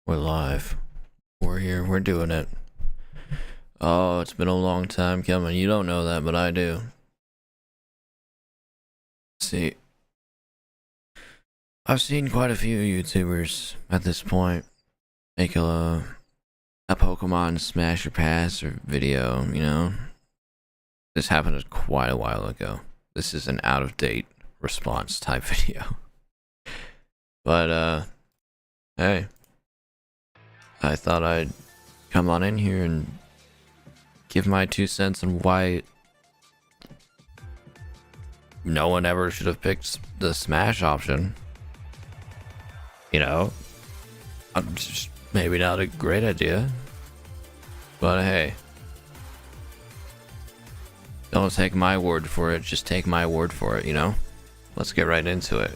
We're live. We're here. We're doing it. Oh, it's been a long time coming. You don't know that, but I do. See, I've seen quite a few YouTubers at this point make a Pokemon Smash or Pass or video, you know? This happened quite a while ago. This is an out-of-date response type video. But, hey. I thought I'd come on in here and give my 2 cents on why no one ever should have picked the Smash option. You know, just maybe not a great idea, but hey, don't take my word for it, just take my word for it, you know? Let's get right into it.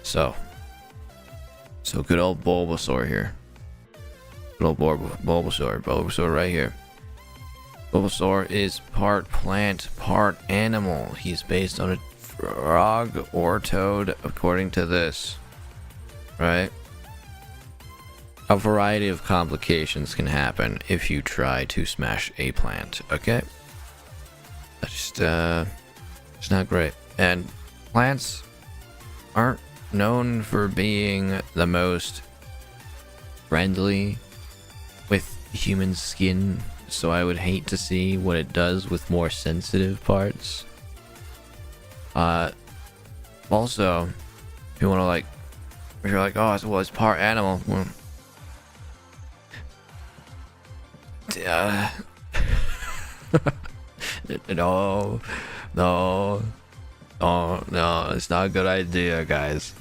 So good old Bulbasaur here. Good old Bulbasaur right here. Bulbasaur is part plant, part animal. He's based on a frog or toad, according to this. Right? A variety of complications can happen if you try to smash a plant, okay? That's just, it's not great. And plants aren't known for being the most friendly with human skin, so I would hate to see what it does with more sensitive parts. Also, if you want to like, if you're like, oh, well, it's part animal. Well, no, it's not a good idea, guys.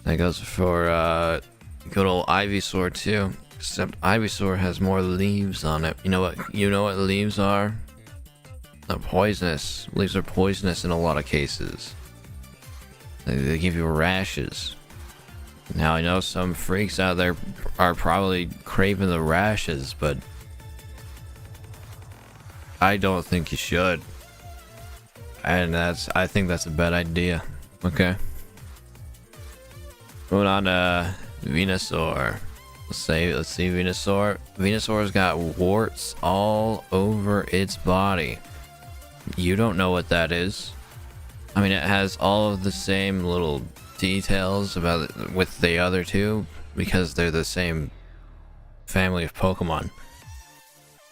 That goes for good old Ivysaur too. Except Ivysaur has more leaves on it. You know what? You know what leaves are? They're poisonous. Leaves are poisonous in a lot of cases. They give you rashes. Now I know some freaks out there are probably craving the rashes, but I don't think you should. And I think that's a bad idea. Okay. Moving on to Venusaur. Let's see Venusaur. Venusaur's got warts all over its body. You don't know what that is. I mean, it has all of the same little details about it with the other two because they're the same family of Pokemon.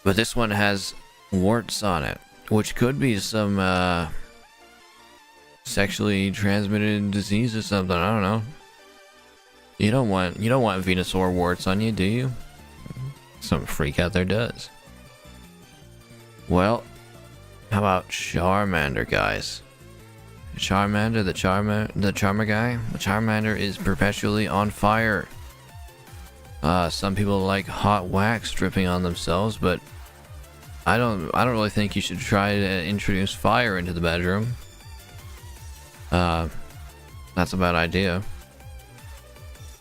But this one has warts on it, which could be some sexually transmitted disease or something. I don't know. You don't want Venusaur warts on you, do you? Some freak out there does. Well, how about Charmander, guys? Charmander, the Charmer guy. The Charmander is perpetually on fire. Some people like hot wax dripping on themselves, but I don't really think you should try to introduce fire into the bedroom. That's a bad idea.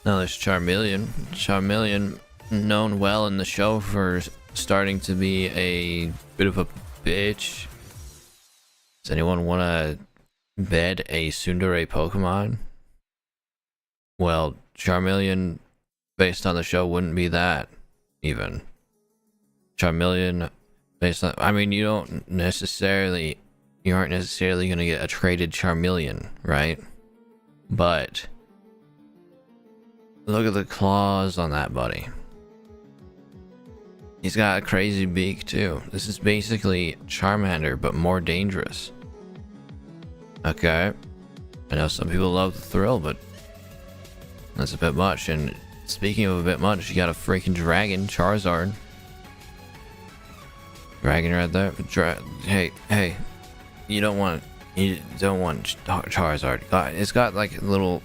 Now there's Charmeleon. Charmeleon, known well in the show for starting to be a bit of a bitch. Does anyone want to bed a tsundere Pokemon? Well, Charmeleon, based on the show, wouldn't be that, even. Charmeleon, based on... I mean, you aren't necessarily going to get a traded Charmeleon, right? But look at the claws on that buddy. He's got a crazy beak too. This is basically Charmander, but more dangerous. Okay. I know some people love the thrill, but that's a bit much. And speaking of a bit much, you got a freaking dragon, Charizard. Dragon right there. Hey. You don't want Charizard. It's got like little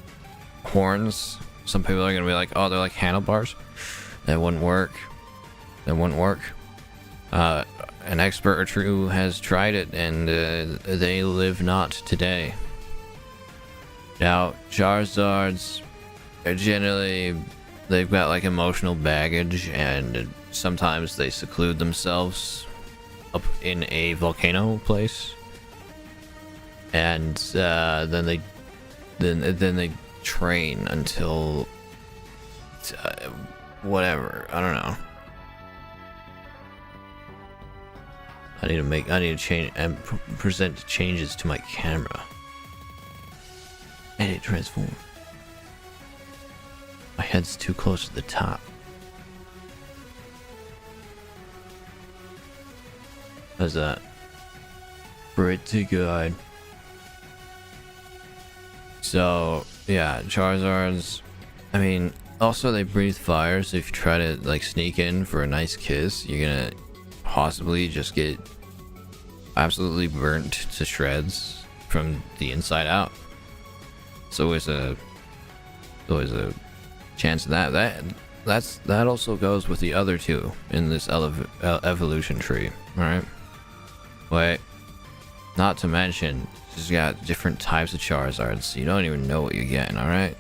horns. Some people are gonna be like, oh, they're like handlebars. That wouldn't work. An expert or two has tried it, and they live not today. Now, Charizards are generally, they've got like emotional baggage, and sometimes they seclude themselves up in a volcano place, and then they train until whatever. I don't know. I need to change and present changes to my camera. Edit transform. My head's too close to the top. How's that? Pretty good. So yeah, Charizards. I mean, also they breathe fire, so if you try to like sneak in for a nice kiss, you're gonna possibly just get absolutely burnt to shreds from the inside out. So there's always a chance of that. That also goes with the other two in this evolution tree. All right. Wait. Not to mention, she's got different types of Charizards. You don't even know what you're getting. All right.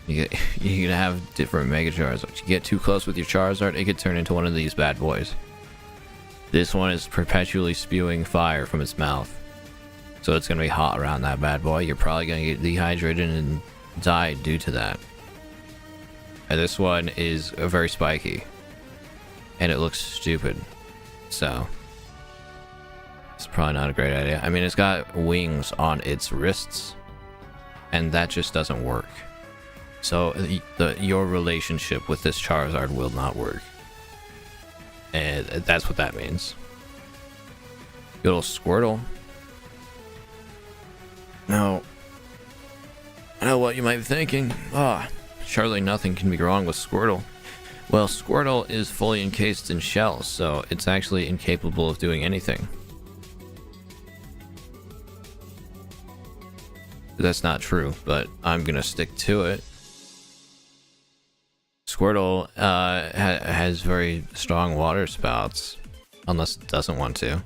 You're gonna have different Mega Charizards. You get too close with your Charizard, it could turn into one of these bad boys. This one is perpetually spewing fire from its mouth. So it's going to be hot around that bad boy. You're probably going to get dehydrated and die due to that. And this one is very spiky. And it looks stupid. So it's probably not a great idea. I mean, it's got wings on its wrists. And that just doesn't work. So your relationship with this Charizard will not work. And that's what that means. Good old Squirtle. Now, I know what you might be thinking. Surely nothing can be wrong with Squirtle. Well, Squirtle is fully encased in shells, so it's actually incapable of doing anything. That's not true, but I'm gonna stick to it. Squirtle has very strong water spouts, unless it doesn't want to.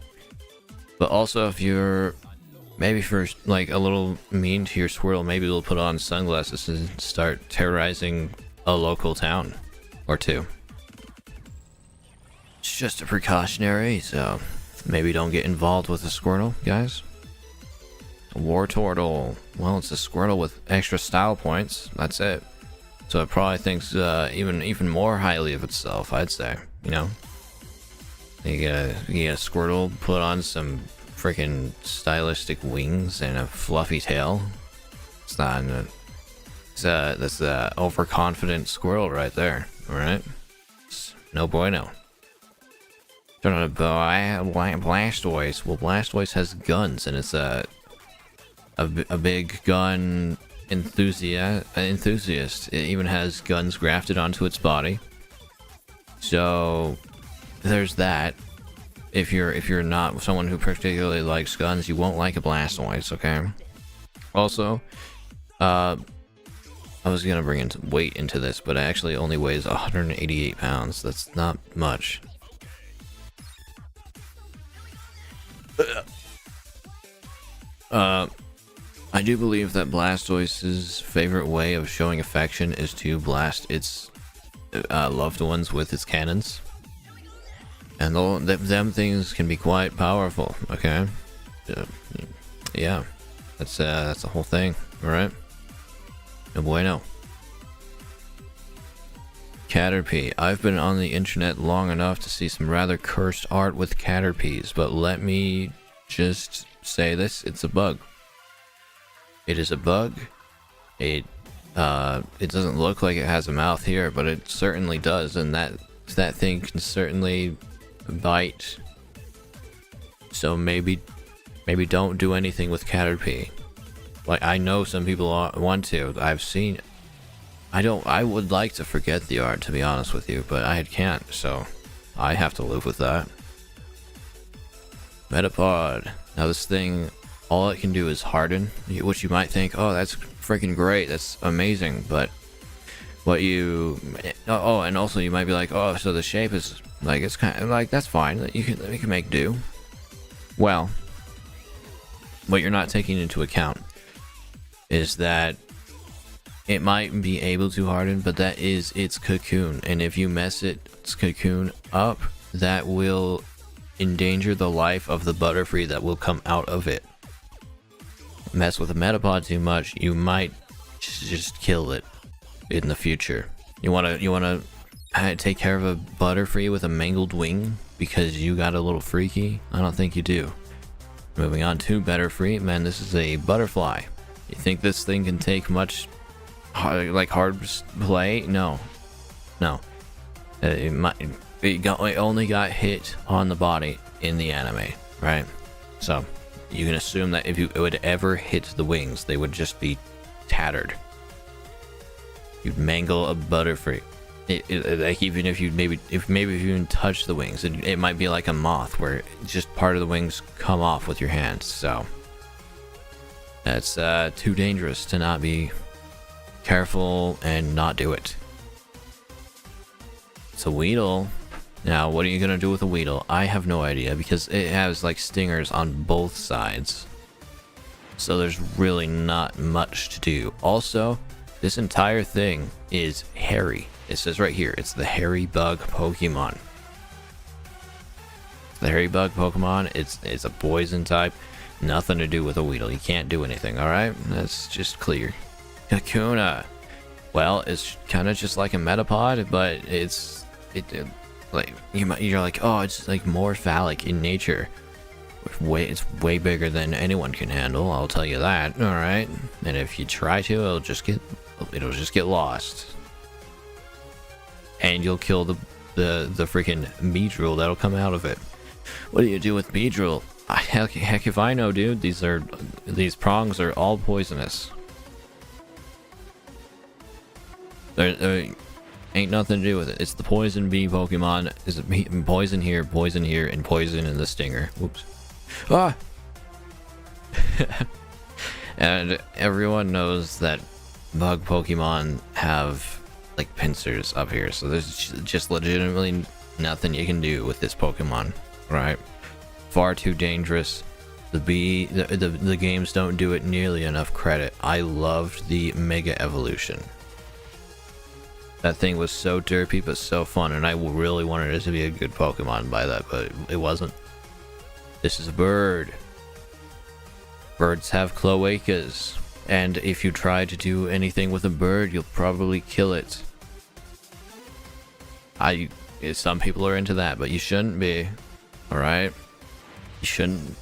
But also, if you're maybe first like a little mean to your Squirtle, maybe it'll put on sunglasses and start terrorizing a local town or two. It's just a precautionary, so maybe don't get involved with a Squirtle, guys. A Wartortle. Well, it's a Squirtle with extra style points. That's it. So it probably thinks even more highly of itself, I'd say. You know, you get a Squirtle, put on some freaking stylistic wings and a fluffy tail. It's not. That's a overconfident Squirtle right there. All right, it's no bueno. Turn on a Blastoise. Well, Blastoise has guns, and it's a big gun enthusiast. It even has guns grafted onto its body. So there's that. If you're not someone who particularly likes guns, you won't like a Blastoise, okay? Also, I was gonna bring weight into this, but it actually only weighs 188 pounds. That's not much. I do believe that Blastoise's favorite way of showing affection is to blast its loved ones with its cannons. And them things can be quite powerful, okay? Yeah, that's the whole thing, alright? No bueno. Caterpie. I've been on the internet long enough to see some rather cursed art with Caterpies, but let me just say this, it's a bug. It is a bug. It doesn't look like it has a mouth here, but it certainly does, and that thing can certainly bite. So maybe don't do anything with Caterpie. Like, I know some people want to. I've seen. I would like to forget the art, to be honest with you, but I can't, so I have to live with that. Metapod. Now this thing, all it can do is harden, which you might think, oh, that's freaking great, that's amazing, but what you... Oh, and also you might be like, oh, so the shape is, like, it's kind of, like, that's fine, you can make do. Well, what you're not taking into account is that it might be able to harden, but that is its cocoon, and if you mess its cocoon up, that will endanger the life of the Butterfree that will come out of it. Mess with a Metapod too much, you might just kill it in the future. You wanna take care of a Butterfree with a mangled wing because you got a little freaky? I don't think you do. Moving on to Butterfree, man, this is a butterfly. You think this thing can take much hard play? No. It only got hit on the body in the anime, right? So you can assume that if you would ever hit the wings, they would just be tattered. You'd mangle a Butterfree. Like even if you maybe if you even touch the wings, it might be like a moth where just part of the wings come off with your hands. So that's too dangerous to not be careful and not do it. It's a Weedle. Now, what are you gonna do with a Weedle? I have no idea because it has like stingers on both sides. So there's really not much to do. Also, this entire thing is hairy. It says right here, it's the hairy bug Pokemon. The hairy bug Pokemon, it's a poison type. Nothing to do with a Weedle. You can't do anything, alright? That's just clear. Kakuna. Well, it's kind of just like a Metapod, but like you're like, oh, it's like more phallic in nature. It's way bigger than anyone can handle, I'll tell you that. All right, and if you try to, it'll just get lost, and you'll kill the freaking Beedrill that'll come out of it. What do you do with Beedrill? Heck if I know, dude. These prongs are all poisonous. There ain't nothing to do with it. It's the poison bee Pokemon. Is poison here, and poison in the stinger. Whoops. Ah! And everyone knows that bug Pokemon have like pincers up here, so there's just legitimately nothing you can do with this Pokemon, right? Far too dangerous. The games don't do it nearly enough credit. I loved the Mega Evolution. That thing was so derpy but so fun, and I really wanted it to be a good Pokemon by that, but it wasn't. This is a bird. Birds have cloacas, and if you try to do anything with a bird, you'll probably kill it. Some people are into that, but you shouldn't be. Alright? You shouldn't.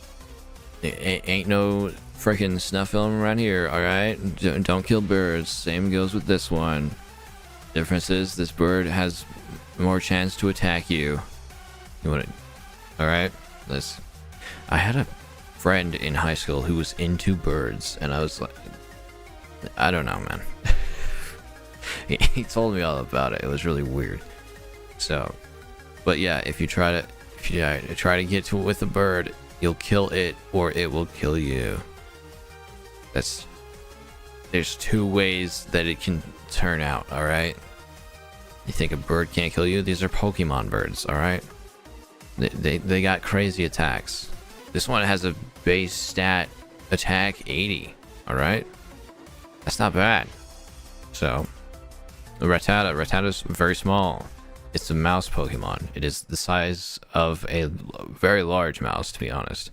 Ain't no freaking snuff film around here, alright? Don't kill birds. Same goes with this one. Difference is this bird has more chance to attack you. You want it? Alright? I had a friend in high school who was into birds, and I was like, I don't know, man. He told me all about it. It was really weird. So, but yeah, if you try to get to it with a bird, you'll kill it or it will kill you. There's two ways that it can turn out, alright? You think a bird can't kill you? These are Pokemon birds, alright? They got crazy attacks. This one has a base stat attack 80, alright? That's not bad. So, the Rattata's very small. It's a mouse Pokemon. It is the size of a very large mouse, to be honest.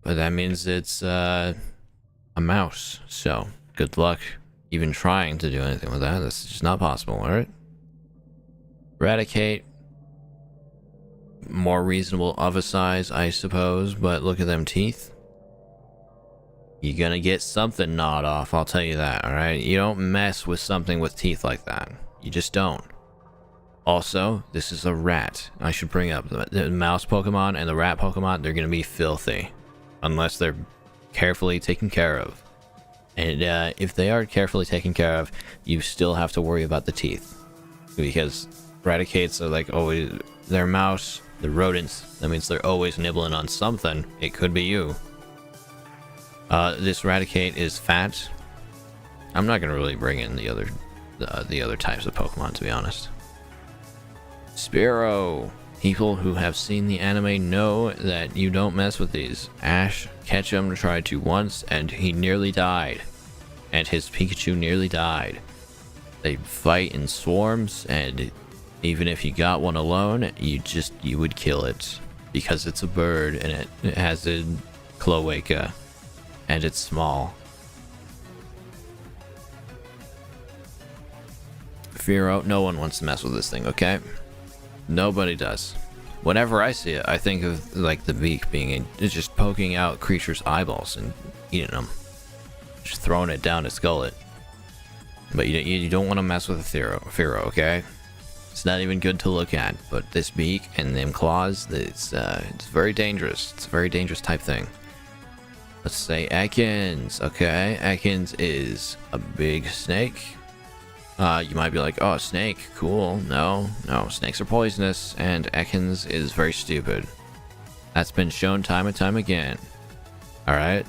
But that means it's a mouse. So, good luck even trying to do anything with that. That's just not possible, alright? Eradicate. More reasonable of a size, I suppose, but look at them teeth. You're gonna get something gnawed off, I'll tell you that, alright? You don't mess with something with teeth like that. You just don't. Also, this is a rat. I should bring up the mouse Pokemon and the rat Pokemon, they're gonna be filthy. Unless they're carefully taken care of. And if they are carefully taken care of, you still have to worry about the teeth. Because Raticates are like always, they're mouse, they're rodents. That means they're always nibbling on something. It could be you. This Raticate is fat. I'm not gonna really bring in the other types of Pokemon, to be honest. Spearow. People who have seen the anime know that you don't mess with these. Ash Ketchum tried to once, and he nearly died. And his Pikachu nearly died. They fight in swarms, and even if you got one alone, you would kill it. Because it's a bird, and it has a cloaca. And it's small. Fearow, no one wants to mess with this thing, okay? Nobody does. Whenever I see it, I think of like the beak being it's just poking out creatures' eyeballs and eating them. Just throwing it down its gullet. But you don't want to mess with a Fearow, okay? It's not even good to look at, but this beak and them claws, it's very dangerous. It's a very dangerous type thing. Let's say Ekans, okay? Ekans is a big snake. You might be like, oh, snake, cool. No, snakes are poisonous, and Ekans is very stupid. That's been shown time and time again. Alright?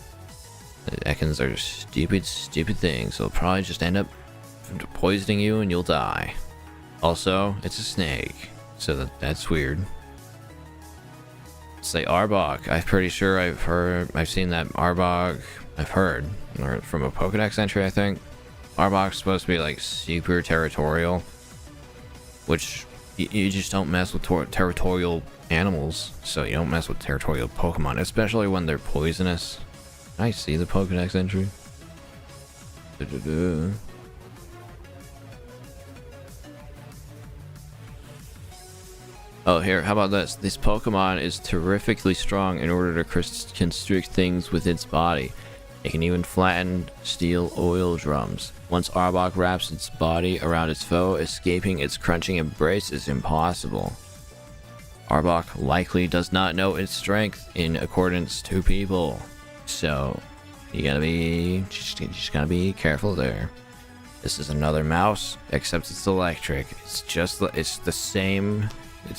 Ekans are stupid things. They'll probably just end up poisoning you and you'll die. Also, it's a snake, so that's weird. Say Arbok. I'm pretty sure I've seen that Arbok. I've heard, or from a Pokedex entry, I think. Arbok's supposed to be like super territorial, which you just don't mess with territorial animals, so you don't mess with territorial Pokemon, especially when they're poisonous. I see the Pokedex entry. Oh, here, how about this? This Pokemon is terrifically strong in order to constrict things with its body. It can even flatten steel oil drums. Once Arbok wraps its body around its foe, escaping its crunching embrace is impossible. Arbok likely does not know its strength in accordance to people. So, you just gotta be careful there. This is another mouse, except it's electric. It's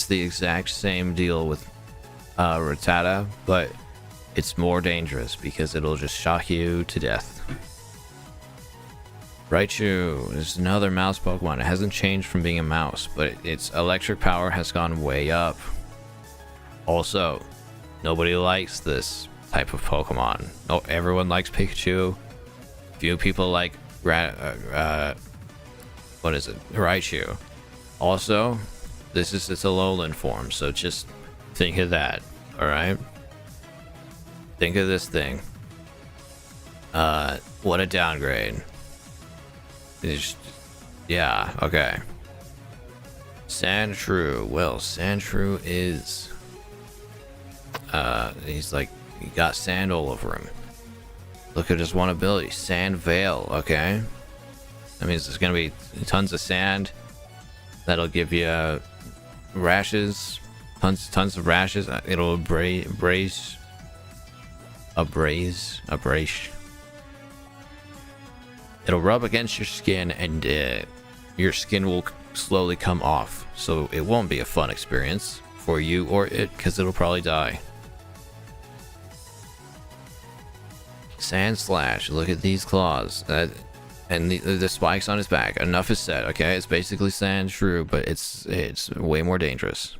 the exact same deal with Rattata, but it's more dangerous because it'll just shock you to death. Raichu is another mouse Pokemon. It hasn't changed from being a mouse, but its electric power has gone way up. Also, nobody likes this type of Pokemon. No, everyone likes Pikachu. Few people like Raichu. Also, this is its Alolan form, so just think of that, alright? Think of this thing. What a downgrade. Yeah, okay. Sandshrew. Well, Sandshrew is... he's like, he got sand all over him. Look at his one ability, Sand Veil, okay? That means there's gonna be tons of sand. That'll give you rashes, tons of rashes. It'll abrase. It'll rub against your skin, and your skin will slowly come off. So it won't be a fun experience for you or it, because it'll probably die. Sand Slash. Look at these claws. And the spikes on his back. Enough is said, okay? It's basically Sandshrew, but it's way more dangerous.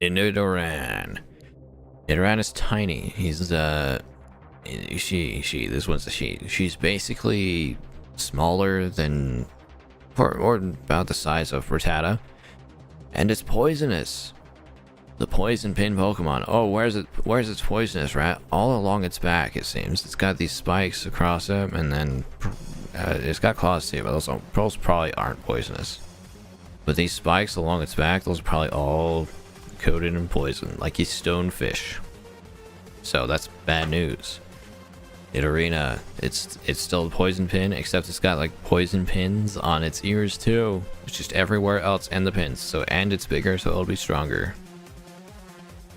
Nidoran. Nidoran is tiny. He's this one's a she. She's basically smaller than, or about the size of Rattata, and it's poisonous. The poison pin Pokemon. Oh, where's its poisonous, rat? All along its back, it seems. It's got these spikes across it, and then it's got claws too, but those probably aren't poisonous. But these spikes along its back, those are probably all coated in poison, like a stonefish. So that's bad news. Nidorina, it's still a poison pin, except it's got like poison pins on its ears too. It's just everywhere else and the pins. So, and it's bigger, so it'll be stronger.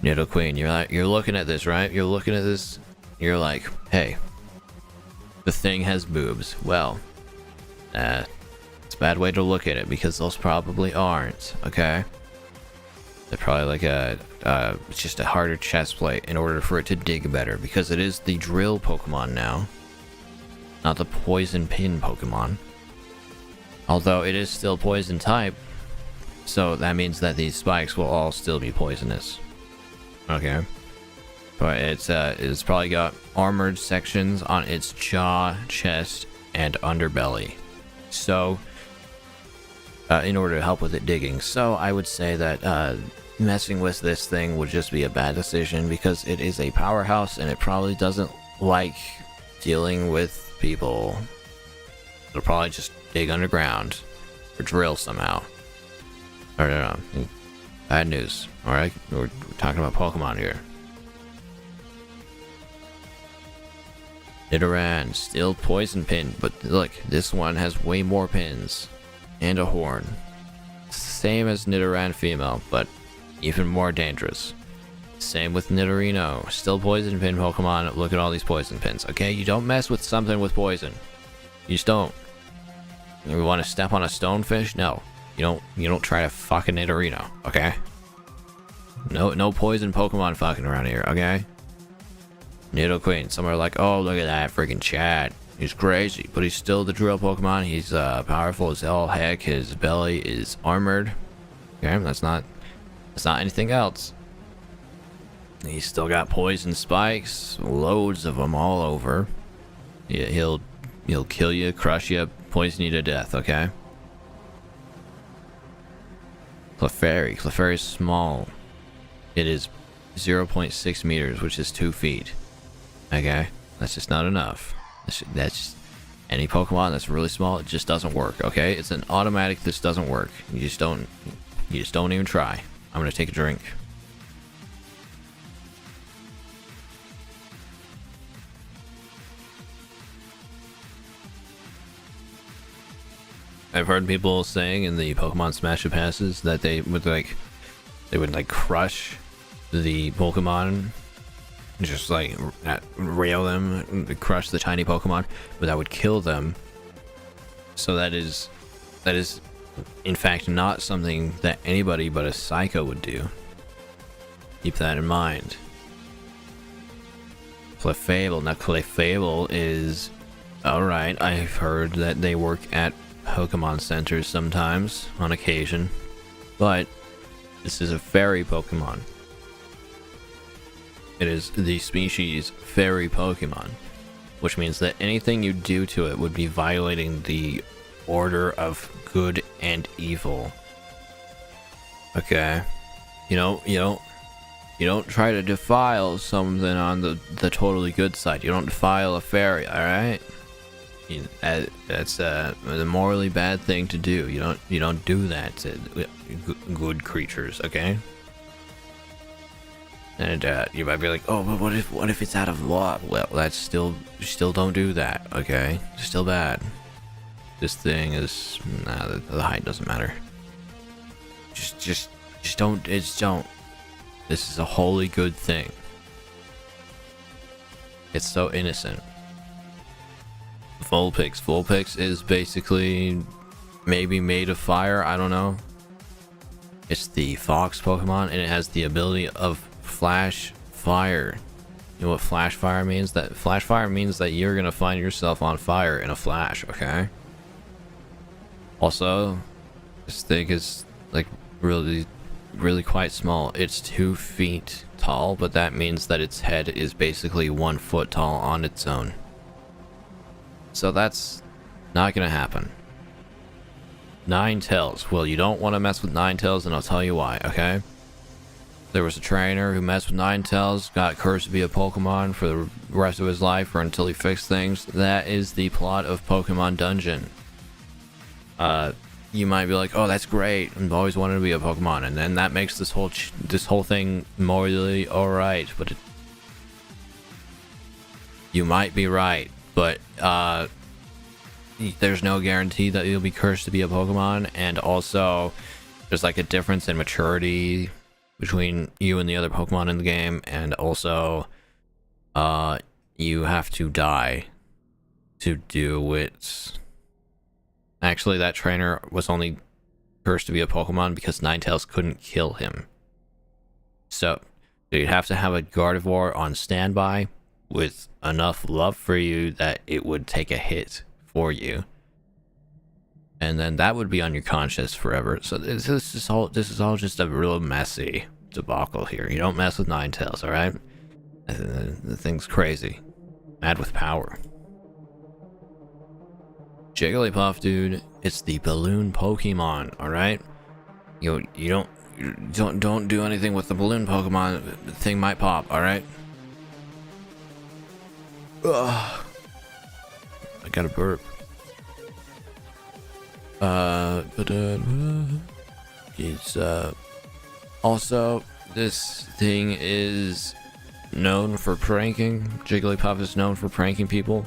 Nidoqueen, you're looking at this, right? You're looking at this, you're like, hey, the thing has boobs. Well, it's a bad way to look at it, because those probably aren't, okay? They're probably like it's just a harder chest plate in order for it to dig better, because it is the drill Pokemon now, not the poison pin Pokemon. Although it is still poison type, so that means that these spikes will all still be poisonous. Okay, but it's probably got armored sections on its jaw, chest, and underbelly. So, in order to help with it digging. So I would say that messing with this thing would just be a bad decision, because it is a powerhouse and it probably doesn't like dealing with people. It'll probably just dig underground or drill somehow. Or no, bad news. All right, we're talking about Pokemon here. Nidoran, still poison pin, but look, this one has way more pins and a horn. Same as Nidoran female, but even more dangerous. Same with Nidorino, still poison pin Pokemon. Look at all these poison pins. Okay, you don't mess with something with poison. You just don't. You want to step on a stonefish? No, you don't. You don't try to fuck a Nidorino. Okay. No poison Pokemon fucking around here. Okay. Nidoqueen. Some are like, oh, look at that freaking Chad. He's crazy, but he's still the drill Pokemon. He's powerful as hell. Heck, his belly is armored. Okay, that's not anything else. He's still got poison spikes, loads of them all over. Yeah, he'll kill you, crush you, poison you to death. Okay. Clefairy. Clefairy is small. It is 0.6 meters, which is 2 feet. Okay, that's just not enough. That's just, any Pokemon that's really small, it just doesn't work. Okay, it's an automatic. This doesn't work. You just don't even try. I'm gonna take a drink. I've heard people saying in the Pokemon Smash passes that they would crush the Pokemon. Just like rail them, crush the tiny Pokemon, but that would kill them. So that is in fact not something that anybody but a psycho would do. Keep that in mind. Clefable. Now Clefable is alright. I've heard that they work at Pokemon centers sometimes, on occasion, but this is a fairy Pokemon. It is the species fairy Pokemon, which means that anything you do to it would be violating the order of good and evil. Okay, you don't try to defile something on the totally good side. You don't defile a fairy, all right? That's a morally bad thing to do. You don't do that to good creatures, okay? And you might be like, oh, but what if it's out of law? Well, that's still don't do that, okay? It's still bad. This thing is the height doesn't matter. Just don't. This is a wholly good thing. It's so innocent. Vulpix. Vulpix is basically maybe made of fire. I don't know. It's the fox Pokemon, and it has the ability of flash fire. You know what flash fire means? That flash fire means that you're gonna find yourself on fire in a flash. Okay. Also, this thing is like really quite small. It's 2 feet tall, but that means that its head is basically 1 foot tall on its own. So that's not gonna happen. Ninetales. Well, you don't want to mess with Ninetales, and I'll tell you why, okay? There was a trainer who messed with Ninetales, got cursed to be a Pokemon for the rest of his life or until he fixed things. That is the plot of Pokemon Dungeon. You might be like, oh, that's great. I've always wanted to be a Pokemon. And then that makes this whole thing morally alright. But you might be right. But there's no guarantee that you'll be cursed to be a Pokemon. And also, there's like a difference in maturity between you and the other Pokemon in the game, and also you have to die to do it. Actually, that trainer was only cursed to be a Pokemon because Ninetales couldn't kill him. So you'd have to have a Gardevoir on standby with enough love for you that it would take a hit for you, and then that would be on your conscience forever. So this is all just a real messy debacle here. You don't mess with Ninetales, all right? The thing's crazy, mad with power. Jigglypuff, dude, it's the balloon Pokemon, all right? You don't do anything with the balloon Pokemon. The thing might pop, all right? Ugh. I got a burp. But it's also, this thing is known for pranking. Jigglypuff is known for pranking people.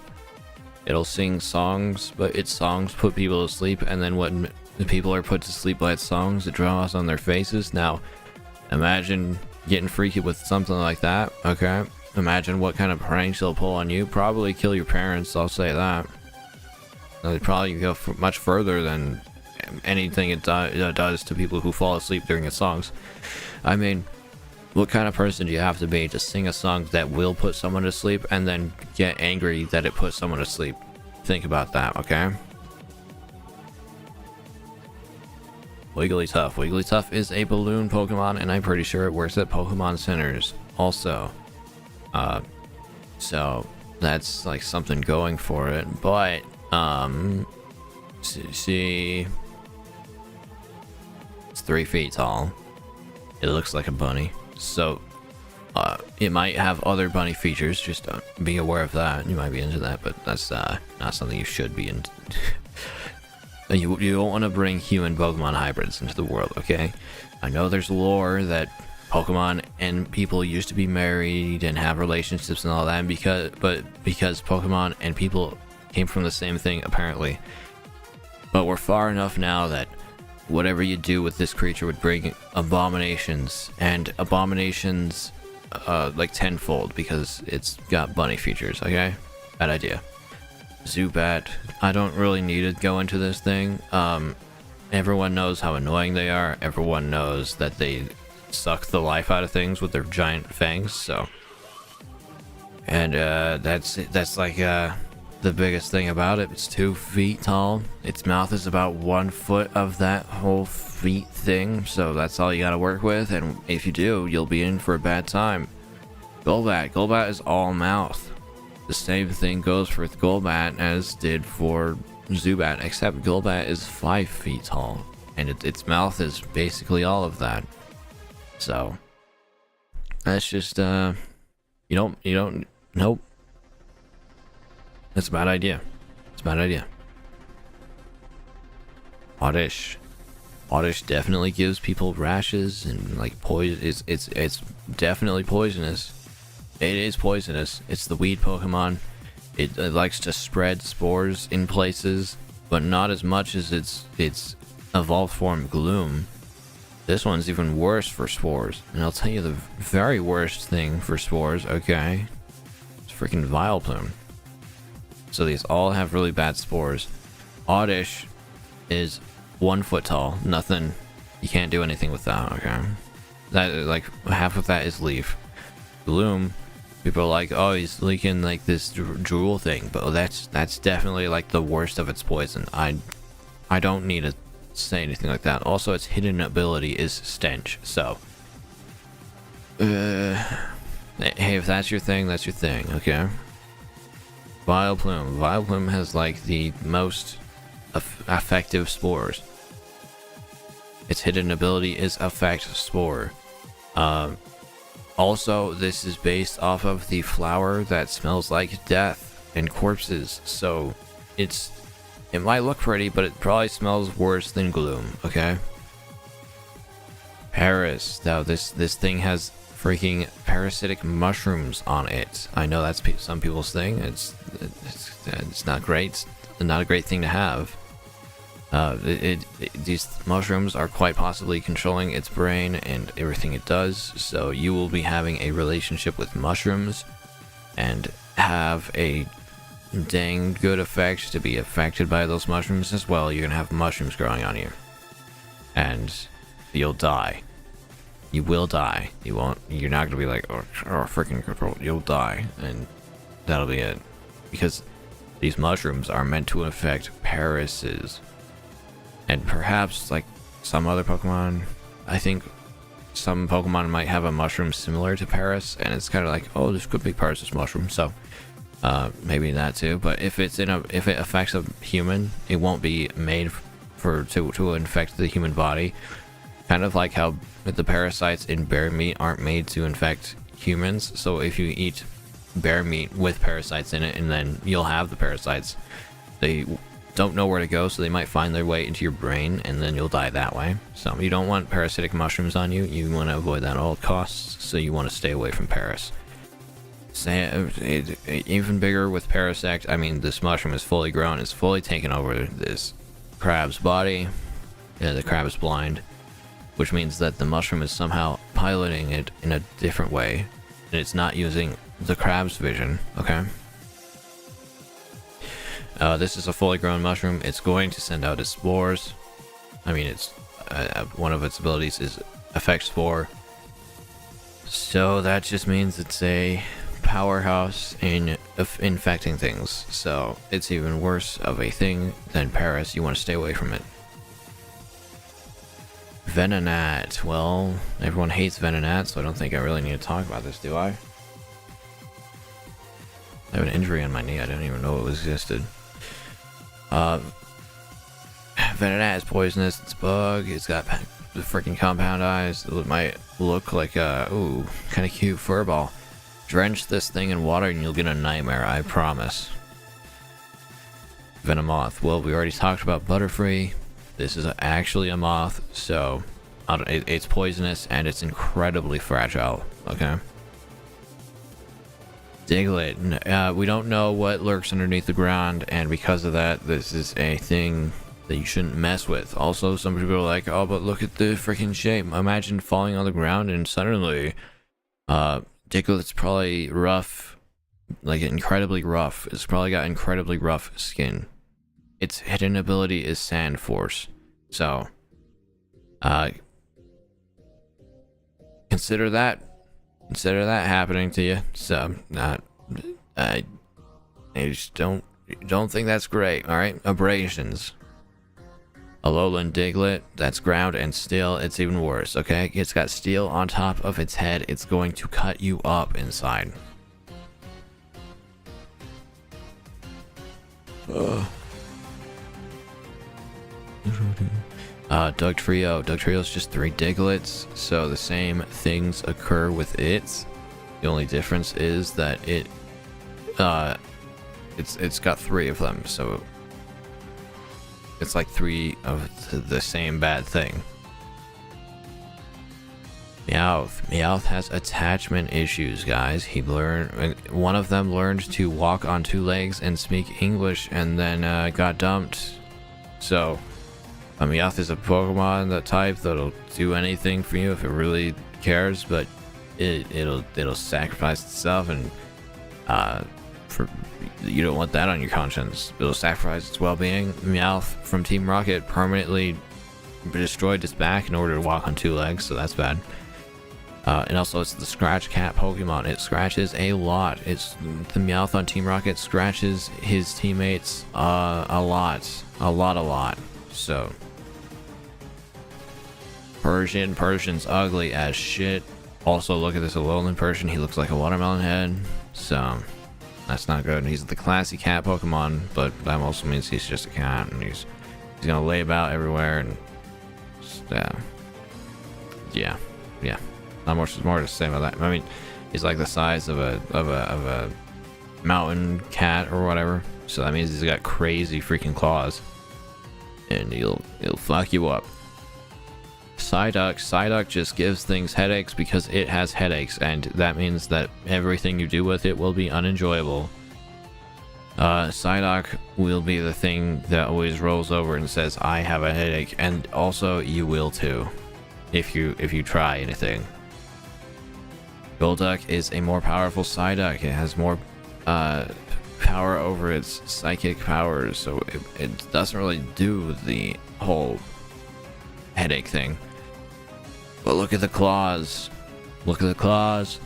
It'll sing songs, but its songs put people to sleep, and then when the people are put to sleep by its songs, it draws on their faces. Now, imagine getting freaky with something like that, okay? Imagine what kind of pranks it'll pull on you. Probably kill your parents, I'll say that. It'll probably go much further than anything it does to people who fall asleep during its songs. I mean, what kind of person do you have to be to sing a song that will put someone to sleep and then get angry that it puts someone to sleep? Think about that, okay? Wigglytuff. Wigglytuff is a balloon Pokemon, and I'm pretty sure it works at Pokemon centers also. So that's like something going for it, but see, it's 3 feet tall. It looks like a bunny, so it might have other bunny features. Just be aware of that. You might be into that, but that's not something you should be into. You don't want to bring human Pokemon hybrids into the world, okay? I know there's lore that Pokemon and people used to be married and have relationships and all that, and because Pokemon and people came from the same thing, apparently. But we're far enough now that whatever you do with this creature would bring abominations, and abominations like tenfold, because it's got bunny features, okay? Bad idea. Zubat, I don't really need to go into this thing. Everyone knows how annoying they are. Everyone knows that they suck the life out of things with their giant fangs, so. And that's like the biggest thing about it. It's 2 feet tall. Its mouth is about 1 foot of that whole feet thing, so that's all you gotta work with, and if you do, you'll be in for a bad time. Golbat. Golbat is all mouth. The same thing goes for Golbat as did for Zubat, except Golbat is 5 feet tall, and its mouth is basically all of that. So that's just you don't nope. That's a bad idea. It's a bad idea. Oddish. Oddish definitely gives people rashes and like poison. It's definitely poisonous. It is poisonous. It's the weed Pokemon. It likes to spread spores in places, but not as much as its evolved form Gloom. This one's even worse for spores, and I'll tell you the very worst thing for spores, okay? It's freaking Vileplume. So these all have really bad spores. Oddish is 1 foot tall. Nothing. You can't do anything with that, okay? That, like, half of that is leaf. Gloom, people are like, oh, he's leaking like this drool thing, but that's definitely like the worst of its poison. I don't need to say anything like that. Also, its hidden ability is stench, so hey, if that's your thing, that's your thing, okay? Vileplume. Vileplume has like the most effective spores. Its hidden ability is Affect Spore. Also, this is based off of the flower that smells like death and corpses, so it might look pretty, but it probably smells worse than Gloom, okay? Paris. Now, this thing has freaking parasitic mushrooms on it. I know that's some people's thing. It's not great. It's not a great thing to have. These mushrooms are quite possibly controlling its brain and everything it does, so you will be having a relationship with mushrooms and have a dang good effect to be affected by those mushrooms as well. You're gonna have mushrooms growing on you, and you'll die. You will die. You're not gonna be like, oh freaking control. You'll die, and that'll be it. Because these mushrooms are meant to affect Parises. And perhaps, like, some other Pokemon, I think some Pokemon might have a mushroom similar to Paris, and it's kind of like, oh, this could be Paris' mushroom, so maybe that too. But if it affects a human, it won't be made to infect the human body. Kind of like how the parasites in bear meat aren't made to infect humans. So if you eat bear meat with parasites in it, and then you'll have the parasites. don't know where to go, so they might find their way into your brain, and then you'll die that way. So you don't want parasitic mushrooms on you. You want to avoid that at all costs, so you want to stay away from Paras. Even bigger with Parasect. I mean, this mushroom is fully grown. It's fully taken over this crab's body. Yeah, the crab is blind, which means that the mushroom is somehow piloting it in a different way, and it's not using the crab's vision. Okay. This is a fully grown mushroom. It's going to send out its spores. I mean, it's one of its abilities is affect spore. So that just means it's a powerhouse in infecting things. So it's even worse of a thing than Paras. You want to stay away from it. Venonat. Well, everyone hates Venonat, so I don't think I really need to talk about this, do I? I have an injury on my knee. I didn't even know it existed. Venonat is poisonous. It's a bug. It's got the freaking compound eyes. It might look like a kind of cute furball. Drench this thing in water and you'll get a nightmare, I promise. Venomoth. Well, we already talked about Butterfree. This is actually a moth, so it's poisonous and it's incredibly fragile. Okay. Diglett. We don't know what lurks underneath the ground, and because of that, this is a thing that you shouldn't mess with. Also, some people are like, oh, but look at the freaking shape. Imagine falling on the ground and suddenly, Diglett's probably rough, like incredibly rough. It's probably got incredibly rough skin. Its hidden ability is Sand Force. So, consider that happening to you. So, I just don't think that's great. All right, abrasions. Alolan Diglett, that's ground and steel. It's even worse. Okay, it's got steel on top of its head. It's going to cut you up inside. Dugtrio. Dugtrio is just 3 Digletts, so the same things occur with it. The only difference is that it's got 3 of them, so it's like 3 of the same bad thing. Meowth. Meowth has attachment issues, guys. One of them learned to walk on 2 legs and speak English, and then got dumped. So, Meowth is a Pokemon that type that'll do anything for you if it really cares, but it'll sacrifice itself, and you don't want that on your conscience. It'll sacrifice its well-being. Meowth from Team Rocket permanently destroyed its back in order to walk on 2 legs, so that's bad. And also, it's the Scratch Cat Pokemon. It scratches a lot. The Meowth on Team Rocket scratches his teammates a lot. So, Persian's ugly as shit. Also, look at this Alolan Persian. He looks like a watermelon head. So, that's not good. He's the classy cat Pokemon, but that also means he's just a cat, and he's gonna lay about everywhere, and just, yeah. Not much more to say about that. I mean, he's like the size of a mountain cat or whatever. So that means he's got crazy freaking claws, and he'll fuck you up. Psyduck just gives things headaches because it has headaches, and that means that everything you do with it will be unenjoyable. Psyduck will be the thing that always rolls over and says, I have a headache, and also you will too, if you try anything. Golduck is a more powerful Psyduck. It has more power over its psychic powers, so it doesn't really do the whole headache thing. But look at the claws. Look at the claws.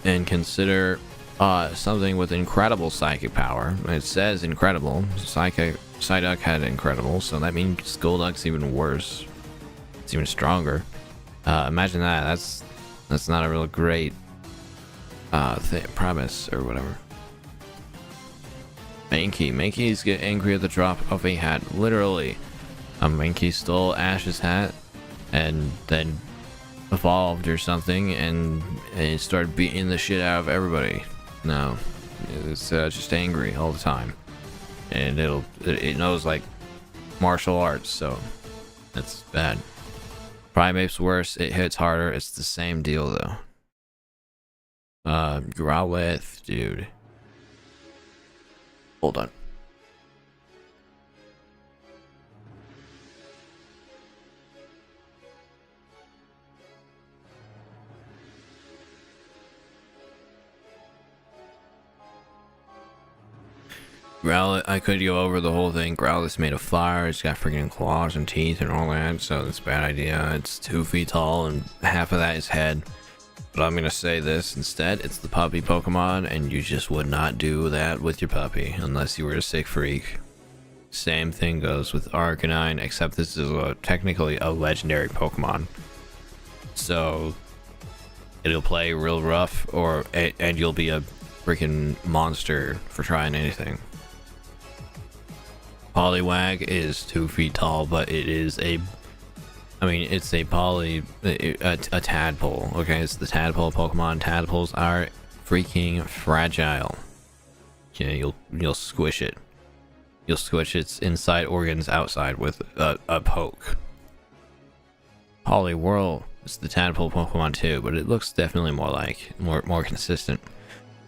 And consider something with incredible psychic power. It says incredible. Psyduck had incredible, so that means Golduck's even worse. It's even stronger. Imagine that. That's not a real great premise or whatever. Mankey's get angry at the drop of a hat. Literally, Mankey stole Ash's hat and then evolved or something, and it started beating the shit out of everybody. No, It's just angry all the time, and it knows like martial arts, so that's bad. Primate's worse. It hits harder. It's the same deal though. Growlithe, dude. Hold on. Growlithe, I could go over the whole thing. Growlithe's made of fire. It's got freaking claws and teeth and all that, so it's a bad idea. It's 2 feet tall and half of that is head. But I'm gonna say this instead. It's the puppy Pokemon, and you just would not do that with your puppy unless you were a sick freak. Same thing goes with Arcanine, except this is technically a legendary Pokemon. So it'll play real rough, and you'll be a freaking monster for trying anything. Poliwag is 2 feet tall, but it is it's a tadpole. Okay, it's the tadpole Pokemon. Tadpoles are freaking fragile. Yeah, you'll squish it. You'll squish its inside organs outside with a poke. Poliwhirl is the tadpole Pokemon too, but it looks definitely more consistent.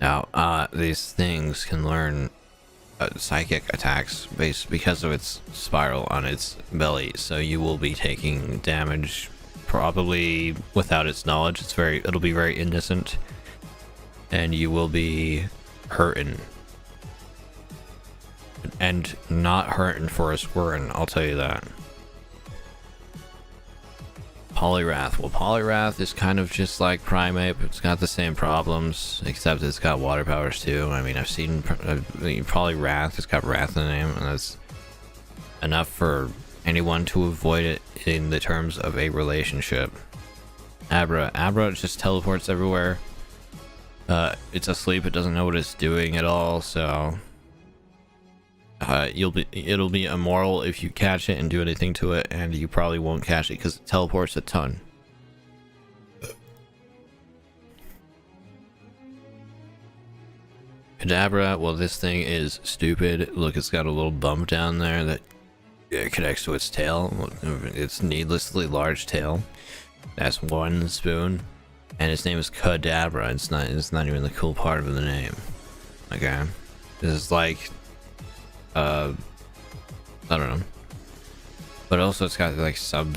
Now, these things can learn psychic attacks because of its spiral on its belly, so you will be taking damage probably without its knowledge. It'll be very innocent, and you will be hurting, and not hurting for a squirtin', I'll tell you that. Poliwrath. Well, Poliwrath is kind of just like Primeape. It's got the same problems, except it's got water powers too. I mean, I've seen Poliwrath. It's got Wrath in the name, and that's enough for anyone to avoid it in the terms of a relationship. Abra just teleports everywhere. It's asleep. It doesn't know what it's doing at all, so it'll be immoral if you catch it and do anything to it, and you probably won't catch it because it teleports a ton. Kadabra, well, this thing is stupid. Look, it's got a little bump down there that connects to its tail. It's needlessly large tail. That's 1 spoon, and its name is Kadabra. It's not even the cool part of the name. Okay, this is like I don't know, but also it's got like some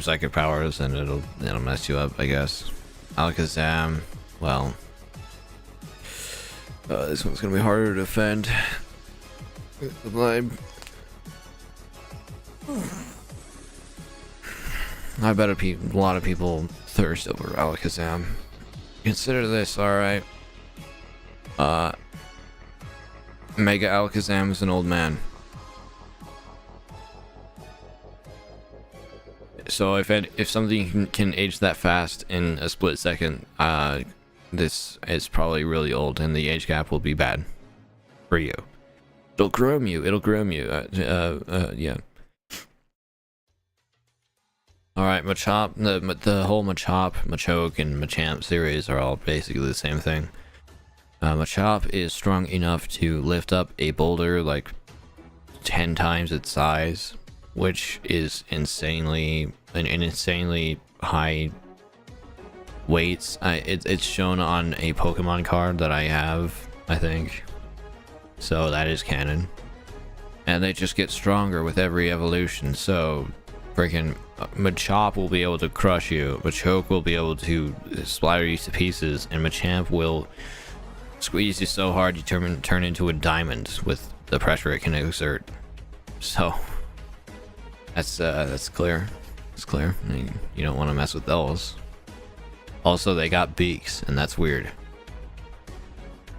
psychic powers, and it'll mess you up, I guess. Alakazam, well, this one's gonna be harder to defend. I bet a lot of people thirst over Alakazam. Consider this, alright. Mega Alakazam is an old man. So if something can age that fast in a split second, this is probably really old, and the age gap will be bad for you. It'll groom you. Yeah. Alright, Machop, the whole Machop, Machoke, and Machamp series are all basically the same thing. Machop is strong enough to lift up a boulder like 10 times its size, which is an insanely high weights. It's shown on a Pokemon card that I have, I think. So that is canon. And they just get stronger with every evolution, so freaking Machop will be able to crush you, Machoke will be able to splatter you to pieces, and Machamp will squeeze you so hard you turn into a diamond with the pressure it can exert. So that's clear. It's clear. You don't want to mess with those. Also, they got beaks, and that's weird.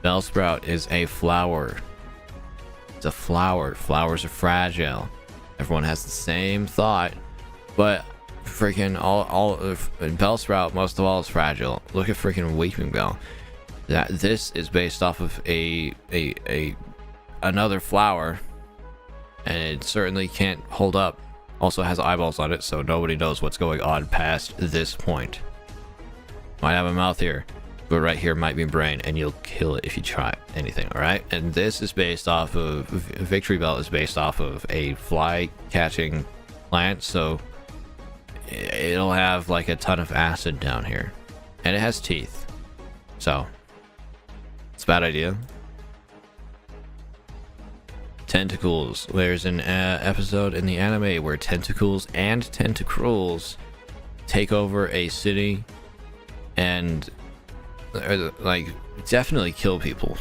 Bellsprout is a flower. It's a flower. Flowers are fragile. Everyone has the same thought, but freaking all of Bellsprout, most of all, is fragile. Look at freaking Weeping Bell. This is based off of another flower, and it certainly can't hold up. Also has eyeballs on it, so nobody knows what's going on past this point. Might have a mouth here. but right here might be brain, and you'll kill it if you try anything. All right, and this is based off of Victory Belt is based off of a fly catching plant, so it'll have like a ton of acid down here, and it has teeth, so it's a bad idea. Tentacles. There's an episode in the anime where tentacles and tentacruels take over a city and like definitely kill people.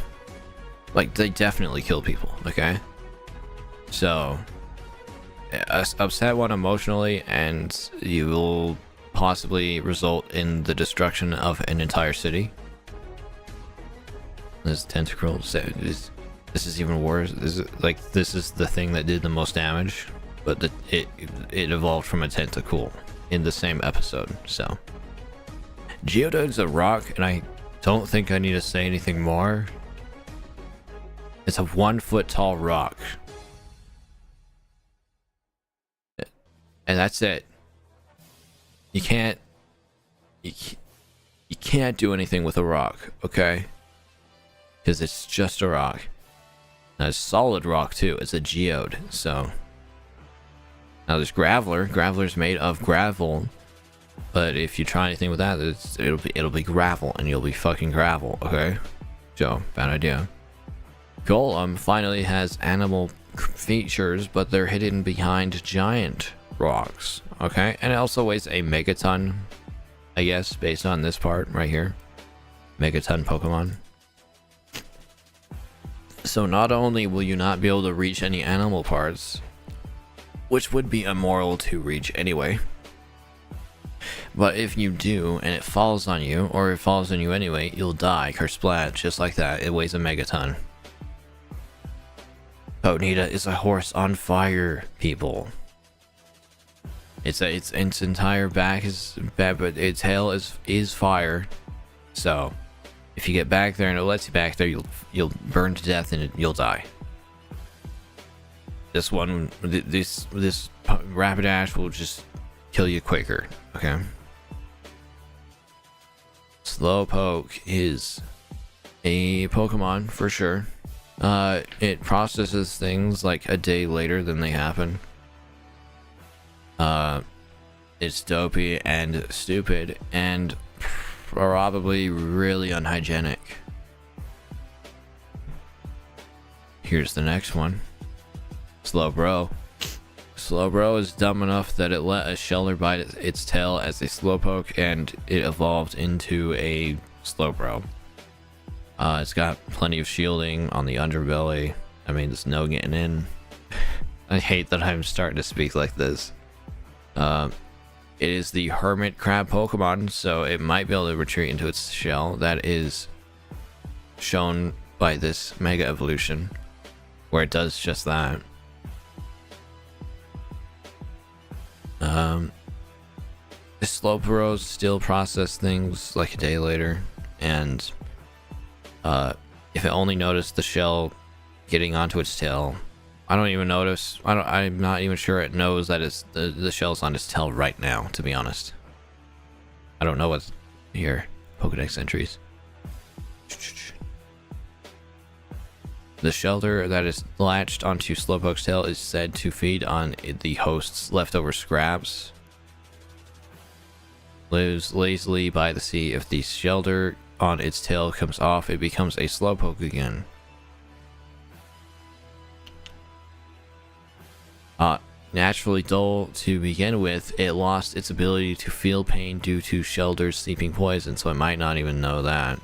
Like they definitely kill people. Okay, so upset one emotionally, and you will possibly result in the destruction of an entire city. There's tentacles. This is even worse. This is the thing that did the most damage, but it evolved from a tentacle in the same episode. So Geodude's a rock, and I don't think I need to say anything more. It's a 1 foot tall rock, and that's it. You can't do anything with a rock, okay? Because it's just a rock. Now, it's solid rock too. It's a geode. So now there's Graveler. Graveler's made of gravel, but if you try anything with that, it'll be gravel, and you'll be fucking gravel. Okay, so bad idea. Golem finally has animal features, but they're hidden behind giant rocks. Okay, and it also weighs a megaton, I guess, based on this part right here. Megaton Pokemon. So not only will you not be able to reach any animal parts, which would be immoral to reach anyway, but if you do and it falls on you, or it falls on you anyway, you'll die. Kersplat, just like that. It weighs a megaton. Ponyta is a horse on fire, people. Its entire back is bad, but its tail is fire. So if you get back there and it lets you back there, you'll burn to death and you'll die. This Rapidash will just kill you quicker. Okay. Slowpoke is a Pokemon for sure. It processes things like a day later than they happen. It's dopey and stupid and probably really unhygienic. Here's the next one. Slowbro. Slowbro is dumb enough that it let a Shelter bite its tail as a Slowpoke, and it evolved into a Slowbro. It's got plenty of shielding on the underbelly. I mean, there's no getting in. I hate that I'm starting to speak like this. It is the Hermit Crab Pokemon, so it might be able to retreat into its shell. That is shown by this Mega Evolution, where it does just that. The Slowporos still process things like a day later, and if it only noticed the shell getting onto its tail, I don't even notice. I'm not even sure it knows that it's the shell's on its tail right now, to be honest. I don't know what's here. Pokedex entries. The shelter that is latched onto Slowpoke's tail is said to feed on the host's leftover scraps. Lives lazily by the sea. If the shelter on its tail comes off, it becomes a Slowpoke again. Naturally dull to begin with, it lost its ability to feel pain due to Shelter's sleeping poison, so it might not even know that.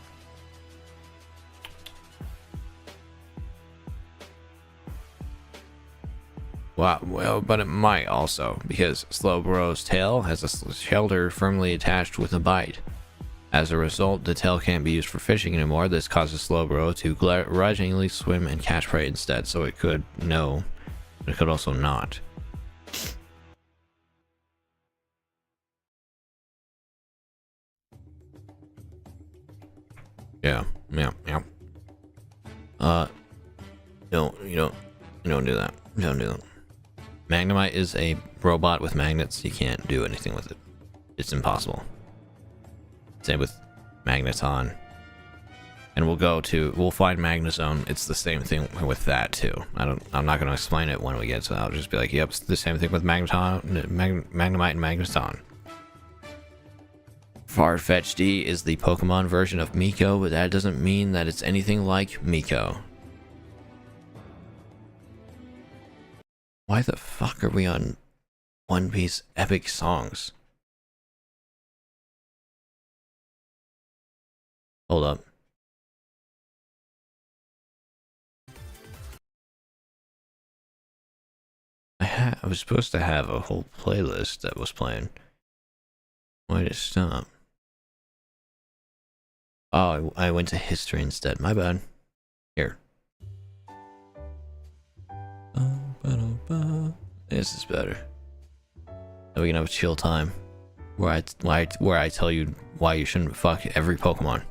Wow, well, but it might also, because Slowbro's tail has a Shelter firmly attached with a bite. As a result, the tail can't be used for fishing anymore. This causes Slowbro to grudgingly swim and catch prey instead, so it could know, but it could also not. Yeah. You don't do that. Don't do that. Magnemite is a robot with magnets. You can't do anything with it. It's impossible. Same with Magneton. And we'll find Magnezone. It's the same thing with that too. I'm not going to explain it when we get to it. I'll just be like, yep, it's the same thing with Magnemite and Magnezone. Farfetch'd is the Pokemon version of Miko, but that doesn't mean that it's anything like Miko. Why the fuck are we on One Piece epic songs? Hold up. I was supposed to have a whole playlist that was playing. Why did it stop? Oh, I went to history instead. My bad. Here. This is better. Now we can have a chill time where I tell you why you shouldn't fuck every Pokemon.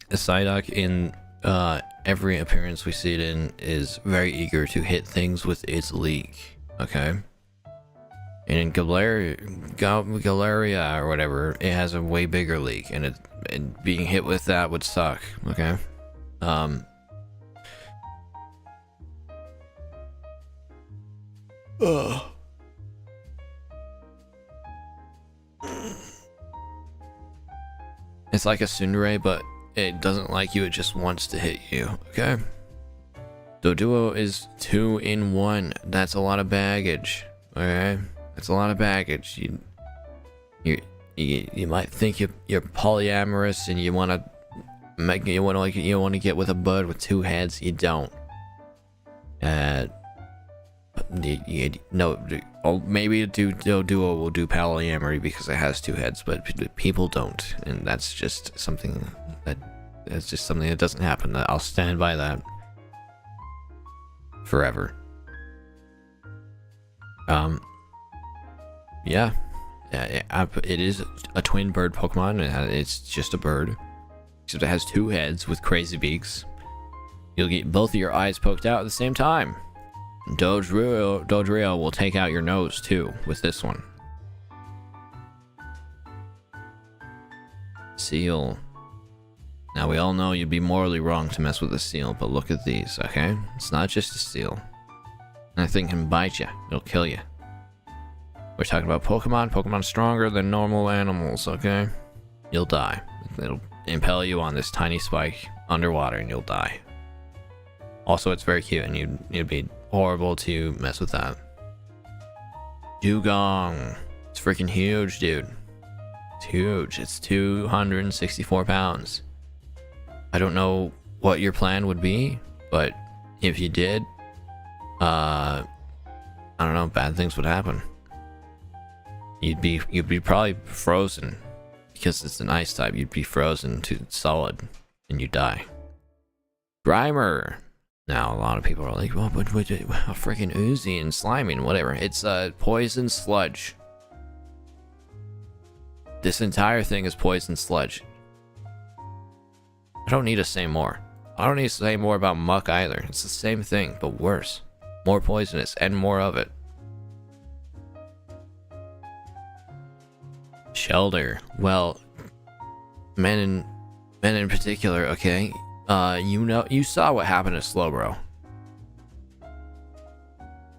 A Psyduck in every appearance we see it in is very eager to hit things with its leak. Okay. And in Galeria or whatever, it has a way bigger leak, and being hit with that would suck. Okay. It's like a tsundere, but it doesn't like you, it just wants to hit you, okay? Doduo is 2 in 1. That's a lot of baggage, okay? That's a lot of baggage. You might think you're polyamorous and you want to get with a bud with 2 heads. You don't. No, maybe Doduo will do polyamory because it has 2 heads, but people don't, and that's just something that doesn't happen. I'll stand by that forever. Yeah, it is a twin bird Pokemon. It's just a bird, except it has 2 heads with crazy beaks. You'll get both of your eyes poked out at the same time. Dodrio will take out your nose too with this one. Seal. Now we all know you'd be morally wrong to mess with a seal, but look at these, okay? It's not just a seal. That thing can bite you. It'll kill you. We're talking about Pokemon. Pokemon's stronger than normal animals, okay? You'll die. It'll impel you on this tiny spike underwater and you'll die. Also, it's very cute and you'd be horrible to mess with that. Dugong. It's freaking huge, dude. It's huge. It's 264 pounds. I don't know what your plan would be, but if you did, I don't know, bad things would happen. You'd be probably frozen because it's an ice type. You'd be frozen to solid and you die. Grimer. Now a lot of people are like, well, but freaking oozy and slimy and whatever. It's poison sludge. This entire thing is poison sludge. I don't need to say more. I don't need to say more about muck either. It's the same thing, but worse. More poisonous and more of it. Shelter. Well, men in particular, okay? You saw what happened to Slowbro.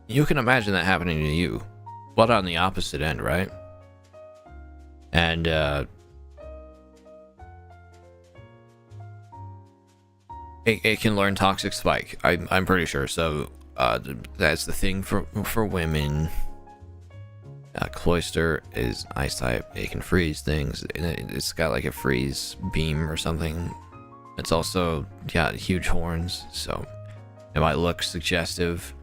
You can imagine that happening to you, but on the opposite end, right? And it can learn Toxic Spike. I'm pretty sure. So that's the thing for women. Cloyster is ice type. It can freeze things. It's got like a freeze beam or something. It's also got huge horns, so it might look suggestive.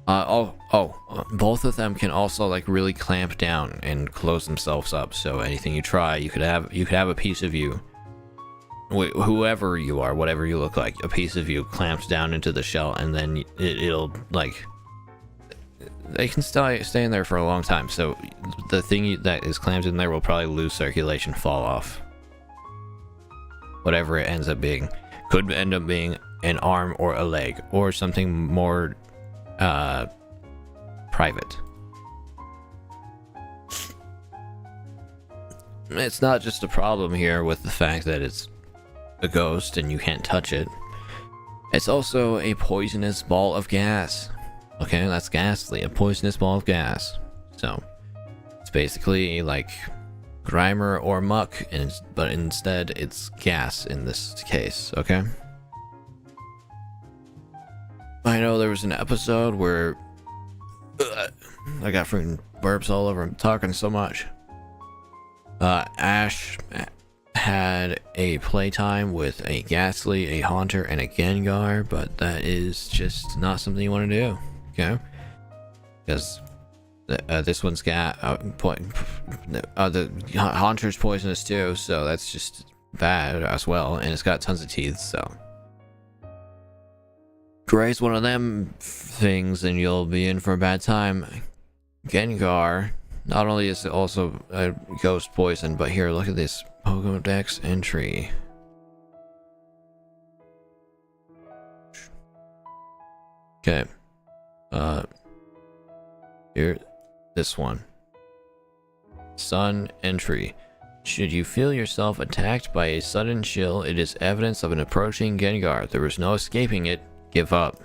Both of them can also like really clamp down and close themselves up. So anything you try, you could have a piece of you, whoever you are, whatever you look like, a piece of you clamped down into the shell, and then it'll like they can stay in there for a long time. So the thing that is clamped in there will probably lose circulation, fall off. Whatever it ends up being, could end up being an arm or a leg or something more private. it's not just a problem here with the fact that it's a ghost and you can't touch it. It's also a poisonous ball of gas. Okay, that's ghastly, a poisonous ball of gas. So it's basically like Grimer or Muck, but instead it's gas in this case, okay? I know there was an episode where I got freaking burps all over. I'm talking so much. Ash had a playtime with a Ghastly, a Haunter, and a Gengar, but that is just not something you want to do, okay? Because this one's got the Haunter's poisonous too, so that's just bad as well, and it's got tons of teeth, so Gray's one of them things, and you'll be in for a bad time. Gengar, not only is it also a ghost poison, but here, look at this Pokédex entry. Okay. Here, this one. Sun entry. Should you feel yourself attacked by a sudden chill, it is evidence of an approaching Gengar. There is no escaping it. Give up.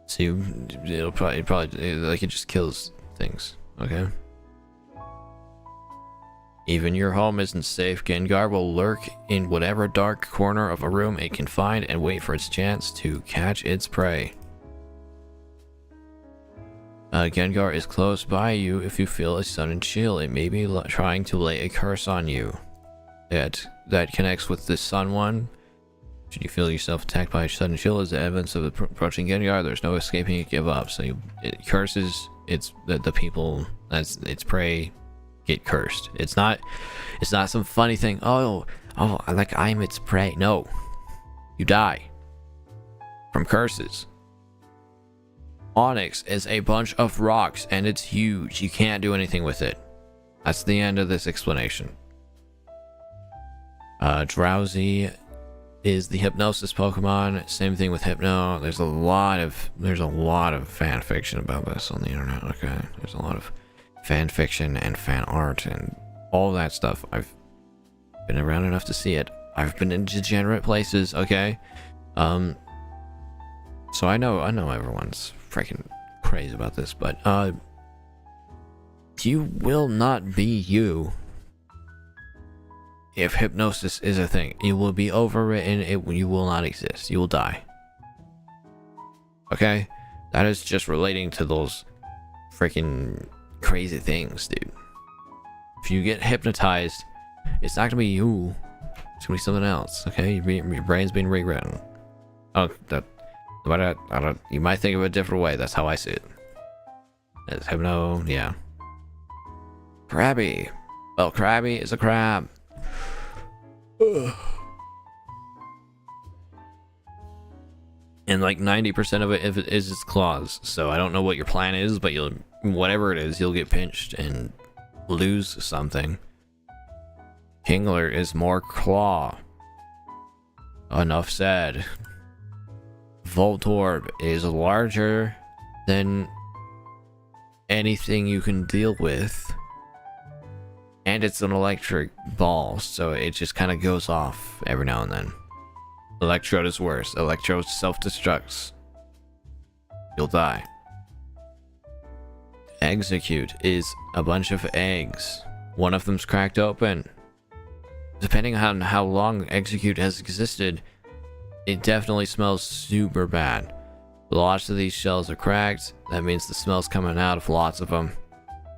See, it'll probably like it just kills things. Okay. Even your home isn't safe. Gengar will lurk in whatever dark corner of a room it can find and wait for its chance to catch its prey. Gengar is close by you if you feel a sudden chill. It may be trying to lay a curse on you. That connects with the Sun one. Should you feel yourself attacked by a sudden chill as evidence of approaching Gengar, there's no escaping it. Give up. So it curses. It's the people that's its prey get cursed. It's not some funny thing. Oh, like I'm its prey. No, you die from curses. Onyx is a bunch of rocks and it's huge. You can't do anything with it. That's the end of this explanation. Drowsy is the Hypnosis Pokemon. Same thing with Hypno. There's a lot of fan fiction about this on the internet. Okay, there's a lot of fan fiction and fan art and all that stuff. I've been around enough to see it. I've been in degenerate places. Okay, so I know everyone's freaking crazy about this, but you will not be you. If hypnosis is a thing, you will be overwritten. You will not exist. You will die. Okay? That is just relating to those freaking crazy things, dude. If you get hypnotized, it's not gonna be you. It's gonna be something else. Okay? Your brain's being rewritten. Oh, you might think of it a different way. That's how I see it. It's hypno, yeah. Krabby. Well, Krabby is a crab. And like 90% of it is its claws. So I don't know what your plan is, but whatever it is, you'll get pinched and lose something. Kingler is more claw. Enough said. Voltorb is larger than anything you can deal with. And it's an electric ball, so it just kind of goes off every now and then. Electrode is worse. Electrode self-destructs. You'll die. Execute is a bunch of eggs. One of them's cracked open. Depending on how long Execute has existed, it definitely smells super bad. Lots of these shells are cracked. That means the smell's coming out of lots of them.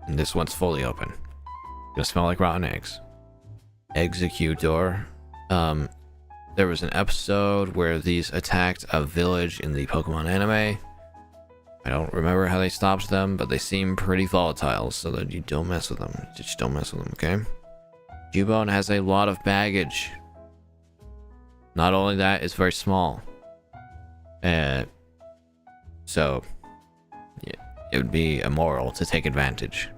And this one's fully open. Gonna smell like rotten eggs. Executor. There was an episode where these attacked a village in the Pokemon anime. I don't remember how they stopped them, but they seem pretty volatile, so that you don't mess with them. Just don't mess with them, okay? Cubone has a lot of baggage. Not only that, it's very small. So yeah, it would be immoral to take advantage.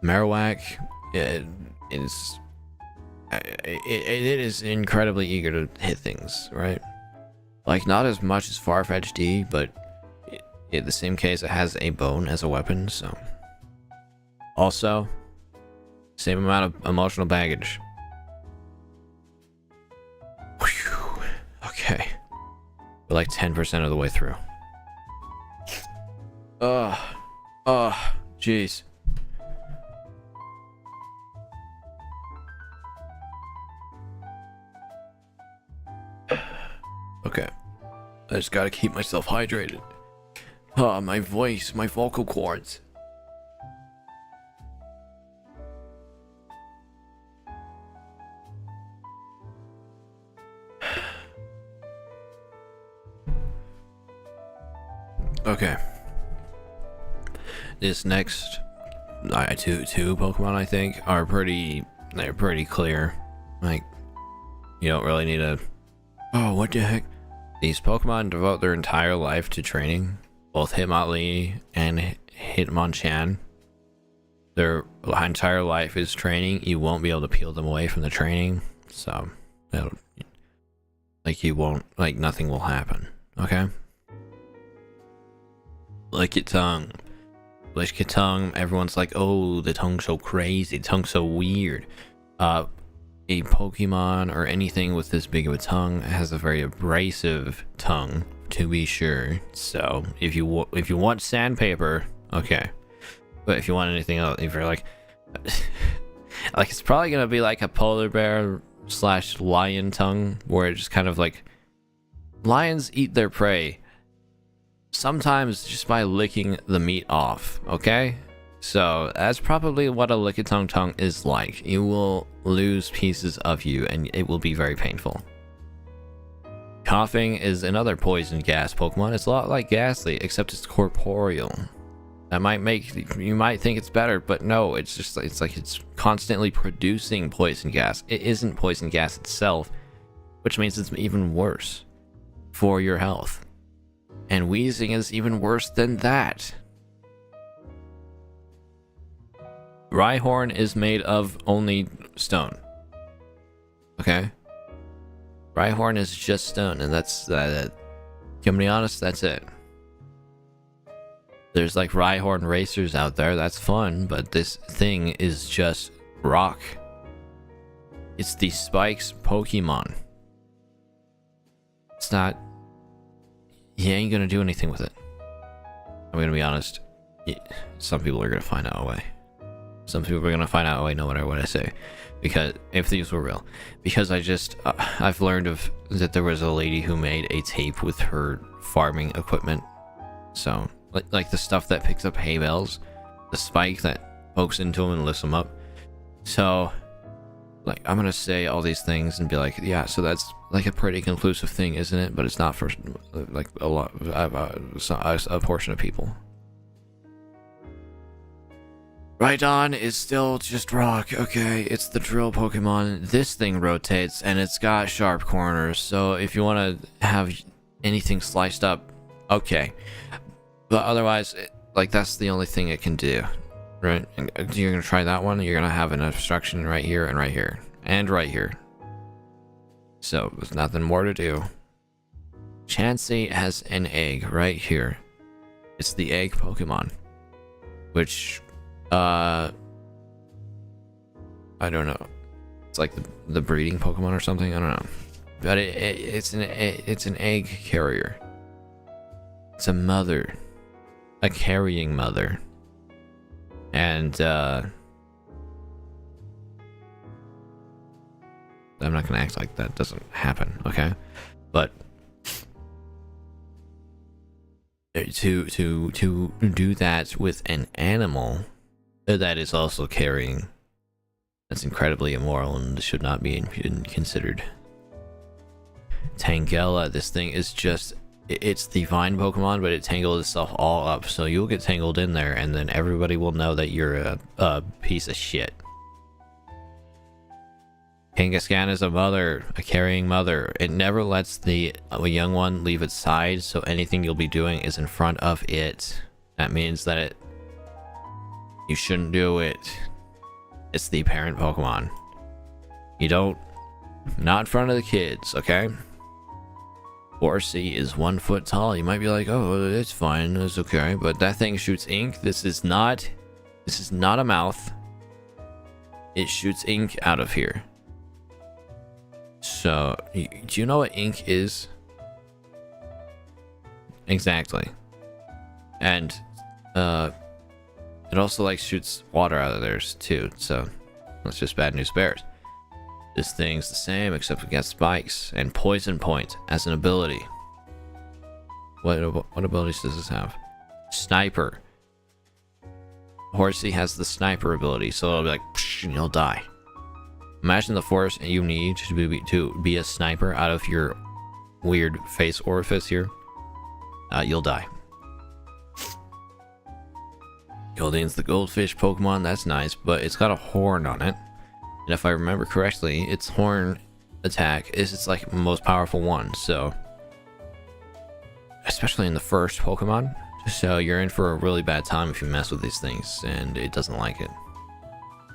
Marowak it is incredibly eager to hit things, right? Like, not as much as Farfetch'd, but In the same case, it has a bone as a weapon, so. Also, same amount of emotional baggage. Whew. Okay. We're like 10% of the way through. Jeez. Okay. I just gotta keep myself hydrated. My voice, my vocal cords. Okay. This next two Pokemon, I think, are they're pretty clear. Like, you don't really need a... Oh, what the heck? These Pokemon devote their entire life to training. Both Hitmonlee and Hitmonchan. Their entire life is training. You won't be able to peel them away from the training. So, nothing will happen. Okay? Lick your tongue. Lick your tongue. Everyone's like, oh, the tongue's so crazy. The tongue's so weird. A Pokemon or anything with this big of a tongue has a very abrasive tongue, to be sure. So if you want sandpaper, okay. But if you want anything else, if you're like it's probably gonna be like a polar bear / lion tongue, where it just kind of like, lions eat their prey sometimes just by licking the meat off. Okay. So that's probably what a Lickitung tongue is like. You will lose pieces of you and it will be very painful. Coughing is another poison gas Pokemon. It's a lot like Ghastly, except it's corporeal. That might make you might think it's better, but no, it's like it's constantly producing poison gas. It isn't poison gas itself, which means it's even worse for your health. And wheezing is even worse than that. Rhyhorn is made of only stone. Okay? Rhyhorn is just stone, and that's can I be honest, that's it. There's like Rhyhorn racers out there, that's fun, but this thing is just rock. It's the Spikes Pokemon. It's not... You ain't gonna do anything with it. I'm gonna be honest. Some people are gonna find out a way. Some people are gonna find out a way no matter what I say. Because if these were real. Because I've learned that there was a lady who made a tape with her farming equipment. So, like the stuff that picks up hay bales. The spike that pokes into them and lifts them up. So, like, I'm gonna say all these things and be like, yeah, so that's like a pretty conclusive thing, isn't it? But it's not for like a lot, a portion of people. Rhydon is still just rock, okay? It's the drill Pokemon. This thing rotates and it's got sharp corners, so if you want to have anything sliced up, okay. But otherwise, like, that's the only thing it can do, right? And you're gonna try that one, you're gonna have an obstruction right here and right here and right here. So there's nothing more to do. Chansey has an egg right here. It's the egg Pokemon, which I don't know. It's like the breeding Pokemon or something. I don't know. But it's an egg carrier. It's a mother, a carrying mother, and I'm not gonna act like that doesn't happen, okay? But to do that with an animal that is also carrying, that's incredibly immoral and should not be considered. Tangela, this thing is just, it's the vine Pokemon, but it tangled itself all up, so you'll get tangled in there and then everybody will know that you're a piece of shit. Kangaskhan is a mother, a carrying mother. It never lets the young one leave its side, so anything you'll be doing is in front of it. That means that you shouldn't do it. It's the parent Pokemon. You don't... Not in front of the kids, okay? Horsey is 1 foot tall. You might be like, oh, it's fine, it's okay, but that thing shoots ink. This is not a mouth. It shoots ink out of here. So, do you know what ink is? Exactly. And it also like shoots water out of theirs too, so that's just bad news bears. This thing's the same except against spikes and poison point as an ability. What abilities does this have? Sniper. Horsey has the sniper ability, so it'll be like psh, and you'll die. Imagine the force you need to be a sniper out of your weird face orifice here. You'll die. Goldine's the goldfish Pokemon. That's nice, but it's got a horn on it. And if I remember correctly, its horn attack is its like most powerful one. So, especially in the first Pokemon. So you're in for a really bad time if you mess with these things, and it doesn't like it.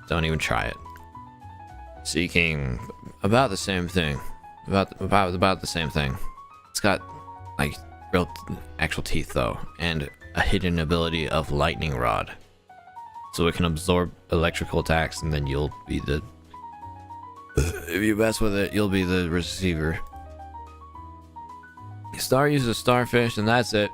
Don't even try it. Seeking, about the same thing. About the same thing. It's got like real actual teeth though, and a hidden ability of lightning rod, so it can absorb electrical attacks, and then you'll be the if you mess with it, you'll be the receiver. Star uses starfish, and that's it.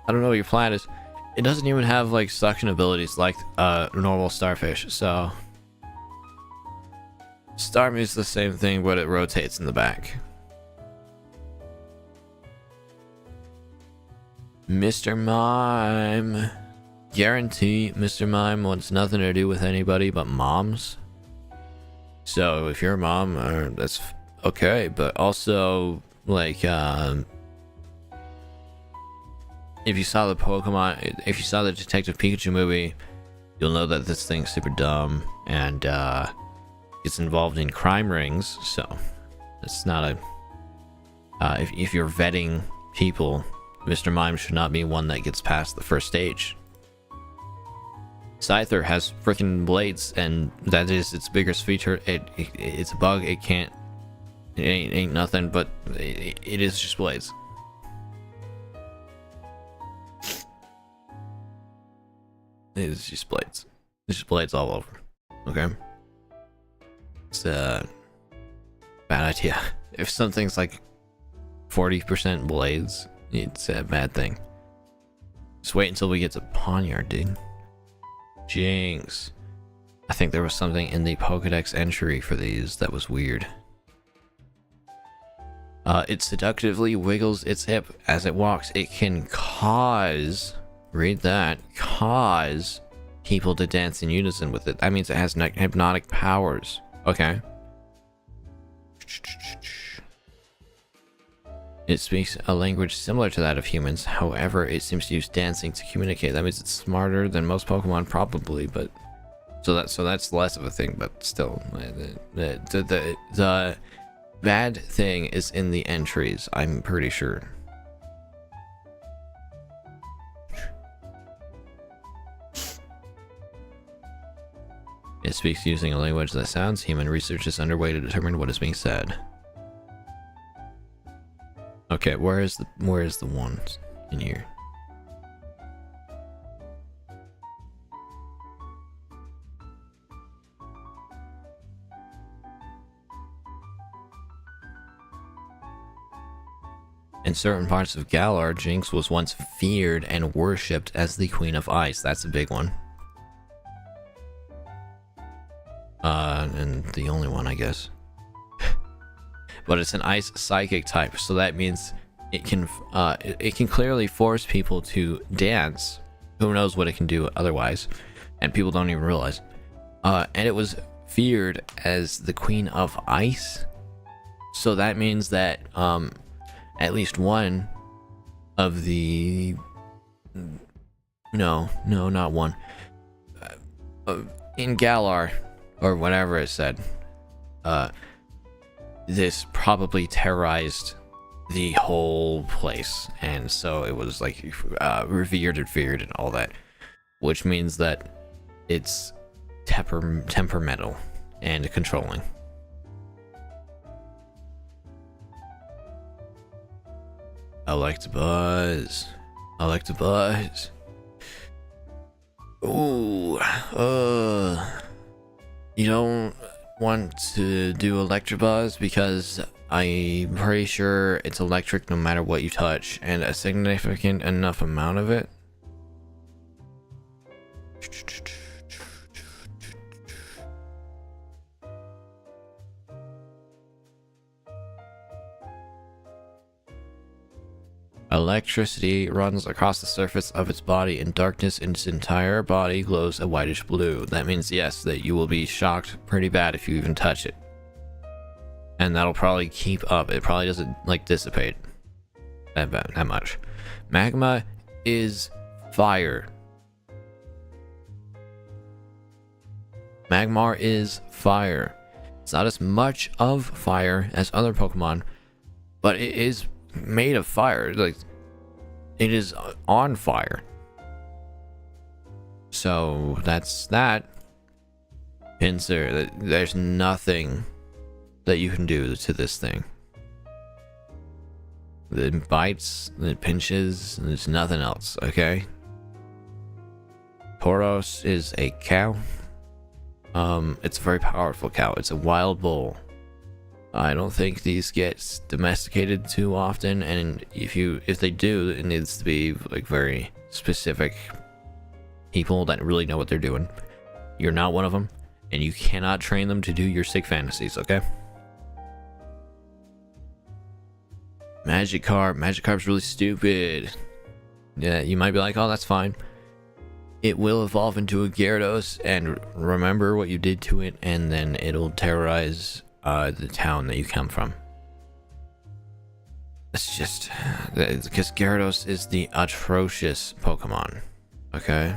I don't know what your plan is. It doesn't even have like suction abilities like normal starfish, so Starmie is the same thing, but it rotates in the back. Mr. Mime. Guarantee Mr. Mime wants nothing to do with anybody but moms. So if you're a mom, that's okay, but also like if you saw the Pokemon, if you saw the Detective Pikachu movie, you'll know that this thing's super dumb and gets involved in crime rings. So it's not a if you're vetting people, Mr. Mime should not be one that gets past the first stage. Scyther has freaking blades, and that is its biggest feature. It's a bug. It ain't nothing, but it is just blades. It is just blades. It's just blades all over. Okay. It's a bad idea. If something's like 40% blades, it's a bad thing. Just wait until we get to Pawniard, dude. Jinx. I think there was something in the Pokedex entry for these that was weird. It seductively wiggles its hip as it walks. It can cause, read that, cause people to dance in unison with it. That means it has hypnotic powers. Okay. It speaks a language similar to that of humans. However, it seems to use dancing to communicate. That means it's smarter than most Pokemon, probably. But so that's less of a thing. But still, the bad thing is in the entries, I'm pretty sure. It speaks using a language that sounds human. Research is underway to determine what is being said. Okay, where is the one in here? In certain parts of Galar, Jinx was once feared and worshipped as the Queen of Ice. That's a big one. And the only one, I guess. But it's an ice psychic type, so that means it can clearly force people to dance. Who knows what it can do otherwise, and people don't even realize. And it was feared as the Queen of Ice, so that means that at least one of the no, not one in Galar or whatever it said. This probably terrorized the whole place, and so it was like revered and feared and all that, which means that it's temperamental and controlling. I like to buzz. I like to buzz. Ooh, you don't want to do Electabuzz because I'm pretty sure it's electric no matter what you touch, and a significant enough amount of it. Electricity runs across the surface of its body in darkness, and its entire body glows a whitish blue. That means, yes, that you will be shocked pretty bad if you even touch it. And that'll probably keep up. It probably doesn't, like, dissipate that much. Magma is fire. Magmar is fire. It's not as much of fire as other Pokemon, but it is made of fire. Like, it is on fire. So that's that. Pinsir, there's nothing that you can do to this thing. It bites, it pinches, and there's nothing else, okay? Tauros is a cow. It's a very powerful cow. It's a wild bull. I don't think these get domesticated too often, and if they do, it needs to be like very specific people that really know what they're doing. You're not one of them, and you cannot train them to do your sick fantasies, okay? Magikarp's really stupid. Yeah, you might be like, oh, that's fine. It will evolve into a Gyarados and remember what you did to it, and then it'll terrorize the town that you come from. It's just because Gyarados is the atrocious Pokemon. Okay,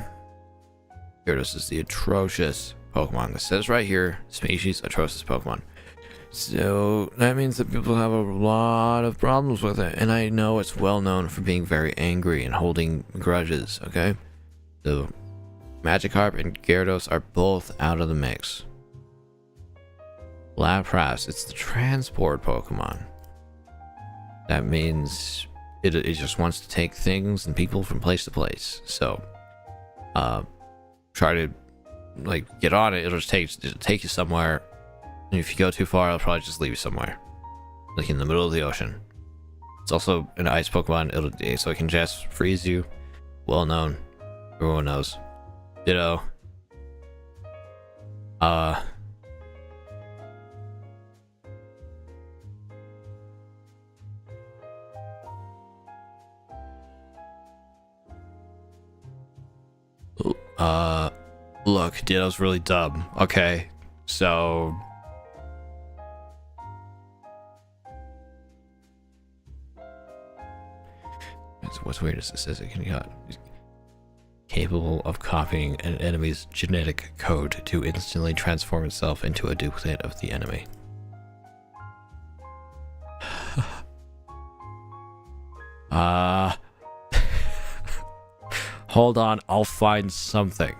Gyarados is the atrocious Pokemon. It says right here, species atrocious Pokemon. So that means that people have a lot of problems with it, and I know it's well known for being very angry and holding grudges. Okay, so Magikarp and Gyarados are both out of the mix. Lapras, it's the transport Pokemon. That means it just wants to take things and people from place to place. So, try to like get on it. It'll take you somewhere. And if you go too far, it'll probably just leave you somewhere, like in the middle of the ocean. It's also an ice Pokemon. So it can just freeze you. Well known. Everyone knows. Ditto. Look, Ditto's really dumb. Okay, so what's weird is it says it can be capable of copying an enemy's genetic code to instantly transform itself into a duplicate of the enemy. Hold on, I'll find something.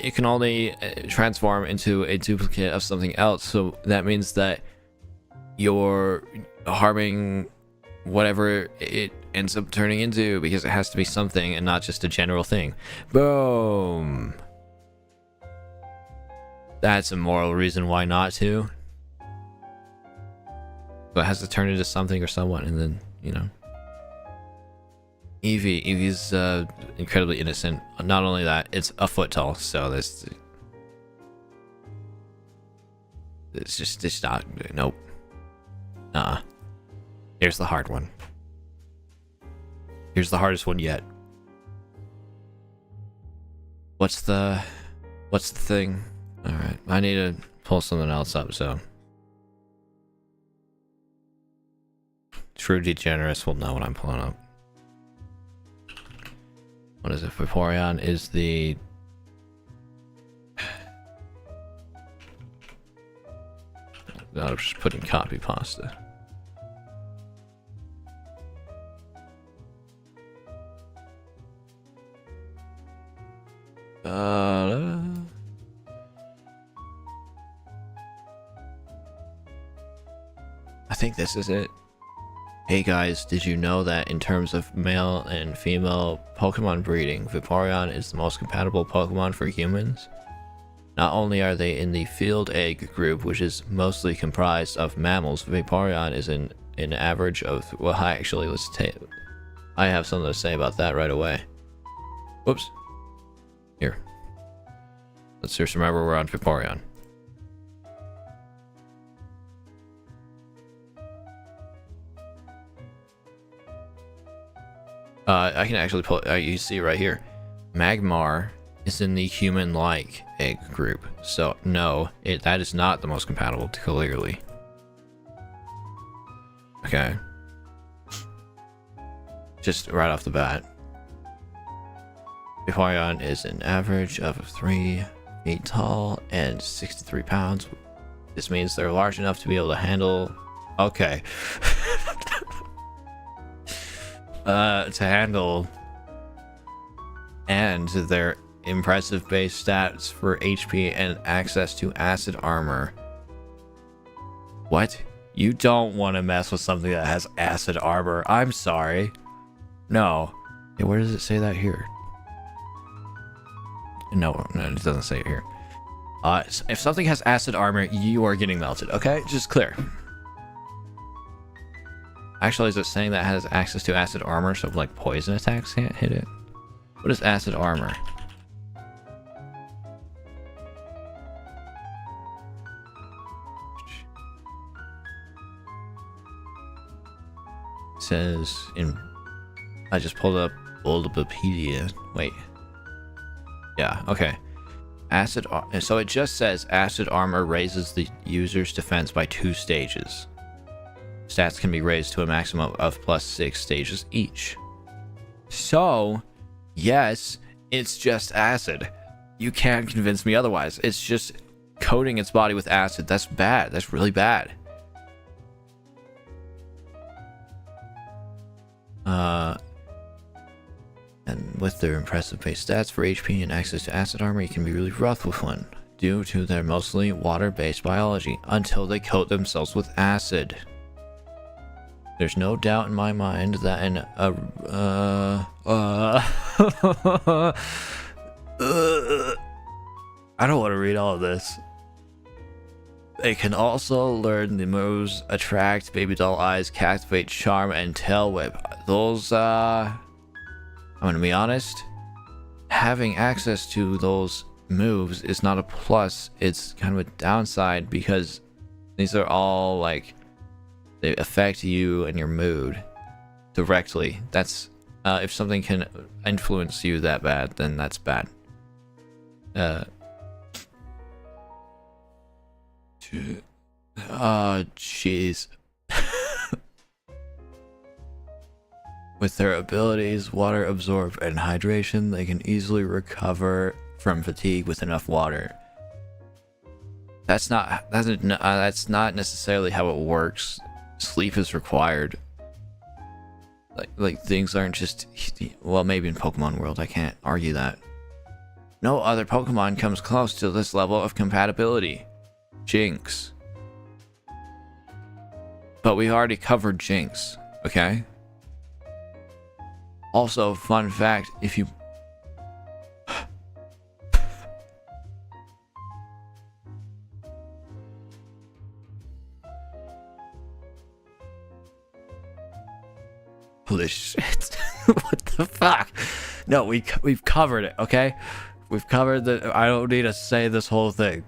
It can only transform into a duplicate of something else, so that means that you're harming whatever it ends up turning into, because it has to be something and not just a general thing. Boom! That's a moral reason why not to. So it has to turn into something or someone, and then, you know. Eevee's incredibly innocent. Not only that, it's a foot tall, so it's just not. Nope. Here's the hard one. Here's the hardest one yet. What's the thing? All right, I need to pull something else up. So true degenerates will know what I'm pulling up. What is it? Vaporeon is the... I'm just putting copy pasta. I think this is it. Hey guys, did you know that in terms of male and female Pokemon breeding, Vaporeon is the most compatible Pokemon for humans? Not only are they in the field egg group, which is mostly comprised of mammals, Vaporeon is in an average of... Well, actually, I have something to say about that right away. Whoops. Here. Let's just remember we're on Vaporeon. I can actually pull... you see right here. Magmar is in the human-like egg group. So, no, that is not the most compatible, clearly. Okay. Just right off the bat. Vaporeon is an average of 3 feet tall and 63 pounds. This means they're large enough to be able to handle... Okay. To handle... And their impressive base stats for HP and access to acid armor. What? You don't want to mess with something that has acid armor. I'm sorry. No. Hey, where does it say that here? No, it doesn't say it here. If something has acid armor, you are getting melted, okay? Just clear. Actually, is it saying that it has access to acid armor, so like poison attacks can't hit it? What is acid armor? It says in... I just pulled up Wikipedia. Wait. Yeah, okay. So it just says acid armor raises the user's defense by 2 stages. Stats can be raised to a maximum of +6 stages each. So, yes, it's just acid. You can't convince me otherwise. It's just coating its body with acid. That's bad. That's really bad. And with their impressive base stats for HP and access to acid armor, you can be really rough with one, due to their mostly water-based biology, until they coat themselves with acid. There's no doubt in my mind that I don't want to read all of this. They can also learn the moves Attract, Baby Doll Eyes, Captivate, Charm, and Tail Whip. Those, I'm gonna be honest, having access to those moves is not a plus, it's kind of a downside, because these are all, like, they affect you and your mood directly. That's, if something can influence you that bad, then that's bad. Oh, jeez. With their abilities, water absorb and hydration, they can easily recover from fatigue with enough water. That's not necessarily how it works. Sleep is required. Like things aren't just, well, maybe in Pokemon World, I can't argue that. No other Pokemon comes close to this level of compatibility. Jinx. But we already covered Jinx, okay? Also, fun fact, if you... Holy shit. What the fuck? No, we've covered it, okay? We've covered the... I don't need to say this whole thing.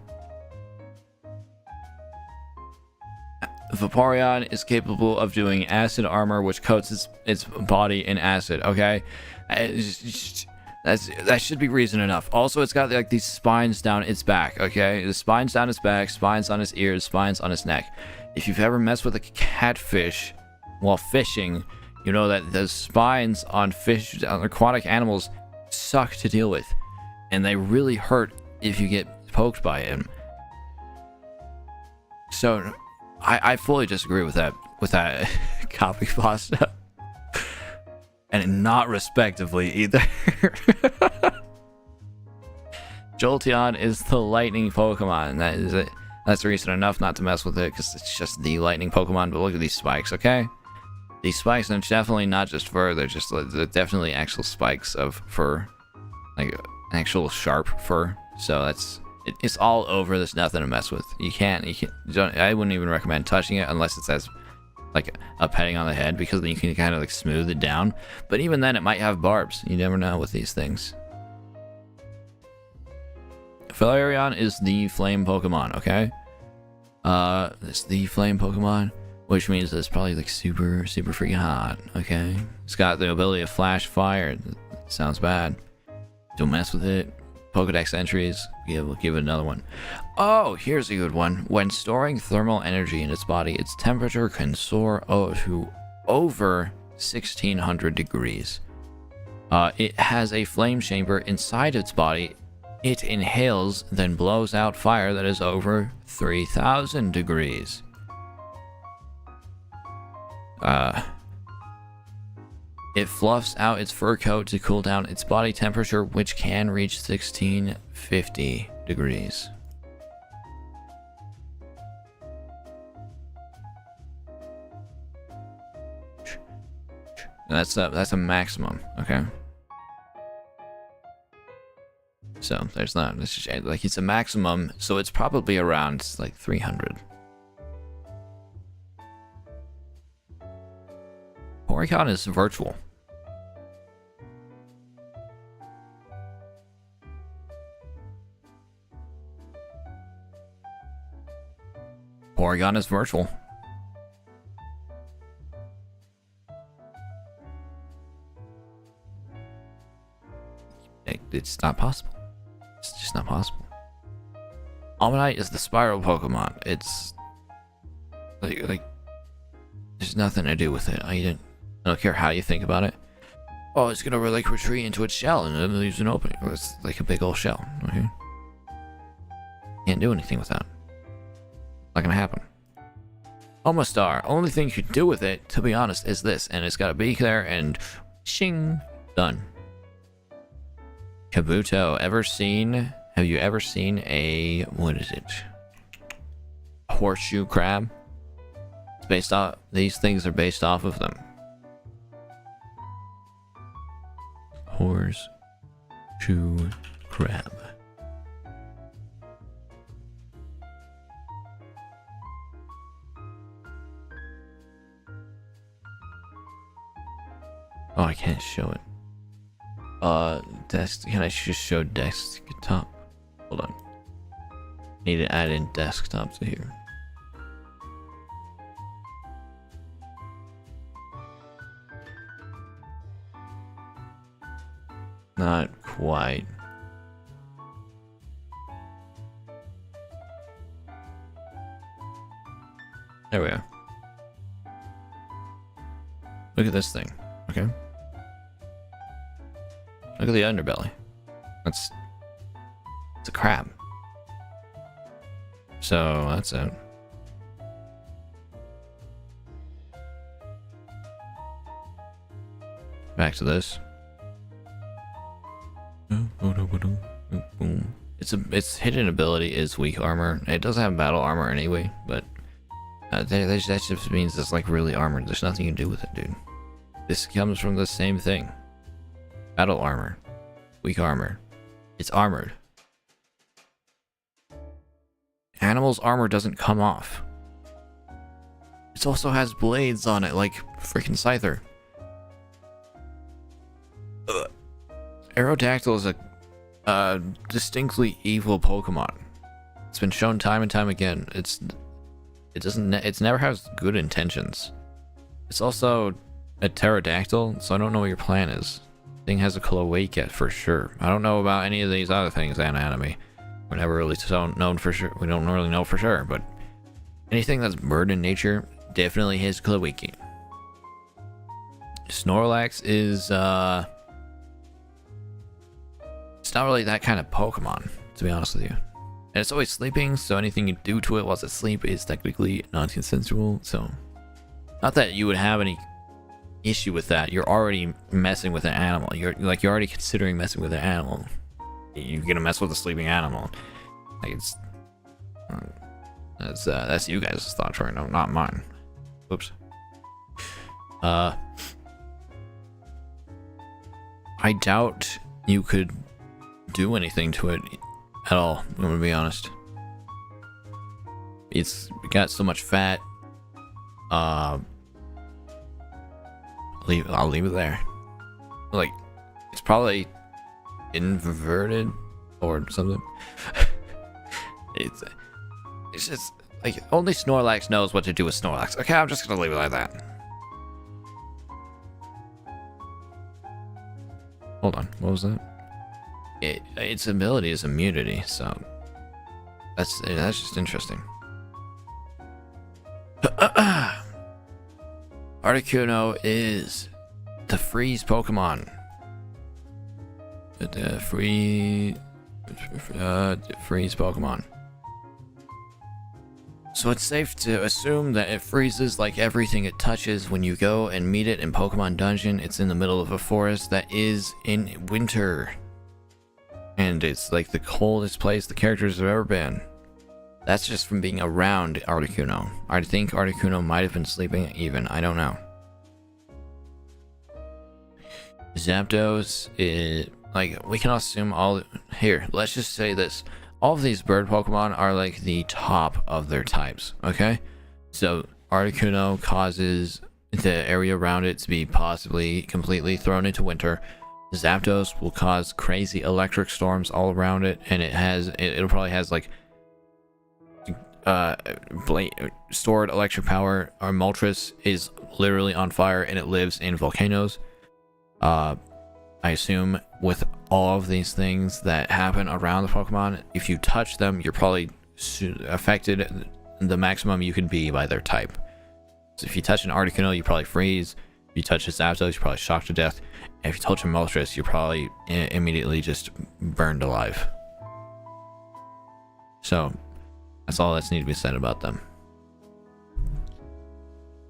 Vaporeon is capable of doing acid armor, which coats its body in acid, okay? That should be reason enough. Also, it's got like these spines down its back, okay? The spines down its back, spines on its ears, spines on its neck. If you've ever messed with a catfish while fishing, you know that the spines on fish, on aquatic animals, suck to deal with. And they really hurt if you get poked by him. So... I fully disagree with that copy pasta. And not respectively either. Jolteon is the lightning Pokemon. That is it. That's reason enough not to mess with it, because it's just the lightning Pokemon. But look at these spikes, okay? These spikes, and it's definitely not just fur. They're definitely actual spikes of fur, like actual sharp fur. So it's all over. There's nothing to mess with. I wouldn't even recommend touching it unless it says like a petting on the head, because then you can kind of like smooth it down. But even then, it might have barbs. You never know with these things. Flareon is the flame Pokemon, okay? It's the flame Pokemon, which means it's probably like super freaking hot, okay? It's got the ability to flash fire. Sounds bad. Don't mess with it. Pokedex entries, give it another one. Oh, here's a good one. When storing thermal energy in its body, its temperature can soar to over 1600 degrees. It has a flame chamber inside its body. It inhales, then blows out fire that is over 3000 degrees. It fluffs out its fur coat to cool down its body temperature, which can reach 1650 degrees. That's a maximum, okay? So there's not. It's just, like, it's a maximum, so it's probably around like 300. Porygon is virtual. Porygon is virtual. It's not possible. It's just not possible. Almanite is the spiral Pokemon. It's like there's nothing to do with it. I don't care how you think about it. Oh, it's gonna like retreat into its shell and then leaves an opening. It's like a big old shell. Okay. Can't do anything with that. Not gonna happen. Omastar. Only thing you can do with it, to be honest, is this, and it's got a beak there, and shing, done. Kabuto. Have you ever seen a, what is it? Horseshoe crab? It's based off, these things are based off of them. Horseshoe crab. Oh, I can't show it. Can I just show desktop? Hold on. Need to add in desktop to here. Not quite. There we go. Look at this thing, okay? Look at the underbelly. It's a crab. So that's it. Back to this. Its hidden ability is weak armor. It doesn't have battle armor anyway, but that just means it's like really armored. There's nothing you can do with it, dude. This comes from the same thing. Battle armor. Weak armor. It's armored. Animal's armor doesn't come off. It also has blades on it, like freaking Scyther. Aerodactyl is a distinctly evil Pokemon. It's been shown time and time again. It never has good intentions. It's also a pterodactyl, so I don't know what your plan is. Thing has a cloaca for sure. I don't know about any of these other things anatomy. We're never really known for sure. We don't really know for sure, but anything that's bird in nature definitely has cloaca. Snorlax is it's not really that kind of Pokemon, to be honest with you. And it's always sleeping, so anything you do to it whilst it's asleep is technically non-consensual. So, not that you would have any issue with that. You're already messing with an animal. You're already considering messing with an animal. you're gonna mess with a sleeping animal. Like that's you guys' thoughts right now, not mine. Oops. I doubt you could do anything to it at all, I'm gonna be honest. It's got so much fat. I'll leave it there. Like, it's probably inverted or something. it's just like only Snorlax knows what to do with Snorlax. Okay, I'm just gonna leave it like that. Hold on, what was that? Its ability is immunity, so that's just interesting. Articuno is the freeze Pokemon. The freeze Pokemon. So it's safe to assume that it freezes like everything it touches when you go and meet it in Pokemon Dungeon. It's in the middle of a forest that is in winter. And it's like the coldest place the characters have ever been. That's just from being around Articuno. I think Articuno might have been sleeping even. I don't know. Zapdos is like, we can assume all here. Let's just say this: all of these bird Pokemon are like the top of their types. Okay, so Articuno causes the area around it to be possibly completely thrown into winter. Zapdos will cause crazy electric storms all around it, and it'll probably has like stored electric power. Our Moltres is literally on fire and it lives in volcanoes. I assume with all of these things that happen around the Pokemon, if you touch them, you're probably affected the maximum you can be by their type. So if you touch an Articuno, you probably freeze. If you touch a Zapdos, you're probably shocked to death. And if you touch a Moltres, you're probably immediately just burned alive. So that's all that's need to be said about them.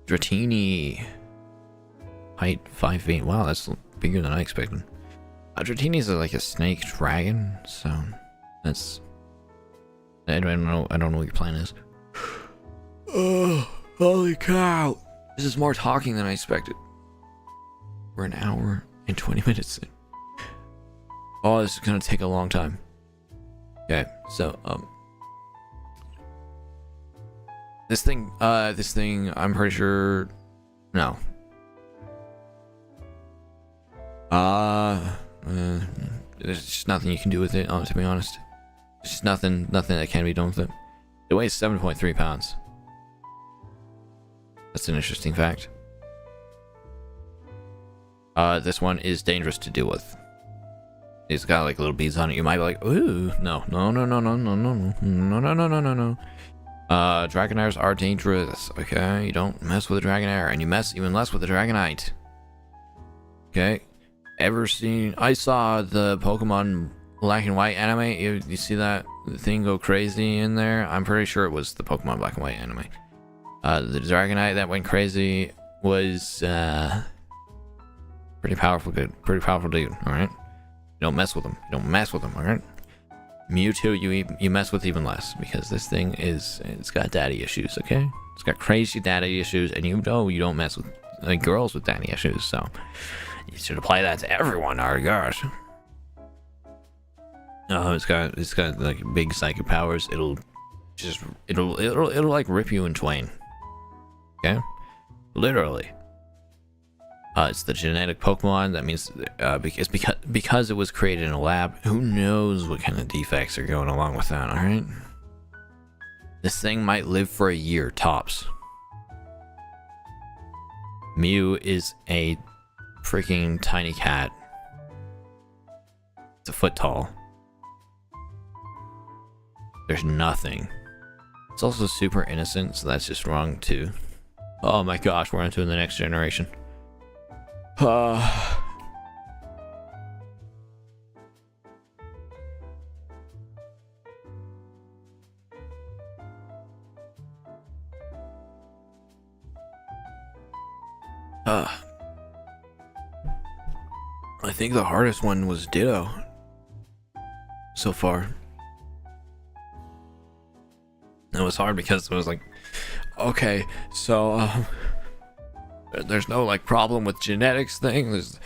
Dratini. Height 5 feet. Wow, that's bigger than I expected. Dratini is like a snake dragon, so that's. I don't know what your plan is. Oh, holy cow! This is more talking than I expected. We're an hour and 20 minutes in. Oh, this is gonna take a long time. Okay, so this thing, I'm pretty sure, no. There's just nothing you can do with it, to be honest. There's just nothing that can be done with it. It weighs 7.3 pounds. That's an interesting fact. This one is dangerous to deal with. It's got like little beads on it. You might be like, ooh, no. Dragonairs are dangerous, okay? You don't mess with a Dragonair, and you mess even less with a Dragonite. Okay? I saw the Pokemon Black and White anime. You see that thing go crazy in there? I'm pretty sure it was the Pokemon Black and White anime. The Dragonite that went crazy was pretty powerful dude, alright? You don't mess with them. Alright? Mewtwo you mess with even less, because this thing it's got daddy issues, okay? It's got crazy daddy issues, and you don't mess with like girls with daddy issues, so you should apply that to everyone. Oh gosh. It's got like big psychic powers. It'll like rip you in twain. Okay? Literally. It's the genetic Pokemon. That means because it was created in a lab, who knows what kind of defects are going along with that, alright? This thing might live for a year, tops. Mew is a freaking tiny cat. It's a foot tall. There's nothing. It's also super innocent, so that's just wrong too. Oh my gosh, we're into the next generation. I think the hardest one was Ditto. so far. It was hard because it was like, okay, so there's no like problem with genetics thing. There's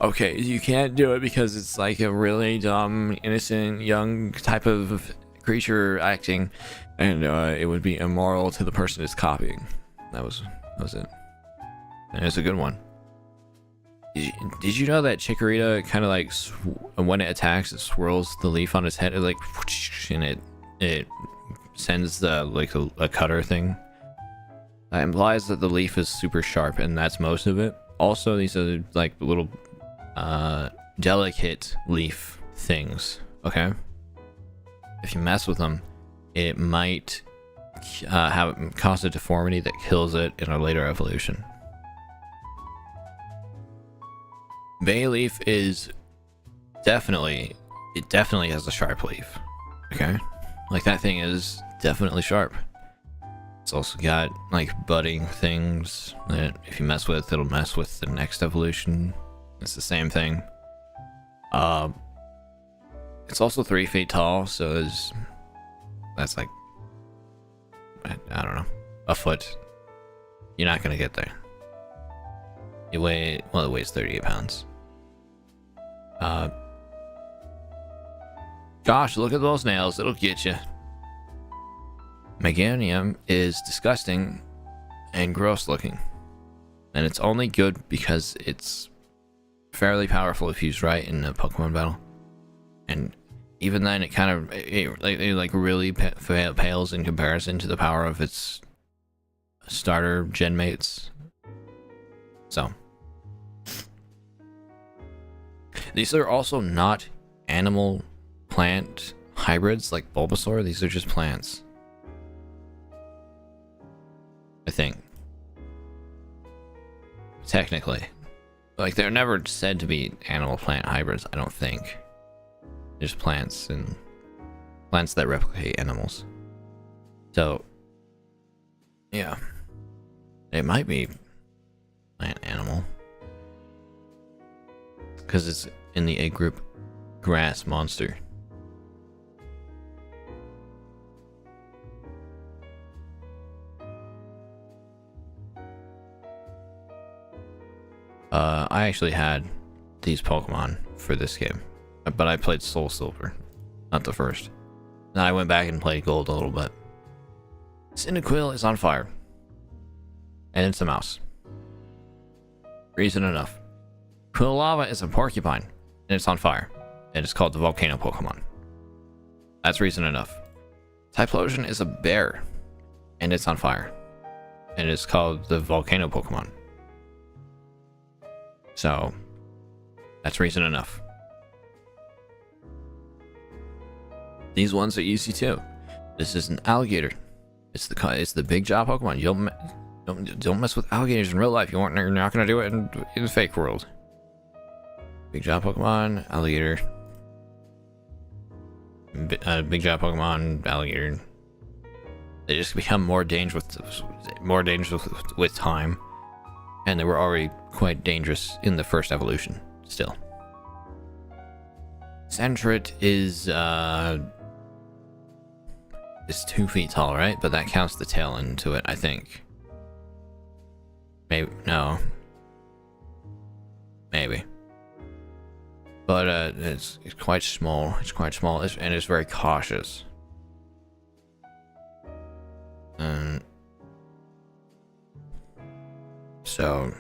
okay, you can't do it because it's like a really dumb, innocent, young type of creature acting, and it would be immoral to the person it's copying. That was it. And it's a good one. Did you know that Chikorita kind of like when it attacks, it swirls the leaf on its head, it like, and it sends the like a cutter thing. That implies that the leaf is super sharp, and that's most of it. Also, these are like little delicate leaf things. Okay, if you mess with them, it might cause a deformity that kills it in a later evolution. Bayleaf is definitely has a sharp leaf. Okay, like that thing is definitely sharp. It's also got like budding things that if you mess with, it'll mess with the next evolution. It's the same thing. It's also 3 feet tall, so that's like, I don't know, a foot. You're not gonna get there. It weighs 38 pounds. Gosh, look at those nails, it'll get you. Meganium is disgusting and gross looking, and it's only good because it's fairly powerful if used right in a Pokemon battle. And even then, it kind of it really pales in comparison to the power of its starter gen mates. So these are also not animal plant hybrids like Bulbasaur. These are just plants, I think. Technically, like they're never said to be animal plant hybrids, I don't think. Just plants, and plants that replicate animals. So yeah, it might be plant animal because it's in the A group grass monster. I actually had these Pokemon for this game, but I played Soul Silver, not the first. Then I went back and played Gold a little bit. Cyndaquil is on fire, and it's a mouse. Reason enough. Quilava is a porcupine, and it's on fire, and it's called the Volcano Pokemon. That's reason enough. Typhlosion is a bear, and it's on fire, and it's called the Volcano Pokemon. So that's reason enough. These ones are easy too. This is an alligator. It's the big jaw Pokemon. You don't mess with alligators in real life. You're not gonna do it in the fake world. Big jaw Pokemon, alligator. Big jaw Pokemon, alligator. They just become more dangerous with time, and they were already quite dangerous in the first evolution. Still, Sentret is 2 feet tall, right? But that counts the tail into it, I think. Maybe no. Maybe. But it's quite small. It's quite small, and it's very cautious. So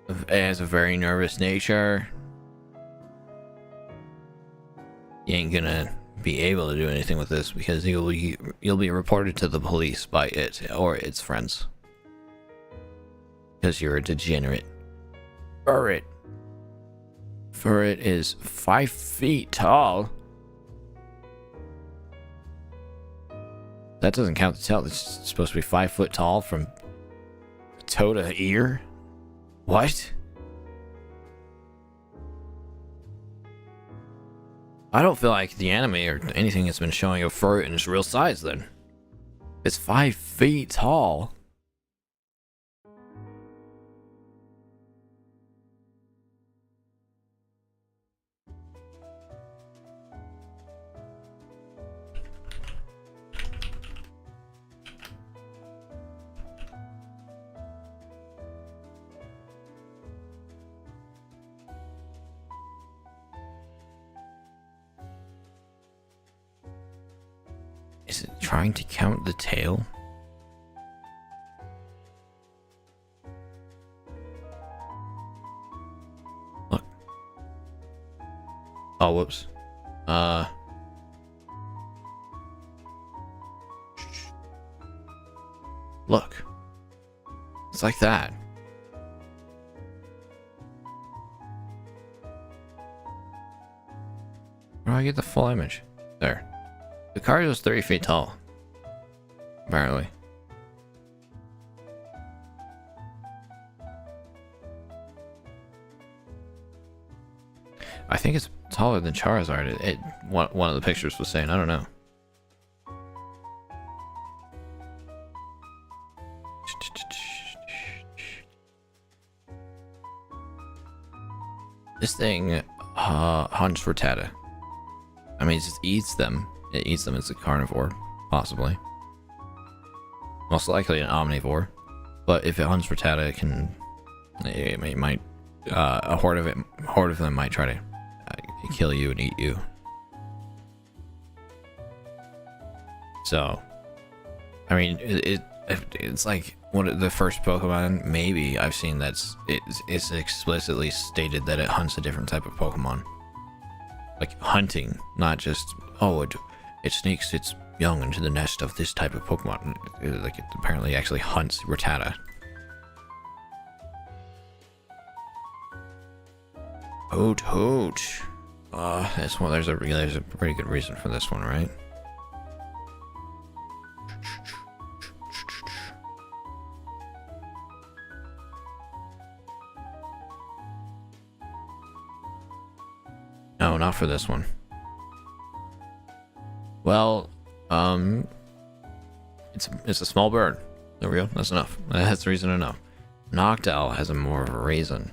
it has a very nervous nature. You ain't gonna be able to do anything with this because you'll be reported to the police by it or its friends because you're a degenerate. Furret is 5 feet tall. That doesn't count the tail. It's supposed to be 5 foot tall from toe to ear. What? I don't feel like the anime or anything has been showing a fur in its real size then. It's 5 feet tall. Is it trying to count the tail? Look. Oh, whoops. Look. It's like that. Where do I get the full image? There. The card was 30 feet tall. Apparently. I think it's taller than Charizard. One of the pictures was saying. I don't know. This thing hunts for Rattata. I mean, it just eats them. It eats them as a carnivore, possibly. Most likely an omnivore. But if it hunts for Rattata, it can. It might. A horde of them might try to kill you and eat you. So, I mean, it's like one of the first Pokemon maybe I've seen it's explicitly stated that it hunts a different type of Pokemon. Like hunting, not just it sneaks its young into the nest of this type of Pokemon. Like it apparently actually hunts Rattata. Hoot hoot. This one, there's a pretty good reason for this one, right? No, not for this one. Well, it's a small bird. There we go. That's enough. That's reason enough. Noctowl has a more of a reason.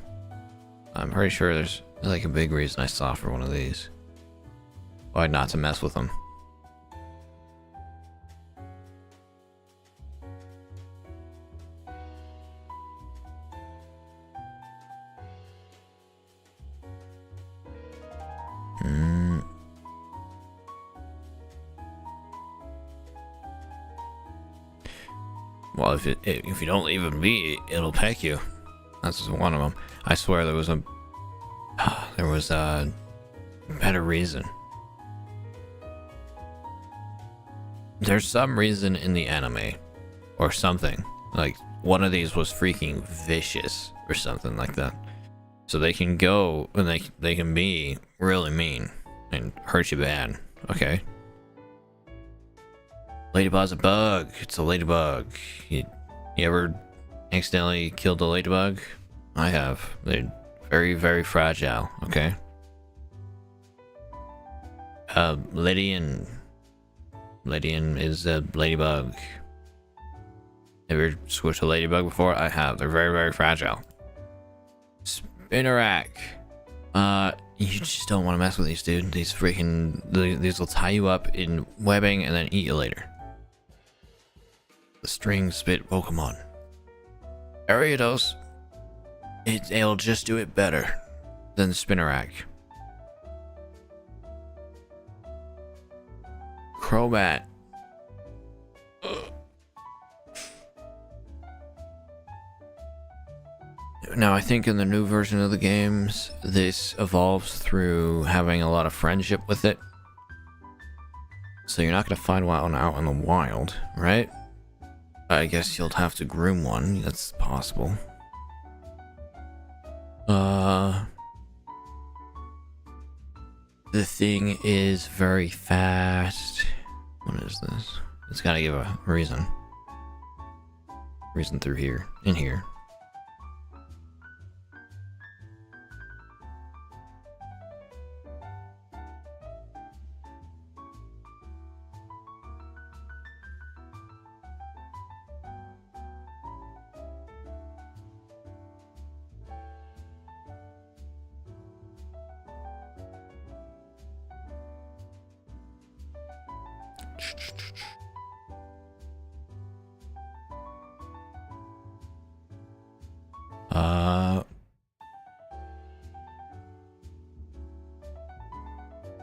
I'm pretty sure there's like a big reason I saw for one of these. Why not to mess with them? Well, if you don't leave it be, it'll peck you. That's just one of them. I swear there was a better reason. There's some reason in the anime, or something. Like one of these was freaking vicious or something like that. So they can go and they can be really mean and hurt you bad. Okay. Ladybug's a bug. It's a ladybug. You ever accidentally killed a ladybug? I have. They're very, very fragile. Okay. Lydian is a ladybug. Ever switched a ladybug before? I have. They're very, very fragile. Spinnerack. You just don't want to mess with these, dude. These will tie you up in webbing and then eat you later. The string spit Pokemon. Ariados. It'll just do it better than Spinnerack. Crobat. Now, I think in the new version of the games, this evolves through having a lot of friendship with it. So you're not going to find one out in the wild, right? I guess you'll have to groom one. That's possible. The thing is very fast. What is this? It's got to give a reason. Reason through here. In here.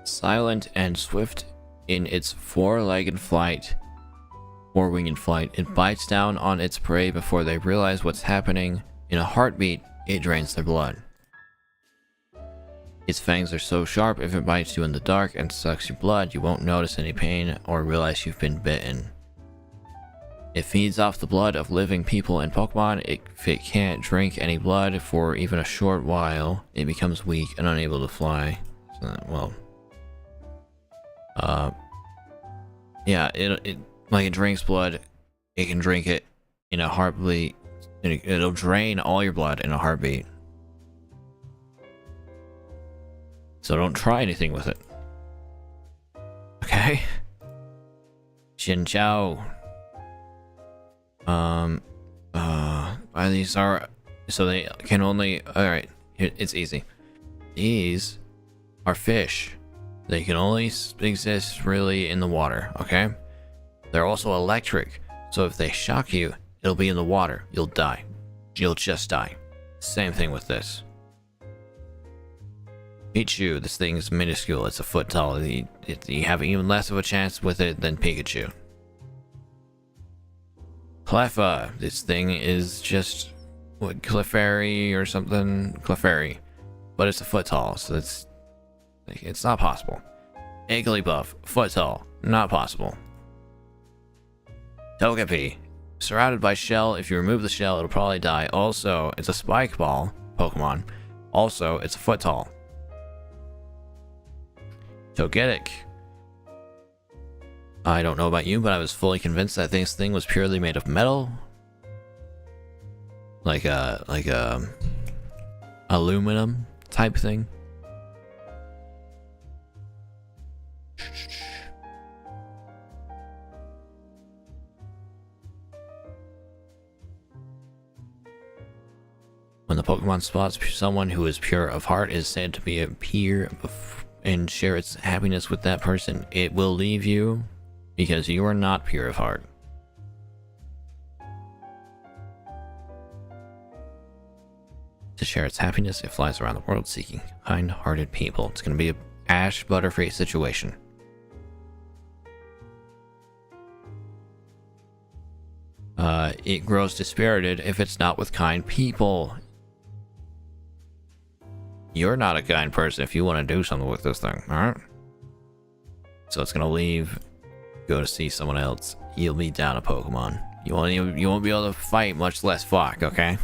Silent and swift in its four-winged flight, it bites down on its prey before they realize what's happening. In a heartbeat, it drains their blood. Its fangs are so sharp, if it bites you in the dark and sucks your blood, you won't notice any pain or realize you've been bitten. It feeds off the blood of living people and Pokemon. If it can't drink any blood for even a short while, it becomes weak and unable to fly. So, well, yeah, it like it drinks blood. It can drink it in a heartbeat. It'll drain all your blood in a heartbeat. So don't try anything with it. Okay? Xin Chao. These are... So they can only... Alright, it's easy. These are fish. They can only exist really in the water, okay? They're also electric. So if they shock you, it'll be in the water. You'll die. You'll just die. Same thing with this. Pichu, this thing is minuscule. It's a foot tall. You have even less of a chance with it than Pikachu. Cleffa, this thing is just what, Clefairy or something? Clefairy, but it's a foot tall, so it's not possible. Igglybuff, foot tall, not possible. Togepi, surrounded by shell. If you remove the shell, it'll probably die. Also, it's a spike ball Pokemon. Also, it's a foot tall. Togetic. I don't know about you, but I was fully convinced that this thing was purely made of metal. Like a aluminum type thing. When the Pokemon spots someone who is pure of heart, is said to be a peer and share its happiness with that person. It will leave you because you are not pure of heart. To share its happiness, it flies around the world seeking kind-hearted people. It's going to be a Ash Butterfree situation. It grows dispirited if it's not with kind people. You're not a kind person if you want to do something with this thing, alright? So it's gonna leave, go to see someone else. You'll be down a Pokemon. You won't be able to fight, much less fuck, okay?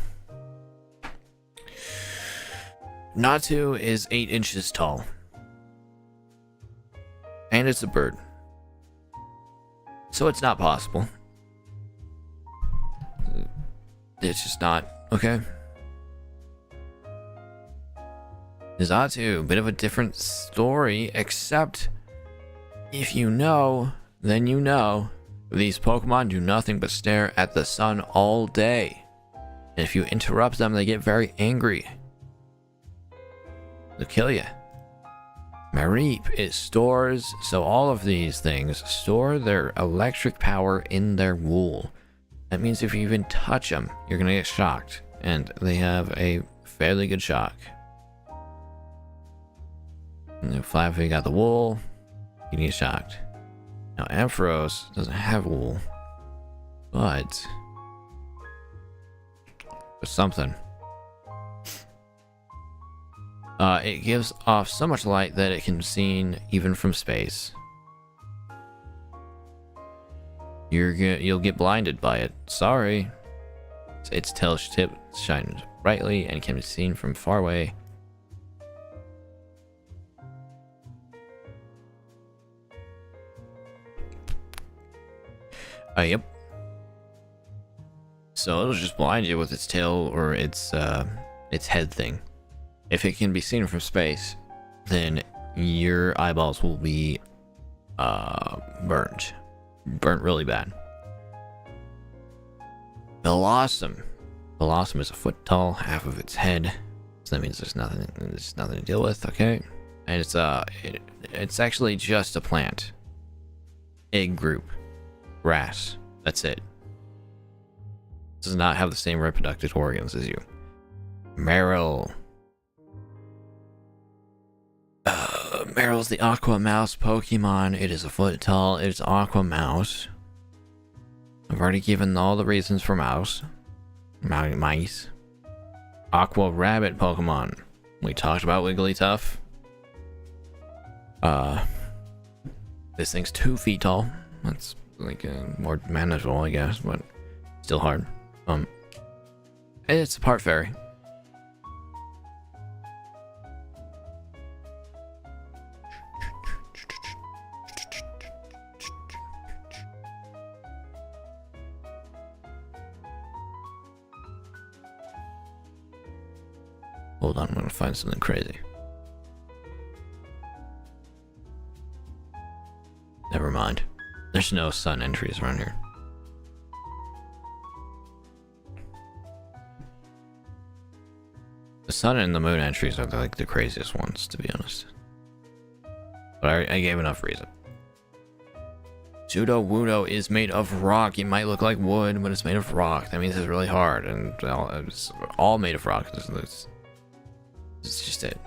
Natu is 8 inches tall. And it's a bird. So it's not possible. It's just not, okay? Nizatu, bit of a different story, except if you know, then you know. These Pokemon do nothing but stare at the sun all day. And if you interrupt them, they get very angry. They'll kill you. Mareep, it stores, so all of these things store their electric power in their wool. That means if you even touch them, you're gonna get shocked. And they have a fairly good shock. And if you got the wool, you get shocked. Now Ampharos doesn't have wool, but something. It gives off so much light that it can be seen even from space. You'll get blinded by it. Sorry. Its tail tip shines brightly and can be seen from far away. Yep. So it'll just blind you with its tail or its head thing. If it can be seen from space, then your eyeballs will be burnt really bad. Blossom is a foot tall, half of its head, so that means there's nothing to deal with. Okay, and it's actually just a plant, egg group, grass. That's it. It does not have the same reproductive organs as you. Meryl. Meryl's the Aqua Mouse Pokemon. It is a foot tall. It's Aqua Mouse. I've already given all the reasons for mouse. Mice. Aqua Rabbit Pokemon. We talked about Wigglytuff. This thing's 2 feet tall. That's like more manageable, I guess, but still hard. It's a part fairy. Hold on, I'm gonna find something crazy. Never mind. There's no sun entries around here. The sun and the moon entries are like the craziest ones, to be honest. But I gave enough reason. Sudowoodo is made of rock. It might look like wood, but it's made of rock. That means it's really hard, and it's all made of rock. It's just it.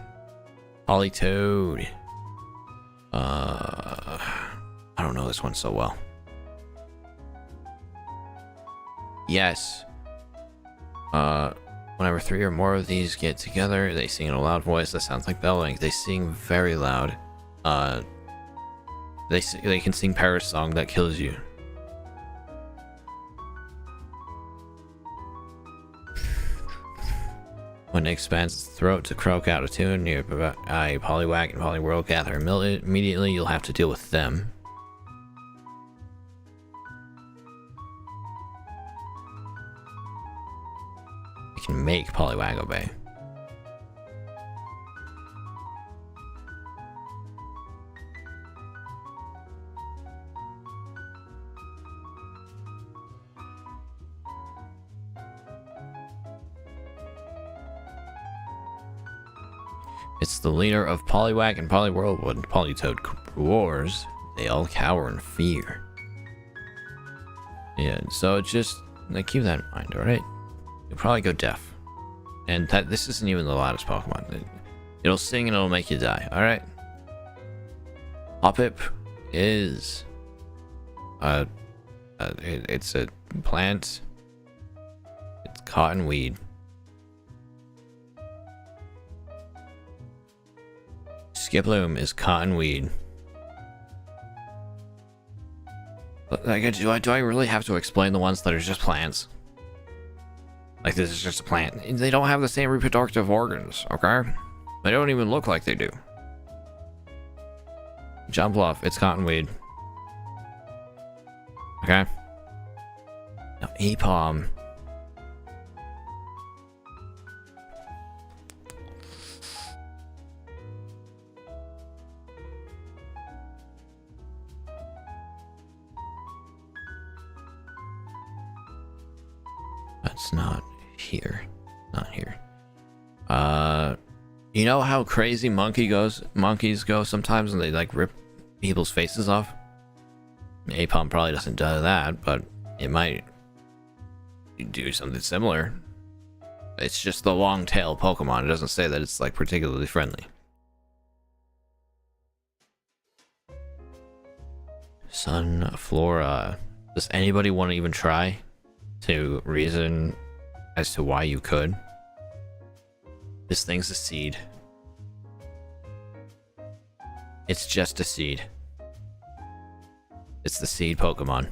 Politoed. I don't know this one so well. Yes. Whenever 3 or more of these get together, they sing in a loud voice that sounds like bellowing. They sing very loud. They can sing Paris song that kills you. When it expands its throat to croak out a tune, nearby Poliwag and Poliwhirl gather. Immediately, you'll have to deal with them. You can make Poliwag obey. It's the leader of Poliwag and Poliwhirl. When Politoed roars, they all cower in fear. Yeah, so just like keep that in mind, alright? You'll probably go deaf. And this isn't even the loudest Pokemon. It'll sing and it'll make you die, alright? Hoppip is... it's a plant. It's cottonweed. Skiploom is cottonweed. Like, do I really have to explain the ones that are just plants? Like, this is just a plant. They don't have the same reproductive organs, okay? They don't even look like they do. Jumpluff, it's cottonweed. Okay? Now, Apom. That's not here. Not here. You know how crazy monkeys go sometimes when they like rip people's faces off? Apom probably doesn't do that, but it might do something similar. It's just the long tail Pokemon. It doesn't say that it's like particularly friendly. Sunflora. Does anybody want to even try to reason as to why you could? This thing's a seed. It's just a seed. It's the seed Pokemon.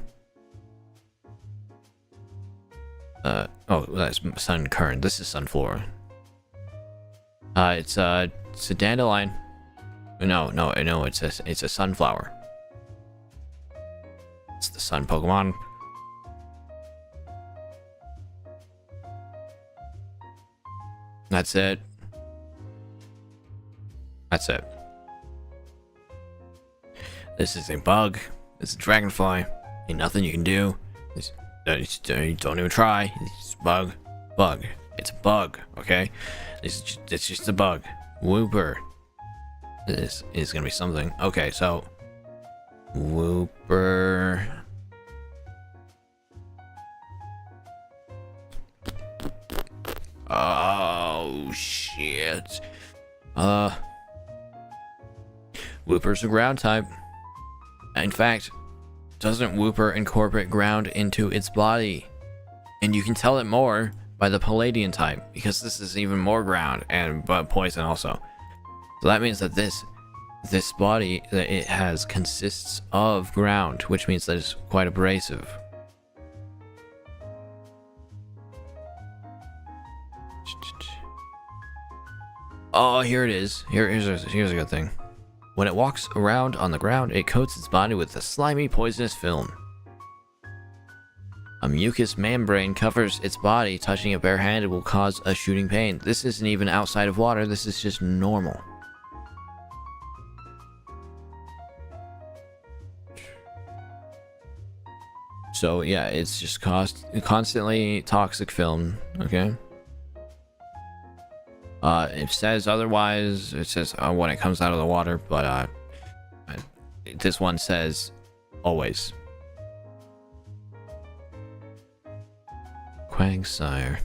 Oh, that's Sunkern. This is Sunflora. It's a dandelion. No, it's a sunflower. It's the sun Pokemon. That's it. That's it. This is a bug. It's a dragonfly. Ain't nothing you can do. Don't even try. It's a bug. Bug. It's a bug, okay? It's just a bug. Wooper. This is gonna be something. Okay, so... Wooper... Oh, shit. Wooper's a ground type. In fact, doesn't Wooper incorporate ground into its body? And you can tell it more by the Palladian type, because this is even more ground and but poison also. So that means that this body that it has consists of ground, which means that it's quite abrasive. Oh, here it is. Here's a good thing. When it walks around on the ground, it coats its body with a slimy, poisonous film. A mucous membrane covers its body. Touching it barehanded will cause a shooting pain. This isn't even outside of water. This is just normal. So yeah, it's just constantly toxic film. Okay. It says otherwise. It says when it comes out of the water, but this one says always. Quagsire.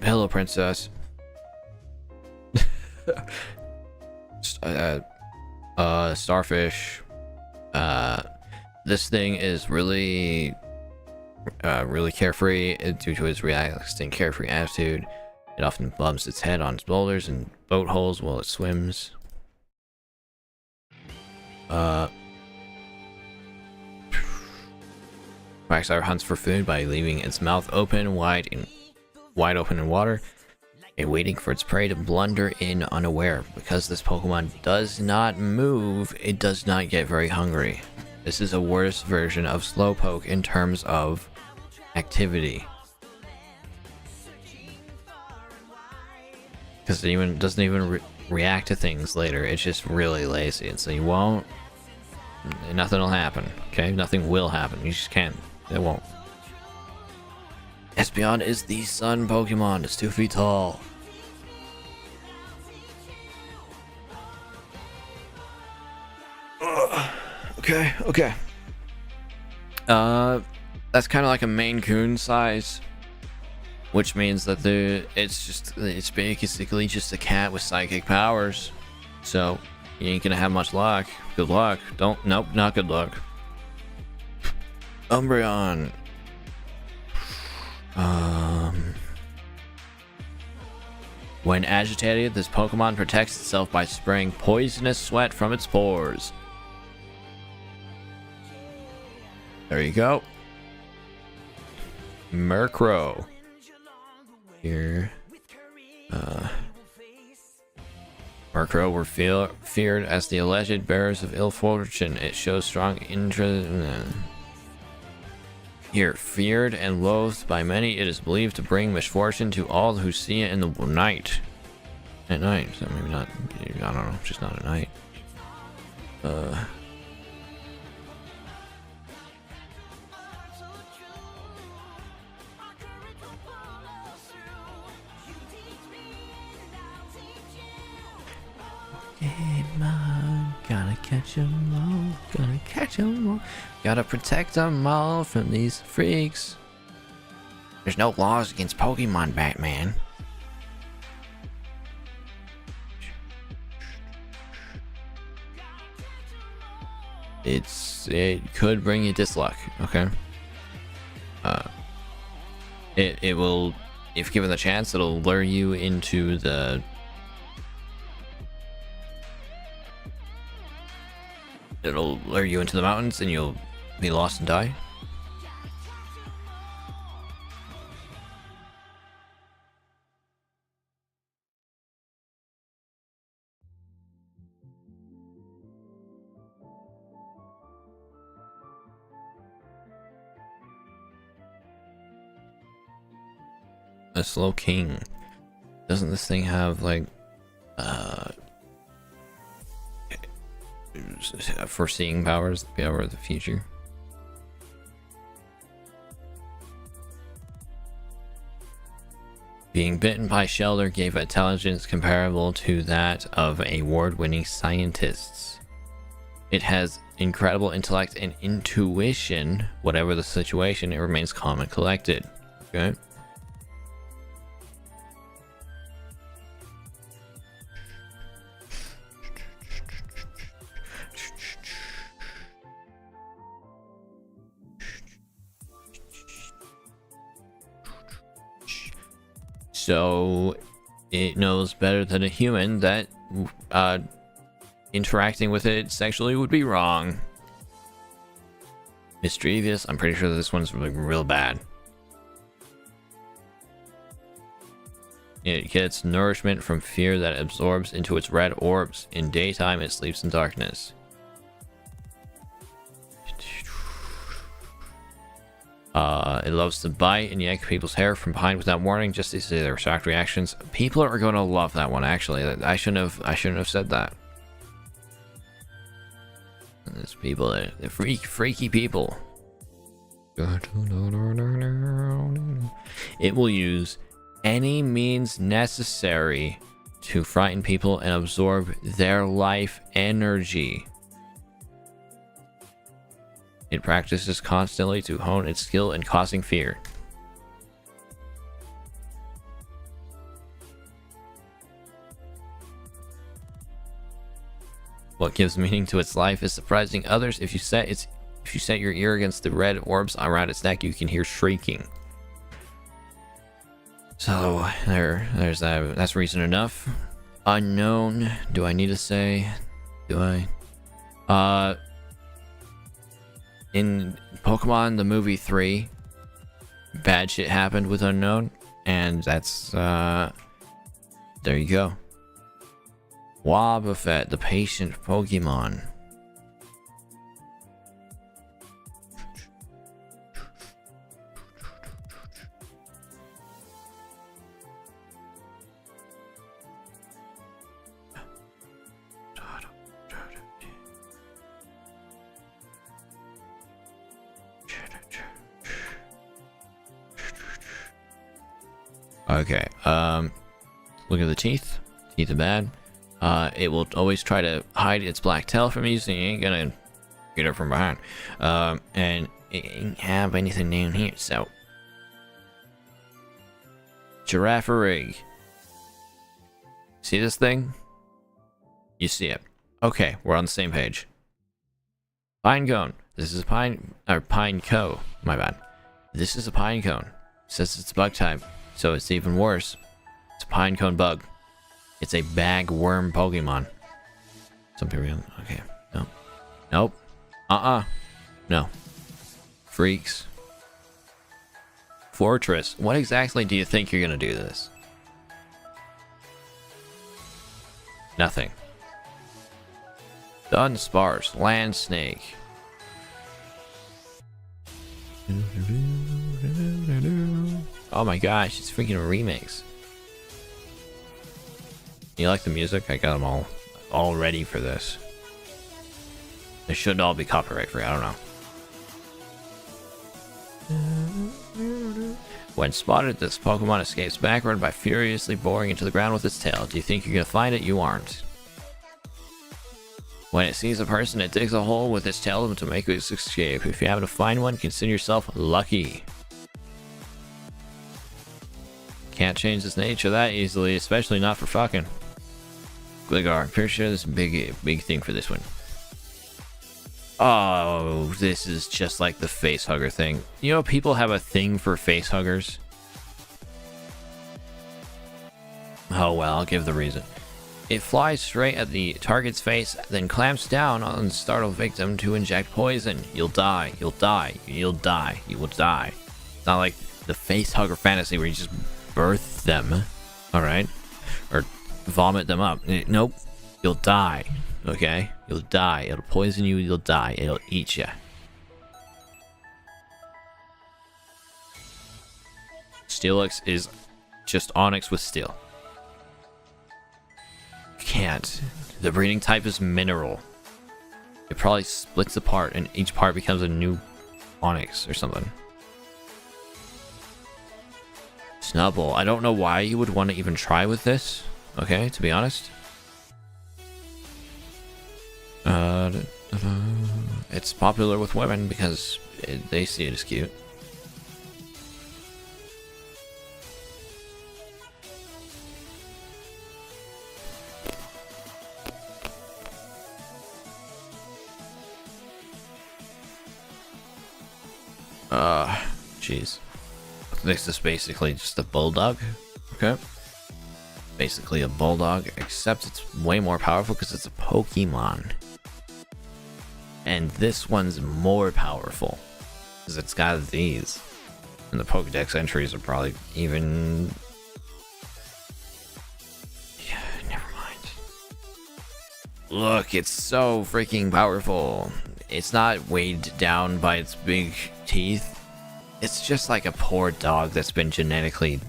Hello, princess. Starfish. This thing is really carefree due to its relaxed and carefree attitude. It often bumps its head on boulders and boat holes while it swims. Quagsire hunts for food by leaving its mouth open wide open in water and waiting for its prey to blunder in unaware. Because this Pokemon does not move, it does not get very hungry. This is a worse version of Slowpoke in terms of activity. Because it doesn't even react to things later. It's just really lazy, and so you won't. Nothing will happen. Okay, nothing will happen. You just can't. It won't. Espeon is the sun Pokemon. It's 2 feet tall. Okay. That's kind of like a Maine Coon size, which means that it's basically just a cat with psychic powers. So you ain't gonna have much luck. Good luck. Nope, not good luck. Umbreon. When agitated, this Pokemon protects itself by spraying poisonous sweat from its pores. There you go. Murkrow. Here. Murkrow were feared as the alleged bearers of ill fortune. It shows strong interest. Here, feared and loathed by many, it is believed to bring misfortune to all who see it in the night. At night, so maybe not. I don't know, just not at night. Pokemon, gotta catch 'em all, gotta catch 'em all, gotta protect 'em all from these freaks. There's no laws against Pokemon, Batman. It could bring you disluck, okay? It will, if given the chance, it'll lure you into the mountains and you'll be lost and die. A slow king. Doesn't this thing have like foreseeing powers, the power of the future? Being bitten by Shelter gave intelligence comparable to that of award-winning scientists. It has incredible intellect and intuition. Whatever the situation, it remains calm and collected. Okay. So it knows better than a human that interacting with it sexually would be wrong. Mischievous. I'm pretty sure this one's like real bad. It gets nourishment from fear that absorbs into its red orbs. In daytime, it sleeps in darkness. It loves to bite and yank people's hair from behind without warning, just to see their shocked reactions. People are going to love that one. Actually, I shouldn't have said that. There's people, they're freaky people. It will use any means necessary to frighten people and absorb their life energy. It practices constantly to hone its skill in causing fear. What gives meaning to its life is surprising others. If you set your ear against the red orbs around its neck, you can hear shrieking. So there's that. That's reason enough. Unknown. Do I need to say? Do I? In Pokemon the movie 3, bad shit happened with Unknown, and that's there you go. Wobbuffet, the patient Pokemon. Okay, look at the teeth. Teeth are bad. It will always try to hide its black tail from you, so you ain't gonna get it from behind. And it ain't have anything down here, so. Giraffe rig. See this thing? You see it. Okay, we're on the same page. Pine cone. This is a pine co. My bad. This is a pine cone. It says it's bug type. So it's even worse. It's a pinecone bug. It's a bagworm Pokemon. Something real. Okay. No. Nope. No. Freaks. Fortress. What exactly do you think you're gonna do this? Nothing. Dunsparce. Land snake. Oh my gosh, it's freaking a remix. You like the music? I got them all ready for this. They should all be copyright free, I don't know. When spotted, this Pokemon escapes backward by furiously boring into the ground with its tail. Do you think you're gonna find it? You aren't. When it sees a person, it digs a hole with its tail to make its escape. If you happen to find one, consider yourself lucky. Can't change its nature that easily, especially not for fucking. Gligar. Pretty sure there's a big thing for this one. Oh, this is just like the face hugger thing. You know, people have a thing for face huggers. Oh well, I'll give the reason. It flies straight at the target's face, then clamps down on the startled victim to inject poison. You'll die. You'll die. You'll die. You will die. It's not like the face hugger fantasy where you just birth them, alright? Or vomit them up. Nope. You'll die. Okay? You'll die. It'll poison you. You'll die. It'll eat you. Steelix is just Onyx with steel. Can't. The breeding type is mineral. It probably splits apart and each part becomes a new Onyx or something. Snubble. I don't know why you would want to even try with this. Okay, to be honest. It's popular with women because they see it as cute. Jeez. This is basically just a bulldog. Okay. Basically a bulldog, except it's way more powerful because it's a Pokemon. And this one's more powerful because it's got these. And the Pokedex entries are probably even... Yeah, never mind. Look, it's so freaking powerful. It's not weighed down by its big teeth. It's just like a poor dog that's been genetically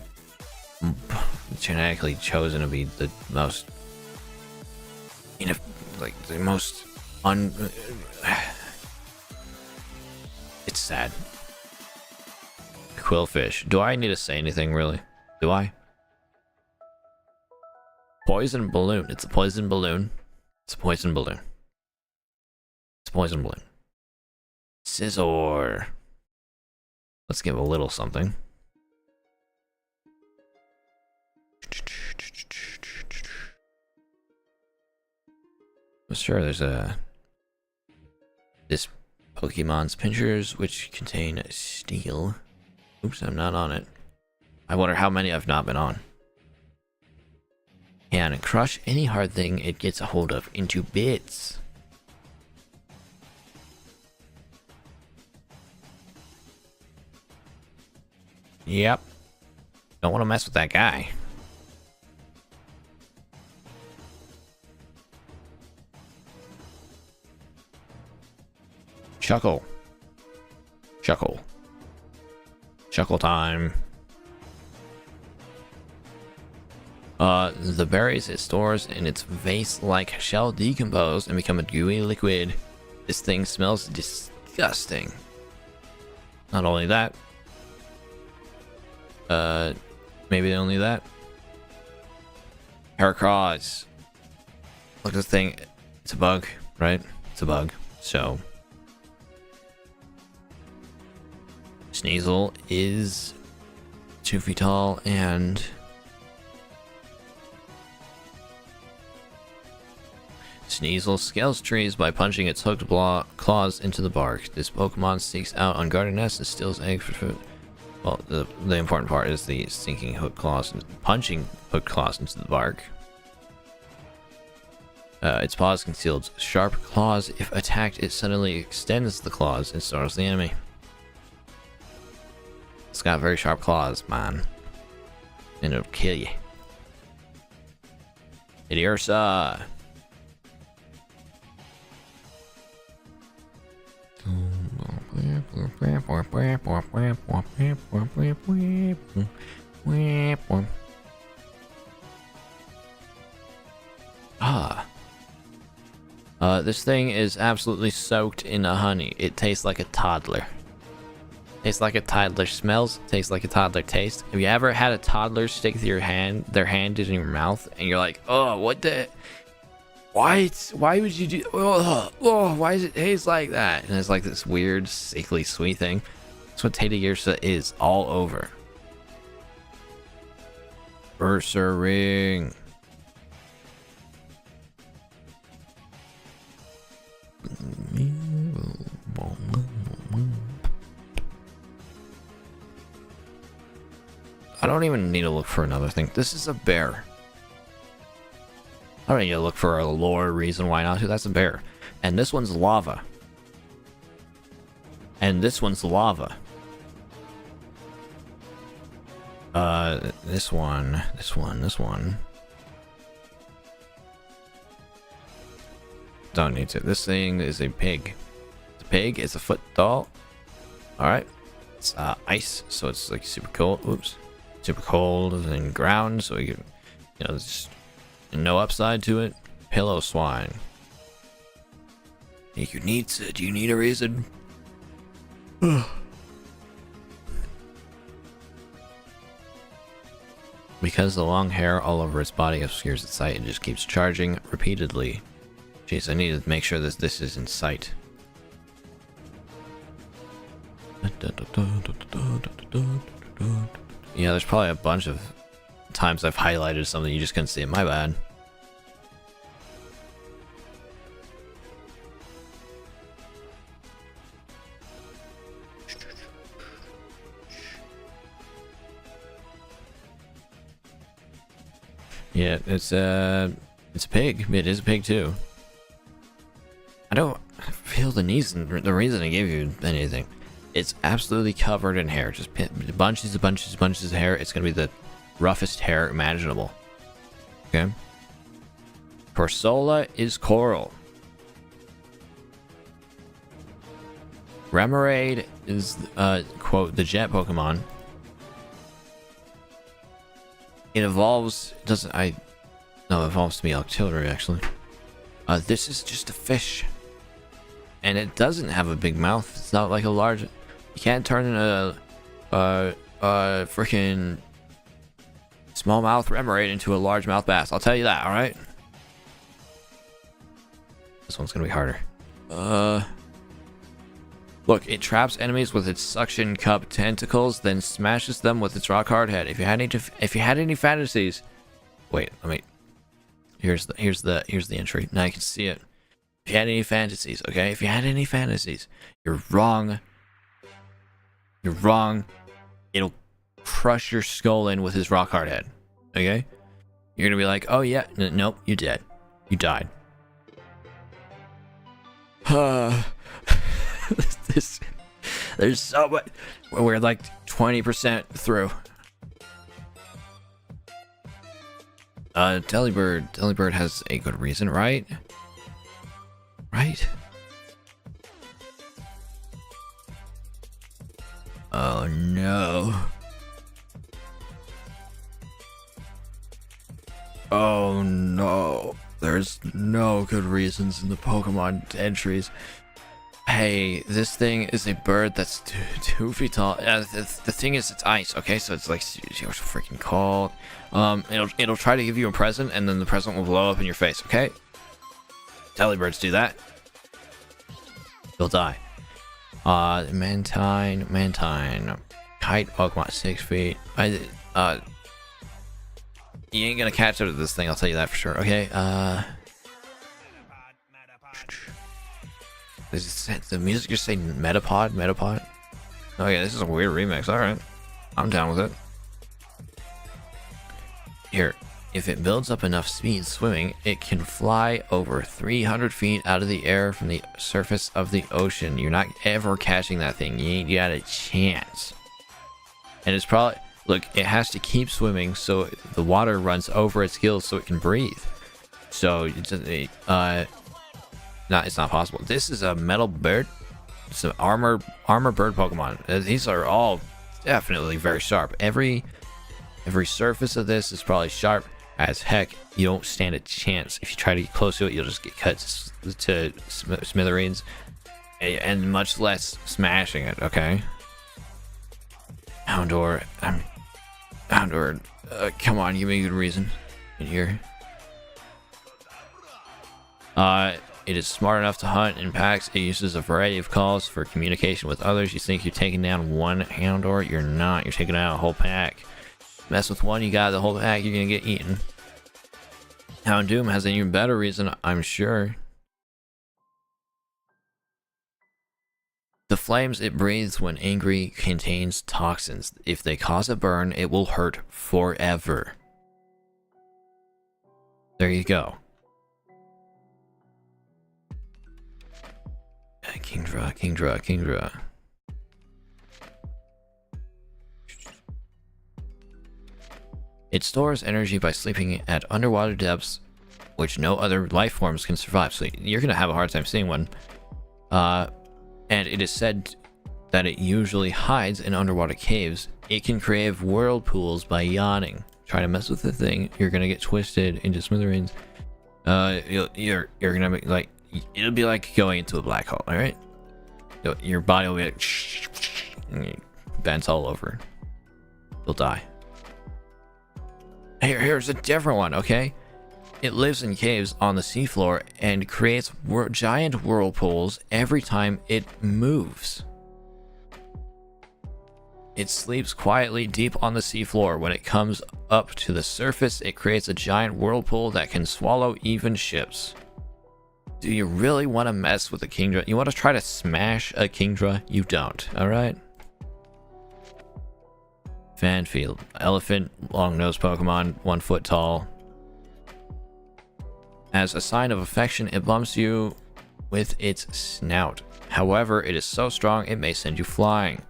chosen to be the most, you know, like the most it's sad. Quillfish. Do I need to say anything, really? Do I? Poison balloon. It's a poison balloon. It's a poison balloon. It's a poison balloon. Scizor. Let's give a little something. Well, sure, there's this Pokemon's pinchers, which contain steel. Oops, I'm not on it. I wonder how many I've not been on. Can crush any hard thing it gets a hold of into bits. Yep. Don't want to mess with that guy. Chuckle. Chuckle. Chuckle time. The berries it stores in its vase-like shell decompose and become a gooey liquid. This thing smells disgusting. Not only that, maybe only that. Heracross. Look at this thing. It's a bug, right? It's a bug. So Sneasel is 2 feet tall and Sneasel scales trees by punching its hooked claws into the bark. This Pokemon seeks out unguarded nests and steals eggs for food. Well, the important part is the sinking hooked claws and punching hooked claws into the bark. Its paws concealed sharp claws. If attacked, it suddenly extends the claws and startles the enemy. It's got very sharp claws, man. And it'll kill you. Idiosa. This thing is absolutely soaked in honey. It tastes like a toddler. Tastes like a toddler smells, tastes like a toddler tastes. Have you ever had a toddler stick their hand in your mouth and you're like, oh, what the... Why would you do... why does it taste like that? And it's like this weird, sickly sweet thing. That's what Teddiursa is all over. Ursaring. I don't even need to look for another thing. This is a bear. I don't need to look for a lore reason why not to. That's a bear. And this one's lava. And this one's lava. This one. Don't need to. This thing is a pig. The pig is a foot tall. Alright. It's ice, so it's like super cold. Oops. Super cold and ground, so you can, you know, there's no upside to it. Pillow swine. Do you need a reason? Because the long hair all over its body obscures its sight, it just keeps charging repeatedly. Jeez, I need to make sure that this is in sight. Yeah, there's probably a bunch of times I've highlighted something you just couldn't see it. My bad. Yeah, it's a pig. It is a pig too. I don't feel the reason I gave you anything. It's absolutely covered in hair, just bunches of hair. It's gonna be the roughest hair imaginable. Okay. Corsola is coral. Remoraid is quote the jet Pokemon. It evolves. It evolves to be artillery actually. This is just a fish, and it doesn't have a big mouth. It's not like a large. You can't turn a freaking small mouth Remoraid into a large mouth bass. I'll tell you that. All right. This one's gonna be harder. Look, it traps enemies with its suction cup tentacles, then smashes them with its rock hard head. If you had any fantasies, wait, let me. Here's the entry. Now you can see it. If you had any fantasies, okay? If you had any fantasies, you're wrong. You're wrong. It'll crush your skull in with his rock hard head. Okay? You're gonna be like, oh yeah, nope, you dead. You died. There's so much. We're like 20% through. Delibird has a good reason, right? Right? Oh no. Oh no. There's no good reasons in the Pokemon entries. Hey, this thing is a bird that's 2 feet tall. The thing is, it's ice. Okay, so it's like it's freaking cold. It'll try to give you a present, and then the present will blow up in your face. Okay, Delibirds do that. You'll die. Mantine, kite Pokemon 6 feet. You ain't gonna catch up to this thing. I'll tell you that for sure. Okay. Does the music just say Metapod? Okay, this is a weird remix. Alright. I'm down with it. Here, if it builds up enough speed swimming, it can fly over 300 feet out of the air from the surface of the ocean. You're not ever catching that thing. You ain't got a chance. And it's probably... Look, it has to keep swimming so the water runs over its gills so it can breathe. So, it's not possible. This is a metal bird. It's an armor bird Pokemon. These are all definitely very sharp. Every surface of this is probably sharp as heck. You don't stand a chance. If you try to get close to it, you'll just get cut to smithereens, and much less smashing it. Okay. Houndour, come on, give me a good reason in here. It is smart enough to hunt in packs. It uses a variety of calls for communication with others. You think you're taking down one Houndour? You're not. You're taking down a whole pack. Mess with one, you got the whole pack. You're gonna get eaten. Houndoom has an even better reason, I'm sure. The flames it breathes when angry contains toxins. If they cause a burn, it will hurt forever. There you go. Kingdra. It stores energy by sleeping at underwater depths, which no other life forms can survive. So you're gonna have a hard time seeing one. And it is said that it usually hides in underwater caves. It can create whirlpools by yawning. Try to mess with the thing, you're gonna get twisted into smithereens. You're gonna be like, it'll be like going into a black hole. All right, your body will be like bent all over. You'll die. Here's a different one, okay? It lives in caves on the seafloor and creates giant whirlpools every time it moves. It sleeps quietly deep on the seafloor. When it comes up to the surface, it creates a giant whirlpool that can swallow even ships. Do you really want to mess with a Kingdra? You want to try to smash a Kingdra? You don't, alright? Fanfield. Elephant, long-nosed Pokemon, 1 foot tall. As a sign of affection, it bumps you with its snout. However, it is so strong it may send you flying.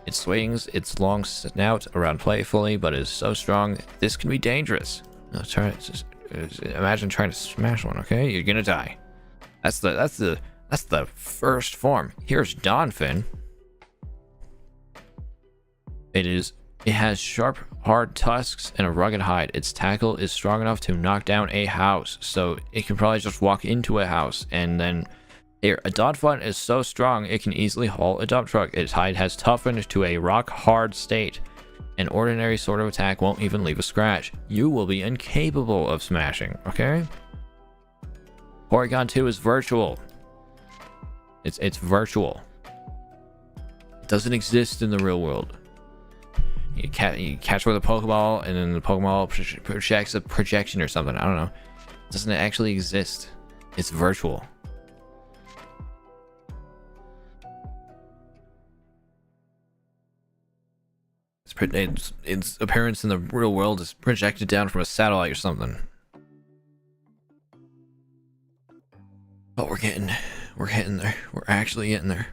It swings its long snout around playfully, but is so strong this can be dangerous. Imagine trying to smash one, okay? You're gonna die. That's the first form. Here's Donphin. It has sharp, hard tusks and a rugged hide. Its tackle is strong enough to knock down a house, so it can probably just walk into a house. And then here, a Donphin is so strong it can easily haul a dump truck. Its hide has toughened to a rock-hard state. An ordinary sort of attack won't even leave a scratch. You will be incapable of smashing, okay? Porygon 2 is virtual. It's virtual. It doesn't exist in the real world. You catch with a Pokeball, and then the Pokeball projects a projection or something. I don't know. It doesn't actually exist. It's virtual. Its appearance in the real world is projected down from a satellite or something. But we're getting there. We're actually getting there.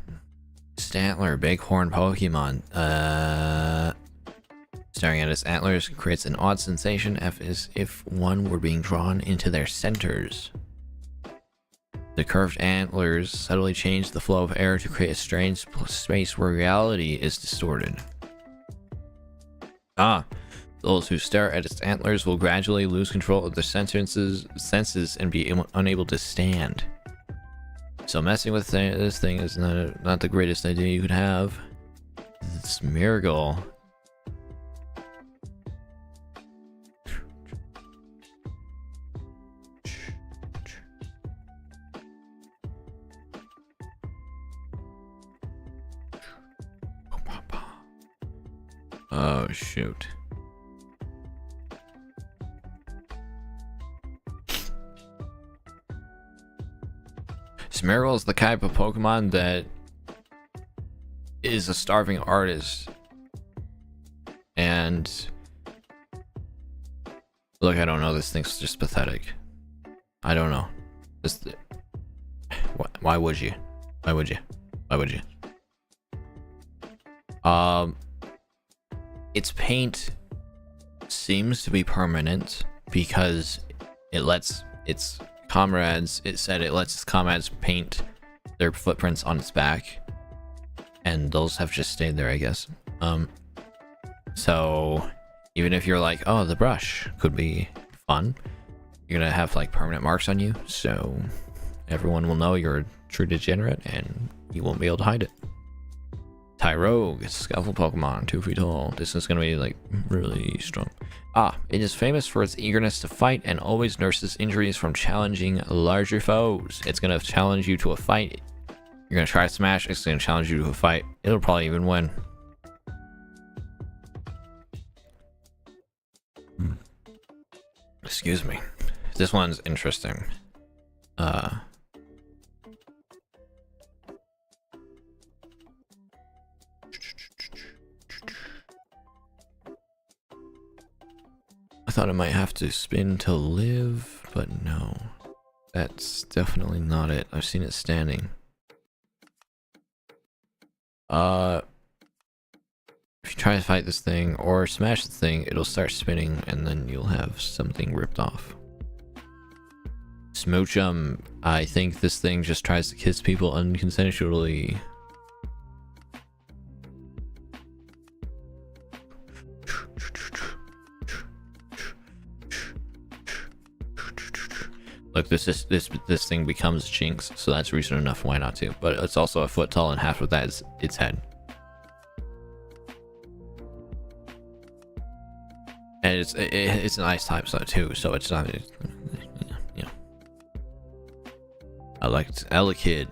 Stantler, bighorn Pokemon. Staring at its antlers creates an odd sensation as if one were being drawn into their centers. The curved antlers subtly change the flow of air to create a strange space where reality is distorted. Those who stare at its antlers will gradually lose control of their senses and be unable to stand. So messing with this thing is not the greatest idea you could have. It's Smeargle. Oh shoot. Smeargle is the type of Pokemon that is a starving artist. And look, I don't know, this thing's just pathetic. I don't know. Why would you? Why would you? Why would you? Its paint seems to be permanent because it lets its comrades, it lets its comrades paint their footprints on its back, and those have just stayed there, I guess. So even if you're like, oh, the brush could be fun, you're gonna have like permanent marks on you, so everyone will know you're a true degenerate and you won't be able to hide it. Tyrogue, it's a Scuffle Pokemon, 2 feet tall. This is gonna be like really strong. It is famous for its eagerness to fight and always nurses injuries from challenging larger foes. It's gonna challenge you to a fight. You're gonna try to smash, it's gonna challenge you to a fight. It'll probably even win. Excuse me. This one's interesting. I thought it might have to spin to live, but no. That's definitely not it. I've seen it standing. If you try to fight this thing or smash the thing, it'll start spinning and then you'll have something ripped off. Smoochum, I think this thing just tries to kiss people unconsensually. Look, this thing becomes Jinx, so that's reason enough why not to. But it's also a foot tall, and half of that is its head. And it's an ice type too, so it's not, you know. I like Elekid.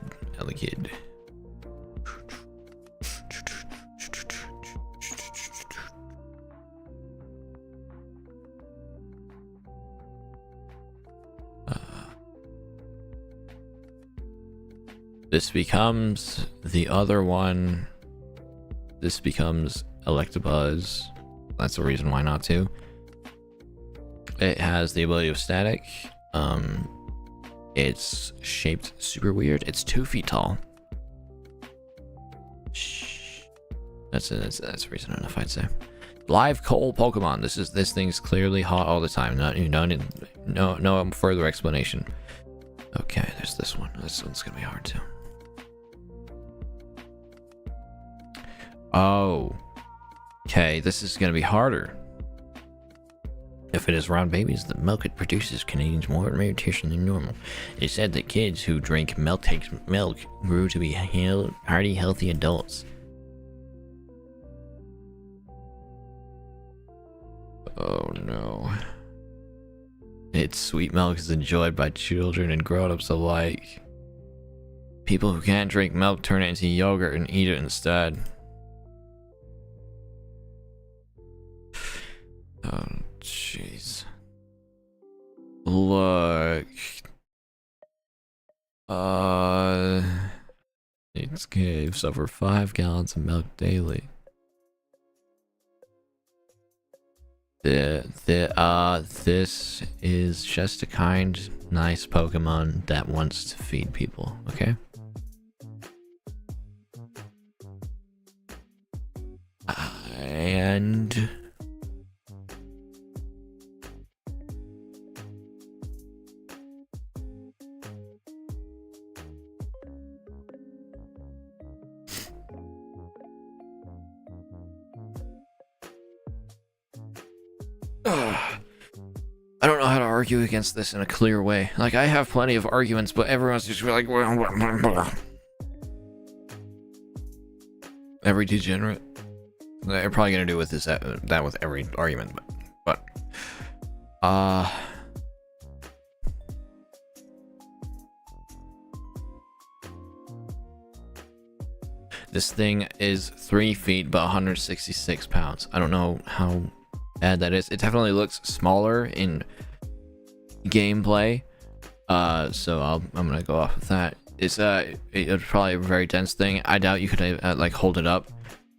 This becomes the other one. This becomes Electabuzz. That's the reason why not to. It has the ability of static. It's shaped super weird. It's 2 feet tall. Shh. That's reason enough, I'd say. Live coal Pokemon. This thing's clearly hot all the time. No further explanation. Okay, there's this one. This one's gonna be hard too. Oh. Okay, this is gonna be harder. If it is around babies, the milk it produces contains more nutrition than normal. It is said that kids who drink milk grew to be hearty, healthy adults. Oh no. Its sweet milk is enjoyed by children and grown-ups alike. People who can't drink milk turn it into yogurt and eat it instead. Oh, jeez. Look. Its caves over 5 gallons of milk daily. This is just a kind, nice Pokemon that wants to feed people, okay? And I don't know how to argue against this in a clear way. Like, I have plenty of arguments, but everyone's just like, every degenerate. They're probably gonna do with this that with every argument, but this thing is 3 feet but 166 pounds. I don't know how bad that is. It definitely looks smaller in gameplay, so I'm gonna go off of that. It's probably a very dense thing. I doubt you could like hold it up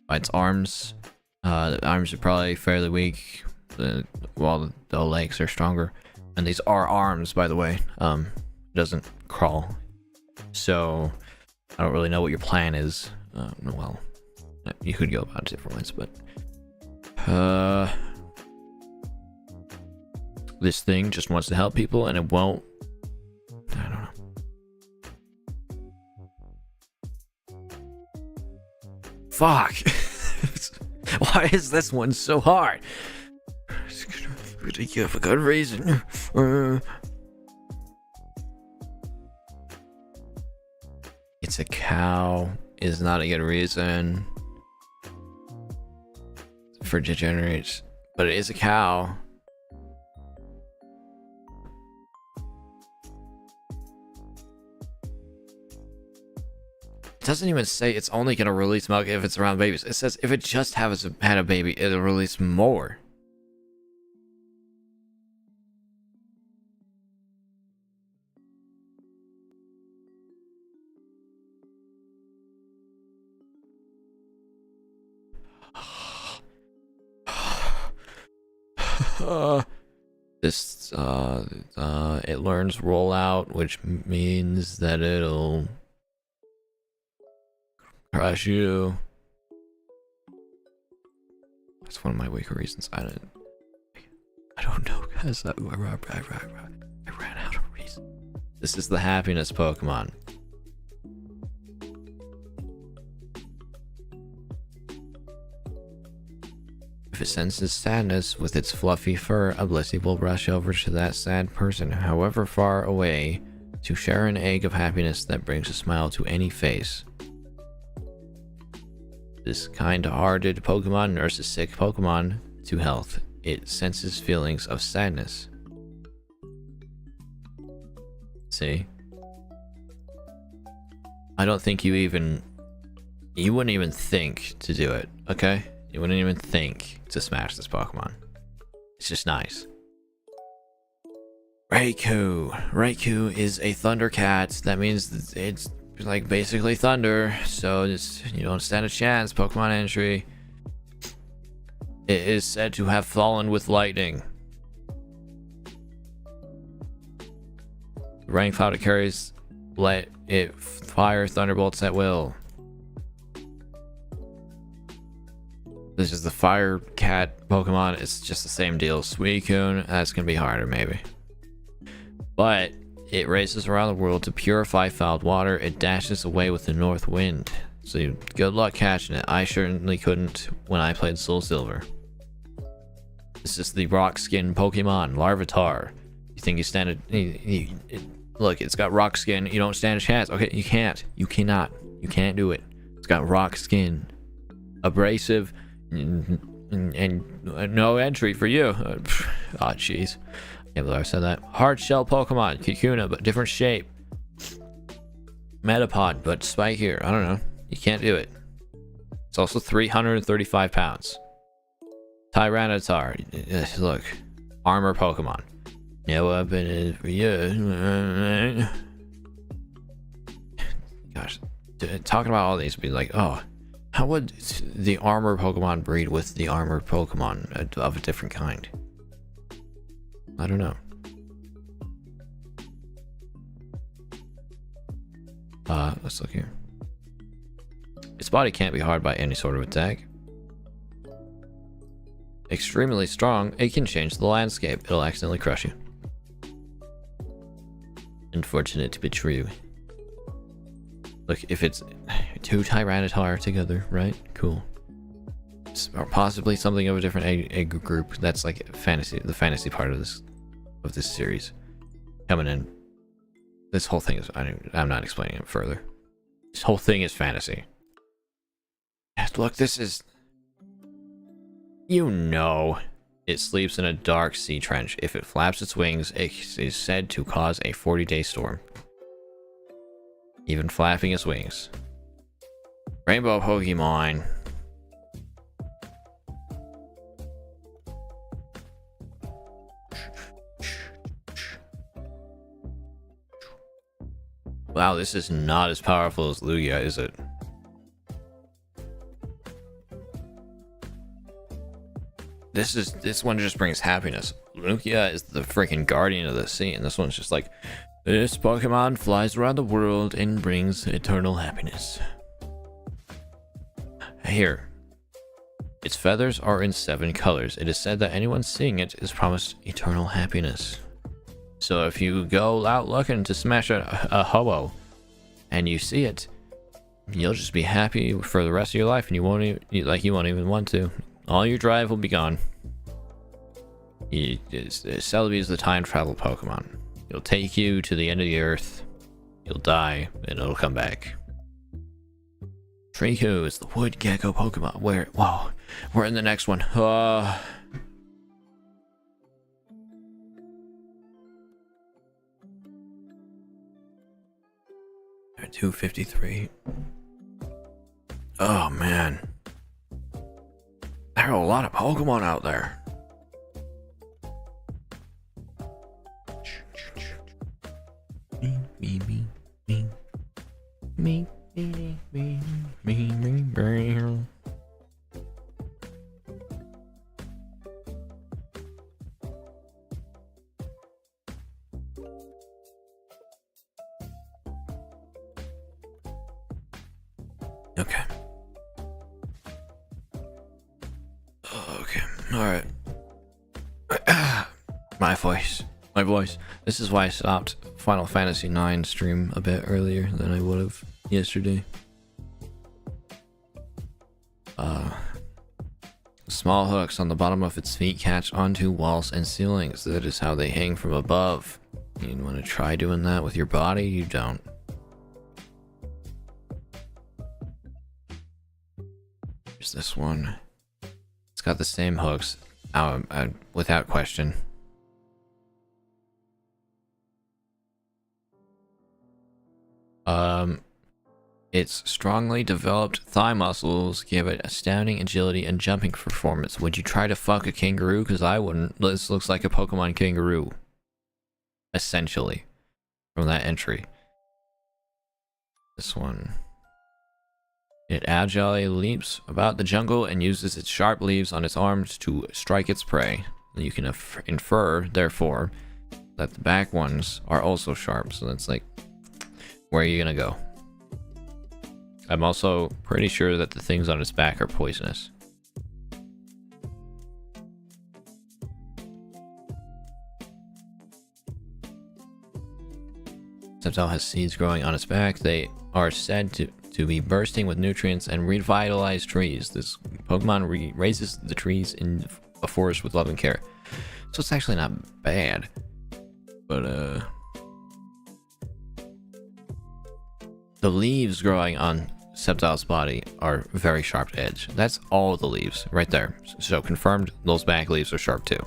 by its arms. The arms are probably fairly weak, while the legs are stronger. And these are arms, by the way. It doesn't crawl, so I don't really know what your plan is. Well, you could go about it different ways, but this thing just wants to help people, and it won't. I don't know. Fuck. Why is this one so hard? It's gonna give for good reason. It's a cow is not a good reason for degenerates, but it is a cow. It doesn't even say it's only gonna release milk if it's around babies. It says if it just had a baby, it'll release more. It learns rollout, which means that it'll crush you. That's one of my weaker reasons. I don't know, guys. I ran out of reason. This is the happiness Pokemon. If it senses sadness with its fluffy fur, a Blissey will rush over to that sad person, however far away, to share an egg of happiness that brings a smile to any face. This kind-hearted Pokemon nurses sick Pokemon to health. it senses feelings of sadness. See? I don't think you wouldn't even think to do it, okay? You wouldn't even think to smash this Pokemon. It's just nice. Raikou. Raikou is a Thunder Cat. That means it's like basically thunder, so you don't stand a chance. Pokemon entry. It is said to have fallen with lightning. The rain cloud it carries, let it fire thunderbolts at will. This is the Fire Cat Pokemon. It's just the same deal. Suicune, that's gonna be harder maybe. But it races around the world to purify fouled water. It dashes away with the north wind. So good luck catching it. I certainly couldn't when I played Soul Silver. This is the rock skin Pokemon, Larvitar. You think you stand a... Look, it's got rock skin. You don't stand a chance. Okay, you can't. You cannot. You can't do it. It's got rock skin. Abrasive. And no entry for you. Oh, jeez. Can't believe I said that. Hard shell Pokemon, Kakuna, but different shape. Metapod, but spikier. I don't know. You can't do it. It's also 335 pounds. Tyranitar. Look. Armor Pokemon. No weapon is for you. Gosh. Talking about all these would be like, oh, how would the armor Pokemon breed with the armor Pokemon of a different kind? I don't know. Let's look here. Its body can't be harmed by any sort of attack. Extremely strong, it can change the landscape. It'll accidentally crush you. Unfortunate to be true. Look, if it's two Tyranitar together, right? Cool. Or possibly something of a different egg group. That's like fantasy, the fantasy part of this series coming in. This whole thing is, I'm not explaining it further. This whole thing is fantasy. Look, this is, you know, it sleeps in a dark sea trench. If it flaps its wings, it is said to cause a 40-day storm. Even flapping its wings. Rainbow Pokemon. Wow, this is not as powerful as Lugia, is it? This one just brings happiness. Lugia is the freaking guardian of the sea, and this one's just like, this Pokemon flies around the world and brings eternal happiness. Here. Its feathers are in 7 colors. It is said that anyone seeing it is promised eternal happiness. So if you go out looking to smash a Ho-Oh and you see it, you'll just be happy for the rest of your life, and you won't even want to. All your drive will be gone. Celebi is the time travel Pokemon. It'll take you to the end of the earth. You'll die, and it'll come back. Trico is the wood gecko Pokemon. Whoa, we're in the next one. 253. Oh man. There are a lot of Pokemon out there. Okay. Okay. All right. My voice. This is why I stopped Final Fantasy IX stream a bit earlier than I would have yesterday. Small hooks on the bottom of its feet catch onto walls and ceilings. That is how they hang from above. You want to try doing that with your body? You don't. Here's this one. It's got the same hooks. Without question. Its strongly developed thigh muscles give it astounding agility and jumping performance. Would you try to fuck a kangaroo? Because I wouldn't. This looks like a Pokemon kangaroo. Essentially. From that entry. This one. It agilely leaps about the jungle and uses its sharp leaves on its arms to strike its prey. You can infer, therefore, that the back ones are also sharp. So that's like, where are you gonna go? I'm also pretty sure that the things on its back are poisonous. Sceptile has seeds growing on its back. They are said to be bursting with nutrients and revitalize trees. This Pokemon raises the trees in a forest with love and care. So it's actually not bad. But, the leaves growing on Sceptile's body are very sharp edge. That's all the leaves right there. So confirmed, those back leaves are sharp too.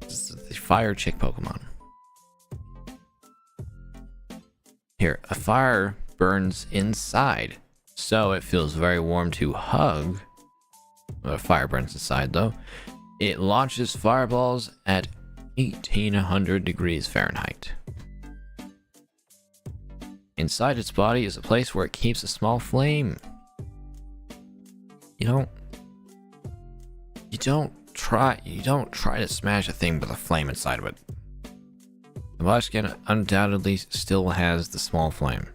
This is the fire chick Pokemon. Here, a fire burns inside, so it feels very warm to hug. A fire burns inside though. It launches fireballs at 1800 degrees Fahrenheit. Inside its body is a place where it keeps a small flame. You don't try to smash a thing with a flame inside of it. The Boskin undoubtedly still has the small flame.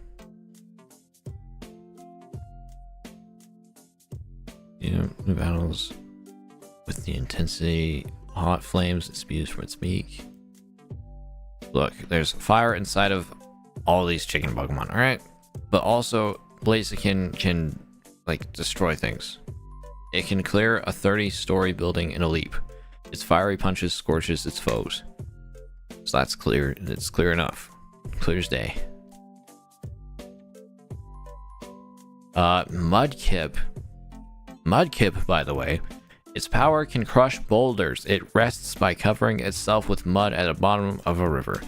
The battles with the intensity hot flames it spews from its beak. Look, there's fire inside of all these chicken Pokemon, alright? But also, Blaziken can, like, destroy things. It can clear a 30-story building in a leap. Its fiery punches scorches its foes. So that's clear. It's clear enough. Clear as day. Mudkip. Mudkip, by the way, its power can crush boulders. It rests by covering itself with mud at the bottom of a river.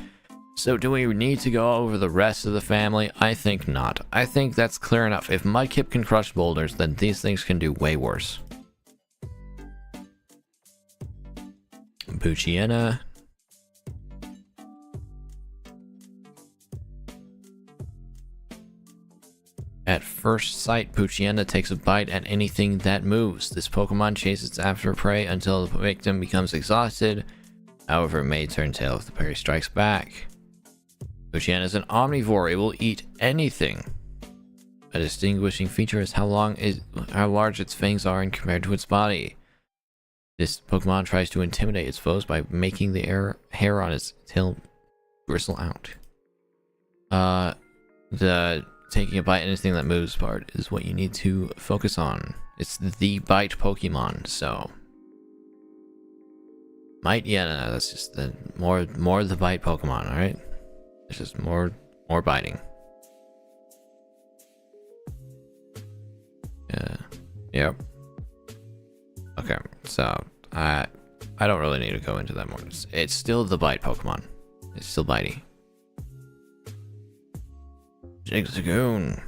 So do we need to go over the rest of the family? I think not. I think that's clear enough. If Mudkip can crush boulders, then these things can do way worse. Poochyena. At first sight, Poochyena takes a bite at anything that moves. This Pokemon chases after prey until the victim becomes exhausted. However, it may turn tail if the prey strikes back. Poochyena is an omnivore. It will eat anything. A distinguishing feature is how large its fangs are compared to its body. This Pokemon tries to intimidate its foes by making the hair on its tail bristle out. The taking a bite at anything that moves part is what you need to focus on. It's the bite Pokemon, so might, yeah, no, that's just the more the bite Pokemon, alright? It's just more biting. Yeah. Yep. Okay, so I don't really need to go into that more. It's still the bite Pokemon. It's still bitey. Zigzagoon.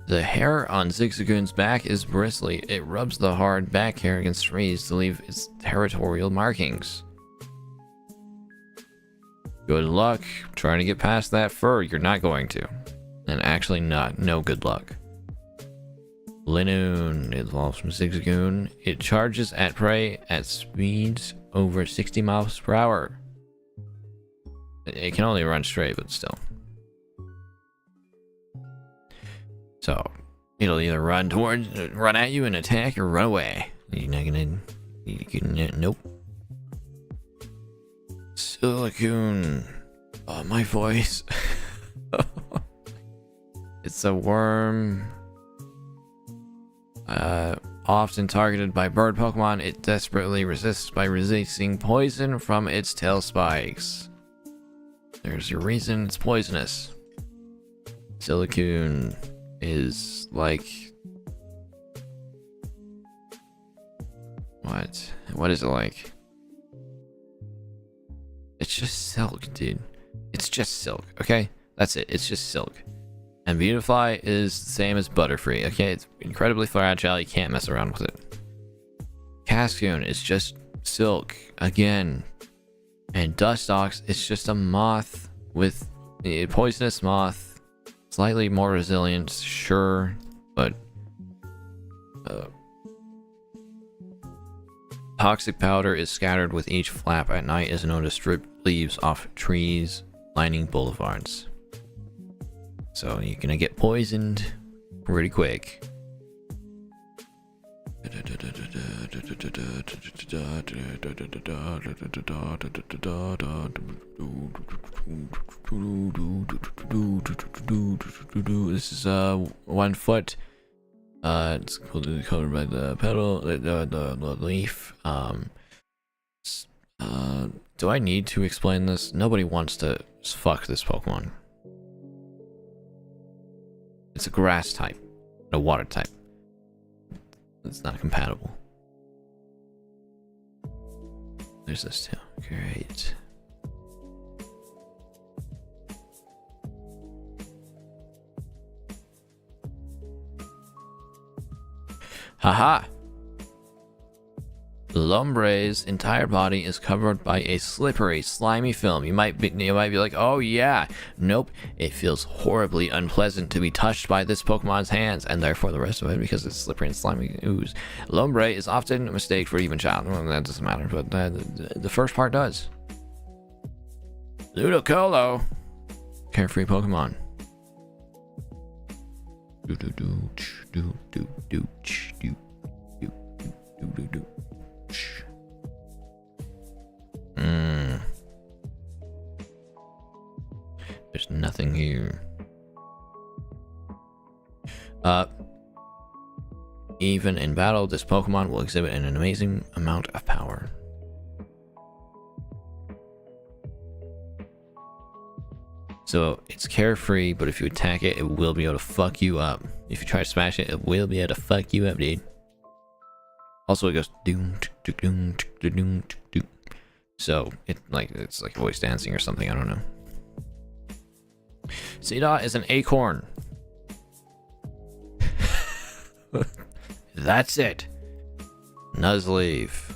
The hair on Zigzagoon's back is bristly. It rubs the hard back hair against trees to leave its territorial markings. Good luck trying to get past that fur. You're not going to. And actually no good luck. Linoon evolves from Zigzagoon. It charges at prey at speeds over 60 miles per hour. It can only run straight, but still. So, it'll either run at you and attack or run away. You're not gonna, nope. Silicune. Oh, my voice. It's a worm. Often targeted by bird Pokemon, it desperately resists by releasing poison from its tail spikes. There's your reason it's poisonous. Silicune. is like... What? What is it like? It's just silk, dude. It's just silk, okay? That's it. It's just silk. And Beautifly is the same as Butterfree, okay? It's incredibly fragile. You can't mess around with it. Cascoon is just silk, again. And Dustox is just a moth with a poisonous moth. Slightly more resilient, sure, but... toxic powder is scattered with each flap at night is known to strip leaves off trees lining boulevards. So you're gonna get poisoned pretty quick. This is 1 foot. It's covered by the petal, the leaf. Do I need to explain this? Nobody wants to fuck this Pokemon. It's a grass type, a water type. It's not compatible. There's this too. Great. Haha! Lombre's entire body is covered by a slippery, slimy film. You might be like, oh yeah. Nope. It feels horribly unpleasant to be touched by this Pokemon's hands, and therefore the rest of it because it's slippery and slimy ooze. Lombre is often a mistake for even child. Well, that doesn't matter, but the first part does. Ludicolo. Carefree Pokemon. There's nothing here. Even in battle, this Pokemon will exhibit an amazing amount of power. So it's carefree, but if you attack it, it will be able to fuck you up. If you try to smash it, it will be able to fuck you up, dude. Also, it goes doom, doom, doom, doom. So it's like voice dancing or something. I don't know. Seedot is an acorn. That's it. Nuzleaf.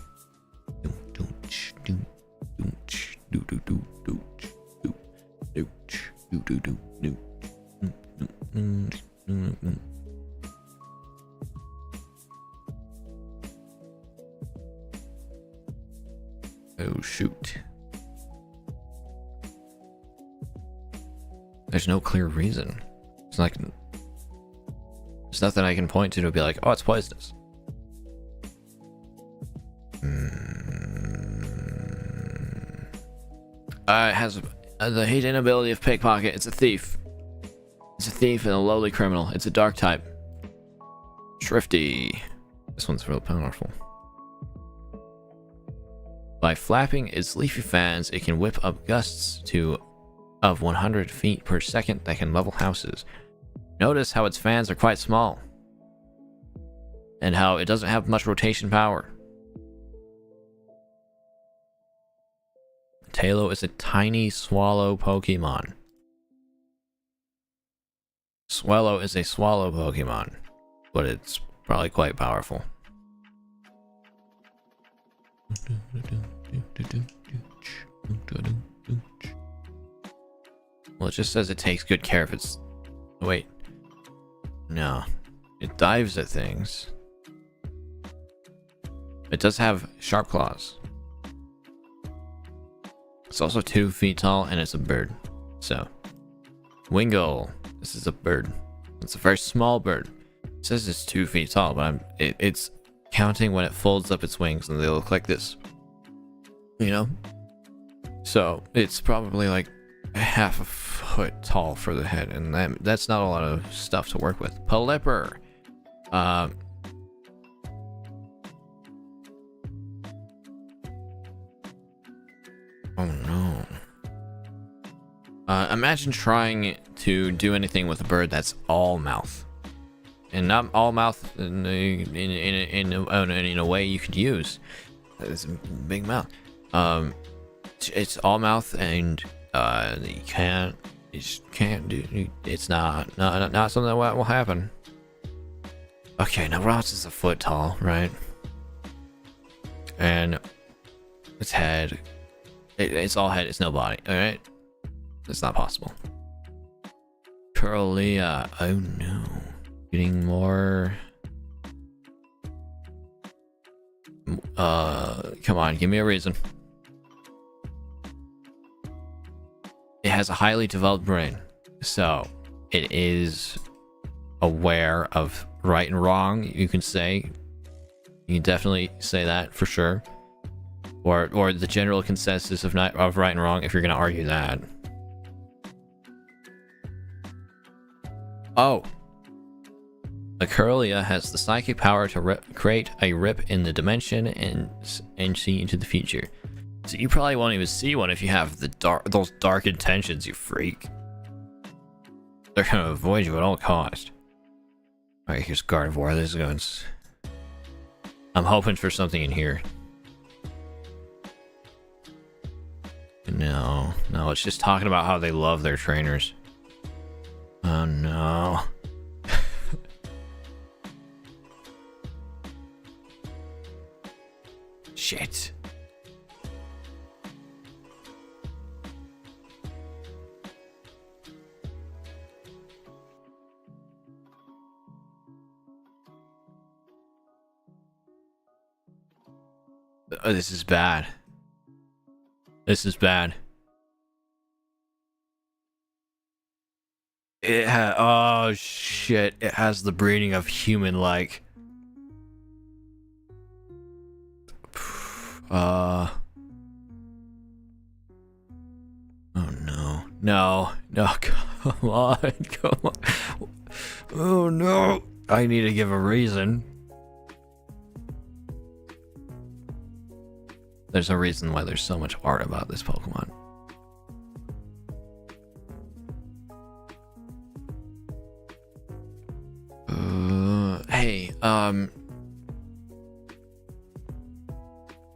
Oh shoot. There's no clear reason. It's like there's nothing I can point to be like, oh, it's poisonous. It has the hidden ability of pickpocket. It's a thief. It's a thief and a lowly criminal. It's a dark type. Shrifty. This one's real powerful. By flapping its leafy fans, it can whip up gusts of 100 feet per second that can level houses. Notice how its fans are quite small, and how it doesn't have much rotation power. Tailo is a tiny swallow Pokemon. Swallow is a swallow Pokemon, but it's probably quite powerful. Well, it just says it takes good care of its... Wait. No. It dives at things. It does have sharp claws. It's also 2 feet tall, and it's a bird. So, Wingull. This is a bird. It's a very small bird. It says it's 2 feet tall, but it's counting when it folds up its wings, and they look like this. You know? So, it's probably like half a foot tall for the head, and that's not a lot of stuff to work with. Pelipper. Oh no. Imagine trying to do anything with a bird that's all mouth. and not all mouth in a way you could use. It's a big mouth. It's all mouth, and you can't. You just can't do. It's not something that will happen. Okay, now Ross is a foot tall, right? And its head, it's all head. It's no body. All right, it's not possible. Curlia, oh no, getting more. Come on, give me a reason. It has a highly developed brain, so it is aware of right and wrong. You can definitely say that for sure, or the general consensus of right and wrong. If you're gonna argue that, oh, Curlia has the psychic power to create a rip in the dimension and see into the future. So you probably won't even see one if you have those dark intentions, you freak. They're gonna avoid you at all cost. Alright, here's Gardevoir. This goes. I'm hoping for something in here. No, it's just talking about how they love their trainers. Oh no. Shit. Oh, this is bad. This is bad. Oh shit, it has the breeding of human-like. Oh no. No, come on. Oh no. I need to give a reason. There's a reason why there's so much art about this Pokemon. Hey,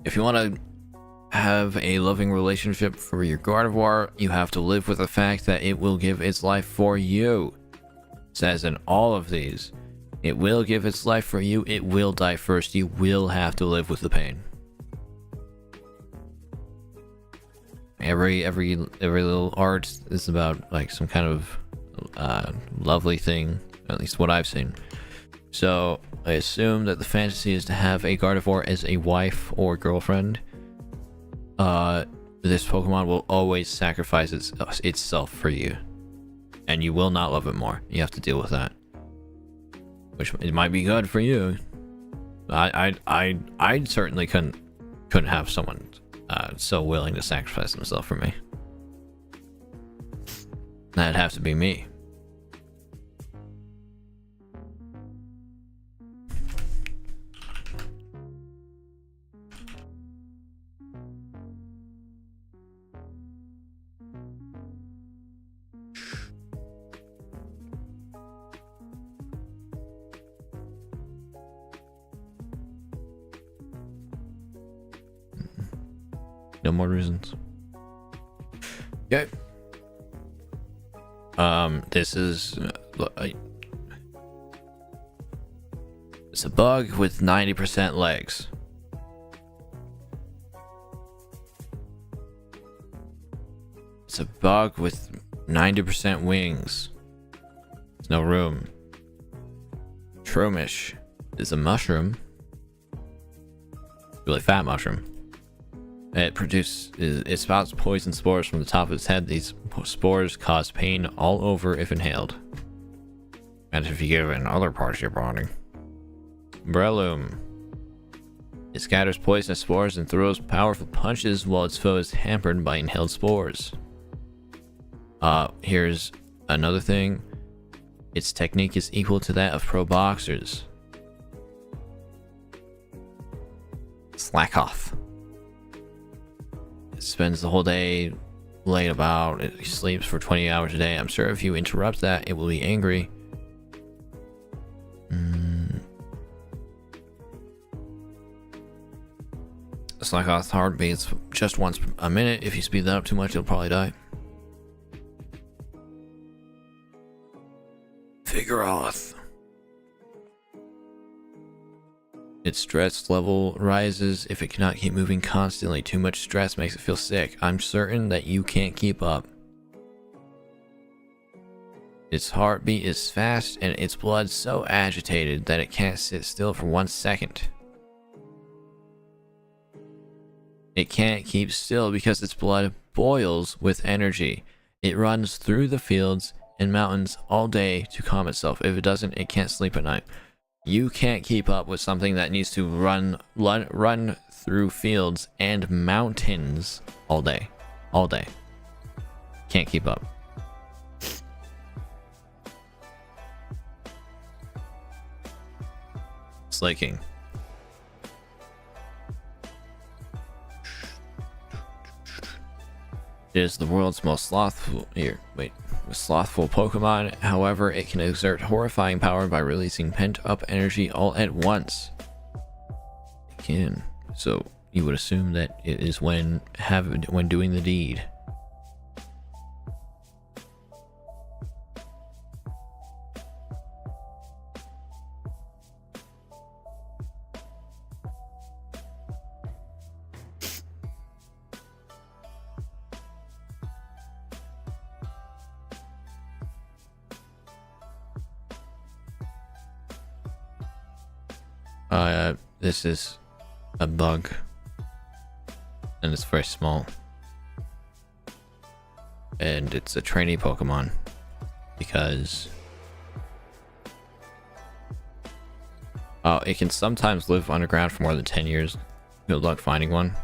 if you want to have a loving relationship for your Gardevoir, you have to live with the fact that it will give its life for you. It says in all of these, it will give its life for you, it will die first, you will have to live with the pain. Every little art is about like some kind of lovely thing, at least what I've seen. So I assume that the fantasy is to have a Gardevoir as a wife or girlfriend. This Pokemon will always sacrifice itself for you, and you will not love it more. You have to deal with that, which it might be good for you. I certainly couldn't have someone so willing to sacrifice himself for me. That'd have to be me. No more reasons. Okay. This is it's a bug with 90% legs. It's a bug with 90% wings. There's no room. Shroomish is a mushroom. Really fat mushroom. It spouts poison spores from the top of its head. These spores cause pain all over if inhaled, and if you give it in other parts of your body. Breloom. It scatters poisonous spores and throws powerful punches while its foe is hampered by inhaled spores. Here's another thing. Its technique is equal to that of pro boxers. Slack off. It spends the whole day laid about. It sleeps for 20 hours a day. I'm sure if you interrupt that, it will be angry. It's like a heartbeats just once a minute. If you speed that up too much, you'll probably die. Vigoroth. Its stress level rises if it cannot keep moving constantly. Too much stress makes it feel sick. I'm certain that you can't keep up. Its heartbeat is fast and its blood so agitated that it can't sit still for 1 second. It can't keep still because its blood boils with energy. It runs through the fields and mountains all day to calm itself. If it doesn't, it can't sleep at night. You can't keep up with something that needs to run through fields and mountains all day. All day. Can't keep up. Slaking. It is the world's most slothful Pokemon. However, it can exert horrifying power by releasing pent-up energy all at once. It can. So you would assume that it is when doing the deed. This is a bug, and it's very small, and it's a trainee Pokemon because it can sometimes live underground for more than 10 years. Good luck finding one.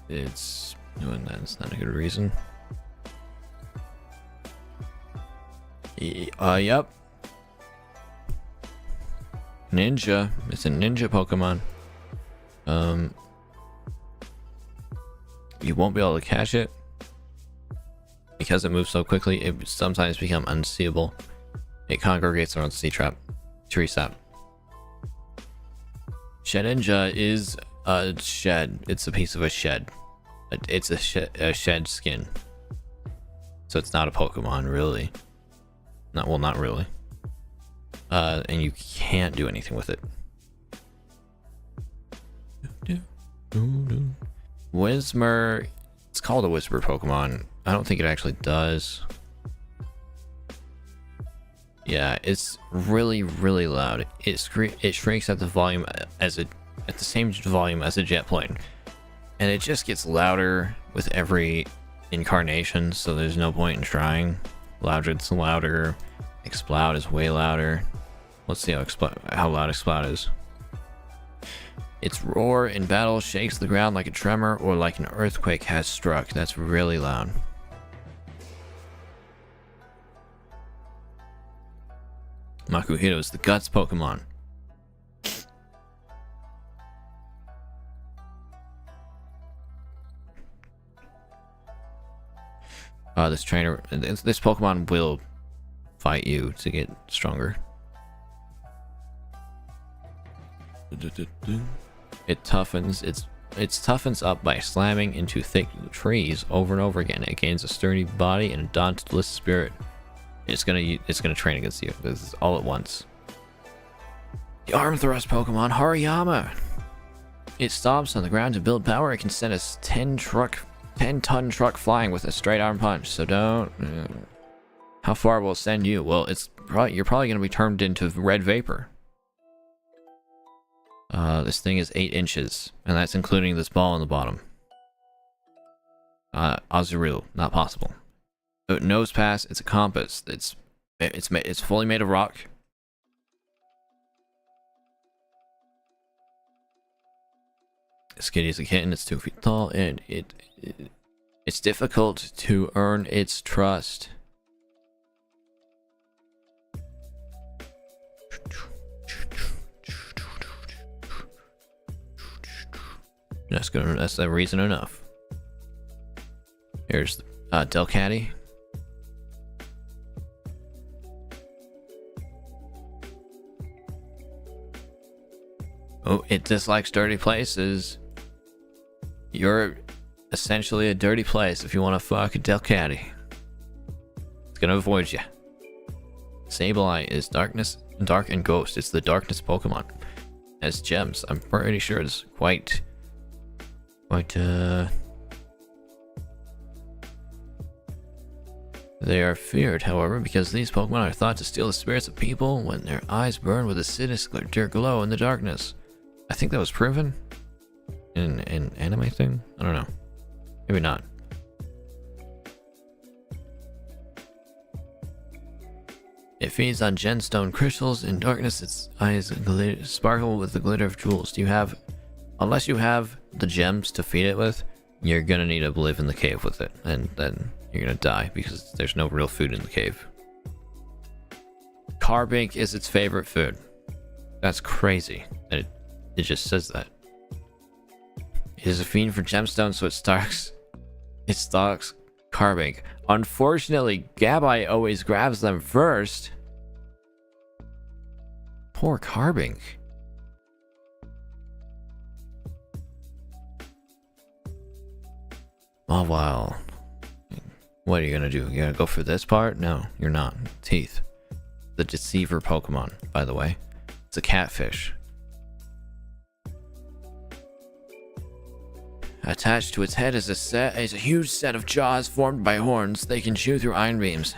It's doing that. It's not a good reason. Yep. Ninja. It's a ninja Pokemon. You won't be able to catch it because it moves so quickly. It sometimes becomes unseeable. It congregates around tree sap. Shedinja is a shed. It's a piece of a shed. It's a shed skin. So it's not a Pokemon, really. Not really. And you can't do anything with it. Whismur. It's called a Whisper Pokemon. I don't think it actually does. Yeah, it's really, really loud. It shrieks at the volume at the same volume as a jet plane, and it just gets louder with every incarnation. So there's no point in trying. Louder, it's louder. Exploud is way louder. Let's see how loud Exploud is. Its roar in battle shakes the ground like a tremor or like an earthquake has struck. That's really loud. Makuhito is the Guts Pokemon. This Pokemon will fight you to get stronger. It toughens up by slamming into thick trees over and over again. It gains a sturdy body and a dauntless spirit. It's gonna train against you. This is all at once. The arm thrust Pokemon Hariyama. It stomps on the ground to build power. It can send a 10-ton truck flying with a straight arm punch. So don't. How far will it send you? Well, you're probably gonna be turned into red vapor. This thing is 8 inches, and that's including this ball on the bottom. Azurill, not possible. Nose pass, it's a compass. It's fully made of rock. This kitty is a kitten. It's 2 feet tall, and it's difficult to earn its trust. That's the reason enough. Here's Delcatty. Oh, it dislikes dirty places. You're essentially a dirty place if you want to fuck a Delcatty. It's gonna avoid you. Sableye is darkness, dark and ghost. It's the darkness Pokemon. As gems, I'm pretty sure it's quite They are feared, however, because these Pokemon are thought to steal the spirits of people when their eyes burn with a sinister glow in the darkness. I think that was proven in an anime thing? I don't know. Maybe not. It feeds on gemstone crystals. In darkness, its eyes sparkle with the glitter of jewels. Unless you have the gems to feed it with, you're gonna need to live in the cave with it, and then you're gonna die because there's no real food in the cave. Carbink is its favorite food. That's crazy. It just says that. It is a fiend for gemstones, so it stalks Carbink. Unfortunately, Gabite always grabs them first. Poor Carbink. Oh, wow. What are you gonna do? You gonna go for this part? No, you're not. Teeth. The Deceiver Pokemon, by the way. It's a catfish. Attached to its head is a huge set of jaws formed by horns. They can chew through iron beams.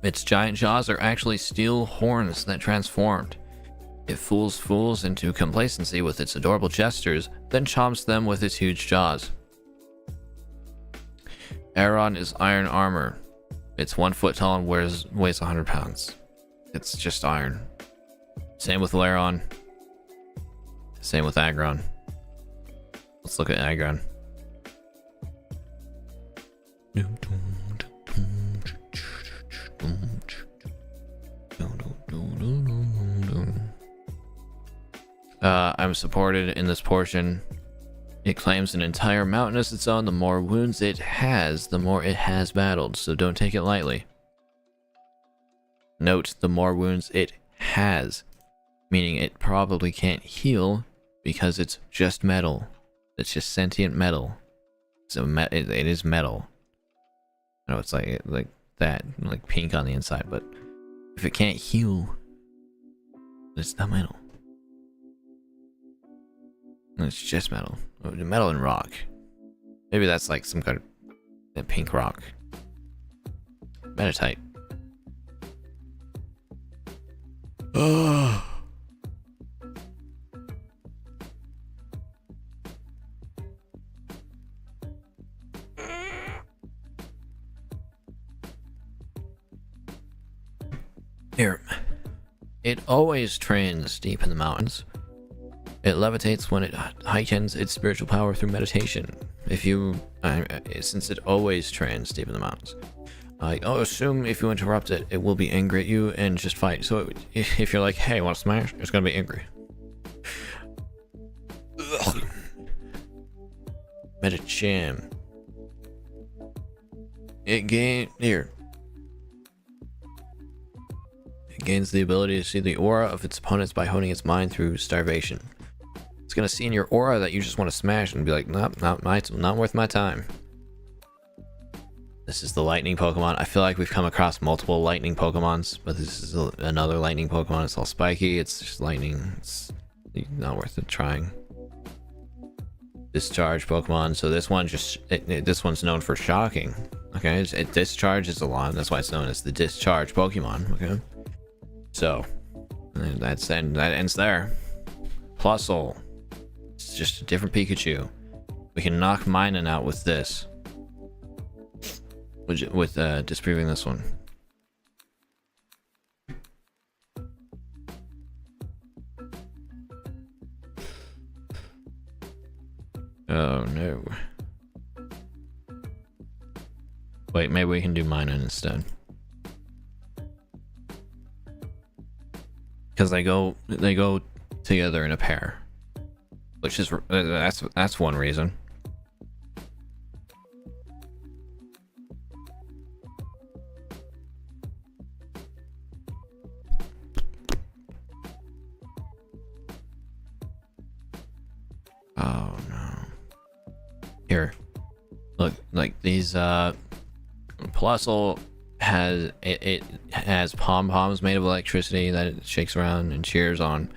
Its giant jaws are actually steel horns that transformed. It fools fools into complacency with its adorable gestures, then chomps them with its huge jaws. Aeron is iron armor. It's 1 foot tall and weighs 100 pounds. It's just iron. Same with Laron. Same with Aggron. Let's look at Aggron. I'm supported in this portion. It claims an entire mountain as its own. The more wounds it has, the more it has battled, so don't take it lightly. Note, the more wounds it has, meaning it probably can't heal because it's just metal. It's just sentient metal. So it is metal. No, it's like that, like pink on the inside, but if it can't heal, it's not metal. It's just metal. Metal and rock. Maybe that's like some kind of pink rock. Metatite. Oh. Here. It always trains deep in the mountains. It levitates when it heightens its spiritual power through meditation. Since it always trains deep in the mountains, assume if you interrupt it, it will be angry at you and just fight. So if you're like, hey, want to smash? It's gonna be angry. Medicham. It gains the ability to see the aura of its opponents by honing its mind through starvation. It's gonna see in your aura that you just want to smash and be like, nope, not worth my time. This is the lightning Pokemon. I feel like we've come across multiple lightning Pokemons, but this is another lightning Pokemon. It's all spiky. It's just lightning. It's not worth it trying. Discharge Pokemon. So this one this one's known for shocking. Okay, it discharges a lot. That's why it's known as the Discharge Pokemon. Okay, so that ends there. Plusle. It's just a different Pikachu. We can knock Minun out with this. With disproving this one. Oh no. Wait, maybe we can do Minun instead. Because they go together in a pair. Which is that's one reason. Oh no. Here. Look, like these Plusle it has pom-poms made of electricity that it shakes around and cheers on.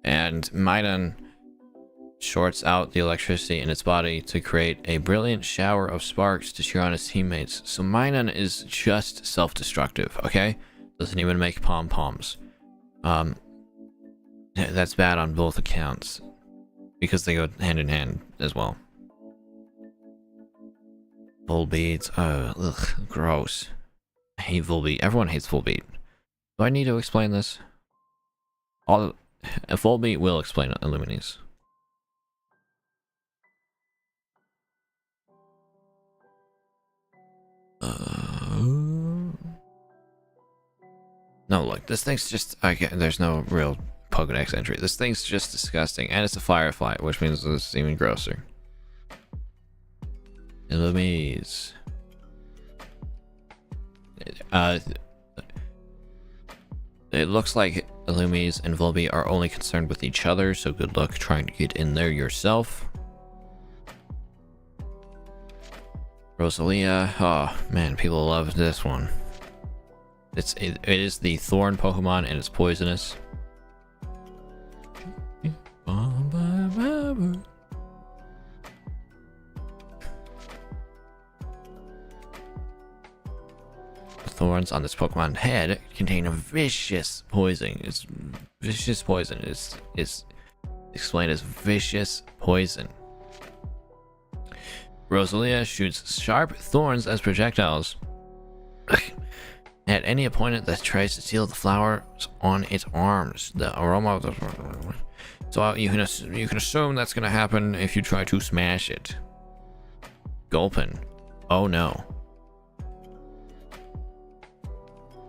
And Maiden shorts out the electricity in its body to create a brilliant shower of sparks to cheer on its teammates. So Maiden is just self-destructive, okay? Doesn't even make pom-poms. That's bad on both accounts. Because they go hand in hand as well. Volbeat, ugh, gross. I hate Volbeat. Everyone hates Volbeat. Do I need to explain this? Volbeat will explain Illuminis. No, look, this thing's just... there's no real Pokedex entry. This thing's just disgusting. And it's a Firefly, which means it's even grosser. Illumis. It looks like Illumis and Volbeat are only concerned with each other, so good luck trying to get in there yourself. Rosalia, oh man, people love this one. It is the Thorn Pokemon and it's poisonous. The thorns on this Pokemon head contain a vicious poison. It's vicious poison. It's explained as vicious poison. Rosalia shoots sharp thorns as projectiles at any opponent that tries to steal the flowers on its arms. The aroma of the... So you can assume that's gonna happen if you try to smash it. Gulpin. Oh no.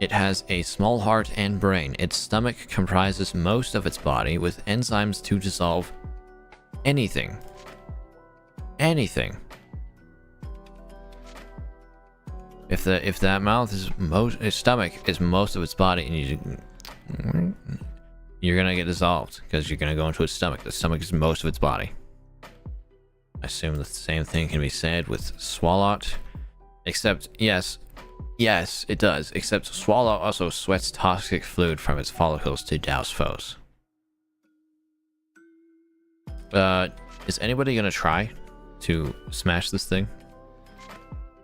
It has a small heart and brain. Its stomach comprises most of its body with enzymes to dissolve anything. Anything. If that mouth is its stomach is most of its body, and you're gonna get dissolved because you're gonna go into its stomach. The stomach is most of its body. I assume the same thing can be said with Swalot, except yes, it does. Except Swalot also sweats toxic fluid from its follicles to douse foes. Is anybody gonna try to smash this thing?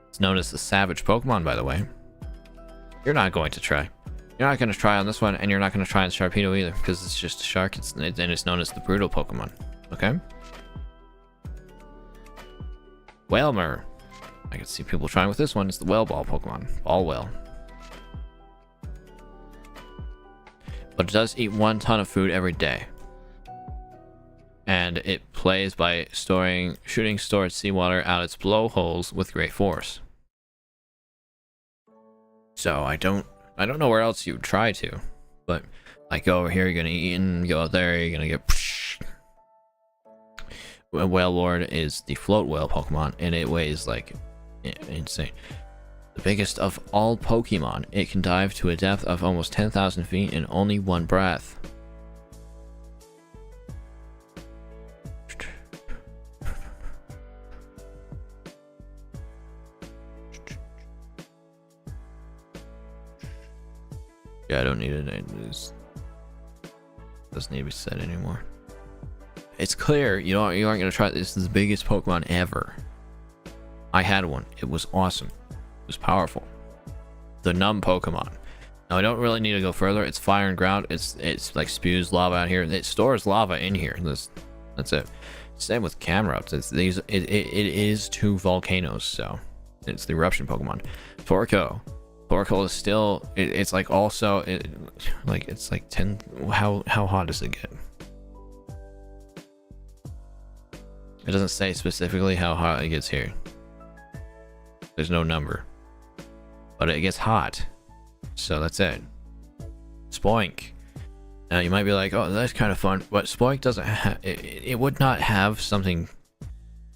It's known as the Savage Pokemon, by the way. You're not going to try. You're not going to try on this one, and you're not going to try on Sharpedo either, because it's just a shark, and it's known as the Brutal Pokemon. Okay? Whalmer. I can see people trying with this one. It's the Whale Ball Pokemon. Ball Whale. But it does eat 1 ton of food every day. And it plays by shooting stored seawater out its blowholes with great force. So I don't know where else you would try to, but like go over here, you're gonna eat, and go out there, you're gonna get. Whale Lord is the float whale Pokemon, and it weighs like insane. The biggest of all Pokemon, it can dive to a depth of almost 10,000 feet in only 1 breath. Yeah, I don't need it. It doesn't need to be said anymore. It's clear you aren't gonna try this. This is the biggest Pokemon ever. I had one. It was awesome. It was powerful. The Numb Pokemon. Now I don't really need to go further. It's fire and ground. It's like spews lava out here. It stores lava in here. That's it. Same with Camerupt. It is 2 volcanoes, so it's the eruption Pokemon. Torkoal. Torkoal is still, it's like also, it's like 10, how hot does it get? It doesn't say specifically how hot it gets here. There's no number. But it gets hot. So that's it. Spoink. Now you might be like, oh, that's kind of fun, but Spoink doesn't have, it would not have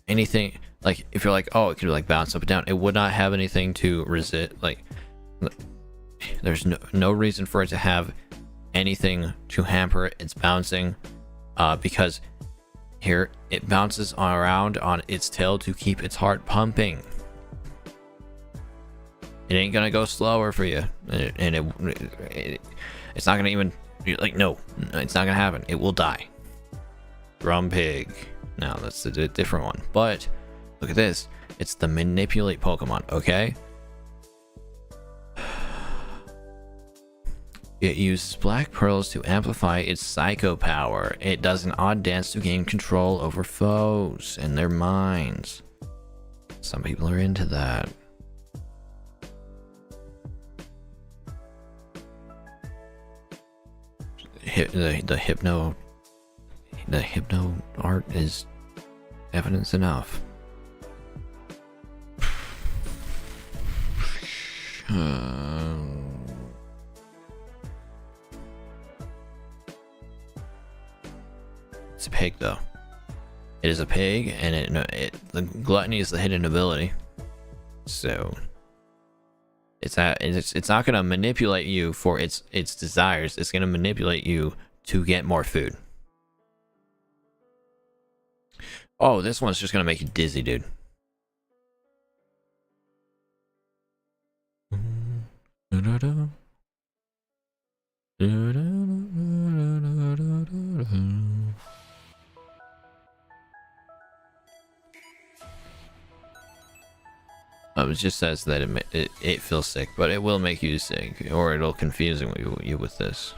anything, like, if you're like, oh, it could like bounce up and down, it would not have anything to resist, like, there's no reason for it to have anything to hamper its bouncing, because Here, it bounces around on its tail to keep its heart pumping. It ain't gonna go slower for you, and it's not gonna even, like, no, it's not gonna happen. It will die. Grumpig. Now that's a different one, but look at this. It's the manipulate Pokemon, okay? It uses black pearls to amplify its psycho power. It does an odd dance to gain control over foes and their minds. Some people are into that. The hypno art is evidence enough. It's a pig, though. It is a pig, and the gluttony is the hidden ability. So it's not gonna manipulate you for its desires. It's gonna manipulate you to get more food. Oh, this one's just gonna make you dizzy, dude. It just says that it feels sick, but it will make you sick, or it'll confuse you with this.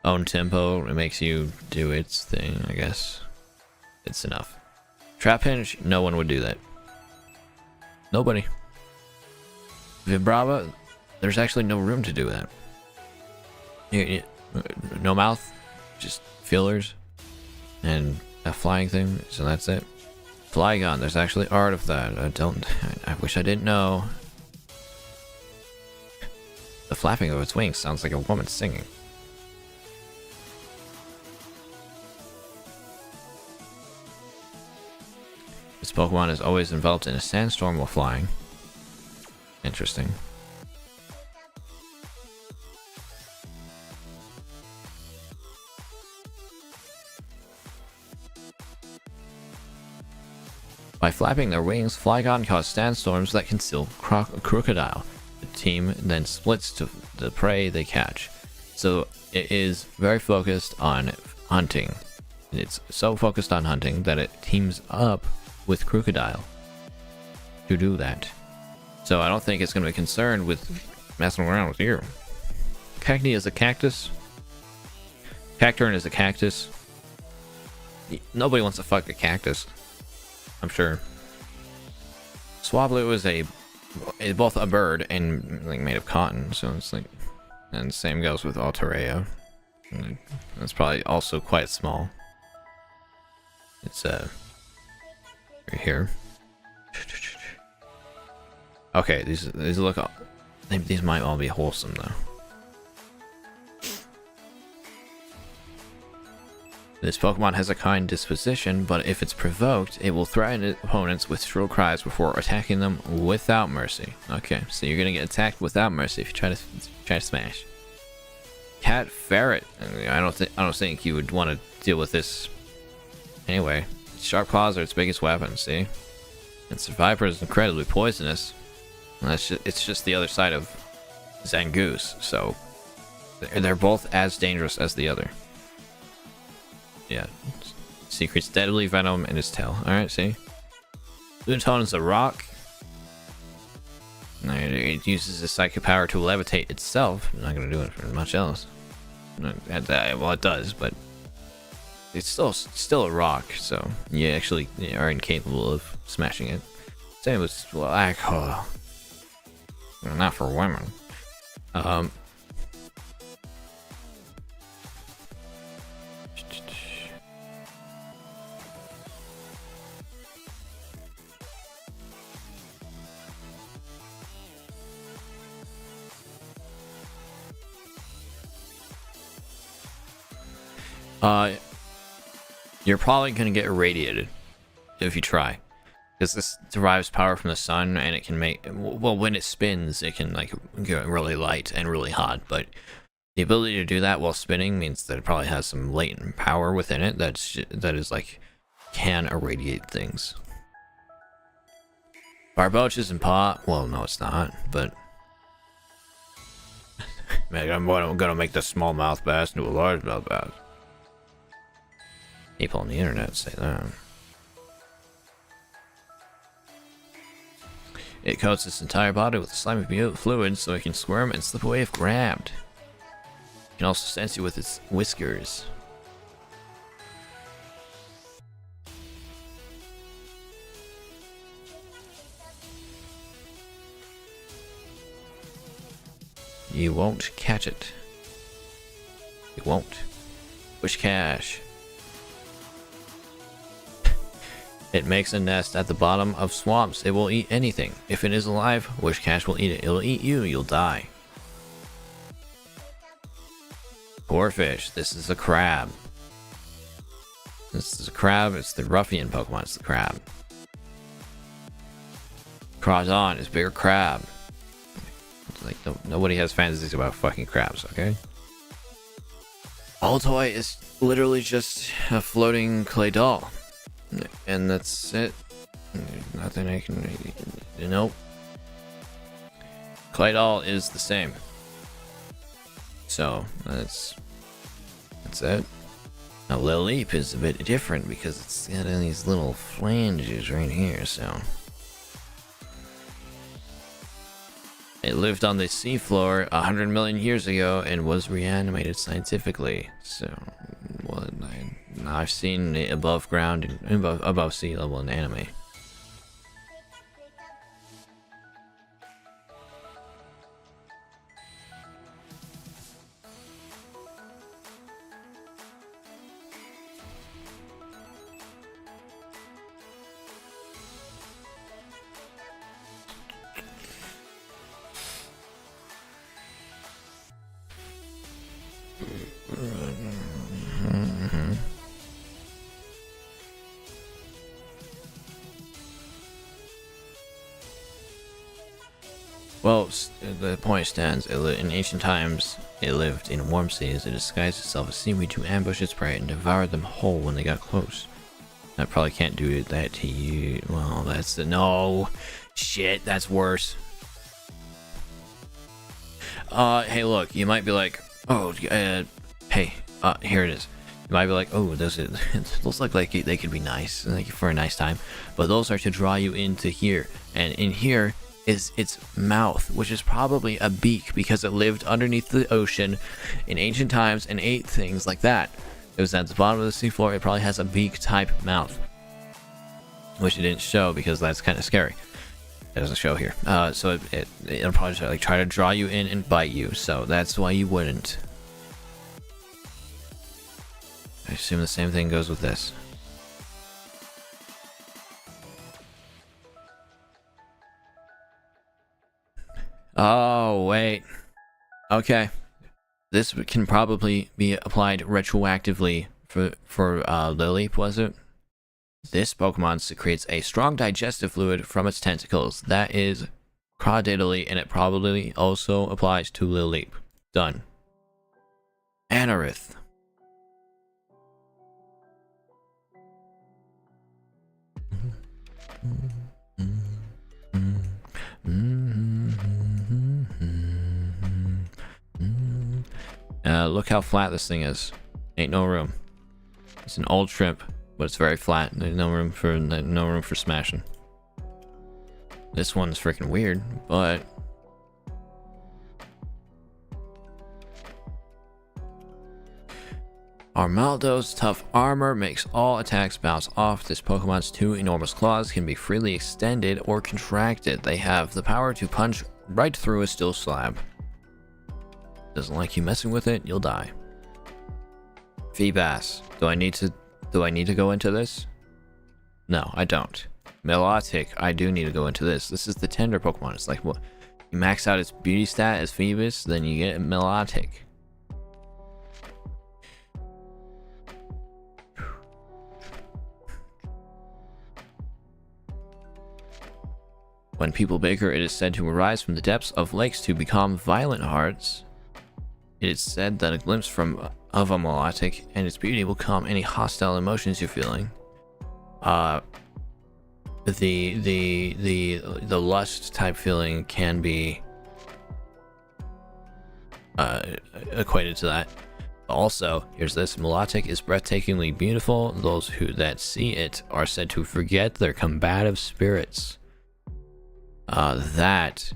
Own tempo, it makes you do its thing, I guess. It's enough. Trap hinge, no one would do that. Nobody. Vibrava, there's actually no room to do that. No mouth, just fillers, and a flying thing, so that's it. Flygon, there's actually art of that. I wish I didn't know. The flapping of its wings sounds like a woman singing. This Pokemon is always enveloped in a sandstorm while flying. Interesting. By flapping their wings, Flygon cause sandstorms that can still crocodile. The team then splits to the prey they catch. So it is very focused on hunting. It's so focused on hunting that it teams up with Crocodile to do that. So I don't think it's going to be concerned with messing around with you. Cacnea is a cactus. Cacturn is a cactus. Nobody wants to fuck a cactus, I'm sure. Swablu is both a bird and like made of cotton, so it's like, and same goes with Altaria. That's probably also quite small. It's right here. Okay, these look. These might all be wholesome though. This Pokemon has a kind disposition, but if it's provoked, it will threaten opponents with shrill cries before attacking them without mercy. Okay, so you're gonna get attacked without mercy if you try to smash. Cat Ferret. I don't think you would want to deal with this. Anyway, sharp claws are its biggest weapon. See, and Survivor is incredibly poisonous. It's just the other side of Zangoose, so they're both as dangerous as the other. Yeah, secrets deadly venom in its tail. Alright, see? Lunatone is a rock. It uses its psychic power to levitate itself. I'm not going to do it for much else. Well, it does, but it's still a rock, so you actually are incapable of smashing it. Same with black hole. Not for women. You're probably gonna get irradiated if you try, because this derives power from the sun, and it can make, well, when it spins, it can like get really light and really hot. But The ability to do that while spinning means that it probably has some latent power within it that is like can irradiate things. Barboches and pot. Well, no, it's not. But man, I'm gonna make the small mouth bass into a large mouth bass. People on the internet say that. It coats its entire body with a slimy fluid so it can squirm and slip away if grabbed. It can also sense you with its whiskers. You won't catch it. You won't. Wishcash. It makes a nest at the bottom of swamps. It will eat anything. If it is alive, Wishcash will eat it. It'll eat you, you'll die. Poor fish. This is a crab. This is a crab. It's the ruffian Pokemon. It's the crab. Crawdon is bigger crab. It's like nobody has fantasies about fucking crabs, okay? Altoy is literally just a floating clay doll. And that's it. There's nothing I can... Nope. Clay doll is the same. So, that's it. Now, Lilleep is a bit different because it's got these little flanges right here, so... It lived on the seafloor 100 million years ago and was reanimated scientifically. So, well, I've seen it above ground, above sea level in anime. Well, the point stands. In ancient times, it lived in warm seas. It disguised itself as seaweed to ambush its prey and devoured them whole when they got close. I probably can't do that to you. Well, that's the... No! Shit, that's worse. Hey, look, you might be like, oh, hey, here it is. You might be like, oh, those look like they could be nice, like for a nice time. But those are to draw you into here. And in here is its mouth, which is probably a beak because it lived underneath the ocean in ancient times and ate things like that. It was at the bottom of the seafloor. It probably has a beak type mouth, which it didn't show because that's kind of scary. It doesn't show here. So it'll probably like try to draw you in and bite you. So that's why you wouldn't. I assume the same thing goes with this. Oh, wait. Okay. This can probably be applied retroactively for Lilleep, was it? This Pokemon secretes a strong digestive fluid from its tentacles. That is Crawdiddly, and it probably also applies to Lilleep. Done. Anorith. Look how flat this thing is. Ain't no room. It's an old shrimp, but it's very flat. There's no room for smashing. This one's freaking weird, but Armaldo's tough armor makes all attacks bounce off. This Pokemon's two enormous claws can be freely extended or contracted. They have the power to punch right through a steel slab. Doesn't like you messing with it, you'll die. Feebas. Do I need to go into this? No, I don't. Milotic, I do need to go into this. This is the tender Pokemon. It's like, what? You max out its beauty stat as Phoebus, then you get Milotic. When people bicker, it is said to arise from the depths of lakes to become violent hearts. It is said that a glimpse of a melodic and its beauty will calm any hostile emotions you're feeling. The lust type feeling can be equated to that. Also, here's this: melodic is breathtakingly beautiful. Those that see it are said to forget their combative spirits. That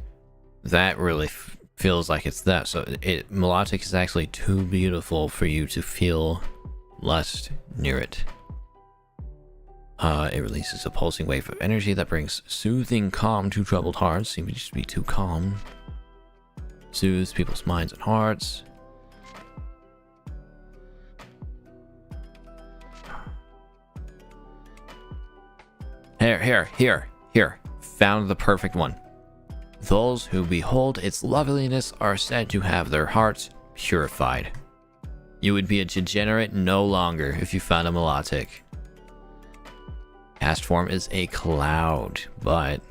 really feels like it's that. So melodic is actually too beautiful for you to feel lust near it. It releases a pulsing wave of energy that brings soothing calm to troubled hearts. Seems to just be too calm. Soothes people's minds and hearts. Here. Found the perfect one. Those who behold its loveliness are said to have their hearts purified. You would be a degenerate no longer if you found a melodic. Cast form is a cloud, but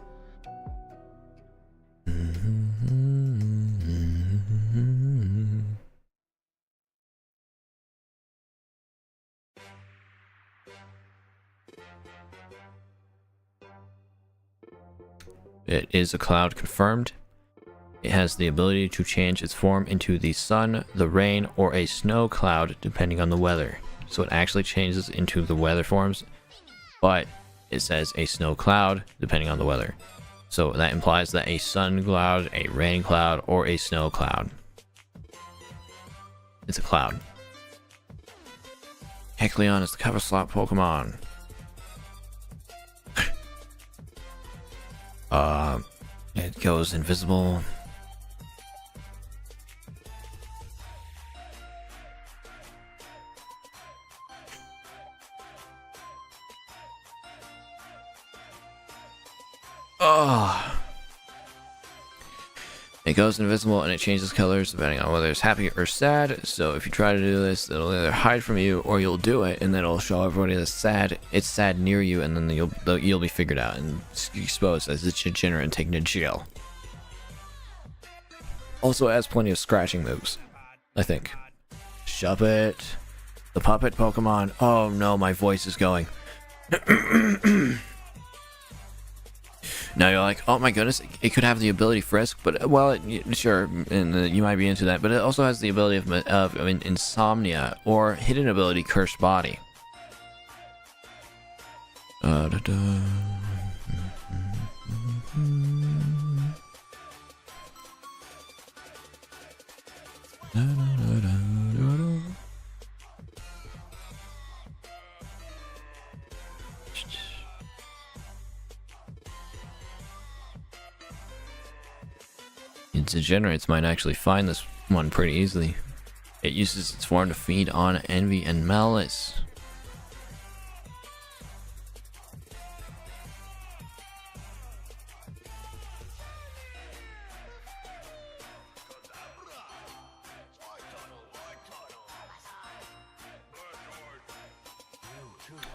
it is a cloud confirmed. It has the ability to change its form into the sun, the rain, or a snow cloud depending on the weather. So it actually changes into the weather forms, but it says a snow cloud depending on the weather. So that implies that a sun cloud, a rain cloud, or a snow cloud. It's a cloud. Hecleon is the cover slot Pokemon. It goes invisible. It goes invisible and it changes colors depending on whether it's happy or sad. So if you try to do this, it'll either hide from you or you'll do it, and then it'll show everybody that's sad. It's sad near you, and then you'll be figured out and exposed as a degenerate and taken to jail. Also, it has plenty of scratching moves, I think. Shuppet, the puppet Pokemon. Oh no, my voice is going. Now you're like, oh my goodness, it could have the ability Frisk, but well, sure, and you might be into that, but it also has the ability of Insomnia or hidden ability Cursed Body. Degenerates might actually find this one pretty easily. It uses its form to feed on envy and malice.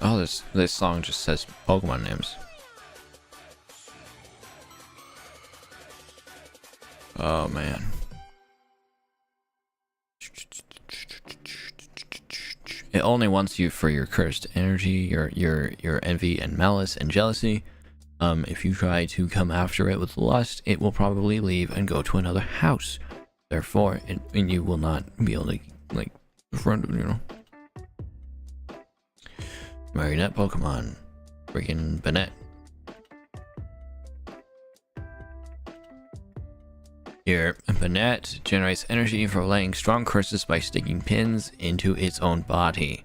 Oh, this song just says Pokemon names. Oh man. It only wants you for your cursed energy, your envy and malice and jealousy. If you try to come after it with lust, it will probably leave and go to another house. Therefore, and you will not be able to like befriend it, you know. Marionette Pokemon, freaking Banette. Here, Banette generates energy for laying strong curses by sticking pins into its own body.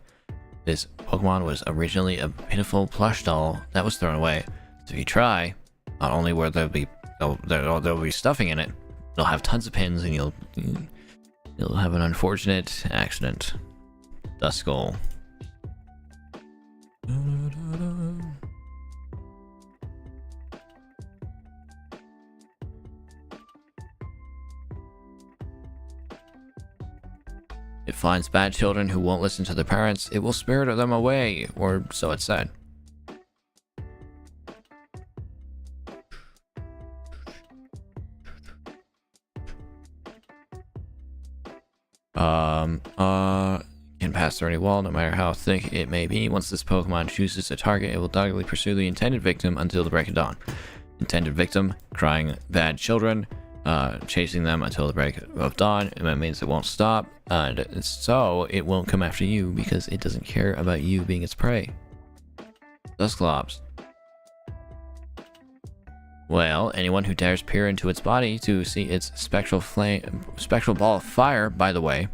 This Pokemon was originally a pitiful plush doll that was thrown away. So if you try, not only will there'll be stuffing in it, it'll have tons of pins, and you'll have an unfortunate accident. Duskull. It finds bad children who won't listen to their parents. It will spirit them away, or so it's said. Can pass through any wall, no matter how thick it may be. Once this Pokemon chooses a target, it will doggedly pursue the intended victim until the break of dawn. Intended victim, crying bad children, chasing them until the break of dawn. And that means it won't stop, and so it won't come after you because it doesn't care about you being its prey. Dusclops. Well, anyone who dares peer into its body to see its spectral ball of fire, by the way,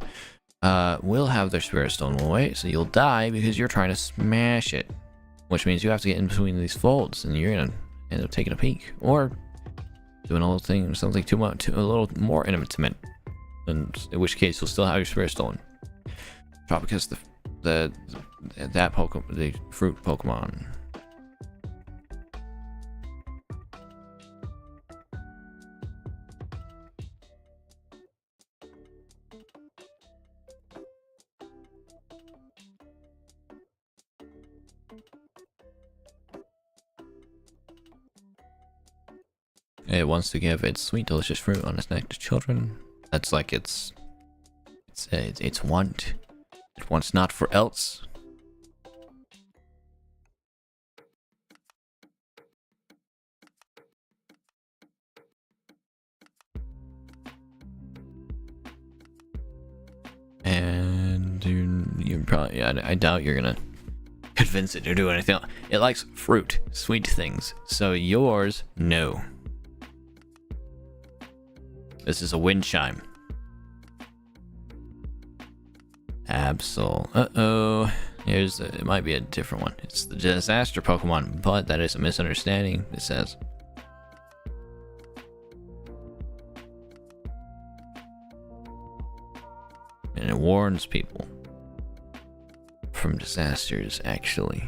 will have their spirit stolen away, so you'll die because you're trying to smash it. Which means you have to get in between these folds, and you're gonna end up taking a peek, or doing a little thing, something a little more intimate. In which case, you'll still have your spirit stolen. Tropicus, the fruit Pokemon. It wants to give its sweet, delicious fruit on its neck to children. That's like its want. It wants not for else. And you probably, I doubt you're gonna convince it to do anything. It likes fruit, sweet things. So yours, no. This is a wind chime. Absol. Uh-oh. It might be a different one. It's the disaster Pokemon, but that is a misunderstanding, it says. And it warns people from disasters, actually.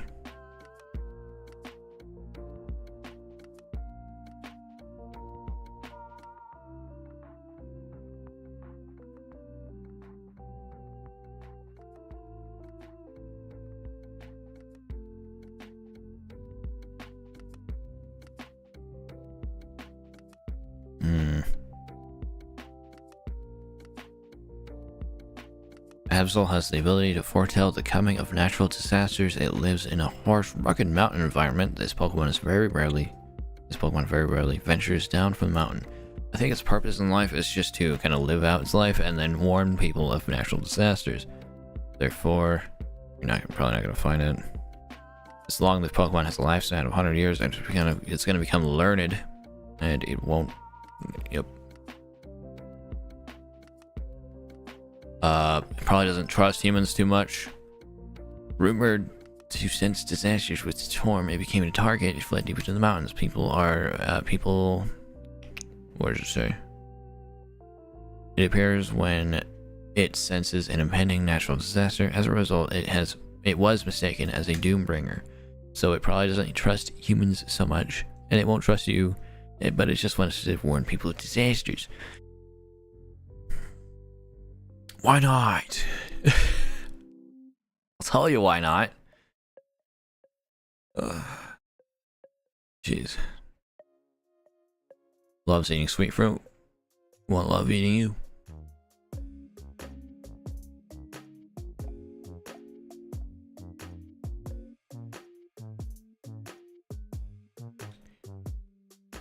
Absol has the ability to foretell the coming of natural disasters. It lives in a harsh, rugged mountain environment. This Pokemon very rarely ventures down from the mountain. I think its purpose in life is just to kind of live out its life and then warn people of natural disasters. Therefore, you're probably not going to find it. As long as this Pokemon has a lifespan of 100 years, it's going to become learned, and it won't. Yep. It probably doesn't trust humans too much. Rumored to sense disasters with its form, it became a target. It fled deep into the mountains. What does it say? It appears when it senses an impending natural disaster. As a result, it was mistaken as a doombringer. So it probably doesn't trust humans so much, and it won't trust you, but it just wants to warn people of disasters. Why not? I'll tell you why not. Jeez. Loves eating sweet fruit. Won't love eating you.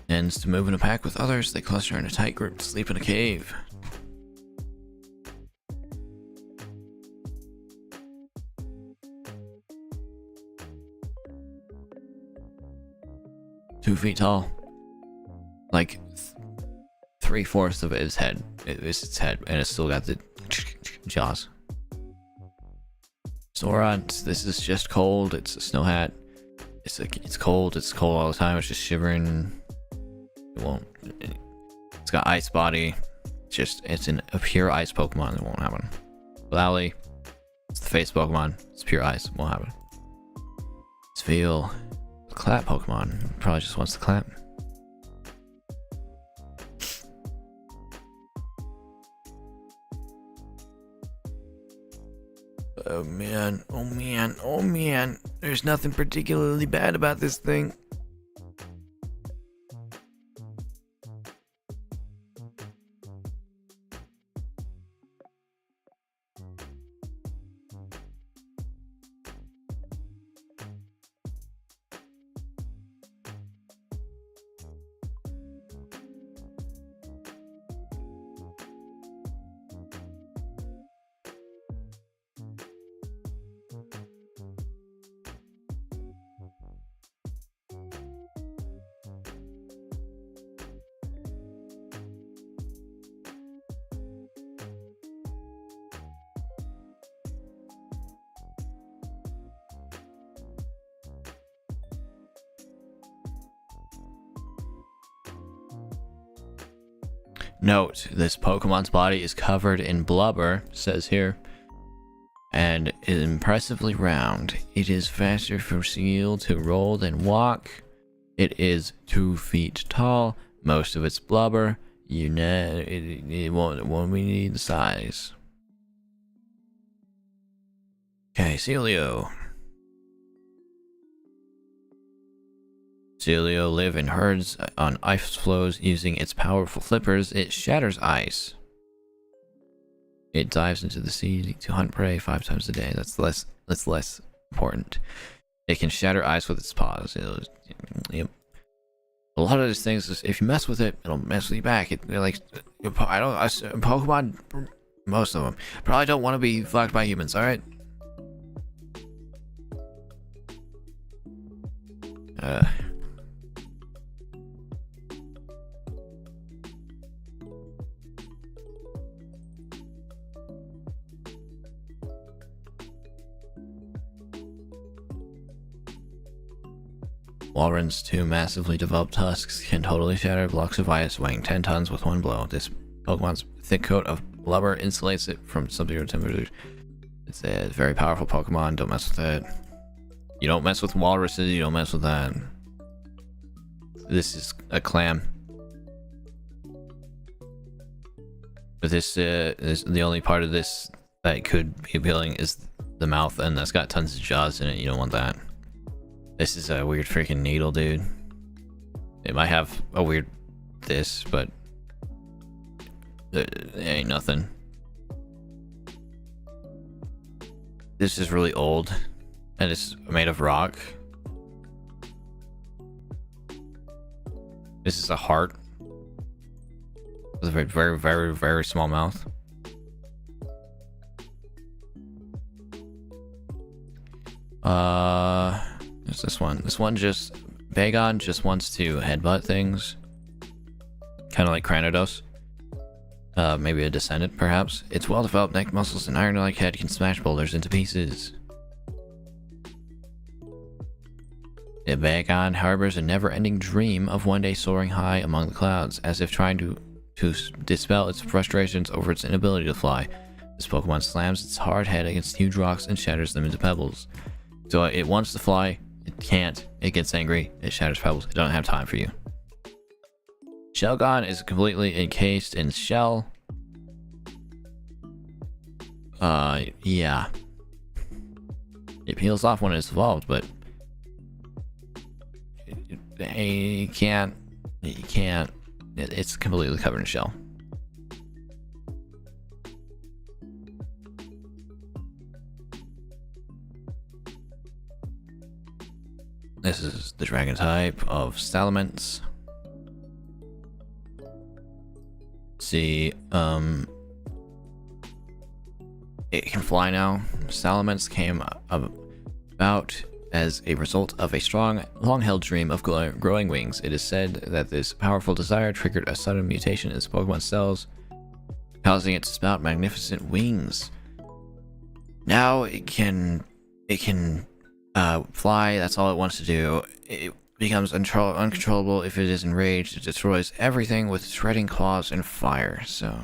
Tends to move in a pack with others. They cluster in a tight group to sleep in a cave. Two feet tall. Like 3/4 of it is head. It's its head, and it's still got the jaws. Zoran, this is just cold. It's a snow hat. It's cold. It's cold all the time. It's just shivering. It won't. It's got ice body. It's a pure ice Pokemon. It won't happen. Lally, it's the face Pokemon. It's pure ice. Won't happen. It's feel. Clap Pokemon. Probably just wants to clap. Oh man, oh man, oh man. There's nothing particularly bad about this thing. Note, this Pokemon's body is covered in blubber, says here, and is impressively round. It is faster for Seal to roll than walk. It is 2 feet tall. Most of its blubber, it won't be need the size. Okay, Celio. Celio live in herds on ice floes. Using its powerful flippers, it shatters ice. It dives into the sea to hunt prey 5 times a day. That's less important. It can shatter ice with its paws. Yep. A lot of these things is if you mess with it, it'll mess with you back. Pokemon, most of them probably don't want to be fucked by humans. All right. Walren's 2 massively developed tusks can totally shatter blocks of ice, weighing 10 tons with one blow. This Pokemon's thick coat of blubber insulates it from sub-zero temperatures. It's a very powerful Pokemon. Don't mess with it. You don't mess with walruses. You don't mess with that. This is a clam. But this is the only part of this that could be appealing is the mouth, and that's got tons of jaws in it. You don't want that. This is a weird freaking needle, dude. It might have a weird this, but it ain't nothing. This is really old, and it's made of rock. This is a heart with a very, very, very, very small mouth. There's this one. This one just... Vagon just wants to headbutt things. Kind of like Cranidos. Maybe a descendant, perhaps. Its well-developed neck muscles and iron-like head can smash boulders into pieces. The Vagon harbors a never-ending dream of one day soaring high among the clouds, as if trying to dispel its frustrations over its inability to fly. This Pokemon slams its hard head against huge rocks and shatters them into pebbles. So it wants to fly, it can't, it gets angry, it shatters pebbles, it doesn't have time for you. Shelgon is completely encased in shell. Yeah. It peels off when it's evolved, but you can't, it's completely covered in shell. This is the dragon type of Salamence. See, it can fly now. Salamence came about as a result of a strong, long-held dream of growing wings. It is said that this powerful desire triggered a sudden mutation in its Pokemon cells, causing it to spout magnificent wings. Now it can fly. That's all it wants to do. It becomes uncontrollable if it is enraged. It destroys everything with shredding claws and fire. So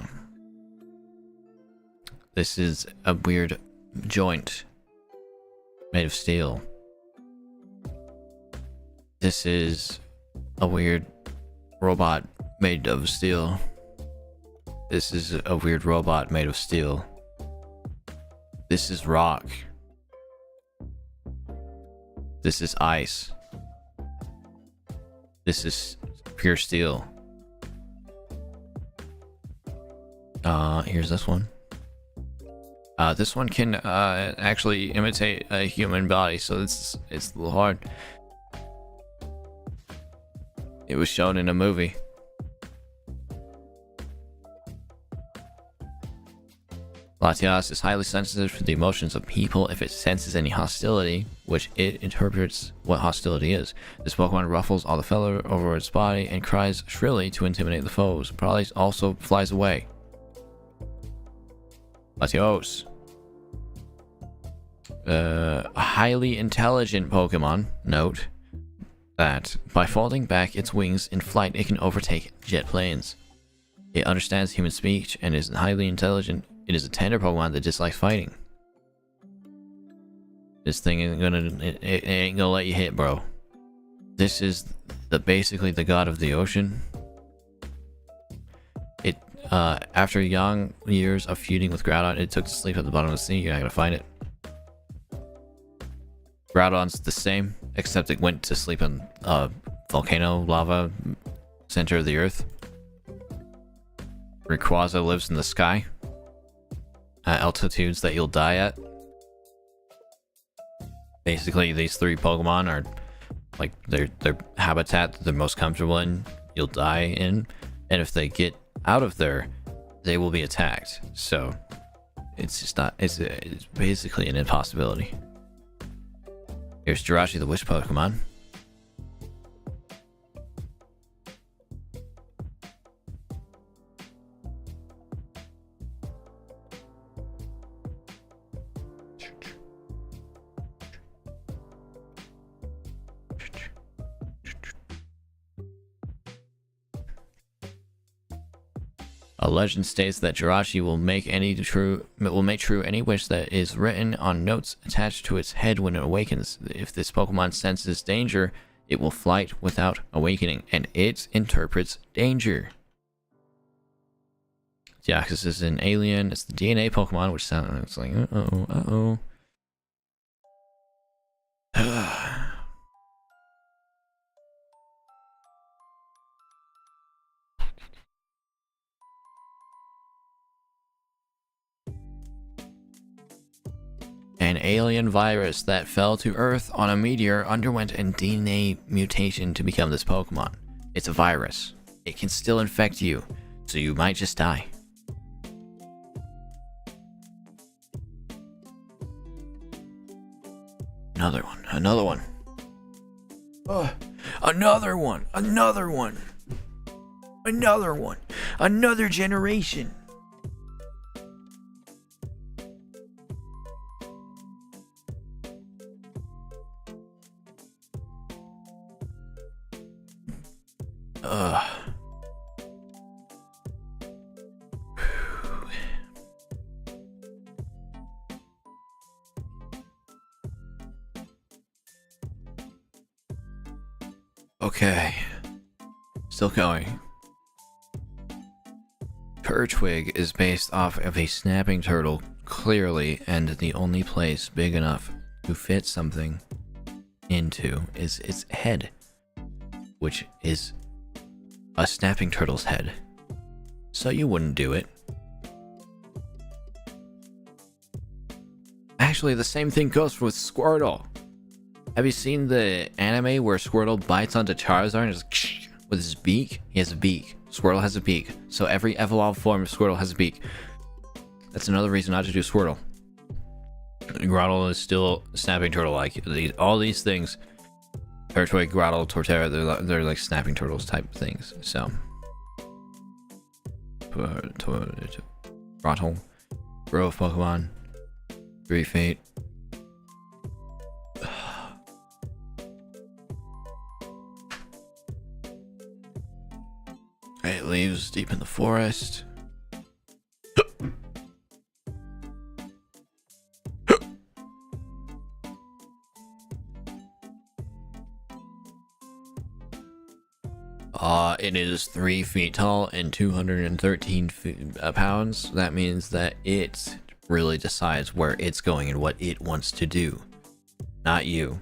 this is a weird joint made of steel. This is a weird robot made of steel. This is a weird robot made of steel. This is rock. This is ice. This is pure steel. Here's this one. This one can actually imitate a human body, so it's a little hard. It was shown in a movie. Latias is highly sensitive to the emotions of people. If it senses any hostility, which it interprets what hostility is, this Pokemon ruffles all the feather over its body and cries shrilly to intimidate the foes. Probably also flies away. Latios. A highly intelligent Pokemon. Note that by folding back its wings in flight, it can overtake jet planes. It understands human speech and is highly intelligent. It is a tender Pokemon that dislikes fighting. This thing isn't gonna... It ain't gonna let you hit, bro. This is basically the god of the ocean. It, after young years of feuding with Groudon, it took to sleep at the bottom of the sea. You're not gonna find it. Groudon's the same, except it went to sleep in volcano lava center of the earth. Rayquaza lives in the sky at altitudes that you'll die at. Basically, these three Pokemon are like their habitat that they're most comfortable in, you'll die in, and if they get out of there, they will be attacked. So it's just not. It's basically an impossibility. Here's Jirachi, the Wish Pokemon. A legend states that Jirachi will make true any wish that is written on notes attached to its head when it awakens. If this Pokemon senses danger, it will flight without awakening, and it interprets danger. Deoxys is an alien. It's the DNA Pokemon, which sounds like uh-oh. An alien virus that fell to Earth on a meteor underwent a DNA mutation to become this Pokemon. It's a virus. It can still infect you, so you might just die. Another one. Another one. Another one. Another one. Another one. Another generation. Okay. Still going. Turtwig is based off of a snapping turtle, clearly, and the only place big enough to fit something into is its head, which is a snapping turtle's head. So you wouldn't do it. Actually, the same thing goes with Squirtle. Have you seen the anime where Squirtle bites onto Charizard and just with his beak? He has a beak. Squirtle has a beak. So every evolved form of Squirtle has a beak. That's another reason not to do Squirtle. Groudle is still snapping turtle-like. All these things, Turtwig, Groudle, Torterra, they're like snapping turtles type things. So, Grotle, Grove Pokemon, 3 Fate. It lives deep in the forest. It is 3 feet tall and 213 pounds. That means that it really decides where it's going and what it wants to do, not you.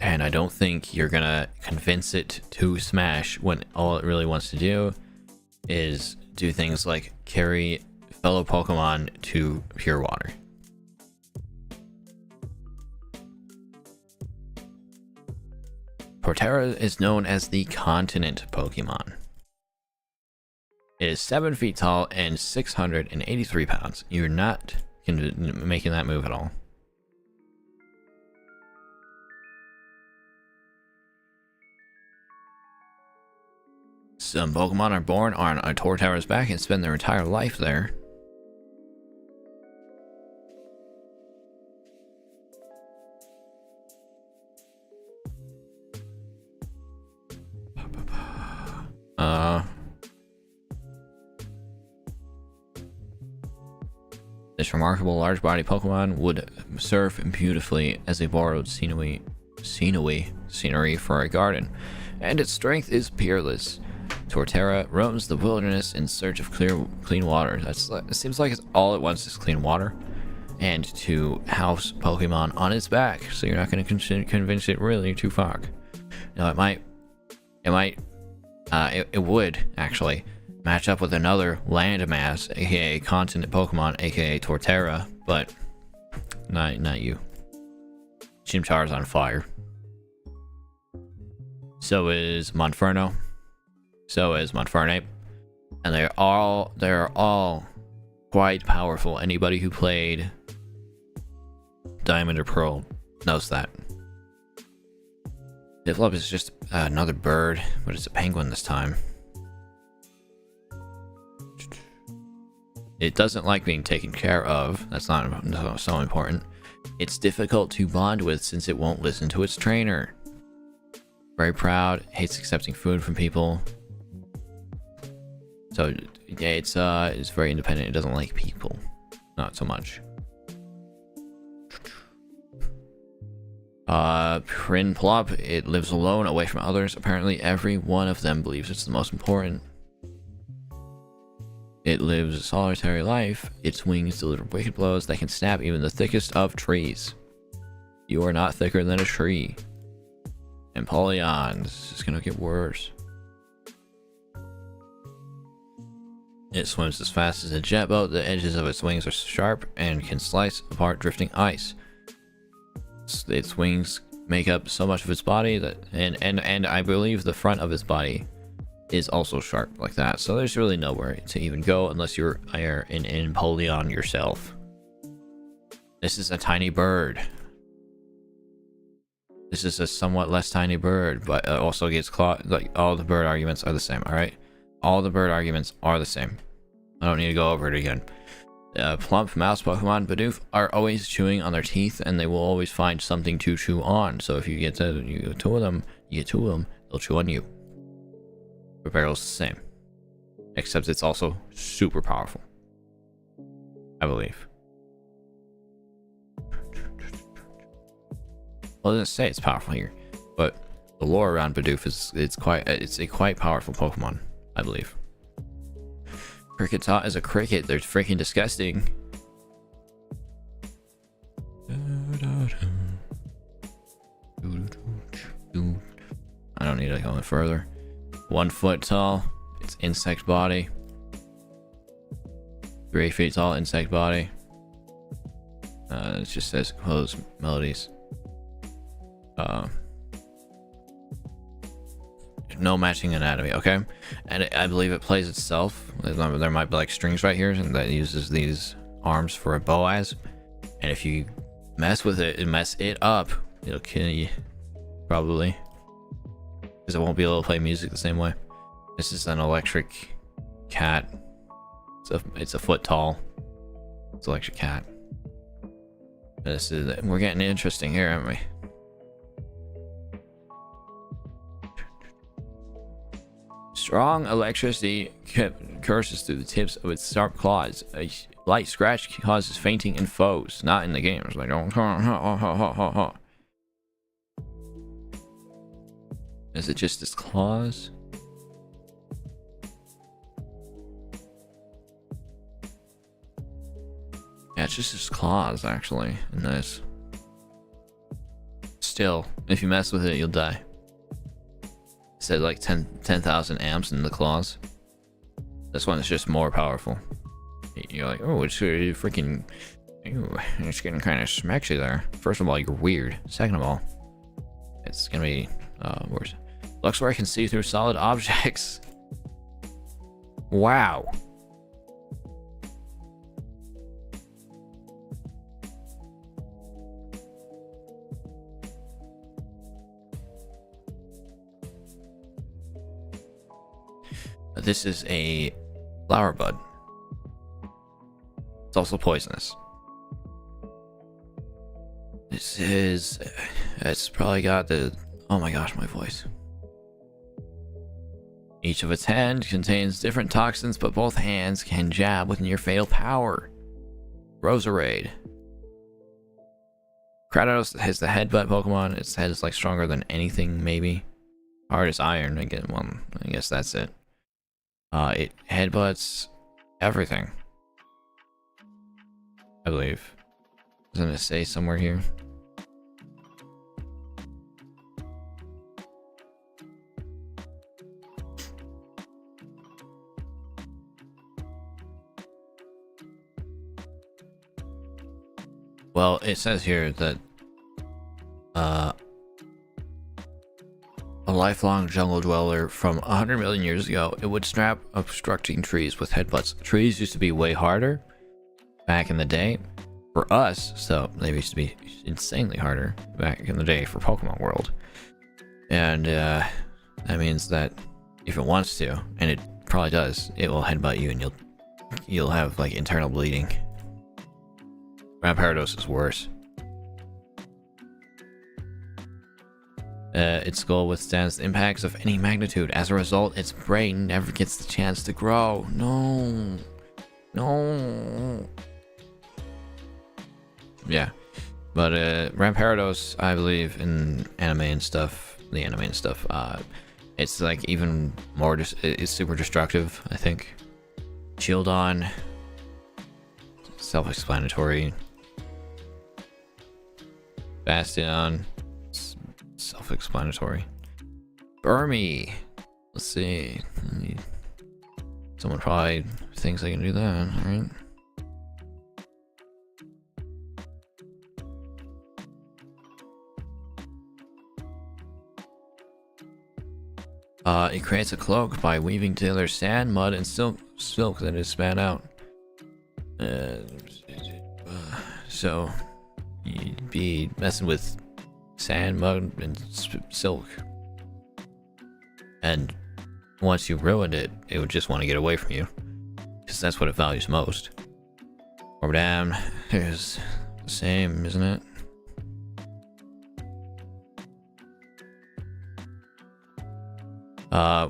And I don't think you're gonna convince it to smash when all it really wants to do is do things like carry fellow Pokemon to pure water. Torterra is known as the continent Pokemon. It is 7 feet tall and 683 pounds. You're not making that move at all. Some Pokemon are born on a Torterra's back and spend their entire life there. This remarkable large-bodied Pokemon would serve beautifully as a borrowed scenery for a garden, and its strength is peerless. Torterra roams the wilderness in search of clean water. It seems like all it wants is clean water, and to house Pokemon on its back, so you're not going to convince it really to fuck. Now it would actually match up with another landmass, aka continent Pokemon, aka Torterra, but not you. Chimchar's on fire. So is Monferno. So is Monfernape. And they're all quite powerful. Anybody who played Diamond or Pearl knows that. Piplup is just another bird, but it's a penguin this time. It doesn't like being taken care of. That's not so important. It's difficult to bond with since it won't listen to its trainer. Very proud, hates accepting food from people. So yeah, it's very independent. It doesn't like people, not so much. Prinplup, it lives alone, away from others. Apparently, every one of them believes it's the most important. It lives a solitary life. Its wings deliver wicked blows that can snap even the thickest of trees. You are not thicker than a tree. And Empoleon, this is gonna get worse. It swims as fast as a jet boat. The edges of its wings are sharp and can slice apart drifting ice. Its wings make up so much of its body that, and I believe the front of its body is also sharp like that. So there's really nowhere to even go unless you're an Empoleon yourself. This is a tiny bird. This is a somewhat less tiny bird, but also gets clawed. Like, all the bird arguments are the same, alright? All the bird arguments are the same. I don't need to go over it again. Plump mouse Pokemon Bidoof are always chewing on their teeth, and they will always find something to chew on. So if you get two of them, they'll chew on you. Barrel's the same, except it's also super powerful, I believe. Well, it doesn't say it's powerful here, but the lore around Bidoof it's a quite powerful Pokemon, I believe. Cricket's is a cricket. They're freaking disgusting. I don't need to go any further. 1 foot tall. It's insect body. 3 feet tall insect body. It just says closed melodies. No matching anatomy, okay? And I believe it plays itself. There might be like strings right here, and that uses these arms for a Boaz. And if you mess with it and mess it up, it'll kill you, probably, because it won't be able to play music the same way. This is an electric cat. It's a foot tall. It's an electric cat. We're getting interesting here, aren't we? Strong electricity courses through the tips of its sharp claws. A light scratch causes fainting in foes, not in the game. It's like, oh, is it just its claws? Yeah, it's just its claws, actually, in this. Still, if you mess with it, you'll die. It said like 10,000 amps in the claws. This one is just more powerful. You're like, oh, it's freaking... Ew, it's getting kind of smexy there. First of all, you're weird. Second of all, it's gonna be worse. Luxray can see through solid objects. Wow. This is a flower bud. It's also poisonous. It's probably got the, oh my gosh, my voice. Each of its hands contains different toxins, but both hands can jab with near fatal power. Roserade. Kratos has the headbutt Pokemon. Its head is like stronger than anything, maybe. Hard as iron. I guess that's it. It headbutts everything, I believe. Doesn't it say somewhere here? Well, it says here that a lifelong jungle dweller from 100 million years ago, it would snap obstructing trees with headbutts. Trees used to be way harder back in the day for us, so they used to be insanely harder back in the day for Pokemon World. And that means that if it wants to, and it probably does, it will headbutt you, and you'll have like internal bleeding. Rampardos is worse. Its skull withstands the impacts of any magnitude. As a result, its brain never gets the chance to grow. No. Yeah. But Rampardos, I believe, in anime and stuff, it's like even more, it's super destructive, I think. Shieldon, self-explanatory. Bastion, self-explanatory. Burmy, let's see. Someone probably thinks I can do that, right? It creates a cloak by weaving together sand, mud, and silk that is spat out. So you'd be messing with sand, mud, and silk, and once you ruined it, it would just want to get away from you, because that's what it values most. Or damn, is the same, isn't it?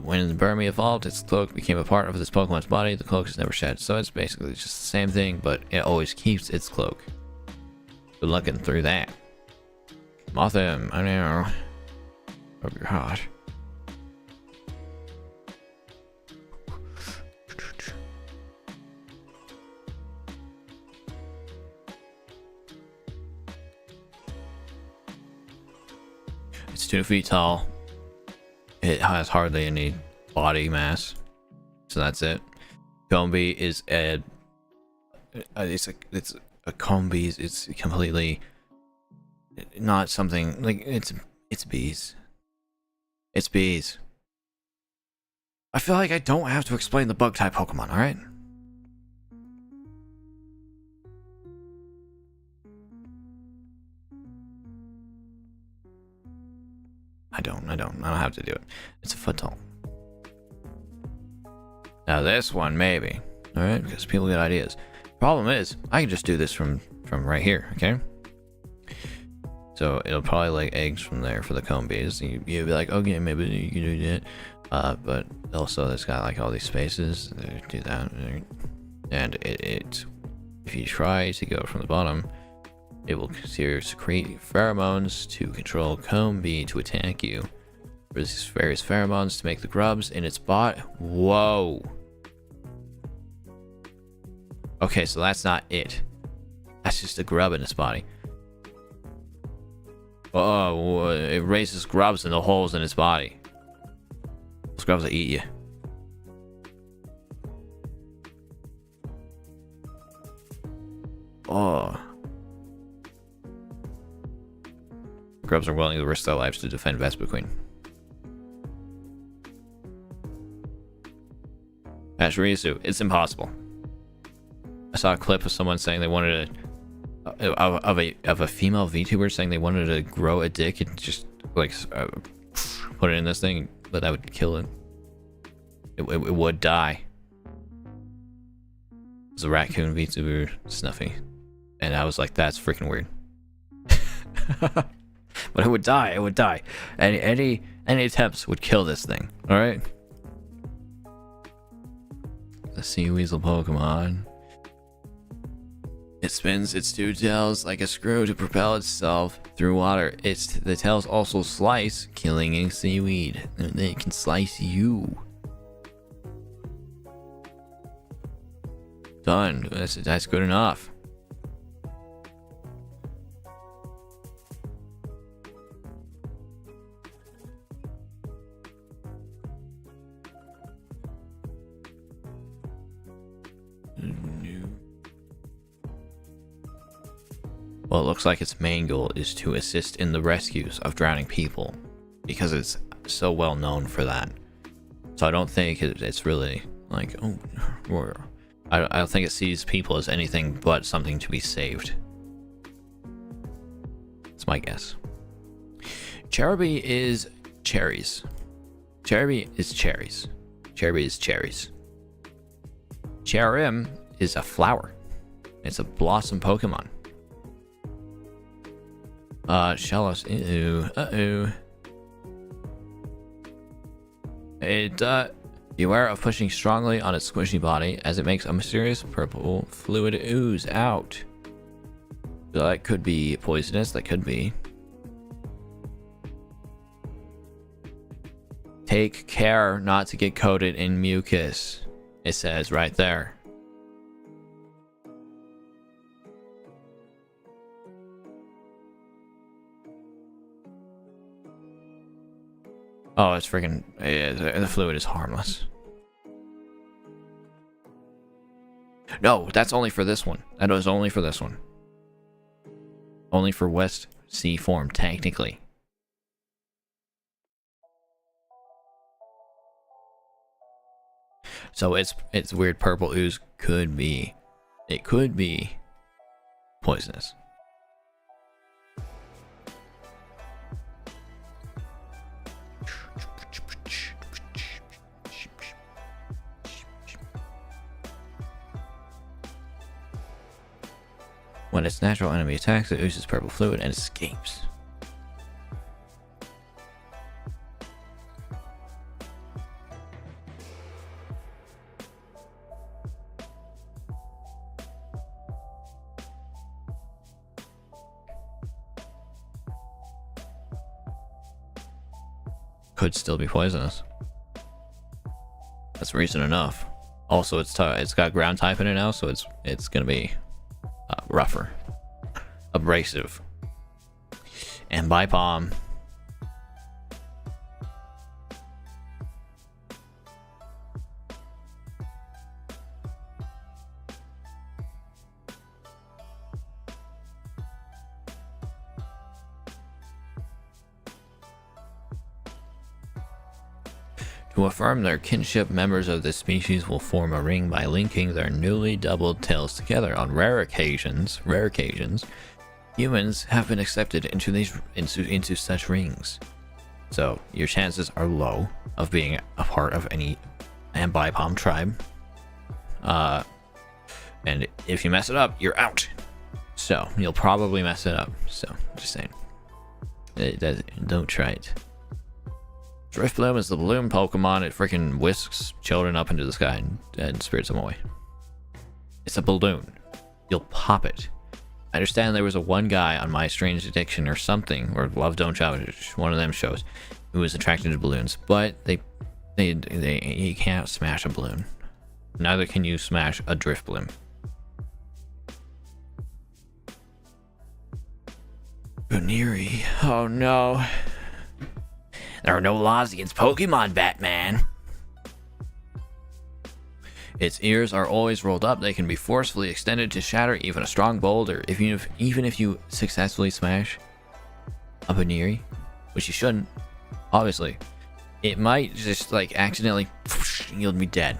When the Burmy evolved, its cloak became a part of this Pokemon's body. The cloak is never shed, so it's basically just the same thing, but it always keeps its cloak. Good looking through that. Mothim, I know. Oh god. It's 2 feet tall. It has hardly any body mass, so that's it. Combi is it's a Combi. It's completely not something like it's bees. It's bees. I feel like I don't have to explain the bug type Pokemon. All right. I don't have to do it. It's a foot tall. Now this one, maybe. Alright, because people get ideas. Problem is, I can just do this from right here, okay? So it'll probably lay eggs from there for the Combies. You'll be like, okay, maybe you can do that. But also it's got like all these spaces. Do that. And it if you try to go from the bottom, it will secrete pheromones to control Combi to attack you. There's various pheromones to make the grubs in its bot. Whoa. Okay, so that's not it. That's just a grub in its body. Oh, it raises grubs in the holes in its body. Those grubs will eat you. Oh. Grubs are willing to risk their lives to defend Vespiquen. Pachirisu, it's impossible. I saw a clip of someone saying they wanted of a female VTuber saying they wanted to grow a dick and just like put it in this thing, but that would kill it. It would die. It was a raccoon VTuber, Snuffy, and I was like, that's freaking weird. But it would die. It would die. Any attempts would kill this thing. All right. The sea weasel Pokemon. It spins its two tails like a screw to propel itself through water. The tails also slice, killing a seaweed. And they can slice you. Done. That's good enough. Well, it looks like its main goal is to assist in the rescues of drowning people, because it's so well known for that. So I don't think it's really like, oh, I don't think it sees people as anything but something to be saved. That's my guess. Cherubi is cherries. Cherubi is cherries. Cherubi is cherries. Cherim is a flower. It's a blossom Pokemon. Shellos. Beware of pushing strongly on its squishy body as it makes a mysterious purple fluid ooze out. So that could be poisonous, that could be. Take care not to get coated in mucus, it says right there. Oh, it's freaking... Yeah, the fluid is harmless. No, that's only for this one. That was only for this one. Only for West Sea form, technically. So it's weird purple ooze could be... It could be poisonous. When its natural enemy attacks, it oozes purple fluid and escapes. Could still be poisonous. That's reason enough. Also, it's got ground type in it now, so it's gonna be rougher, abrasive, and by palm. To affirm their kinship, members of this species will form a ring by linking their newly doubled tails together. On rare occasions, humans have been accepted into such rings. So your chances are low of being a part of any Ambipom tribe. And if you mess it up, you're out. So you'll probably mess it up. So just saying, don't try it. Drifbloom is the balloon Pokemon. It freaking whisks children up into the sky and spirits them away. It's a balloon. You'll pop it. I understand there was a one guy on My Strange Addiction or something, or Love Don't Challenge, one of them shows, who was attracted to balloons, but you can't smash a balloon. Neither can you smash a Drifbloom. Baneri. Oh no. There are no laws against Pokemon, Batman. Its ears are always rolled up. They can be forcefully extended to shatter even a strong boulder. Even if you successfully smash a Baneri, which you shouldn't, obviously, it might just like accidentally, you'll be dead.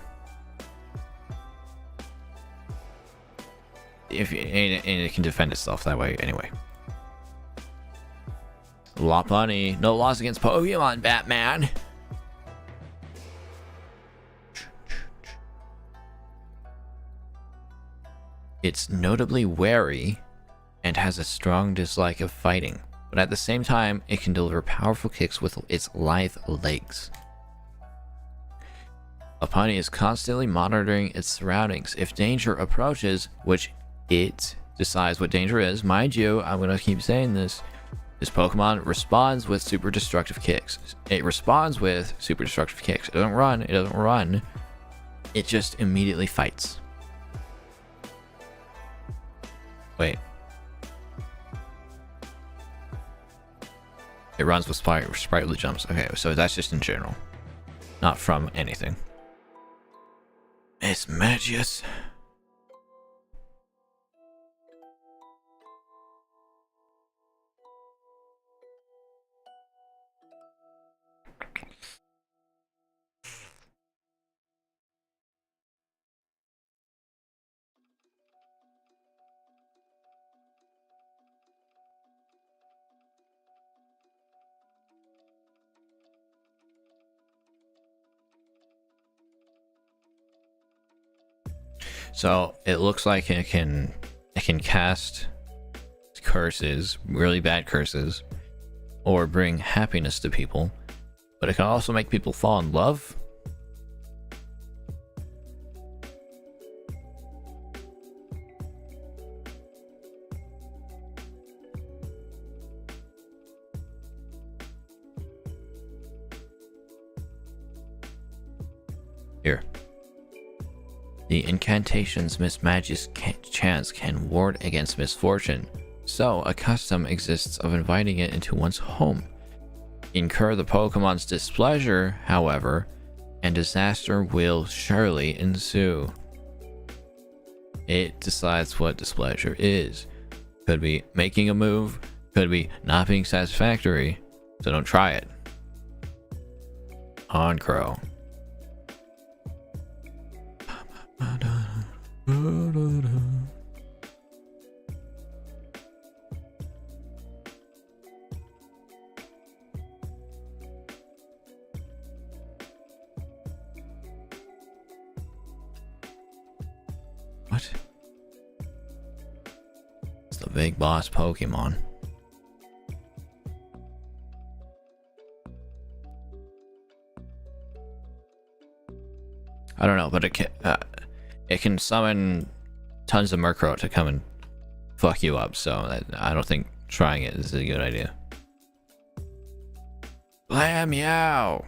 And it can defend itself that way anyway. Lopunny. No laws against Pokemon, Batman. It's notably wary and has a strong dislike of fighting, but at the same time, it can deliver powerful kicks with its lithe legs. Lopunny is constantly monitoring its surroundings. If danger approaches, which it decides what danger is. Mind you, I'm gonna keep saying this. This Pokemon responds with super destructive kicks. It responds with super destructive kicks. It doesn't run. It doesn't run. It just immediately fights. Wait. It runs with sprightly jumps. Okay, so that's just in general. Not from anything. It's Magius. So it looks like it can cast curses, really bad curses, or bring happiness to people, but it can also make people fall in love. Here. The incantations Miss Magi's chants can ward against misfortune, so a custom exists of inviting it into one's home. Incur the Pokemon's displeasure, however, and disaster will surely ensue. It decides what displeasure is. Could be making a move, could be not being satisfactory, so don't try it. On Crow. What? It's the big boss Pokemon. I don't know, but it can summon tons of Murkrow to come and fuck you up, so I don't think trying it is a good idea. Blam Meow!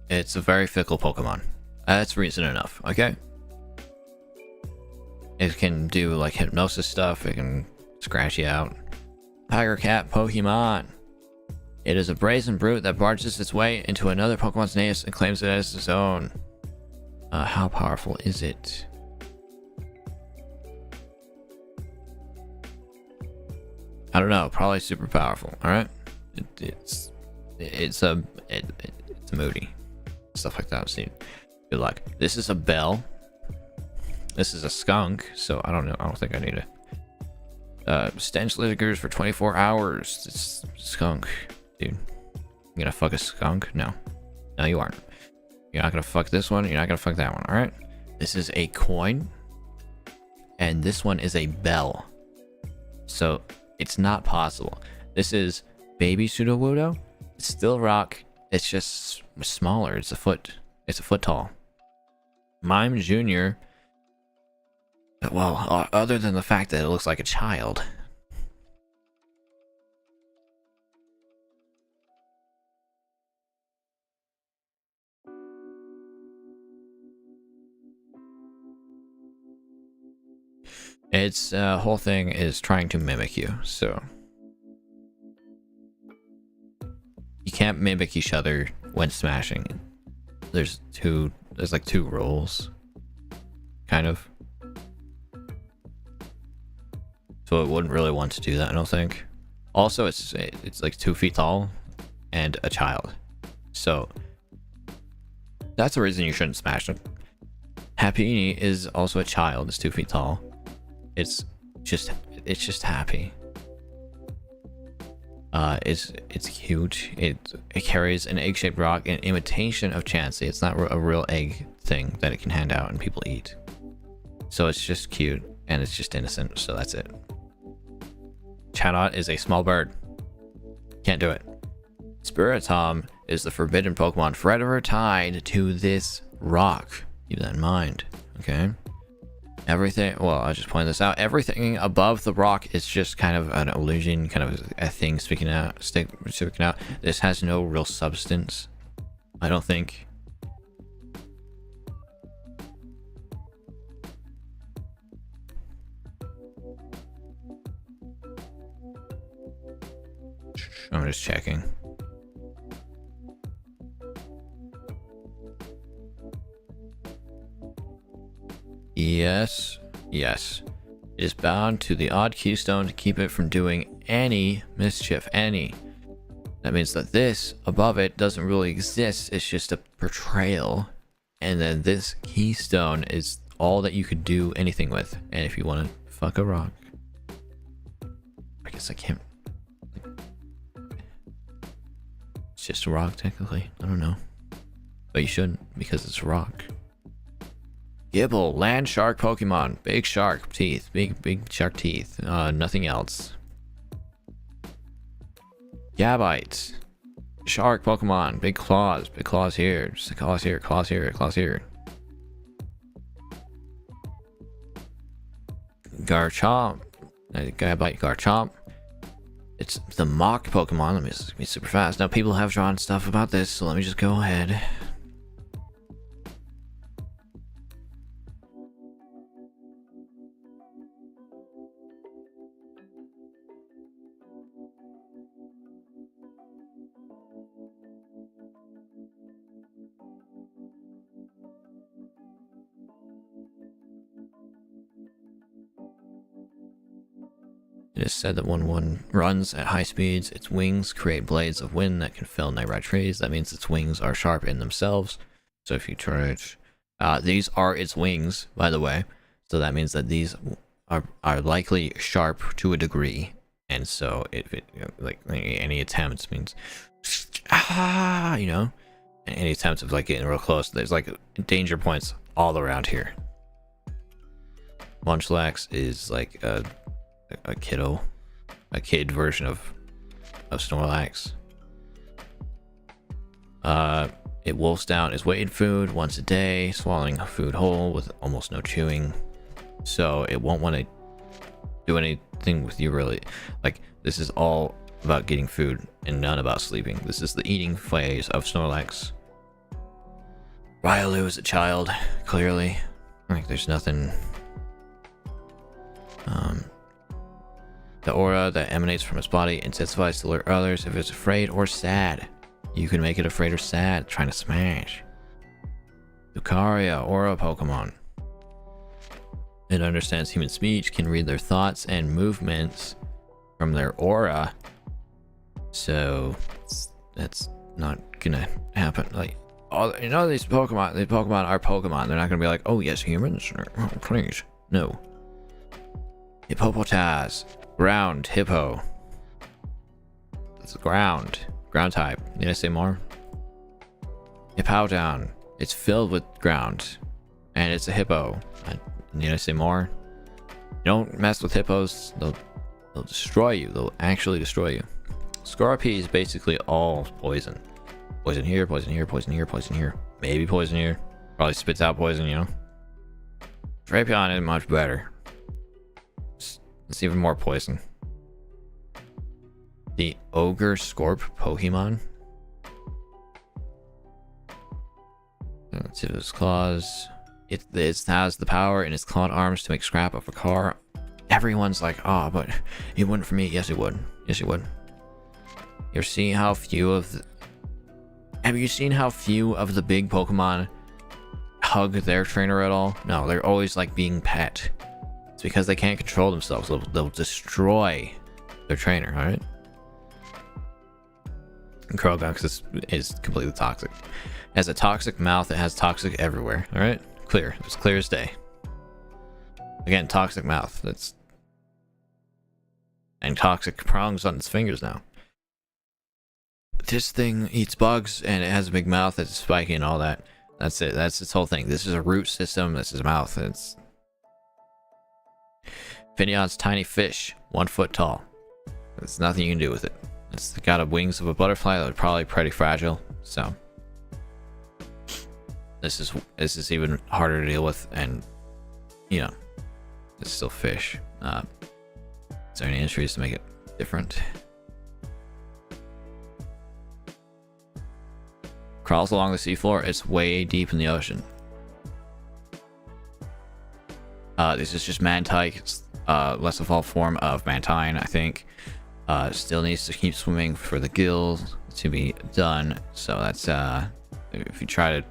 It's a very fickle Pokemon. That's reason enough, okay? It can do like hypnosis stuff, it can scratch you out. Tiger Cat Pokemon. It is a brazen brute that barges its way into another Pokemon's nest and claims it as its own. How powerful is it? I don't know. Probably super powerful. All right. It's moody. Stuff like that. See, good luck. This is a bell. This is a skunk. So I don't know. I don't think I need it. Stench lingers for 24 hours. It's skunk. Dude, you gonna fuck a skunk? No. No, you aren't. You're not gonna fuck this one. You're not gonna fuck that one. Alright? This is a coin. And this one is a bell. So, it's not possible. This is baby Sudowoodo. It's still rock. It's just smaller. It's a foot tall. Mime Jr. Well, other than the fact that it looks like a child. Its whole thing is trying to mimic you, so you can't mimic each other when smashing. There's like two rules, kind of. So it wouldn't really want to do that, I don't think. Also, it's like 2 feet tall and a child, so that's the reason you shouldn't smash them. Happiny is also a child. It's 2 feet tall. It's just happy. It's cute. It carries an egg-shaped rock, an imitation of Chansey. It's not a real egg thing that it can hand out and people eat. So it's just cute and it's just innocent. So that's it. Chatot is a small bird. Can't do it. Spiritomb is the forbidden Pokemon forever tied to this rock. Keep that in mind. Okay. Everything, well, I'll just point this out. Everything above the rock is just kind of an illusion, kind of a thing sticking out. This has no real substance, I don't think. I'm just checking. Yes, yes. It is bound to the odd keystone to keep it from doing any mischief, any. That means that this above it doesn't really exist. It's just a portrayal. And then this keystone is all that you could do anything with. And if you want to fuck a rock, I guess I can't. It's just a rock, technically. I don't know. But you shouldn't, because it's a rock. Gibble, land shark Pokemon. Big shark teeth. Big shark teeth. Nothing else. Gabite. Shark Pokemon. Big claws. Big claws here. Just claws here. Claws here. Claws here. Garchomp. Gabite Garchomp. It's the mock Pokemon. Let me just be super fast. Now, people have drawn stuff about this, so let me just go ahead. It is said that when one runs at high speeds, its wings create blades of wind that can fell nearby trees. That means its wings are sharp in themselves. So if you charge, these are its wings, by the way. So that means that these are likely sharp to a degree. And so if it, like any attempts means, you know, any attempts of like getting real close, there's like danger points all around here. Munchlax is like a kid version of Snorlax. It wolfs down its weight in food once a day, swallowing food whole with almost no chewing. So it won't want to do anything with you really. Like, this is all about getting food and none about sleeping. This is the eating phase of Snorlax. Riolu is a child, clearly. Like, there's nothing. The aura that emanates from its body intensifies to alert others if it's afraid or sad. You can make it afraid or sad, trying to smash. Lucaria, aura Pokemon. It understands human speech, can read their thoughts and movements from their aura. So that's not gonna happen. Like, all you know, these Pokemon are Pokemon. They're not gonna be like, oh yes, humans. Oh, please, no. Hippopotas. Ground hippo. It's ground type. Need I say more? Hippowdon. It's filled with ground, and it's a hippo. Need I say more? Don't mess with hippos. They'll destroy you. They'll actually destroy you. Scorpy is basically all poison. Poison here, poison here, poison here, poison here. Maybe poison here. Probably spits out poison, you know. Drapion is much better. It's even more poison. The Ogre Scorp Pokemon. Let's see its claws. It has the power in its clawed arms to make scrap of a car. Everyone's like, oh, but it wouldn't for me. Yes, it would. Yes, it would. You're seeing how few of the... Have you seen how few of the big Pokemon hug their trainer at all? No, they're always like being pet. It's because they can't control themselves. They'll destroy their trainer, alright? Krogox is completely toxic. It has a toxic mouth. It has toxic everywhere, alright? Clear. It's clear as day. Again, toxic mouth. That's... And toxic prongs on its fingers now. This thing eats bugs, and it has a big mouth that's spiky and all that. That's it. That's its whole thing. This is a root system. This is a mouth. It's... Finneon's tiny fish, 1 foot tall. There's nothing you can do with it. It's got the wings of a butterfly that are probably pretty fragile, so. this is even harder to deal with, and you know, it's still fish. Is there any entries to make it different? Crawls along the seafloor. It's way deep in the ocean. This is just mantike. It's less evolved form of mantine, I think. Still needs to keep swimming for the gills to be done. So that's if you try to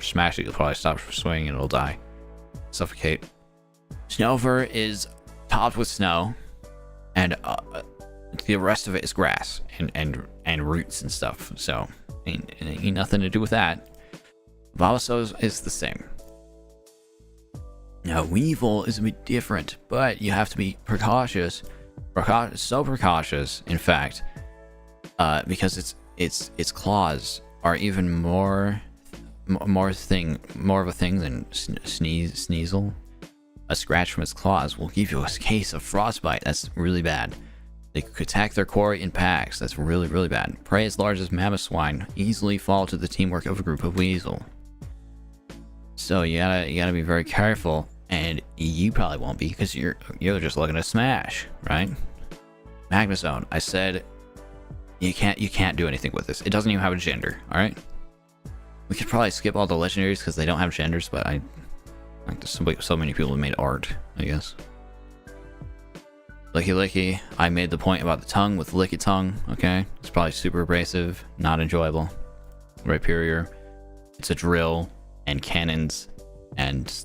smash it, you'll probably stop swimming and it'll die, suffocate. Snowfur is topped with snow, and the rest of it is grass and roots and stuff. So ain't nothing to do with that. Bulbasaur is the same. Now Weevil is a bit different, but you have to be precautious. So precautious, in fact, because its claws are even more of a thing than Sneasel. A scratch from its claws will give you a case of frostbite. That's really bad. They could attack their quarry in packs. That's really, really bad. Prey as large as mammoth swine easily fall to the teamwork of a group of weasel. So you gotta be very careful, and you probably won't be because you're just looking to smash, right? Magma Zone. I said you can't do anything with this. It doesn't even have a gender. All right. We could probably skip all the legendaries because they don't have genders, but there's so many people who made art, I guess. Licky Licky. I made the point about the tongue with Licky Tongue. Okay, it's probably super abrasive, not enjoyable. Rhyperior. It's a drill and cannons, and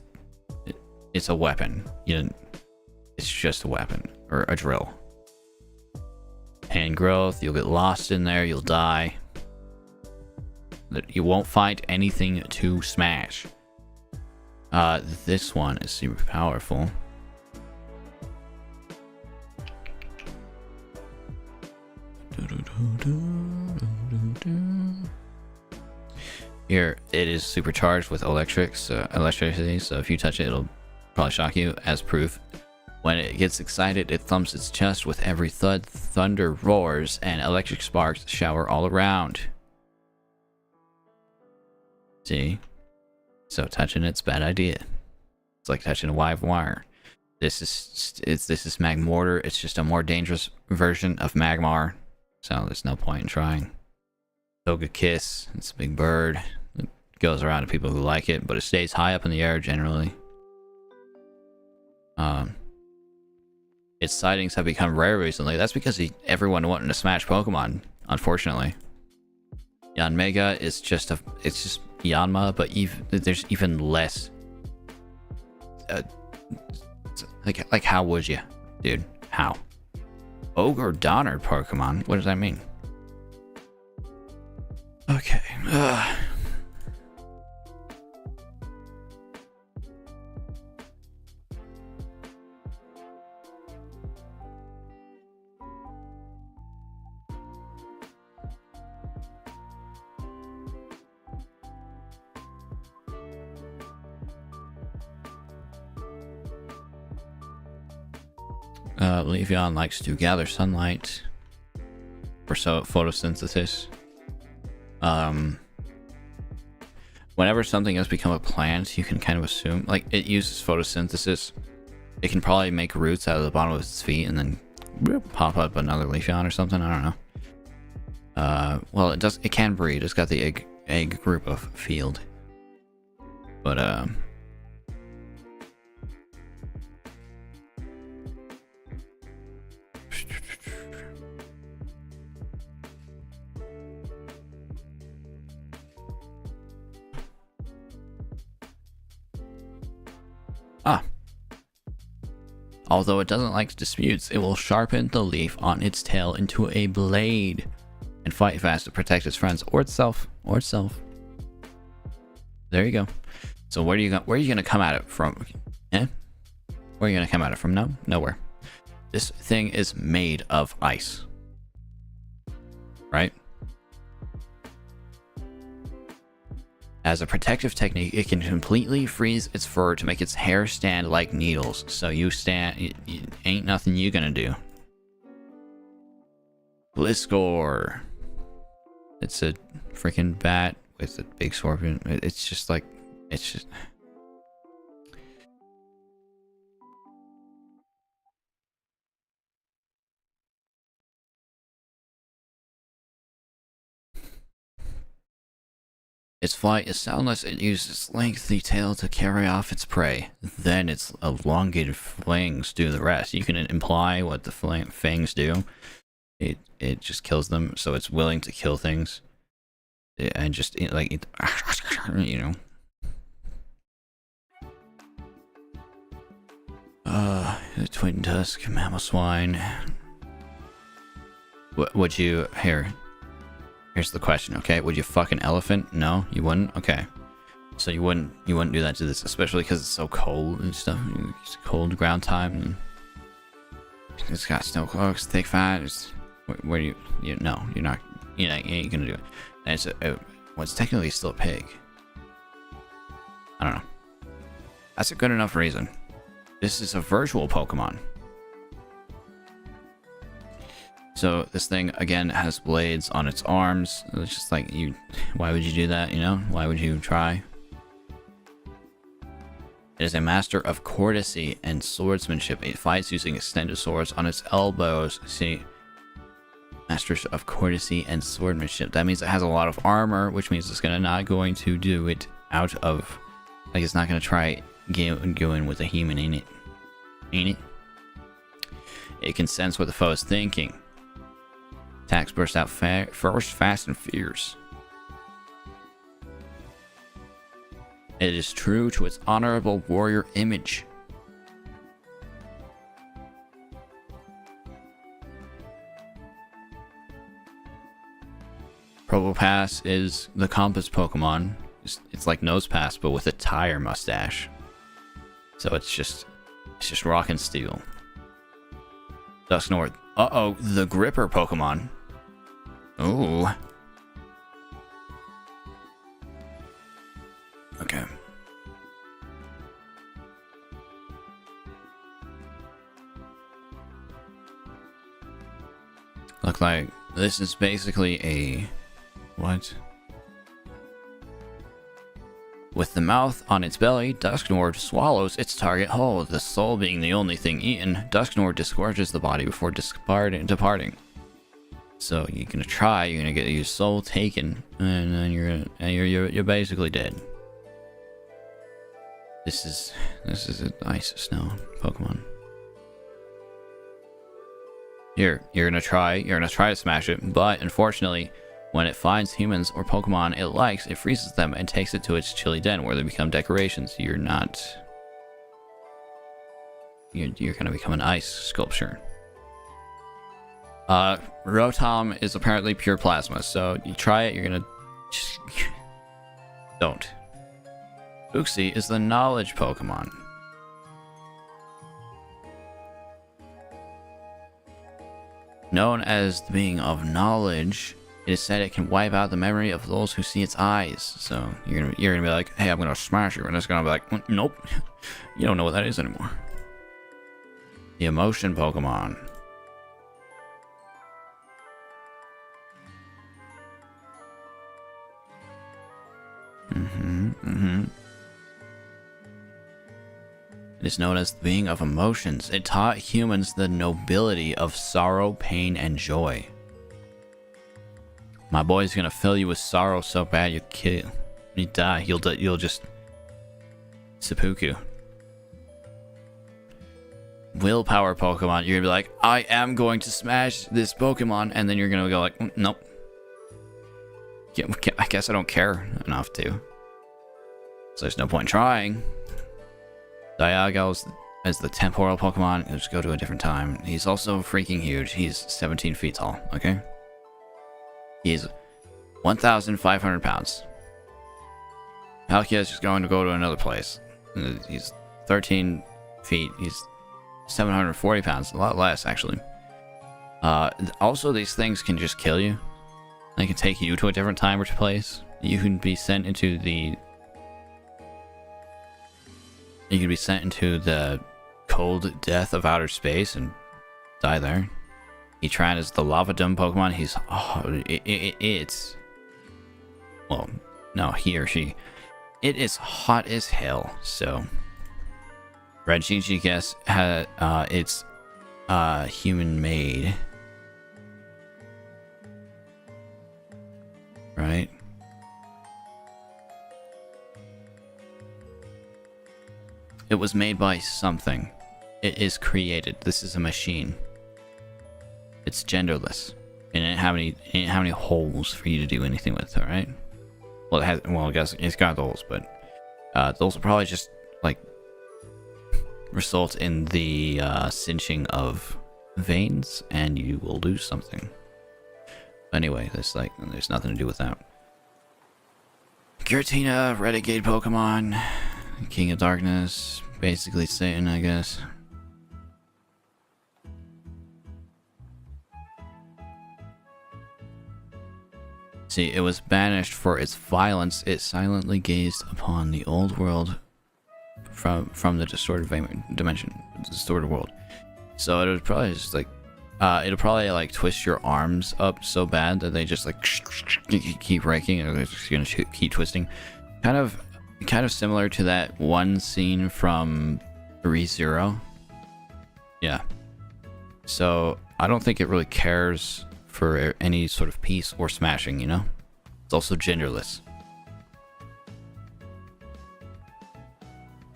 it's a weapon. It's just a weapon or a drill. And growth. You'll get lost in there. You'll die. You won't find anything to smash. This one is super powerful. Here, it is supercharged with electricity, so if you touch it, it'll probably shock you. As proof, when it gets excited, it thumps its chest with every thud. Thunder roars, and electric sparks shower all around. See? So touching it's a bad idea. It's like touching a live wire. This is Magmortar. It's just a more dangerous version of Magmar. So there's no point in trying. Toga Kiss. It's a big bird. It goes around to people who like it, but it stays high up in the air generally. Its sightings have become rare recently. That's because everyone wanting to smash Pokemon, unfortunately. Yanmega is just Yanma, but there's even less. Like how would you, dude? How? Ogre Donner Pokemon? What does that mean? Okay. Leafeon likes to gather sunlight for photosynthesis. Whenever something has become a plant, you can kind of assume, like, it uses photosynthesis. It can probably make roots out of the bottom of its feet and then pop up another Leafeon or something. I don't know. Well, it can breed. It's got the egg group of field. But although it doesn't like disputes, it will sharpen the leaf on its tail into a blade and fight fast to protect its friends or itself. There you go. So where are you gonna come at it from? Eh? Where are you gonna come at it from? No, nowhere. This thing is made of ice, right? As a protective technique, it can completely freeze its fur to make its hair stand like needles. So ain't nothing you gonna do. Gliscor. It's a freaking bat with a big scorpion. It's just like It's just... Its flight is soundless. It uses its lengthy tail to carry off its prey. Then its elongated fangs do the rest. You can imply what the fangs do. It just kills them, so it's willing to kill things. And just, like, you know. The twin tusk, mammal swine. Would you... Here's the question, okay? Would you fuck an elephant? No, you wouldn't? Okay. So you wouldn't do that to this, especially because it's so cold and stuff. It's cold ground time. And it's got snow cloaks, thick fat. Where do you... No, you're not... You ain't gonna do it. And it's well, it's technically still a pig. I don't know. That's a good enough reason. This is a virtual Pokemon. So this thing, again, has blades on its arms. It's just like, why would you do that, you know? Why would you try? It is a master of courtesy and swordsmanship. It fights using extended swords on its elbows. See, masters of courtesy and swordsmanship. That means it has a lot of armor, which means it's not going to do it out of... Like, it's not going to try go in with a human in it. Ain't it? It can sense what the foe is thinking. Attacks burst out first, fast, and fierce. It is true to its honorable warrior image. Probopass is the compass Pokemon. It's like Nosepass, but with a tire mustache. So it's just rock and steel. Dusknoir. Uh-oh, the Gripper Pokemon. Ooh. Okay. Look like this is basically a... What? With the mouth on its belly, Dusknoir swallows its target whole, the soul being the only thing eaten. Dusknoir disgorges the body before departing. So you're gonna get your soul taken, and then you're basically dead. This is an ice snow Pokemon. You're gonna try to smash it, but unfortunately, when it finds humans or Pokemon it likes, it freezes them and takes it to its chilly den where they become decorations. You're gonna become an ice sculpture. Rotom is apparently pure plasma, so you try it, you're gonna just don't. Uxie is the knowledge Pokemon. Known as the being of knowledge, it is said it can wipe out the memory of those who see its eyes. So you're gonna be like, hey, I'm gonna smash you, and it's gonna be like, nope, you don't know what that is anymore. The emotion Pokemon. It is known as the being of emotions. It taught humans the nobility of sorrow, pain, and joy. My boy's gonna fill you with sorrow so bad you die. You'll just seppuku. Willpower Pokemon. You're gonna be like, I am going to smash this Pokemon, and then you're gonna go like, nope. I guess I don't care enough to. So there's no point in trying. Dialga as the temporal Pokemon. Let's go to a different time. He's also freaking huge. He's 17 feet tall, okay? He's 1,500 pounds. Palkia is just going to go to another place. He's 13 feet. He's 740 pounds. A lot less, actually. Also, these things can just kill you. They can take you to a different time or place. You can be sent into the... You can be sent into the cold death of outer space and die there. Heatran is the lava dome Pokemon. He's... Oh, it's... Well, no, he or she. it is hot as hell. So, Red Shinji had it's human made, right? It was made by something. It is created. This is a machine. It's genderless. It didn't have any holes for you to do anything with, alright? Well, it has. Well, I guess it's got holes, but those will probably just like result in the cinching of veins, and you will lose something. Anyway, there's nothing to do with that. Giratina, Renegade Pokemon, King of Darkness, basically Satan, I guess. See, it was banished for its violence. It silently gazed upon the old world from the distorted dimension, distorted world. So it was probably just like, it'll probably like twist your arms up so bad that they just like keep breaking, and they're just gonna keep twisting. Kind of similar to that one scene from ReZero. Yeah. So I don't think it really cares for any sort of peace or smashing, you know? It's also genderless.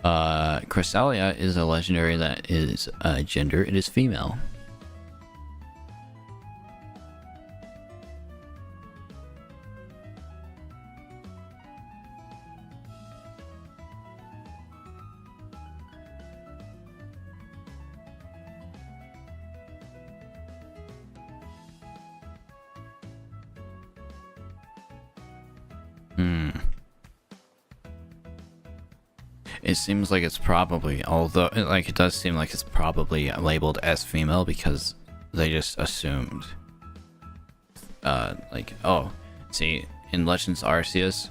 Cresselia is a legendary that is gender. It is female. It seems like it's probably, although like it does seem like it's probably labeled as female because they just assumed. Like, oh, see, in Legends Arceus,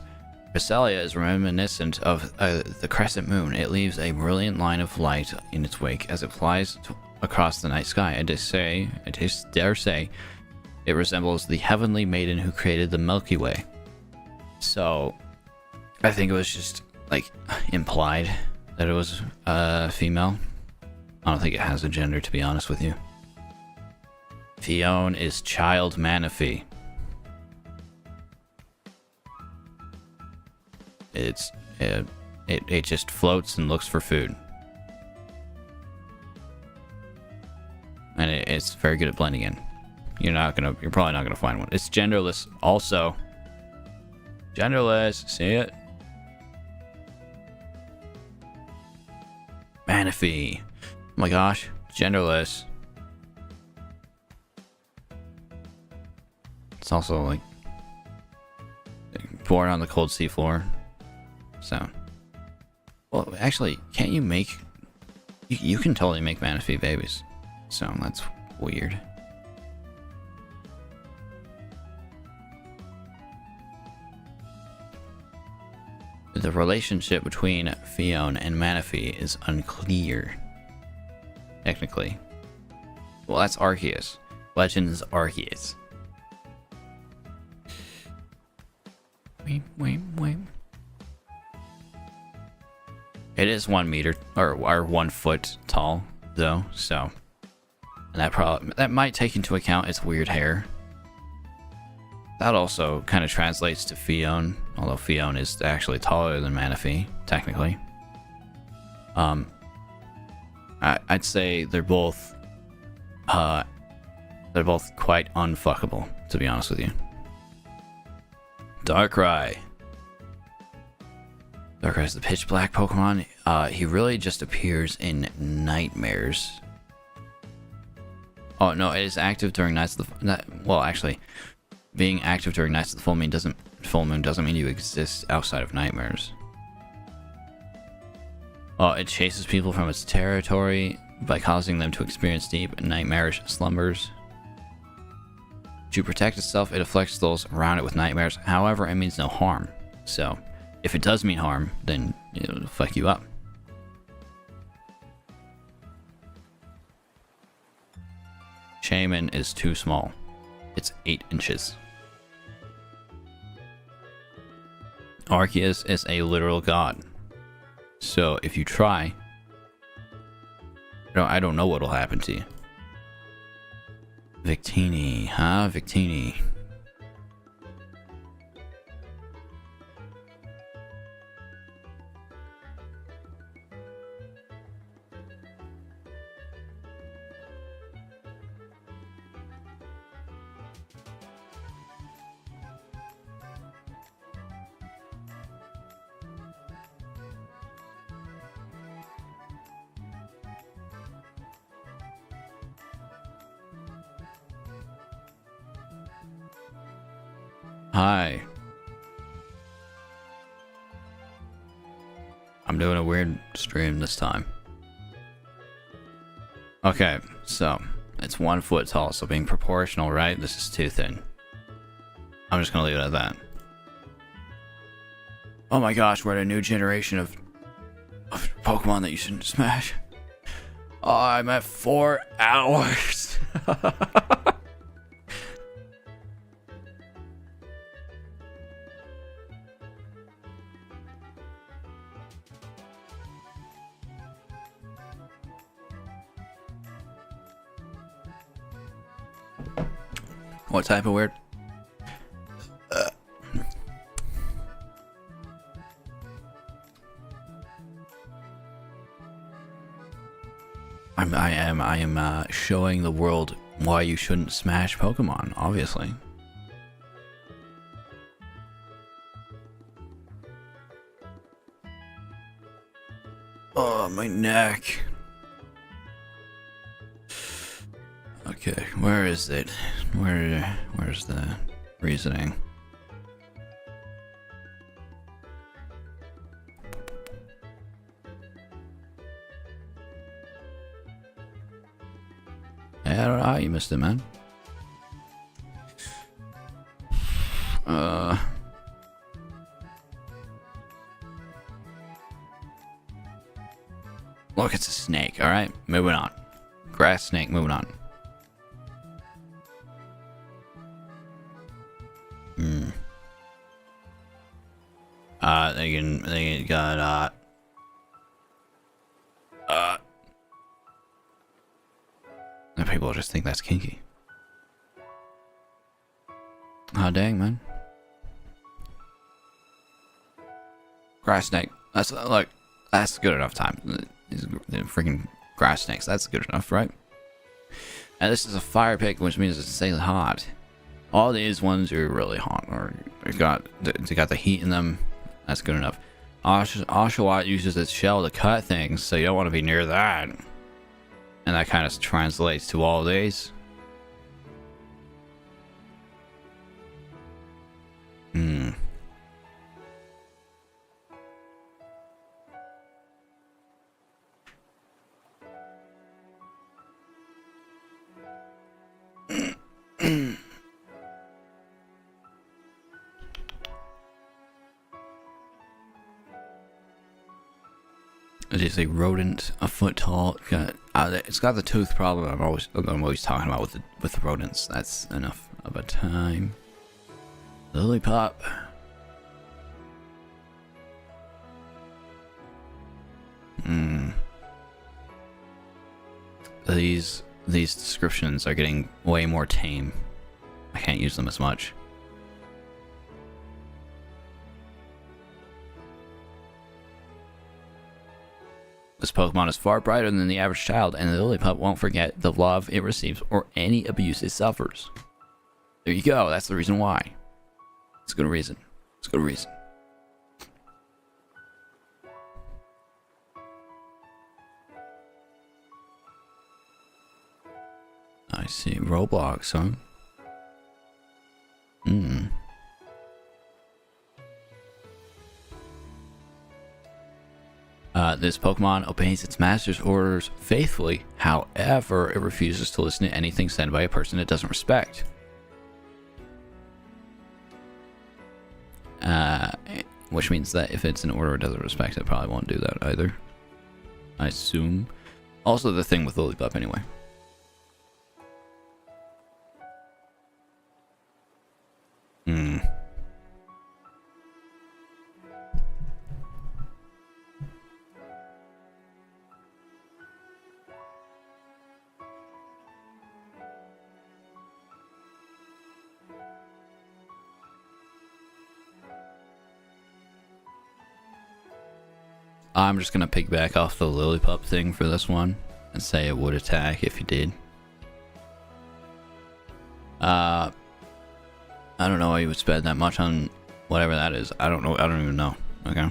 Cresselia is reminiscent of the crescent moon. It leaves a brilliant line of light in its wake as it flies across the night sky. I dare say, it resembles the heavenly maiden who created the Milky Way. So, I think it was just like implied that it was female. I don't think it has a gender, to be honest with you. Fion is child Manaphy. It just floats and looks for food, and it's very good at blending in. You're probably not gonna find one. It's genderless also. Genderless, see it? Manaphy. Oh my gosh, genderless. It's also like born on the cold seafloor. So, well, actually, can't you make? You can totally make Manaphy babies. So that's weird. The relationship between Fion and Manaphy is unclear. Technically. Well, that's Arceus. Legends Arceus. Wait. It is 1 meter or 1 foot tall, though. So, and that might take into account its weird hair. That also kind of translates to Fion, although Fion is actually taller than Manaphy, technically. I'd say they're both quite unfuckable, to be honest with you. Darkrai. Darkrai is the pitch black Pokemon. He really just appears in nightmares. Oh no, it is active during nights of the well, actually, being active during nights of the full moon doesn't mean you exist outside of nightmares. Oh, it chases people from its territory by causing them to experience deep and nightmarish slumbers. To protect itself, it afflicts those around it with nightmares. However, it means no harm. So, if it does mean harm, then it'll fuck you up. Shaman is too small. It's 8 inches. Arceus is a literal god. So if you try, I don't know what'll happen to you. Victini, huh? Victini. Hi. I'm doing a weird stream this time. Okay, so it's 1 foot tall, so being proportional, right? This is too thin. I'm just gonna leave it at that. Oh my gosh, we're at a new generation of Pokemon that you shouldn't smash. Oh, I'm at 4 hours. What type of weird? I am showing the world why you shouldn't smash Pokemon, obviously. Oh, my neck. Okay, where is it? Where's the reasoning? I don't know how you missed it, man. Look, it's a snake, alright? Moving on. Grass snake, moving on. They got, people just think that's kinky. Oh, dang, man. Grass snake. That's, look, that's good enough time. These freaking grass snakes, that's good enough, right? And this is a fire pick, which means it's staying hot. All these ones are really hot, or they got the heat in them. That's good enough. Oshawott uses its shell to cut things, so you don't want to be near that. And that kind of translates to all these. It is a rodent, a foot tall. It's got the tooth problem I'm always talking about with the rodents. That's enough of a time. Lillipup. These descriptions are getting way more tame. I can't use them as much. This Pokemon is far brighter than the average child, and the Lillipup won't forget the love it receives or any abuse it suffers. There you go, that's the reason why. It's a good reason. It's a good reason. I see. Roblox, huh? This Pokemon obeys its master's orders faithfully. However, it refuses to listen to anything said by a person it doesn't respect. Which means that if it's an order it doesn't respect, it probably won't do that either. I assume. Also the thing with Lillipup anyway. I'm just gonna piggyback off the Lillipup thing for this one and say it would attack if you did. I don't know why you would spend that much on whatever that is. I don't know. I don't even know. Okay,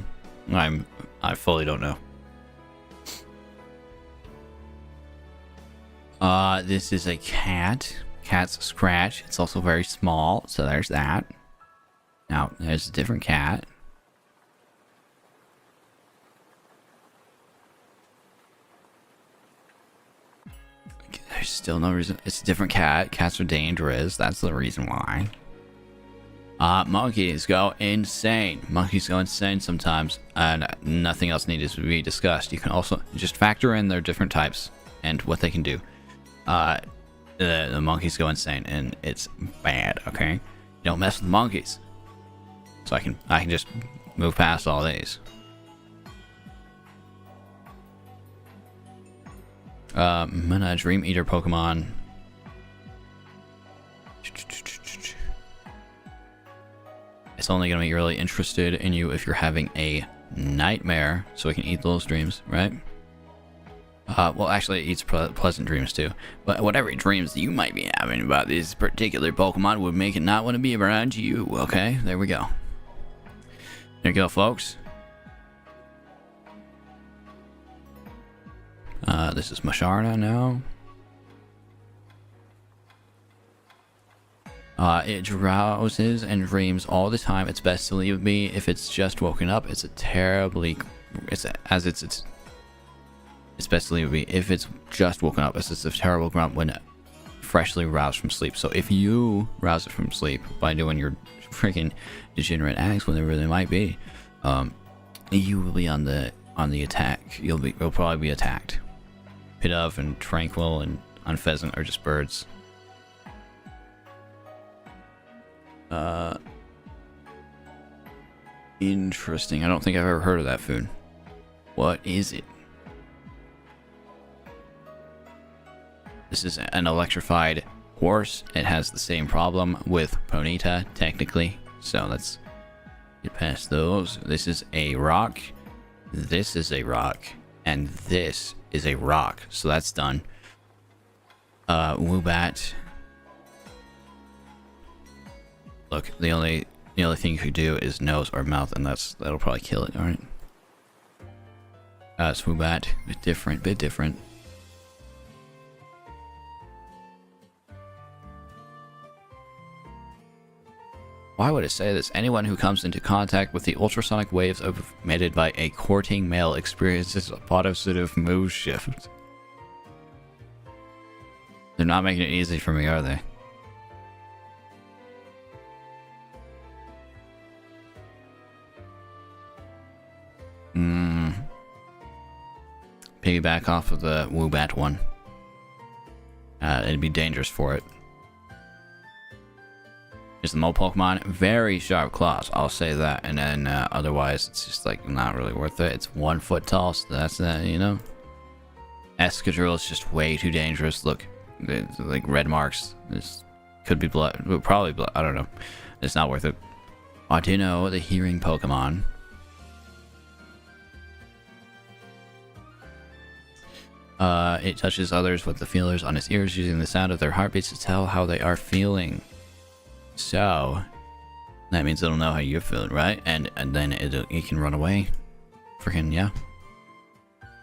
I fully don't know. This is a cat. Cat's scratch. It's also very small, so there's that. Now there's a different cat. There's still no reason. It's a different cat. Cats are dangerous. That's the reason why. Monkeys go insane. Monkeys go insane sometimes, and nothing else needs to be discussed. You can also just factor in their different types and what they can do. The monkeys go insane, and it's bad. Okay, you don't mess with monkeys. So I can just move past all these. I'm gonna Dream Eater Pokemon. It's only gonna be really interested in you if you're having a nightmare, so it can eat those dreams, right? Well, actually, it eats pleasant dreams too. But whatever dreams you might be having about this particular Pokemon would make it not want to be around you. Okay, there we go. There you go, folks. This is Masharna now. It drowses and dreams all the time. It's best to leave me if it's just woken up. It's best to leave me if it's just woken up. It's a terrible grunt when freshly roused from sleep. So if you rouse it from sleep by doing your freaking degenerate acts, whatever they might be, you will be on the attack. You'll probably be attacked. Pidove and Tranquil and Unpheasant are just birds. Interesting. I don't think I've ever heard of that food. What is it? This is an electrified horse. It has the same problem with Ponyta, technically. So let's get past those. This is a rock. This is a rock. And this is a rock. So that's done. Woobat. Look, the only thing you could do is nose or mouth, and that'll probably kill it. All right. Swoobat, bit different. Why would it say this? Anyone who comes into contact with the ultrasonic waves emitted by a courting male experiences a positive mood shift. They're not making it easy for me, are they? Piggyback off of the Woobat one. It'd be dangerous for it. Is the mole Pokemon very sharp claws? I'll say that, and then otherwise it's just like not really worth it. It's 1 foot tall, so that's that, you know. Escadrille is just way too dangerous. Look, like red marks. This could be blood, probably blood. I don't know. It's not worth it. Audino, the hearing Pokemon. It touches others with the feelers on its ears, using the sound of their heartbeats to tell how they are feeling. So that means it'll know how you're feeling, right? And then it can run away. Freaking yeah.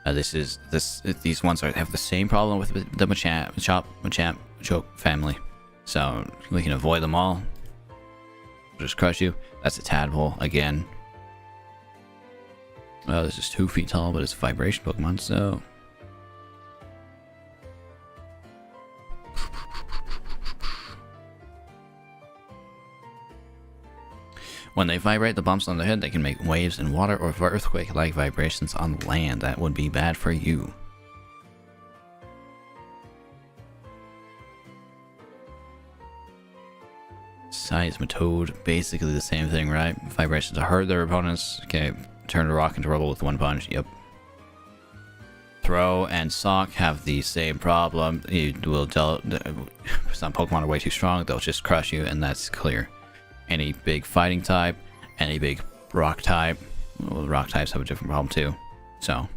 These ones have the same problem with the Machamp Choke family. So we can avoid them all. Just crush you. That's a tadpole again. Well, this is 2 feet tall, but it's a vibration Pokemon, so. When they vibrate, the bumps on the head, they can make waves in water or earthquake-like vibrations on land. That would be bad for you. Seismitoad, basically the same thing, right? Vibrations to hurt their opponents. Okay, turn a rock into rubble with 1 punch. Yep. Throw and Sock have the same problem. You will some Pokemon are way too strong, they'll just crush you, and that's clear. Any big fighting type, any big rock type. Well, rock types have a different problem too. So,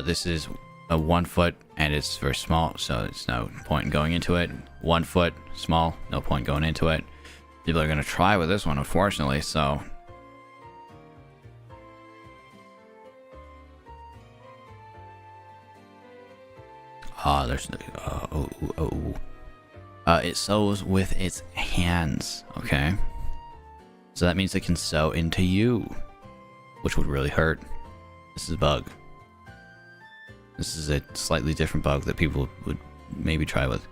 this is a 1 foot and it's very small, so it's no point in going into it. 1 foot, small, no point going into it. People are going to try with this one, unfortunately, so. There's it sews with its hands, okay? So that means it can sew into you, which would really hurt. This is a bug. This is a slightly different bug that people would maybe try with.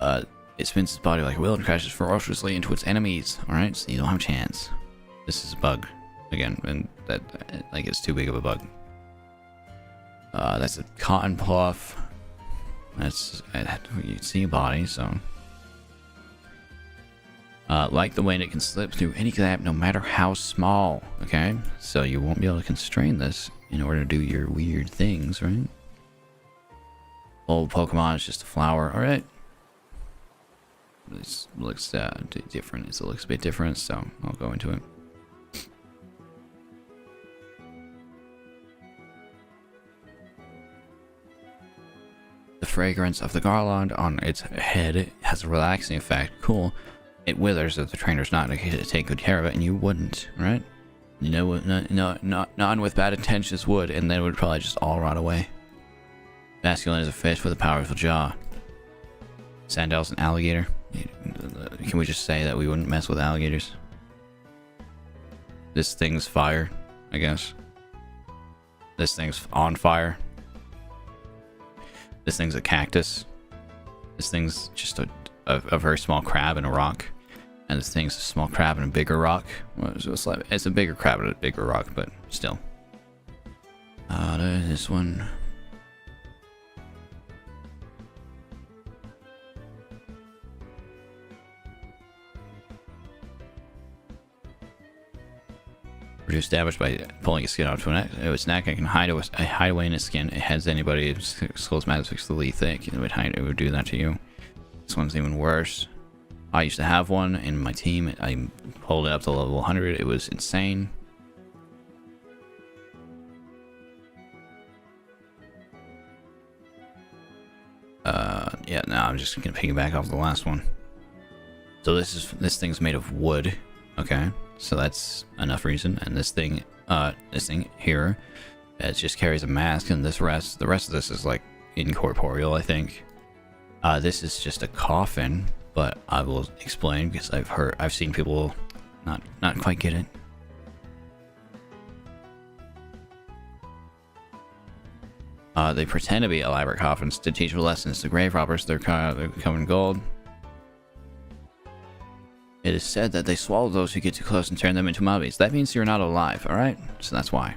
It spins its body like a wheel and crashes ferociously into its enemies, alright? So you don't have a chance. This is a bug, again, and that, like, it's too big of a bug. That's a cotton puff. That's, you see a body, so. Like the way it can slip through any gap, no matter how small, okay? So you won't be able to constrain this in order to do your weird things, right? Old Pokemon is just a flower, alright? This looks different. It looks a bit different, so I'll go into it. The fragrance of the garland on its head has a relaxing effect. Cool. It withers if the trainer's not to take good care of it, and you wouldn't, right? You know, none with bad intentions would, and then it would probably just all rot away. Masculine is a fish with a powerful jaw. Sandel's an alligator. Can we just say that we wouldn't mess with alligators? This thing's fire, I guess. This thing's on fire. This thing's a cactus. This thing's just a very small crab in a rock. And this thing's a small crab in a bigger rock. Well, it's a bigger crab in a bigger rock, but still. This one. Reduce damage by pulling its skin onto its neck. It can hide away in its skin. It has anybody. Its skull's magically thick. It would do that to you. This one's even worse. I used to have one in my team. I pulled it up to level 100. It was insane. Yeah. No, I'm just gonna piggyback off the last one. So this thing's made of wood. Okay. So that's enough reason. And this thing here, it just carries a mask, and the rest of this is like incorporeal, I think. This is just a coffin, but I will explain because I've seen people not quite get it. They pretend to be elaborate coffins to teach lessons to grave robbers. They're covered in gold. It is said that they swallow those who get too close and turn them into mummies. That means you're not alive, alright? So that's why.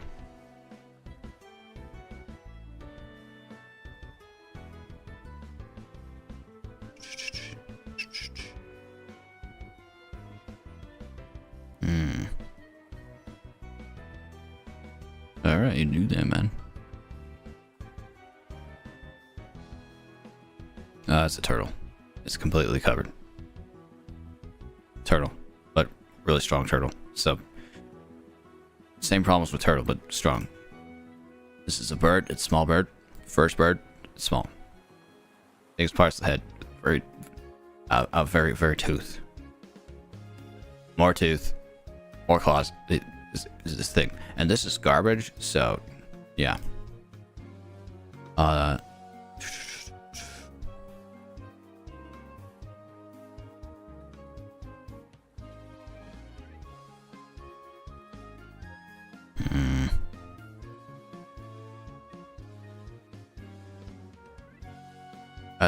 Alright, you do that, man. It's a turtle. It's completely covered. Turtle, but really strong turtle. So same problems with turtle, but strong. This is a bird. It's a small bird. First bird. It's small. Biggest parts of the head. Very tooth. More tooth. More claws. It is this thing, and this is garbage. So yeah.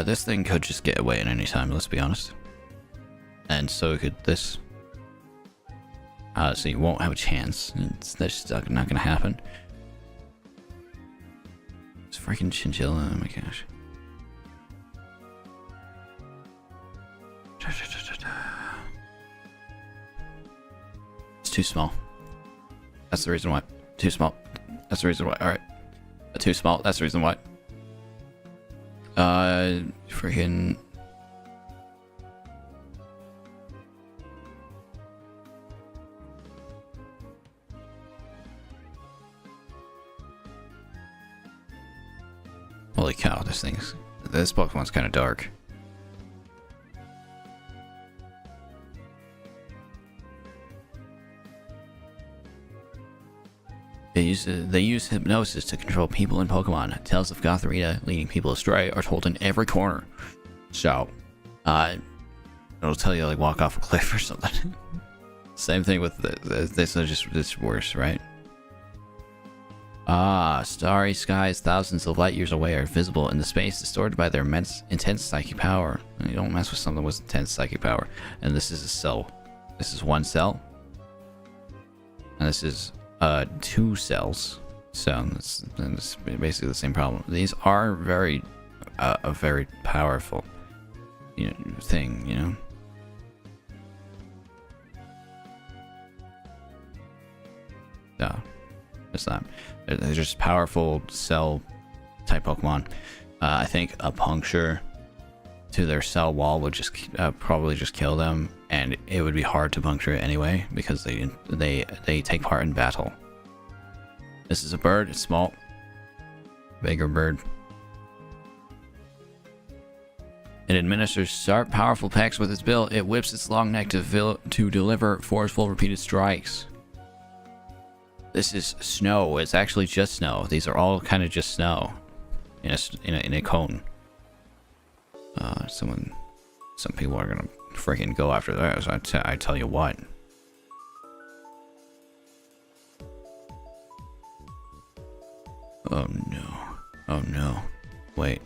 This thing could just get away at any time, let's be honest. And so could this. So you won't have a chance. That's just not gonna happen. It's freaking chinchilla, oh my gosh. It's too small. That's the reason why. Too small. That's the reason why. Alright. Too small. That's the reason why. Freaking. Holy cow, this Pokemon's kind of dark. They use hypnosis to control people in Pokemon. Tales of Gotharita leading people astray are told in every corner. So, it'll tell you like walk off a cliff or something. Same thing with this is just this worse, right? Starry skies thousands of light years away are visible in the space distorted by their intense psychic power. And you don't mess with something with intense psychic power. And this is a cell. This is one cell. And this is 2 cells. So it's basically the same problem. These are very a very powerful thing, you know. So it's not. They're just powerful cell type Pokemon. I think a puncture to their cell wall would just probably just kill them, and it would be hard to puncture it anyway because they take part in battle. This is a bird. It's small, bigger bird. It administers sharp, powerful pecks with its bill. It whips its long neck to deliver forceful, repeated strikes. This is snow. It's actually just snow. These are all kind of just snow in a cone. Some people are gonna freaking go after that. So I tell you what. Oh no! Oh no! Wait.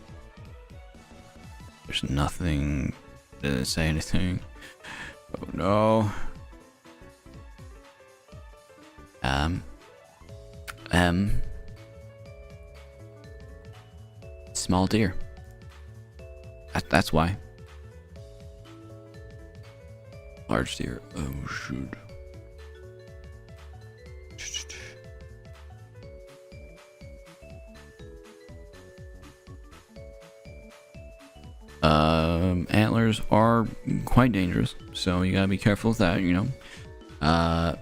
There's nothing. Did it say anything? Oh no. Small deer. That's why. Large deer. Oh shoot. Antlers are quite dangerous, so you gotta be careful with that, you know.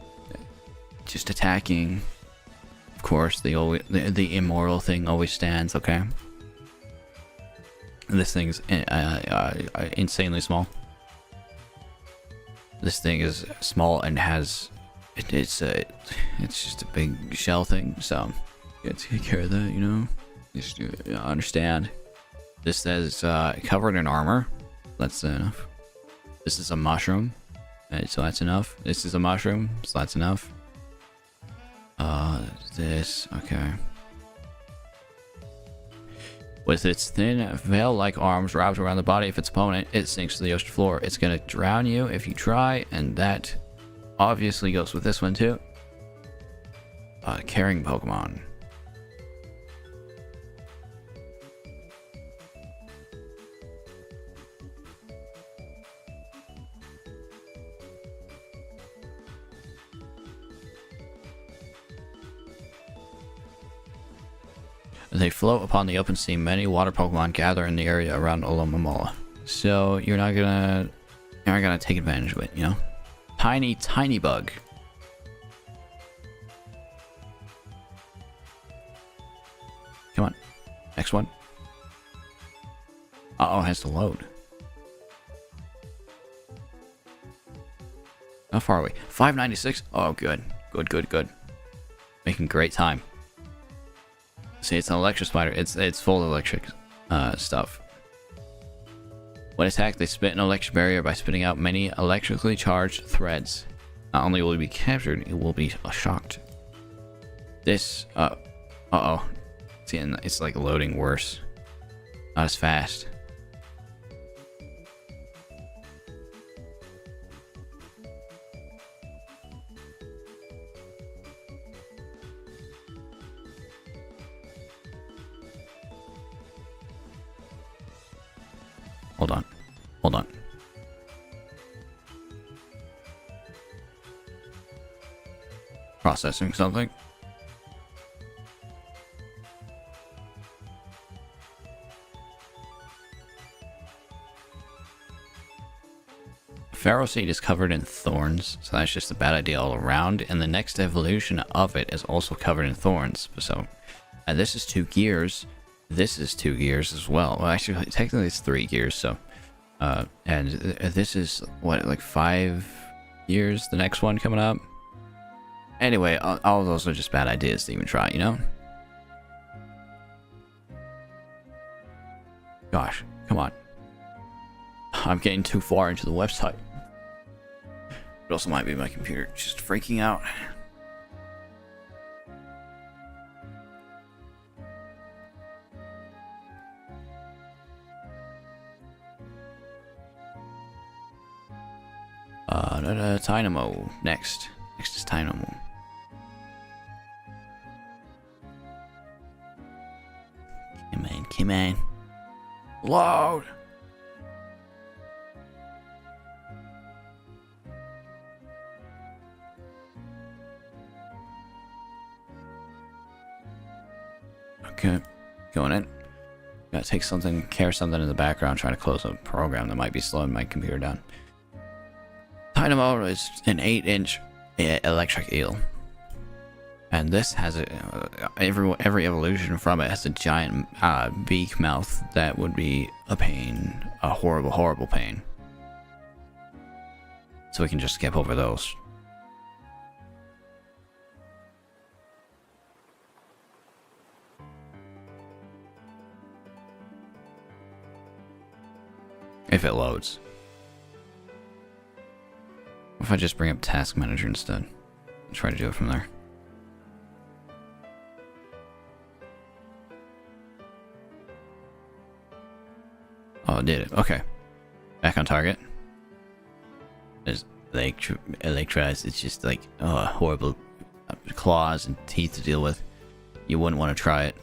Just attacking. Of course, the immoral thing always stands, okay? This thing's insanely small. This thing is small and has it's just a big shell thing, so you have to take care of that, you know. Just understand. This says covered in armor. That's enough. This is a mushroom, so that's enough. This is a mushroom, so that's enough. This, okay. With its thin veil-like arms wrapped around the body of its opponent, it sinks to the ocean floor. It's gonna drown you if you try, and that obviously goes with this one too. Carrying Pokemon. They float upon the open sea. Many water Pokemon gather in the area around Alomomola. So you're not gonna take advantage of it, you know? Tiny bug. Come on. Next one. Uh-oh, it has to load. How far are we? 596? Oh, good. Good. Making great time. See, it's an electric spider. It's full of electric stuff. When attacked, they spit an electric barrier by spitting out many electrically charged threads. Not only will it be captured, it will be shocked. This, uh-oh. See, and it's like loading worse. Not as fast. Hold on. Processing something. Pharaoh seed is covered in thorns, so that's just a bad idea all around, and the next evolution of it is also covered in thorns. So, this is 2 gears. this is 2 gears as well. Well, actually, technically it's 3 gears. So, and this is what, like 5 years. The next one coming up. Anyway, all of those are just bad ideas to even try. You know. Gosh, come on. I'm getting too far into the website. It also might be my computer just freaking out. Dynamo. Next is Dynamo. Come on. Load. Okay, going in. Gotta take something, carry something in the background, trying to close a program that might be slowing my computer down. Dynamo is an 8-inch electric eel, and this has every evolution from it has a giant beak mouth that would be a pain, a horrible pain. So we can just skip over those. If it loads. What if I just bring up Task Manager instead? And try to do it from there. Oh, it did it. Okay. Back on target. There's Electraz. It's just like, oh, horrible claws and teeth to deal with. You wouldn't want to try it.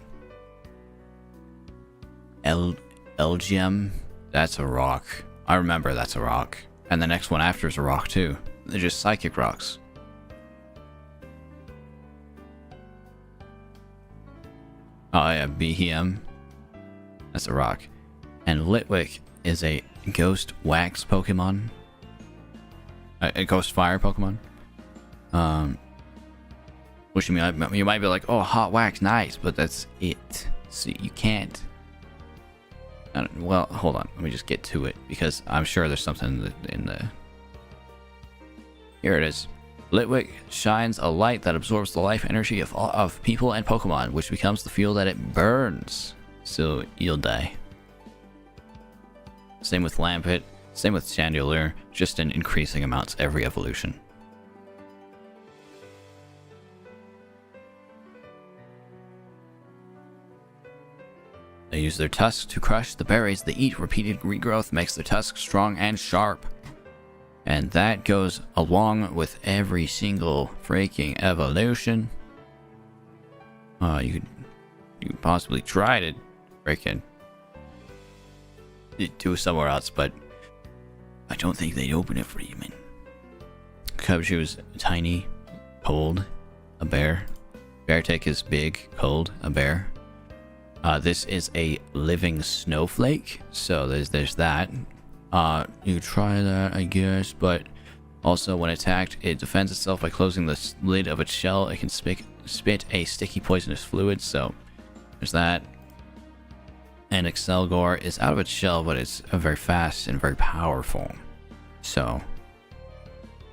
Elgium. That's a rock. I remember that's a rock. And the next one after is a rock too. They're just psychic rocks. Oh yeah, Behem. That's a rock. And Litwick is a ghost wax Pokemon. A ghost fire Pokemon. Which you might be like, oh, hot wax, nice, but that's it. So you can't. Well, hold on. Let me just get to it because I'm sure there's something in the. Here it is. Litwick shines a light that absorbs the life energy of people and Pokemon, which becomes the fuel that it burns. So you'll die. Same with Lampet. Same with Chandelure. Just in increasing amounts every evolution. They use their tusks to crush the berries they eat. Repeated regrowth makes their tusks strong and sharp. And that goes along with every single freaking evolution. You could possibly try to freaking do somewhere else, but I don't think they'd open it for you, man. Cubchoo is tiny, cold, a bear. Beartick is big, cold, a bear. This is a living snowflake, so there's that. You try that, I guess, but also when attacked, it defends itself by closing the lid of its shell. It can spit a sticky poisonous fluid, so there's that. And Excelgor is out of its shell, but it's very fast and very powerful. So,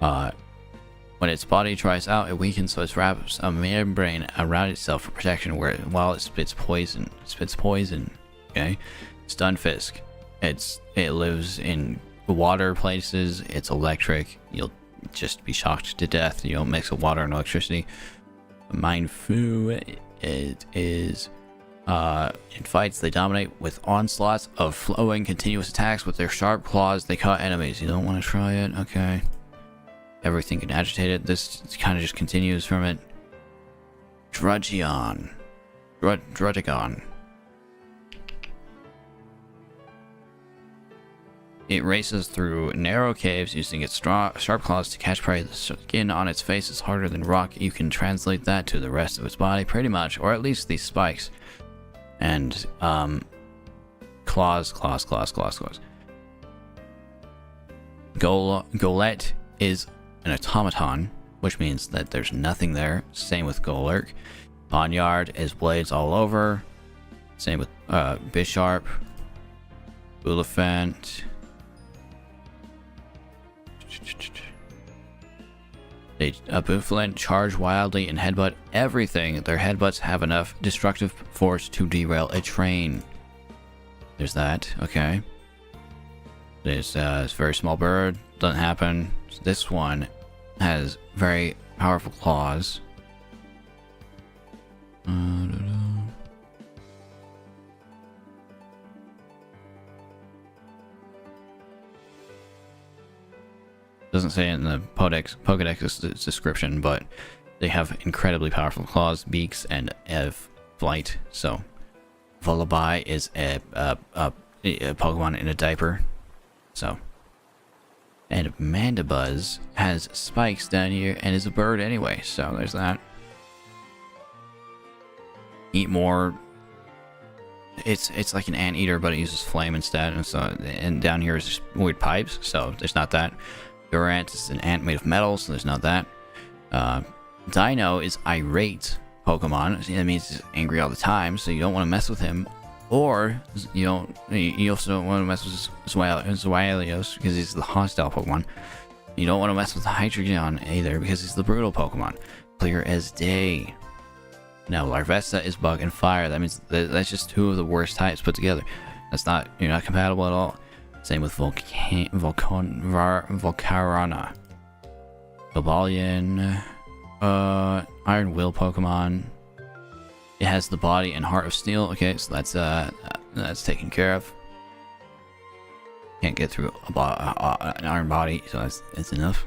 when its body dries out, it weakens, so it wraps a membrane around itself for protection while it spits poison. Okay? Stunfisk. It lives in water places. It's electric. You'll just be shocked to death. You don't mix with water and electricity. Mindfu. It is. In fights, they dominate with onslaughts of flowing, continuous attacks with their sharp claws. They cut enemies. You don't want to try it? Okay. Everything can agitate it. This kind of just continues from it. Drudgeon. Drudigon. It races through narrow caves using its sharp claws to catch prey. The skin on its face is harder than rock. You can translate that to the rest of its body, pretty much, or at least these spikes. And, claws. Golett is an automaton, which means that there's nothing there. Same with Golurk. Ponyard is blades all over. Same with Bisharp, Bulifant. They Bulifant charge wildly and headbutt everything. Their headbutts have enough destructive force to derail a train. There's that. Okay. There's this very small bird. Doesn't happen. This one has very powerful claws. Doesn't say it in the Pokédex description, but they have incredibly powerful claws, beaks, and flight. So, Vullaby is a Pokemon in a diaper. So, and Mandibuzz has spikes down here and is a bird anyway. So there's that. Eat more. It's like an anteater, but it uses flame instead. And so, and down here is just weird pipes. So there's not that. Durant is an ant made of metal, so there's not that. Dino is irate Pokemon. That means he's angry all the time, so you don't want to mess with him. Or you also don't want to mess with Zwalios because he's the hostile Pokemon. You don't want to mess with Hydreigon either because he's the brutal Pokemon. Clear as day. Now Larvesta is bug and fire. That means that's just two of the worst types put together. You're not compatible at all. Same with Volcarona. Cobalion. Iron Will Pokemon. It has the body and heart of steel. Okay, so that's taken care of. Can't get through an iron body, so that's enough.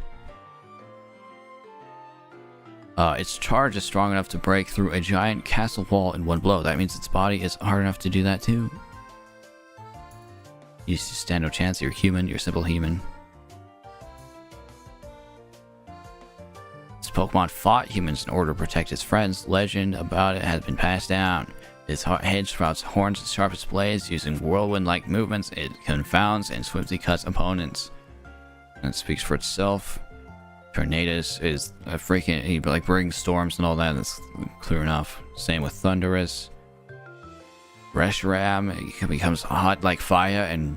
Its charge is strong enough to break through a giant castle wall in one blow. That means its body is hard enough to do that too. You stand no chance. You're human. You're a simple human. This Pokemon fought humans in order to protect its friends. Legend about it has been passed down. Its head sprouts horns and sharp as blades. Using whirlwind-like movements, it confounds and swiftly cuts opponents. And it speaks for itself. Tornadus is a freaking... He like brings storms and all that. That's clear enough. Same with Thundurus. Reshiram, it becomes hot like fire and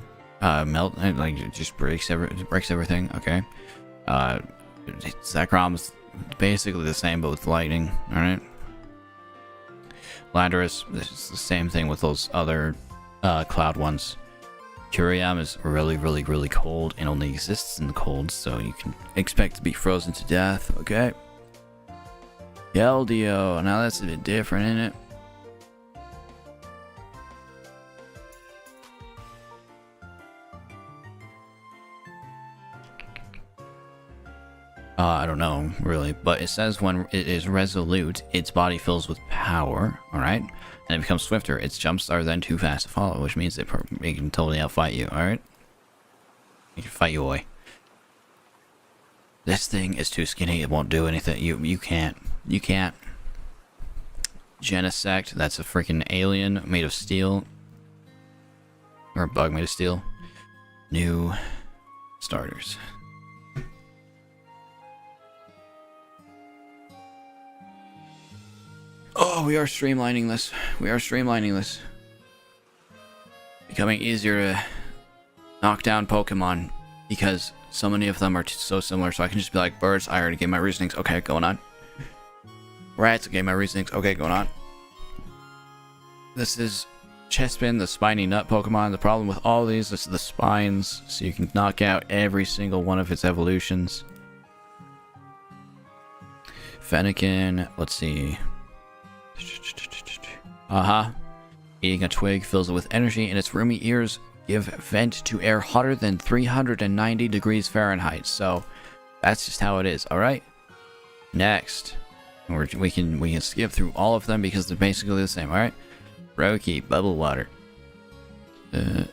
melt and like it just breaks everything. Okay. Zekrom's basically the same but with lightning. All right. Landorus, this is the same thing with those other cloud ones. Curiam is really cold and only exists in the cold, so you can expect to be frozen to death. Okay. Keldeo, now that's a bit different, isn't it? I don't know, really, but it says when it is resolute, its body fills with power, alright? And it becomes swifter. Its jumps are then too fast to follow, which means it can totally outfight you, alright? It can fight you away. This thing is too skinny, it won't do anything. You can't. Genesect, that's a freaking alien made of steel. Or a bug made of steel. New starters. Oh, we are streamlining this. Becoming easier to knock down Pokemon because so many of them are so similar. So I can just be like, birds, I already gave my reasonings. Okay, going on. Rats, I gave my reasonings. Okay, going on. This is Chespin, the spiny nut Pokemon. The problem with all these is the spines, so you can knock out every single one of its evolutions. Fennekin, let's see. Eating a twig fills it with energy, and its roomy ears give vent to air hotter than 390 degrees Fahrenheit. So that's just how it is. All right. Next, we can skip through all of them because they're basically the same. All right. Roki, bubble water. Okay,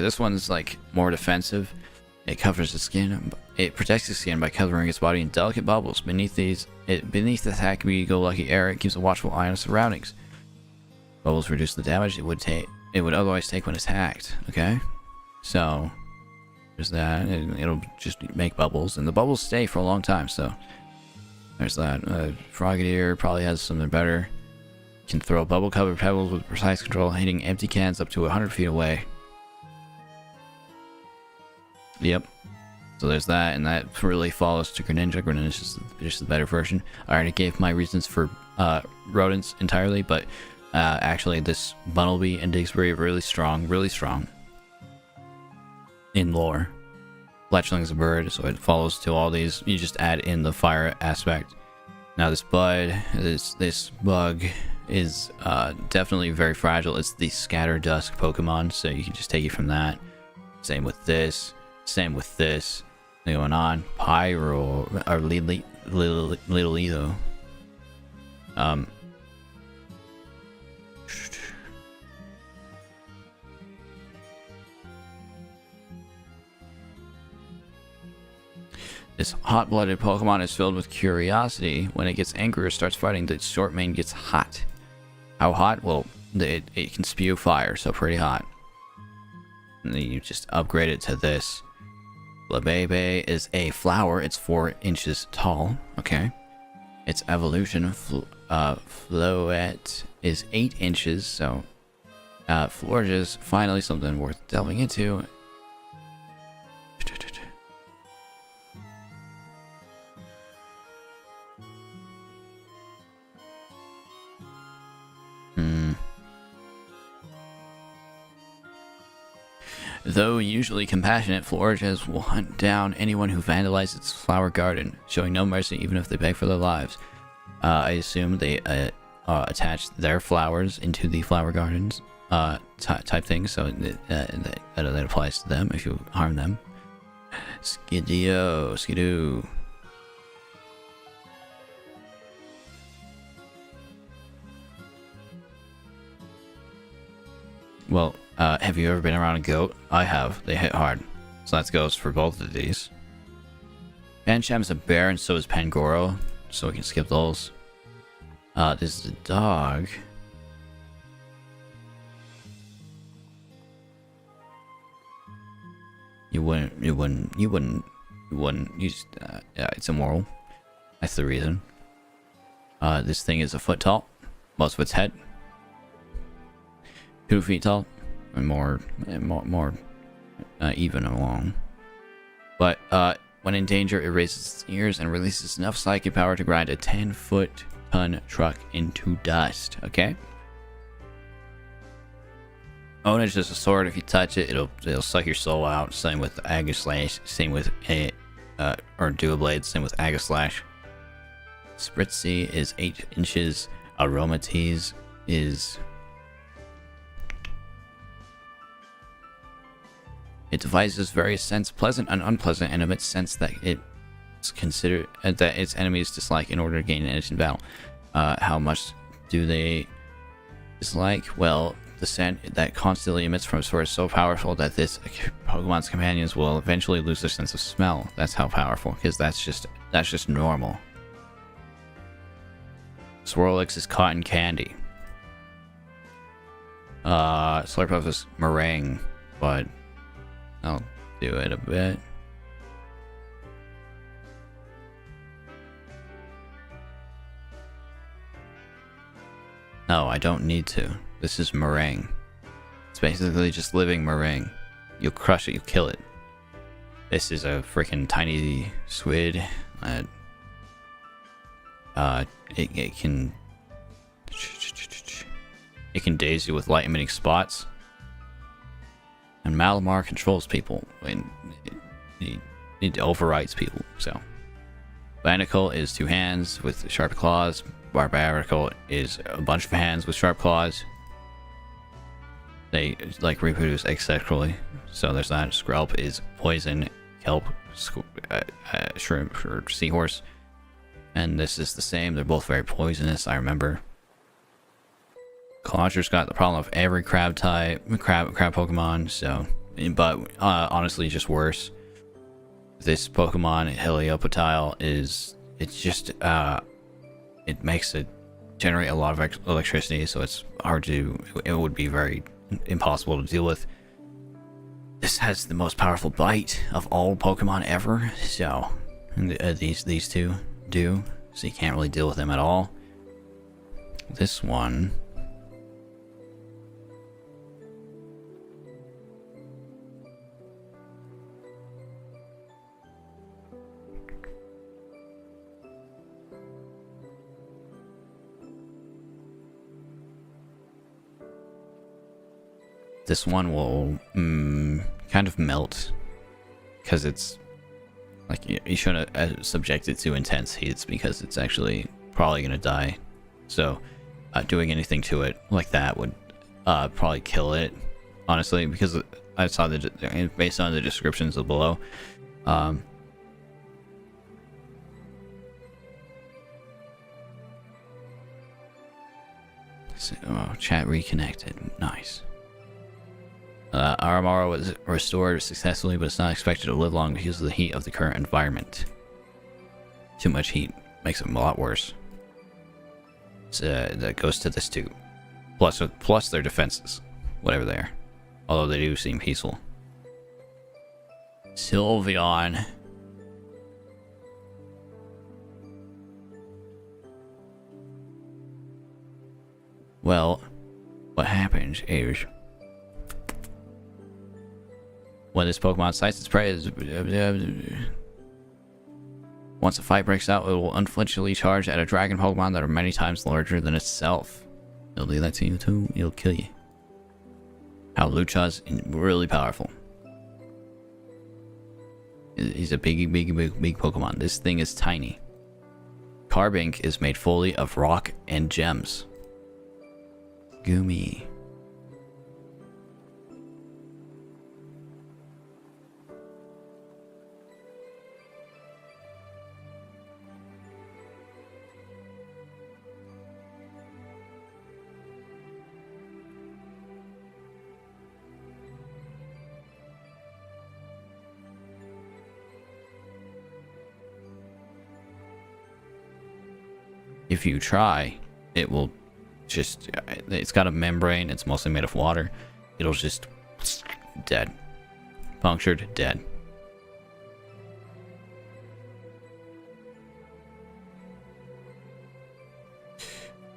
this one's like more defensive. It covers the skin. It protects the skin by covering its body in delicate bubbles. Beneath the happy-go-lucky air, it keeps a watchful eye on its surroundings. Bubbles reduce the damage it would otherwise take when it's hacked. Okay, so there's that. It'll just make bubbles, and the bubbles stay for a long time. So There's that. Frogadier probably has something better. Can throw bubble-covered pebbles with precise control, hitting empty cans up to 100 feet away. Yep. So there's that, and that really follows to Greninja. Greninja is just the better version. I already gave my reasons for rodents entirely, but actually this Bunnelby and Digsbury are really strong in lore. Fletchling is a bird, so it follows to all these. You just add in the fire aspect. Now this this bug is definitely very fragile. It's the Scatter Dusk Pokemon, so you can just take it from that. Same with this. Same with this. Going on. Pyro or Little Edo. This hot-blooded Pokemon is filled with curiosity. When it gets angry or starts fighting, the short mane gets hot. How hot? Well, it can spew fire, so pretty hot. And then you just upgrade it to this. Labebe is a flower. It's 4 inches tall. Okay. Its evolution, Floette, is 8 inches, so Florges, finally something worth delving into. Though usually compassionate, Florges will hunt down anyone who vandalizes its flower garden, showing no mercy even if they beg for their lives. I assume they attach their flowers into the flower gardens type thing, so that applies to them if you harm them. Skidoo. Well, have you ever been around a goat? I have. They hit hard. So that goes for both of these. Pancham's a bear, and so is Pangoro. So we can skip those. This is a dog. You wouldn't use, yeah, it's immoral. That's the reason. This thing is a foot tall. Most of its head. 2 feet tall. And more even along. But when in danger, it raises its ears and releases enough psychic power to grind a 10-ton truck into dust. Okay. Own is just a sword. If you touch it, it'll suck your soul out. Same with Aegislash. Same with or Dual-Blade. Same with Aegislash. Spritzy is 8 inches. Aromatise is. It devises various scents, pleasant and unpleasant, and emits scents that it's considered that its enemies dislike in order to gain an edge in battle. How much do they dislike? Well, the scent that constantly emits from its source is so powerful that this Pokemon's companions will eventually lose their sense of smell. That's how powerful, because that's just normal. Swirlix is cotton candy. Slurpuff is meringue, but I'll do it a bit. No, I don't need to. This is meringue. It's basically just living meringue. You'll crush it, you'll kill it. This is a freaking tiny squid. It can daze you with light emitting spots. And Malamar controls people, and it overrides people, so. Banicle is 2 hands with sharp claws. Barbarical is a bunch of hands with sharp claws. They, like, reproduce asexually, so there's that. Skrelp is poison, kelp, shrimp, or seahorse. And this is the same, they're both very poisonous, I remember. Clauncher's got the problem of every crab type, crab Pokemon, so, but honestly, just worse. This Pokemon, Helioptile, it's just, it makes it generate a lot of electricity, so it's hard to, it would be very impossible to deal with. This has the most powerful bite of all Pokemon ever, so these two do. so you can't really deal with them at all. This one... This one will kind of melt, because it's like you shouldn't subject it to intense heats because it's actually probably gonna die. So doing anything to it like that would probably kill it, honestly, because I saw based on the descriptions below. So, chat reconnected. Nice. Aramara was restored successfully, but it's not expected to live long because of the heat of the current environment. Too much heat makes it a lot worse. So that goes to this too. Plus their defenses, whatever they are. Although they do seem peaceful. Sylveon. Well, what happens is, when this Pokemon sights its prey, once a fight breaks out, it will unflinchingly charge at a dragon Pokemon that are many times larger than itself. It'll do that to you too. It'll kill you. Hawlucha's really powerful. He's a big Pokemon. This thing is tiny. Carbink is made fully of rock and gems. Goomy. If you try, it will just... It's got a membrane. It's mostly made of water. It'll just... Dead. Punctured. Dead.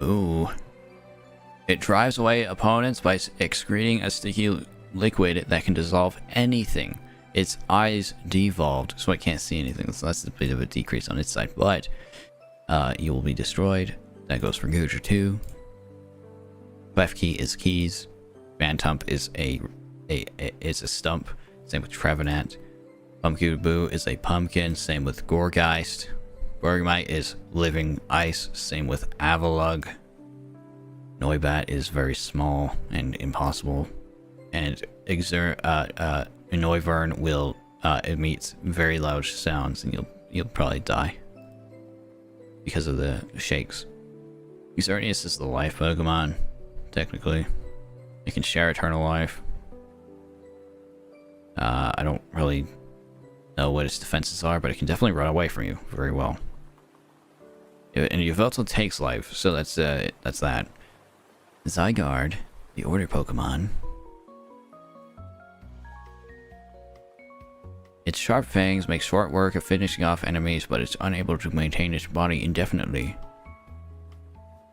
Ooh. It drives away opponents by excreting a sticky liquid that can dissolve anything. Its eyes devolved, so it can't see anything. So that's a bit of a decrease on its side, but... you will be destroyed. That goes for Goodra too. Clef Key is keys. Phantump is a stump. Same with Trevenant. Pumpkin Boo is a pumpkin. Same with Gorgeist. Bergmite is living ice. Same with Avalugg. Noibat is very small and impossible. And Noivern will emit very loud sounds, and you'll probably die because of the shakes. Xerneas is the life Pokemon, technically. It can share Eternal Life. I don't really know what its defenses are, but it can definitely run away from you very well. And Yveltal takes life, so that's that. Zygarde, the Order Pokemon. Its sharp fangs make short work of finishing off enemies, but it's unable to maintain its body indefinitely.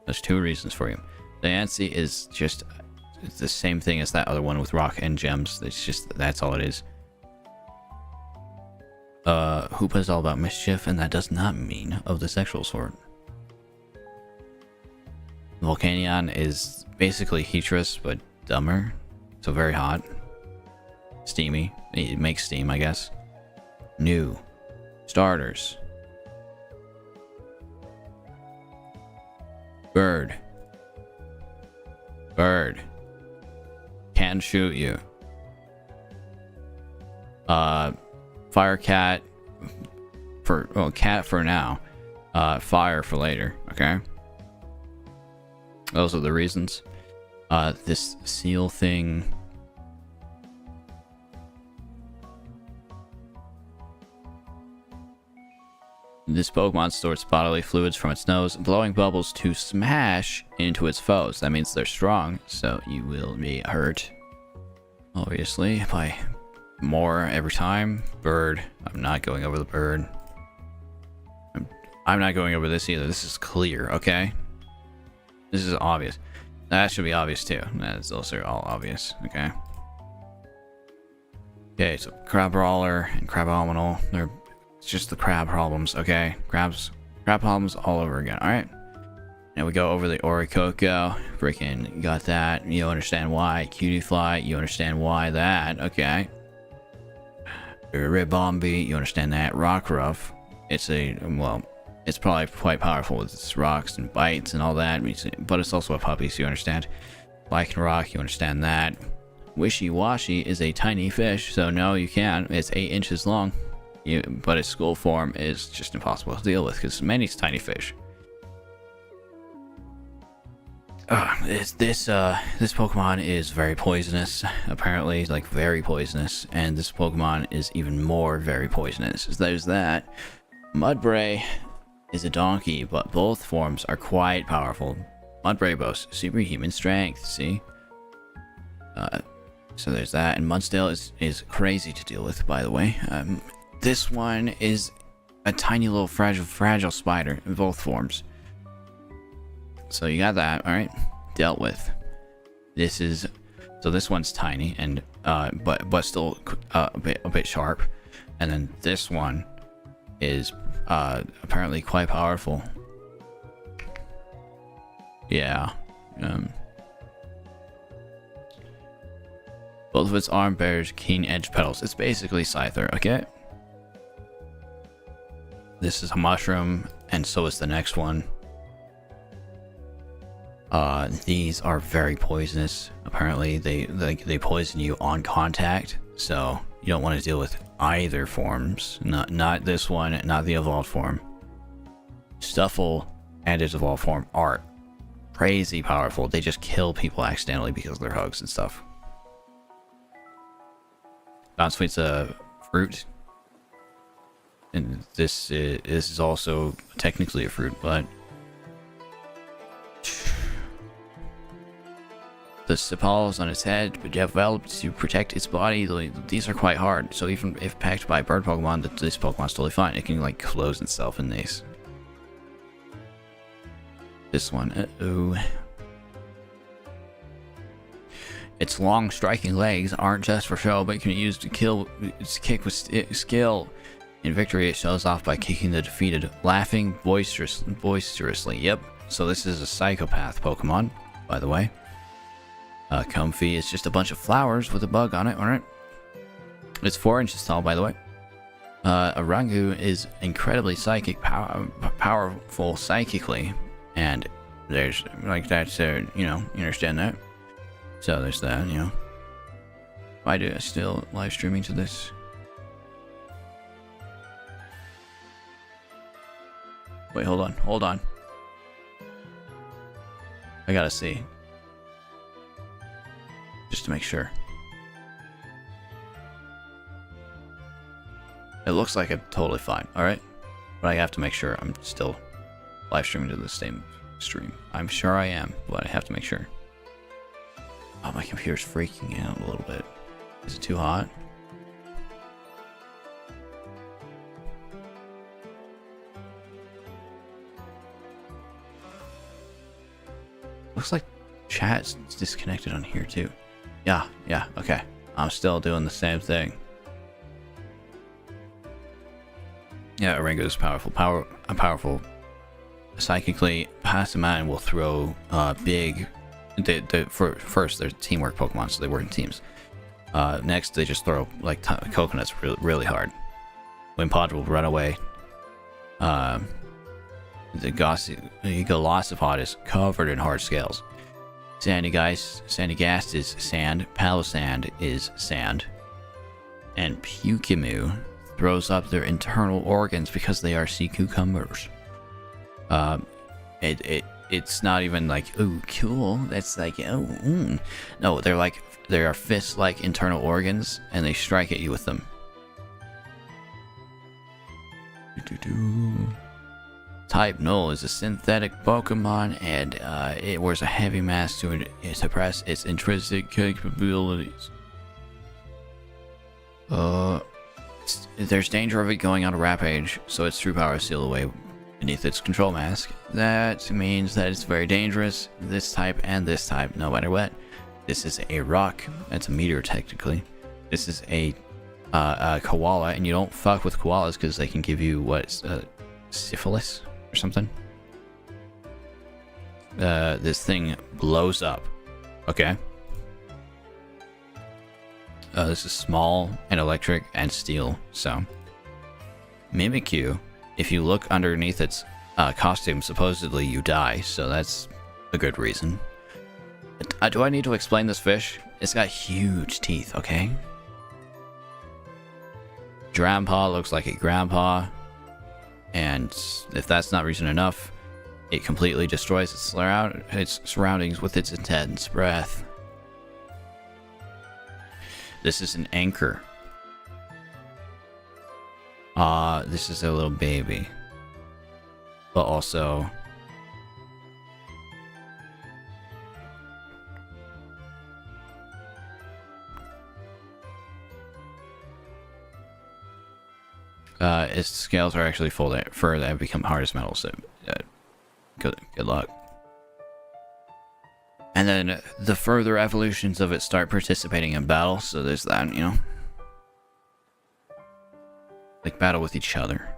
There's two reasons for you. Diancie is just it's the same thing as that other one with rock and gems. It's just, that's all it is. Hoopa is all about mischief, and that does not mean of the sexual sort. Volcanion is basically Heatrus, but dumber. So very hot. Steamy. It makes steam, I guess. New. Starters. Bird. Bird. Can shoot you. Fire cat for, well, cat for now. Fire for later, okay? Those are the reasons. This seal thing. This Pokemon stores bodily fluids from its nose, blowing bubbles to smash into its foes. That means they're strong, so you will be hurt. Obviously, by more every time. Bird. I'm not going over the bird. I'm not going over this either. This is clear, okay? This is obvious. That should be obvious too. That's also all obvious, okay? Okay, so Crab Brawler and Crabominal, it's just the crab problems, okay? Crab problems all over again, alright? Now we go over the Oricoco. Freaking got that. You understand why. Cutie Fly, you understand why that, okay? Ribombee, you understand that. Rockruff, it's probably quite powerful with its rocks and bites and all that, but it's also a puppy, so you understand. Lycanroc, you understand that. Wishy Washy is a tiny fish, so no, you can't. It's 8 inches long, but its school form is just impossible to deal with because Many's tiny fish. This Pokemon is very poisonous, apparently, like very poisonous, and this Pokemon is even more very poisonous. There's that. Mudbray is a donkey, but both forms are quite powerful. Mudbray boasts superhuman strength, see? So there's that, and Mudsdale is crazy to deal with, by the way. This one is a tiny little fragile spider in both forms. So you got that, alright? Dealt with. This one's tiny and but still a bit sharp. And then this one is apparently quite powerful. Yeah. Both of its arm bears keen edge petals. It's basically Scyther, okay? This is a mushroom, and so is the next one. These are very poisonous. Apparently, they poison you on contact, so you don't want to deal with either forms. Not this one, not the evolved form. Stuffle and its evolved form are crazy powerful. They just kill people accidentally because of their hugs and stuff. Bounsweet's a fruit, and this is also technically a fruit, but the sepals on its head developed to protect its body. These are quite hard, so even if packed by bird Pokemon, this Pokemon's totally fine. It can like close itself in these. This one, uh-oh. Its long striking legs aren't just for show, but can be used to kick with skill. In victory, it shows off by kicking the defeated, laughing boisterously. Yep, so this is a psychopath Pokemon, by the way. Comfy is just a bunch of flowers with a bug on it, alright? It's 4 inches tall, by the way. Arangu is incredibly powerful psychically, and there's, like, that's, you know, you understand that? So there's that, you know. Why do I still live streaming to this? Wait, hold on. I gotta see. Just to make sure. It looks like it's totally fine, alright? But I have to make sure I'm still live streaming to the same stream. I'm sure I am, but I have to make sure. Oh, my computer's freaking out a little bit. Is it too hot? Looks like chat's disconnected on here too. Yeah, okay. I'm still doing the same thing. Yeah, Orango's powerful. Psychically, Passaman will throw big. First, they're teamwork Pokemon, so they work in teams. Next, they just throw like coconuts really hard. Wimpod will run away. The Gossipod is covered in hard scales. Sandygast is sand. Palossand is sand. And Pukimu throws up their internal organs because they are sea cucumbers. It's not even like, ooh, cool. That's like, oh, No, they are fist-like internal organs, and they strike at you with them. Type Null is a synthetic Pokemon, and it wears a heavy mask to suppress its intrinsic capabilities. There's danger of it going on a rampage, so its true power is sealed away beneath its control mask. That means that it's very dangerous, this type and this type, no matter what. This is a rock. That's a meteor, technically. This is a koala, and you don't fuck with koalas because they can give you, what, syphilis or something? This thing blows up. Okay. This is small and electric and steel, so... Mimikyu, if you look underneath its costume, supposedly you die, so that's a good reason. Do I need to explain this fish? It's got huge teeth, okay? Grandpa looks like a grandpa, and if that's not reason enough, it completely destroys its surroundings with its intense breath. This is an anchor. This is a little baby. But also... its scales are actually full fur that have become hard as metal, so good luck. And then the further evolutions of it start participating in battle, so there's that, you know? Like battle with each other.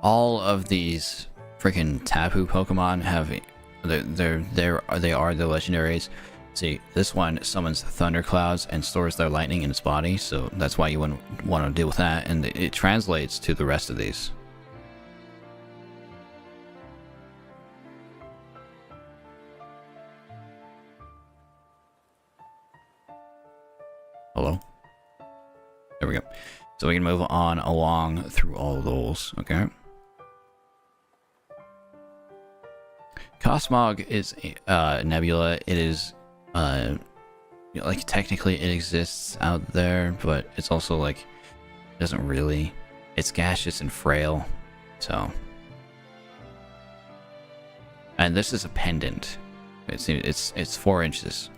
All of these freaking Tapu Pokemon have they are the legendaries. See, this one summons thunderclouds and stores their lightning in its body, so that's why you wouldn't want to deal with that, and it translates to the rest of these. Hello? There we go. So we can move on along through all those, okay? Cosmog is a nebula. It is, like, technically it exists out there, but it's also, like, it doesn't really. It's gaseous and frail, so. And this is a pendant. It's 4 inches.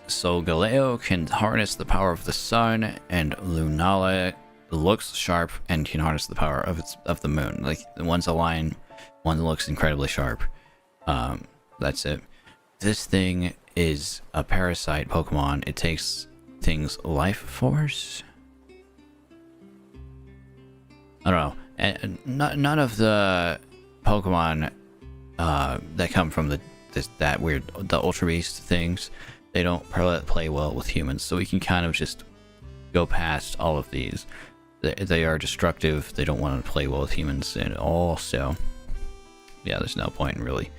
So Galeo can harness the power of the sun, and Lunala looks sharp and can harness the power of the moon. Like, one's a line, one looks incredibly sharp. That's it. This thing is a parasite Pokemon. It takes things life force. I don't know. And none of the Pokemon that come from the Ultra Beast things, they don't play well with humans, so we can kind of just go past all of these. They are destructive, they don't want to play well with humans, and also, yeah, there's no point in really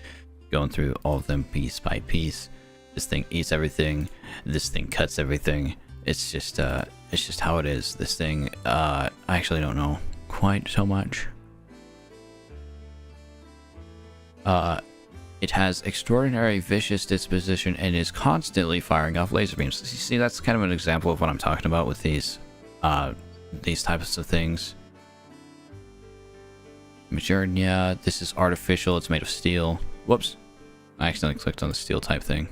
going through all of them piece by piece. This thing eats everything, this thing cuts everything. It's just how it is. This thing, I actually don't know quite so much. It has extraordinary vicious disposition and is constantly firing off laser beams. You see, that's kind of an example of what I'm talking about with these types of things. Majournia, this is artificial. It's made of steel. Whoops. I accidentally clicked on the steel type thing.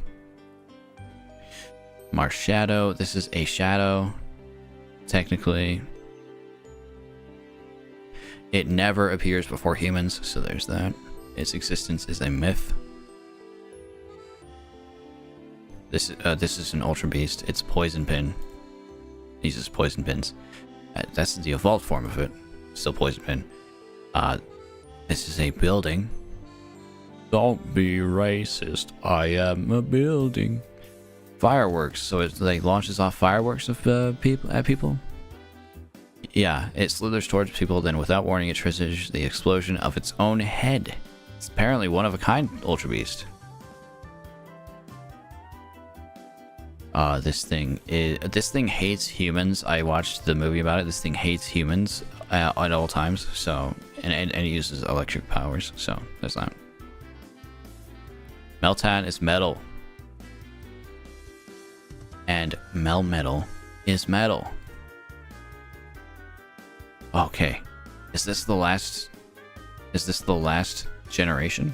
Marshadow, this is a shadow. Technically. It never appears before humans, so there's that. Its existence is a myth. This is an Ultra Beast. It's Poison Pin. It uses Poison Pins. That's the evolved form of it. Still Poison Pin. This is a building. Don't be racist. I am a building. Fireworks. So it like launches off fireworks of people. Yeah, it slithers towards people. Then, without warning, it triggers the explosion of its own head. It's apparently one of a kind Ultra Beast. This thing hates humans. I watched the movie about it. This thing hates humans at all times. So, and it uses electric powers. So there's that. Meltan is metal, and Melmetal is metal. Okay, is this the last generation?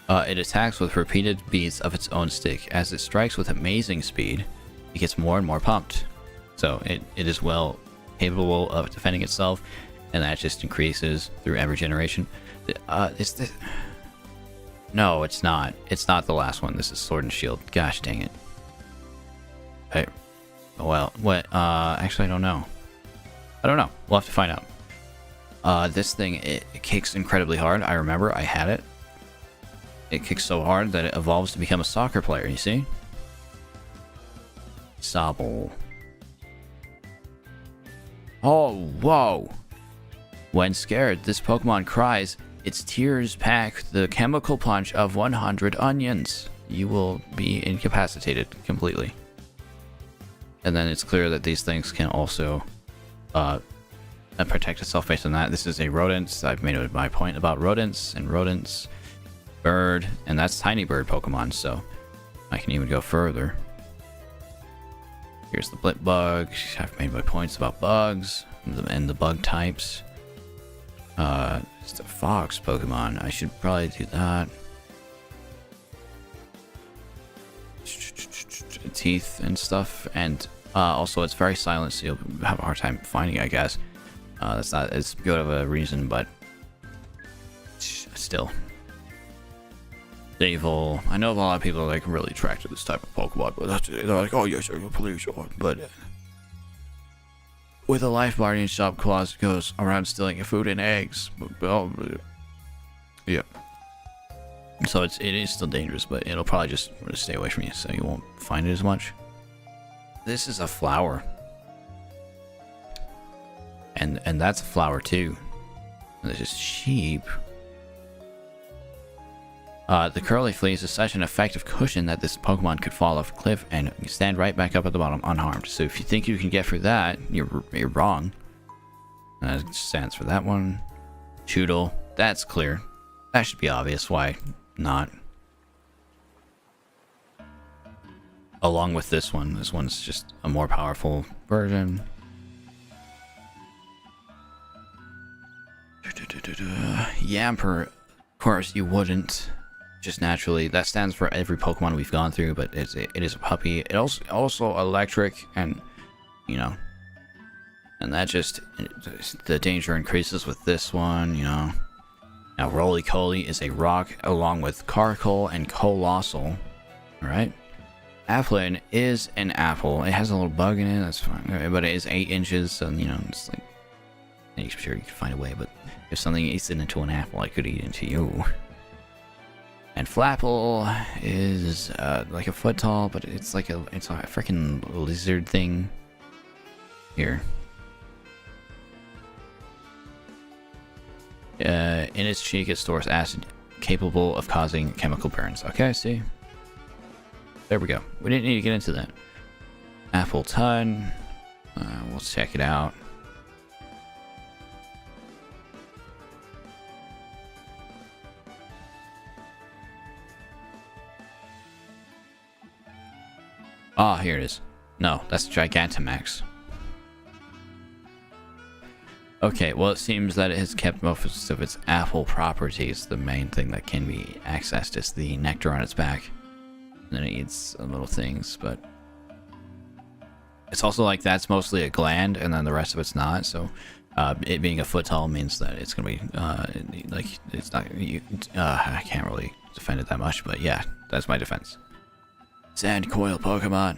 It attacks with repeated beats of its own stick. As it strikes with amazing speed, it gets more and more pumped. So it is well capable of defending itself, and that just increases through every generation. Is this... No, it's not. It's not the last one. This is Sword and Shield. Gosh dang it. Hey. Well, what? Actually, I don't know. We'll have to find out. This thing, it kicks incredibly hard. I remember I had it. It kicks so hard that it evolves to become a soccer player, you see? Sobble. Oh, whoa! When scared, this Pokemon cries, its tears pack the chemical punch of 100 onions. You will be incapacitated completely. And then it's clear that these things can also protect itself based on that. This is a rodent. I've made my point about rodents and rodents. Bird, and that's tiny bird Pokemon, so I can even go further. Here's the blip bug. I've made my points about bugs and the bug types. It's the fox Pokemon. I should probably do that. Teeth and stuff, and also it's very silent, so you'll have a hard time finding it, I guess. That's not as good of a reason, but still. Evil. I know a lot of people are like really attracted to this type of Pokemon, but they're like, oh yes, please, sure. But with a life guardian shop clause goes around stealing your food and eggs. Well, yeah. So it is still dangerous, but it'll probably just stay away from you, so you won't find it as much. This is a flower, and that's a flower too. This is sheep. The curly fleece is such an effective cushion that this Pokemon could fall off a cliff and stand right back up at the bottom unharmed. So if you think you can get through that, you're wrong. That stands for that one. Choodle, that's clear. That should be obvious. Why not? Along with this one. This one's just a more powerful version. Yamper, of course you wouldn't. Just naturally, that stands for every Pokemon we've gone through, but it is a puppy. It also electric, and you know, and that just the danger increases with this one, you know. Now Roly-Poly is a rock along with Carkol and Colossal. Alright. Applin is an apple. It has a little bug in it, that's fine. But it is 8 inches, so you know, it's like, I'm sure you can find a way, but if something eats it into an apple, I could eat into you. And Flapple is like a foot tall, but it's a freaking lizard thing. Here. In its cheek, it stores acid capable of causing chemical burns. Okay, see? There we go. We didn't need to get into that. Apple Ton. We'll check it out. Ah, here it is. No, that's Gigantamax. Okay, well it seems that it has kept most of its apple properties. The main thing that can be accessed is the nectar on its back. And then it eats little things, but... It's also like that's mostly a gland, and then the rest of it's not, so... it being a foot tall means that it's gonna be, like, it's not... I can't really defend it that much, but yeah, that's my defense. Sand coil Pokemon.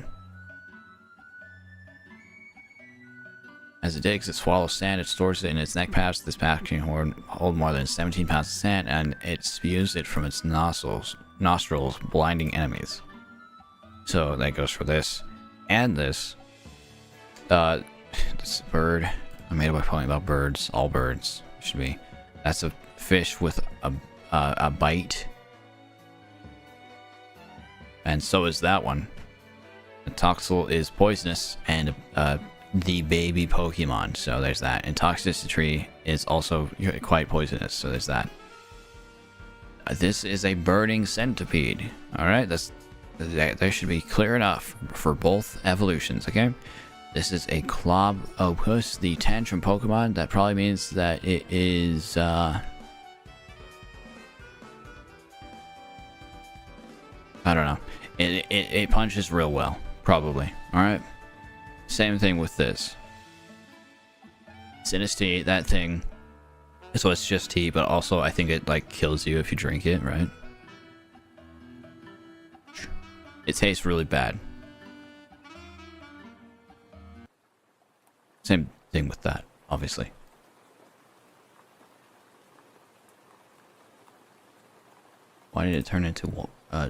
As it digs, it swallows sand, it stores it in its neck pouch. This pouch can hold more than 17 pounds of sand, and it spews it from its nostrils, blinding enemies. So that goes for this and this. This bird. I made a point about birds. All birds should be. That's a fish with a bite. And so is that one. The Toxel is poisonous and the baby Pokemon, so there's that. And Toxicity is also quite poisonous, so there's that. This is a burning centipede. Alright, that should be clear enough for both evolutions, okay? This is a Clobopus, the Tantrum Pokemon. That probably means that it is It punches real well, probably. Alright? Same thing with this. Sinistee, that thing. So it's just tea, but also I think it like kills you if you drink it, right? It tastes really bad. Same thing with that, obviously. Why did it turn into huh?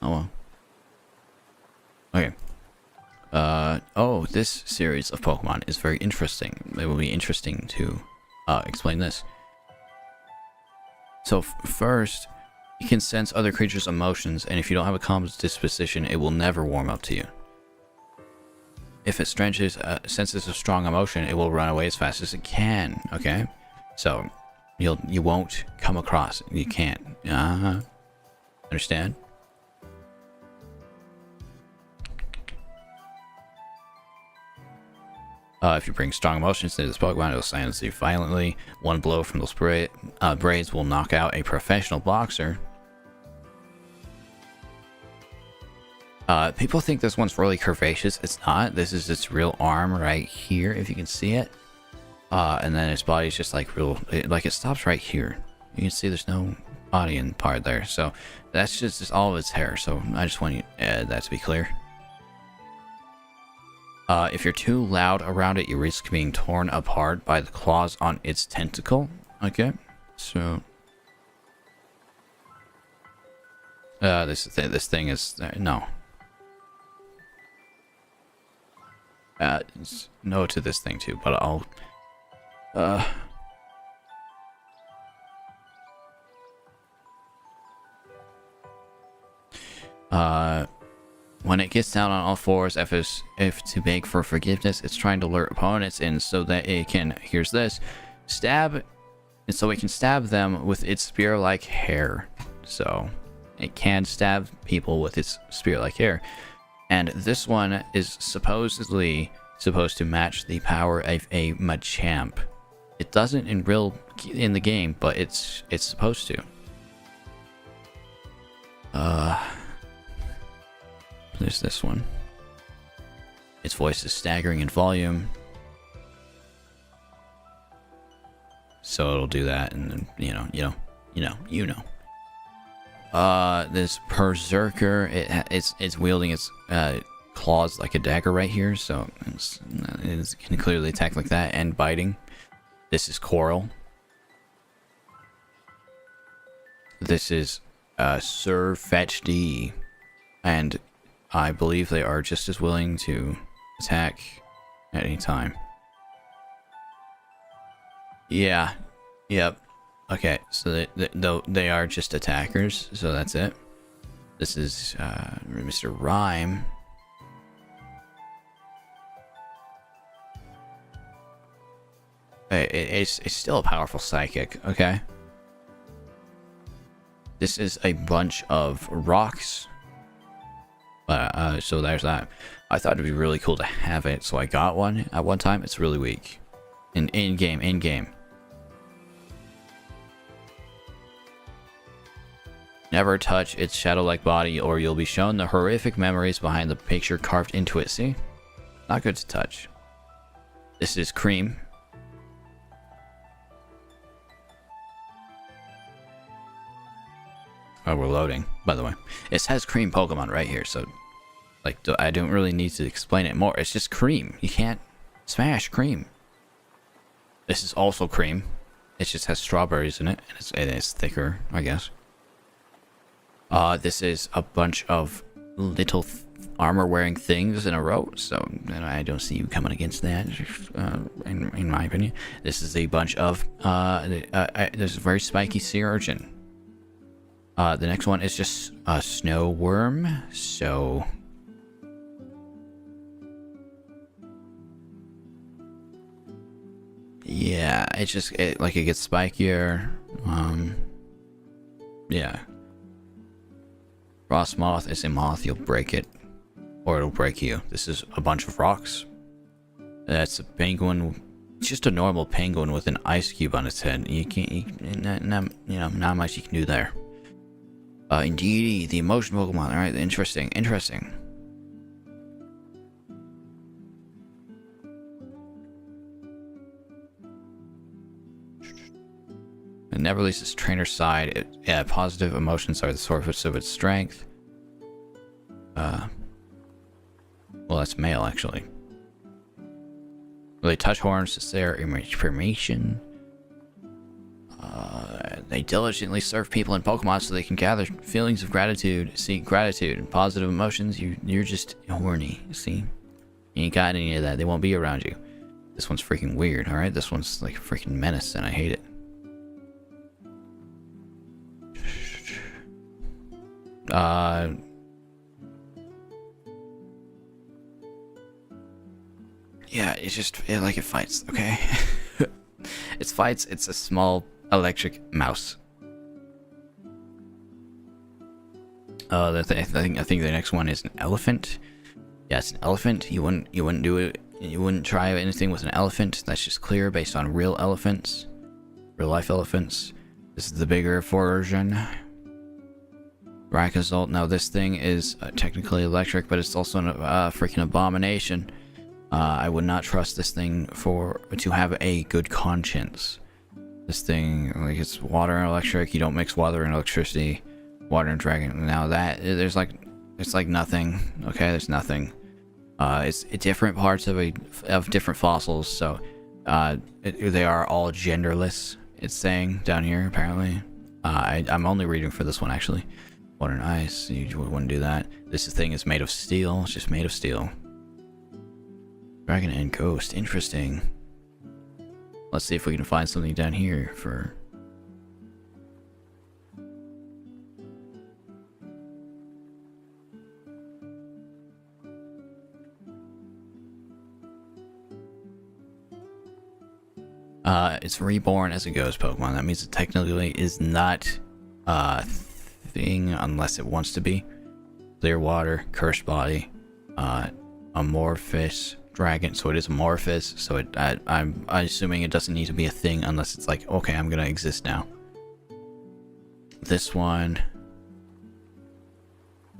Oh well. Okay. Oh, this series of Pokemon is very interesting. It will be interesting to explain this. So first, you can sense other creatures' emotions, and if you don't have a calm disposition, it will never warm up to you. If it senses a strong emotion, it will run away as fast as it can. Okay, so you won't come across. You can't. Understand? If you bring strong emotions into this Pokemon, it will silence you violently. One blow from those braids will knock out a professional boxer. People think this one's really curvaceous. It's not. This is its real arm right here, if you can see it. And then its body's just like it stops right here. You can see there's no body in part there. So that's just all of its hair. So I just want that to be clear. If you're too loud around it, you risk being torn apart by the claws on its tentacle. Okay, so this thing is no. No to this thing too, but I'll when it gets down on all fours, if to beg for forgiveness, it's trying to lure opponents in so that it can, here's this, stab, and so it can stab them with its spear-like hair. So it can stab people with its spear-like hair. And this one is supposedly supposed to match the power of a Machamp. It doesn't in the game, but it's supposed to. There's this one. Its voice is staggering in volume, so it'll do that, and then you know. This Berserker, it's wielding its claws like a dagger right here, so it can clearly attack like that and biting. This is Coral. This is Sir Fetch D, and I believe they are just as willing to attack at any time. Yeah. Yep. Okay, so they are just attackers, so that's it. This is Mr. Rhyme. It's still a powerful psychic, okay? This is a bunch of rocks. So there's that. I thought it'd be really cool to have it, so I got one at one time. It's really weak. In game. Never touch its shadow-like body, or you'll be shown the horrific memories behind the picture carved into it. See? Not good to touch. This is Cream. Oh, we're loading, by the way. It has Cream Pokemon right here, so like I don't really need to explain it more. It's just Cream. You can't smash Cream. This is also Cream. It just has strawberries in it, and it's thicker, I guess. This is a bunch of little armor-wearing things in a row, so I don't see you coming against that, in my opinion. This is a bunch of, there's a very spiky sea urchin. The next one is just a snow worm, so... yeah, it gets spikier, yeah. Frost Moth is a moth, you'll break it, or it'll break you. This is a bunch of rocks. That's a penguin It's just a normal penguin with an ice cube on its head. You can't, not much you can do there. Indeed, the emotion Pokemon. All right, interesting. It never releases trainer's side. Positive emotions are the source of its strength. Well, that's male, actually. They touch horns to share information. They diligently serve people in Pokemon so they can gather feelings of gratitude, seek gratitude, and positive emotions. You're just horny, see? You ain't got any of that. They won't be around you. This one's freaking weird, alright? This one's like a freaking menace, and I hate it. Yeah, it's just it fights, okay? It fights. It's a small electric mouse. I think the next one is an elephant. Yeah, it's an elephant. You wouldn't do it. You wouldn't try anything with an elephant. That's just clear based on real elephants, real life elephants. This is the bigger version. Rakazult. Now this thing is technically electric, but it's also a freaking abomination. I would not trust this thing to have a good conscience. This thing, like, it's water and electric. You don't mix water and electricity. Water and dragon. Now that it's like nothing. Okay, there's nothing. It's different parts of different fossils. So, they are all genderless. It's saying down here apparently. I'm only reading for this one actually. Water and ice. You wouldn't do that. This thing is made of steel. It's just made of steel. Dragon and ghost. Interesting. Let's see if we can find something down here for... It's reborn as a ghost Pokemon. That means it technically is not a thing unless it wants to be. Clear water, cursed body, amorphous dragon, so it is amorphous. So I'm assuming it doesn't need to be a thing unless it's like, okay, I'm gonna exist now. This one,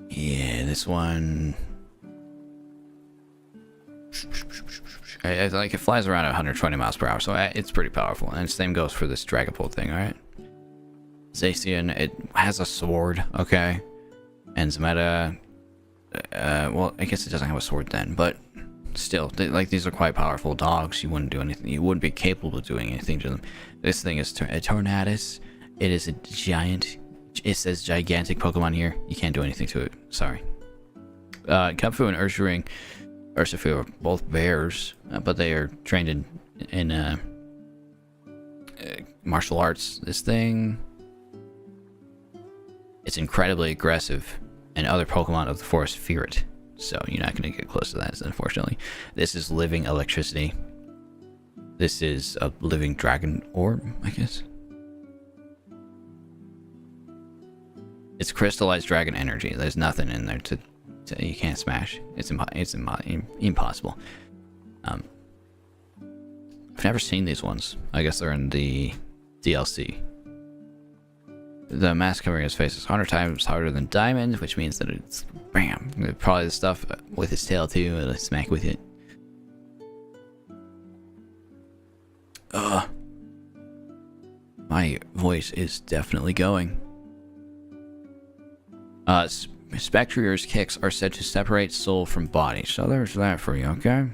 yeah, this one. Like it flies around at 120 miles per hour, so it's pretty powerful. And the same goes for this Dragapult thing, all right? Zacian, it has a sword, okay? And Zameta, well, I guess it doesn't have a sword then, but still, these are quite powerful dogs. You wouldn't do anything. You wouldn't be capable of doing anything to them. This thing is a Tornadus. It is a giant. It says gigantic Pokemon here. You can't do anything to it. Sorry. Kubfu and Urshifu are both bears, but they are trained in martial arts. This thing, it's incredibly aggressive, and other Pokemon of the forest fear it. So you're not going to get close to that, unfortunately. This is living electricity. This is a living dragon orb, I guess. It's crystallized dragon energy. There's nothing in there to you can't smash. It's impossible. I've never seen these ones. I guess they're in the DLC. The mask covering his face is 100 times harder than diamond, which means that it's bam. Probably the stuff with his tail too. It'll smack with it. My voice is definitely going. Spectrier's kicks are said to separate soul from body, so there's that for you, okay?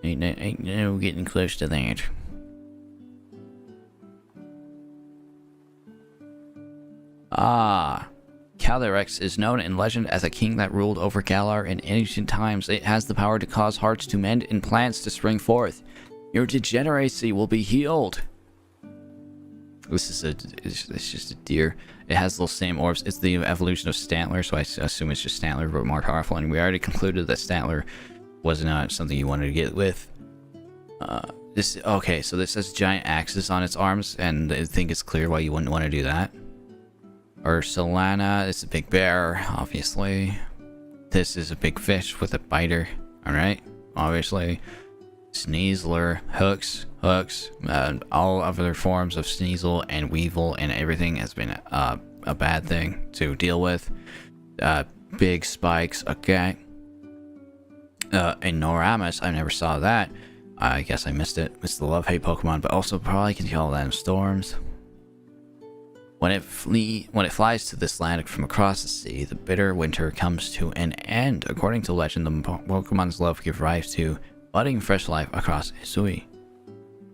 Ain't no getting close to that. Calyrex is known in legend as a king that ruled over Galar in ancient times. It has the power to cause hearts to mend and plants to spring forth. Your degeneracy will be healed. It's just a deer. It has those same orbs. It's the evolution of Stantler, so I assume it's just Stantler, but more powerful. And we already concluded that Stantler was not something you wanted to get with. Okay, so this has giant axes on its arms, and I think it's clear why you wouldn't want to do that. Ursulana, it's a big bear, obviously. This is a big fish with a biter, alright? Obviously. Sneasler, hooks, all other forms of Sneasel and Weevil and everything has been a bad thing to deal with. Big spikes, okay. Enormous, I never saw that. I guess I missed it. It's the love-hate Pokemon, but also probably can call them storms. When it flies to this land from across the sea, the bitter winter comes to an end. According to legend, the Pokemon's love gives rise to budding fresh life across Hisui.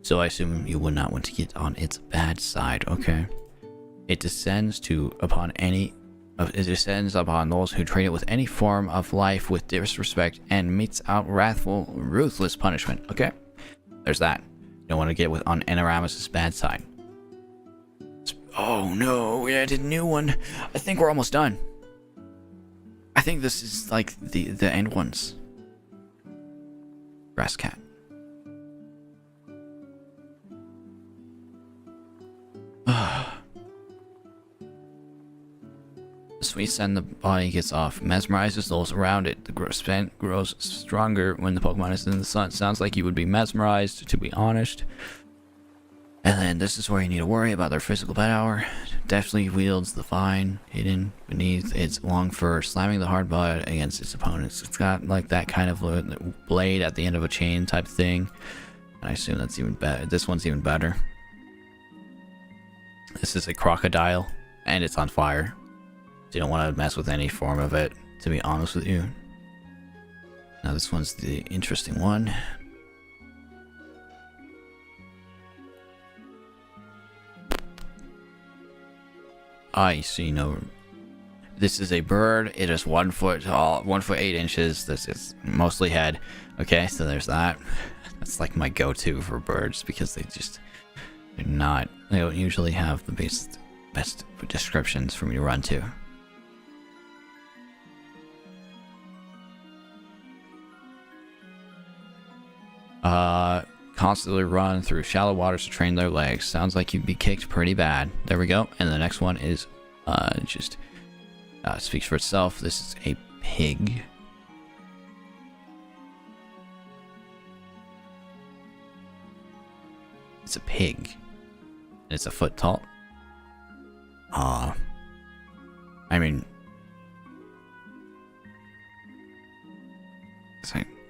So I assume you would not want to get on its bad side, okay? It descends upon those who treat it with any form of life with disrespect and metes out wrathful, ruthless punishment, okay? There's that. You don't want to get on Enormus's bad side. Oh no, we added a new one. I think we're almost done. I think this is like the end ones. Grass cat. The sweet scent the body gets off mesmerizes those around it. The scent grows stronger when the Pokemon is in the sun. Sounds like you would be mesmerized, to be honest. And then this is where you need to worry about their physical power. Deftly wields the vine hidden beneath its long fur, slamming the hard body against its opponents. It's got like that kind of blade at the end of a chain type thing. And I assume that's even better. This one's even better. This is a crocodile, and it's on fire. So you don't want to mess with any form of it, to be honest with you. Now this one's the interesting one. I see no. This is a bird. It is 1 foot tall, 1 foot 8 inches. This is mostly head. Okay, so there's that. That's like my go-to for birds because they don't usually have the best descriptions for me to run to. Constantly run through shallow waters to train their legs. Sounds like you'd be kicked pretty bad. There we go. And the next one is speaks for itself. This is a pig. It's a pig. It's a foot tall. I mean,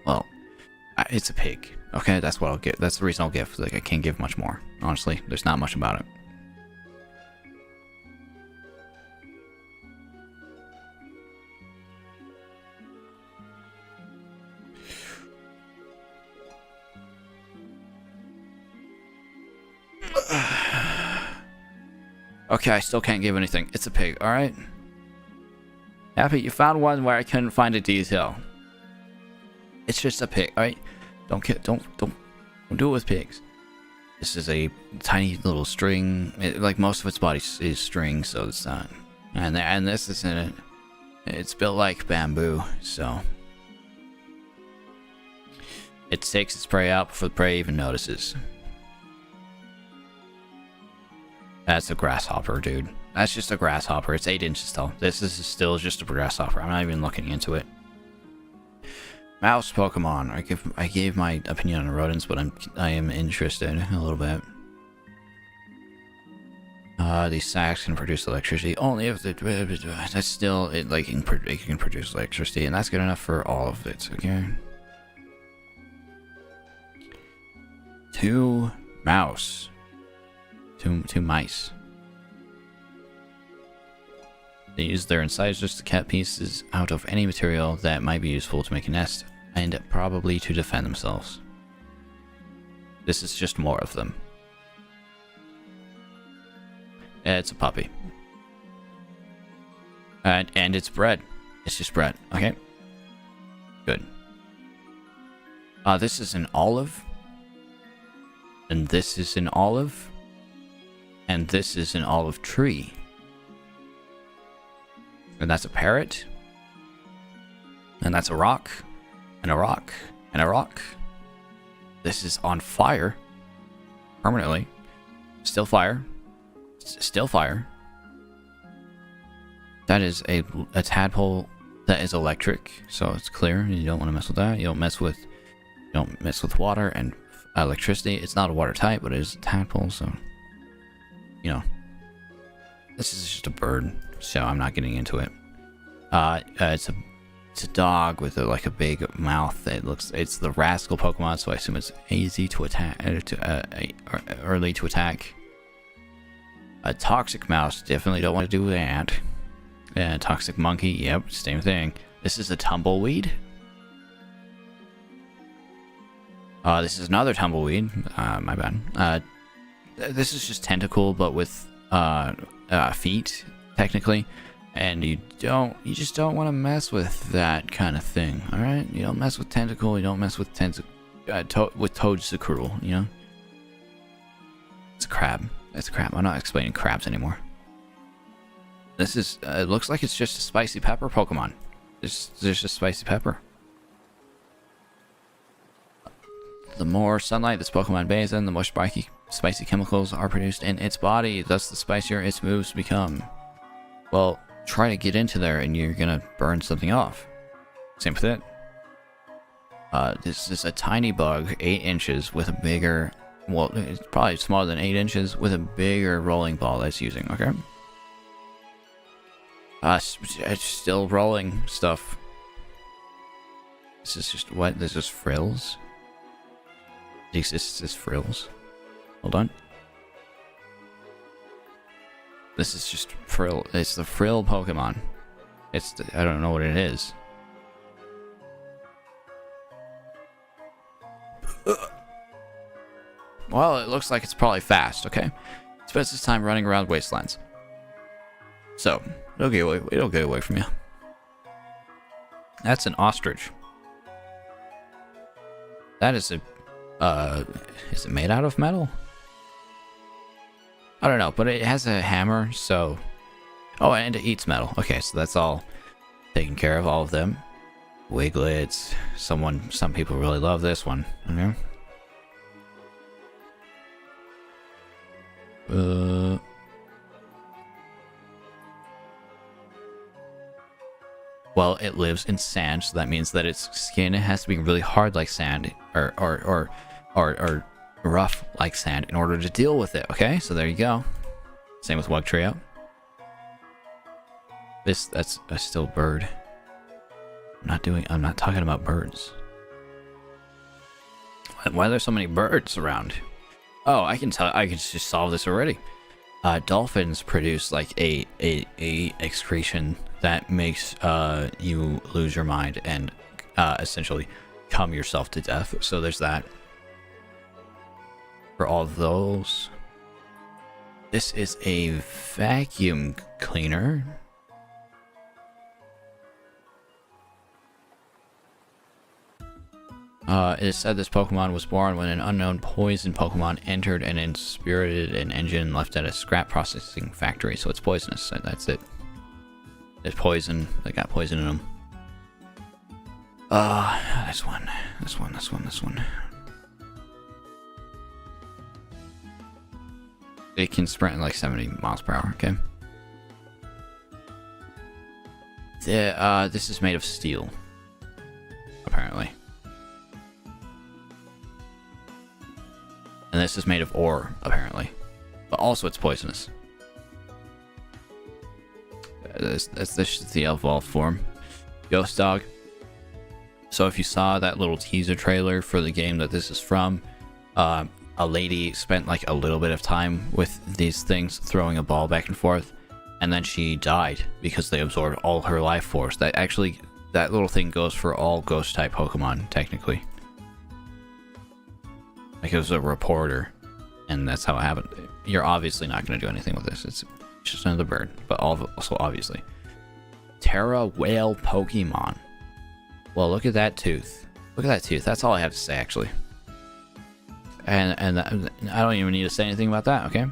well, it's a pig. Okay, that's what I'll give. That's the reason I'll give. Like, I can't give much more. Honestly, there's not much about it. Okay, I still can't give anything. It's a pig, alright? Happy you found one where I couldn't find a detail. It's just a pig, alright? Don't do it with pigs. This is a tiny little string. Like most of its body is string, so it's not. And this isn't it. It's built like bamboo, so it takes its prey out before the prey even notices. That's a grasshopper, dude. That's just a grasshopper. It's 8 inches tall. This is still just a grasshopper. I'm not even looking into it. Mouse Pokemon. I gave my opinion on rodents, but I am interested a little bit. These sacks can produce electricity only if that's still it can produce electricity, and that's good enough for all of it. Okay. 2 mouse. 2 mice. They use their incisors to cut pieces out of any material that might be useful to make a nest, and probably to defend themselves. This is just more of them. It's a puppy. And it's bred. It's just bred. Okay. Good. This is an olive. And this is an olive. And this is an olive tree. And that's a parrot. And that's a rock. And a rock. And a rock. This is on fire. Permanently. Still fire. Still fire. That is a tadpole that is electric. So it's clear. You don't want to mess with that. You don't mess with don't mess with water and electricity. It's not a water type, but it is a tadpole, so you know. This is just a bird, so I'm not getting into it. It's a dog with like a big mouth. It's the rascal Pokemon, so I assume it's easy to attack, early to attack. A toxic mouse, definitely don't want to do that. Toxic monkey, yep, same thing. This is a tumbleweed. This is another tumbleweed. My bad. This is just tentacle, but with feet, technically. And you just don't want to mess with that kind of thing. All right, you don't mess with tentacle. You don't mess with with Toadsacruel. You know, it's a crab. It's a crab. I'm not explaining crabs anymore. This is. It looks like it's just a spicy pepper Pokemon. There's just a spicy pepper. The more sunlight this Pokemon bathes in, the more spicy chemicals are produced in its body. Thus, the spicier its moves become. Well, try to get into there and you're gonna burn something off. Same with it. This is a tiny bug, 8 inches, with a bigger, well, it's probably smaller than 8 inches, with a bigger rolling ball that's using, okay? It's still rolling stuff. This is just, what? This is frills? It exists as frills. Hold on. This is just frill. It's the frill Pokemon. I don't know what it is. Well, it looks like it's probably fast, okay? It spends its time running around wastelands. So, it'll get away from you. That's an ostrich. That is a... is it made out of metal? I don't know, but it has a hammer, so... Oh, and it eats metal. Okay, so that's all taken care of, all of them. Wiglets. Some people really love this one. Okay. Well, it lives in sand, so that means that its skin has to be really hard like sand, or rough like sand in order to deal with it. Okay, so there you go. Same with Wugtrio. That's a still bird. I'm not talking about birds. Why are there so many birds around? Oh, I can just solve this already. Dolphins produce like a excretion that makes you lose your mind and essentially cum yourself to death. So there's that. For all of those, this is a vacuum cleaner. It is said this Pokemon was born when an unknown poison Pokemon entered and inspirited an engine left at a scrap processing factory. So it's poisonous, and that's it. It's poison. They got poison in them. This one. It can sprint like 70 miles per hour, okay? This is made of steel. Apparently. And this is made of ore, apparently. But also it's poisonous. This is the evolved form. Ghost Dog. So if you saw that little teaser trailer for the game that this is from, a lady spent like a little bit of time with these things throwing a ball back and forth, and then she died because they absorbed all her life force. That little thing goes for all ghost type Pokemon, technically. Like it was a reporter, and that's how it happened. You're obviously not going to do anything with this. It's just another bird, but also obviously. Terra Whale Pokemon. Well, look at that tooth. Look at that tooth. That's all I have to say, actually. And I don't even need to say anything about that, okay?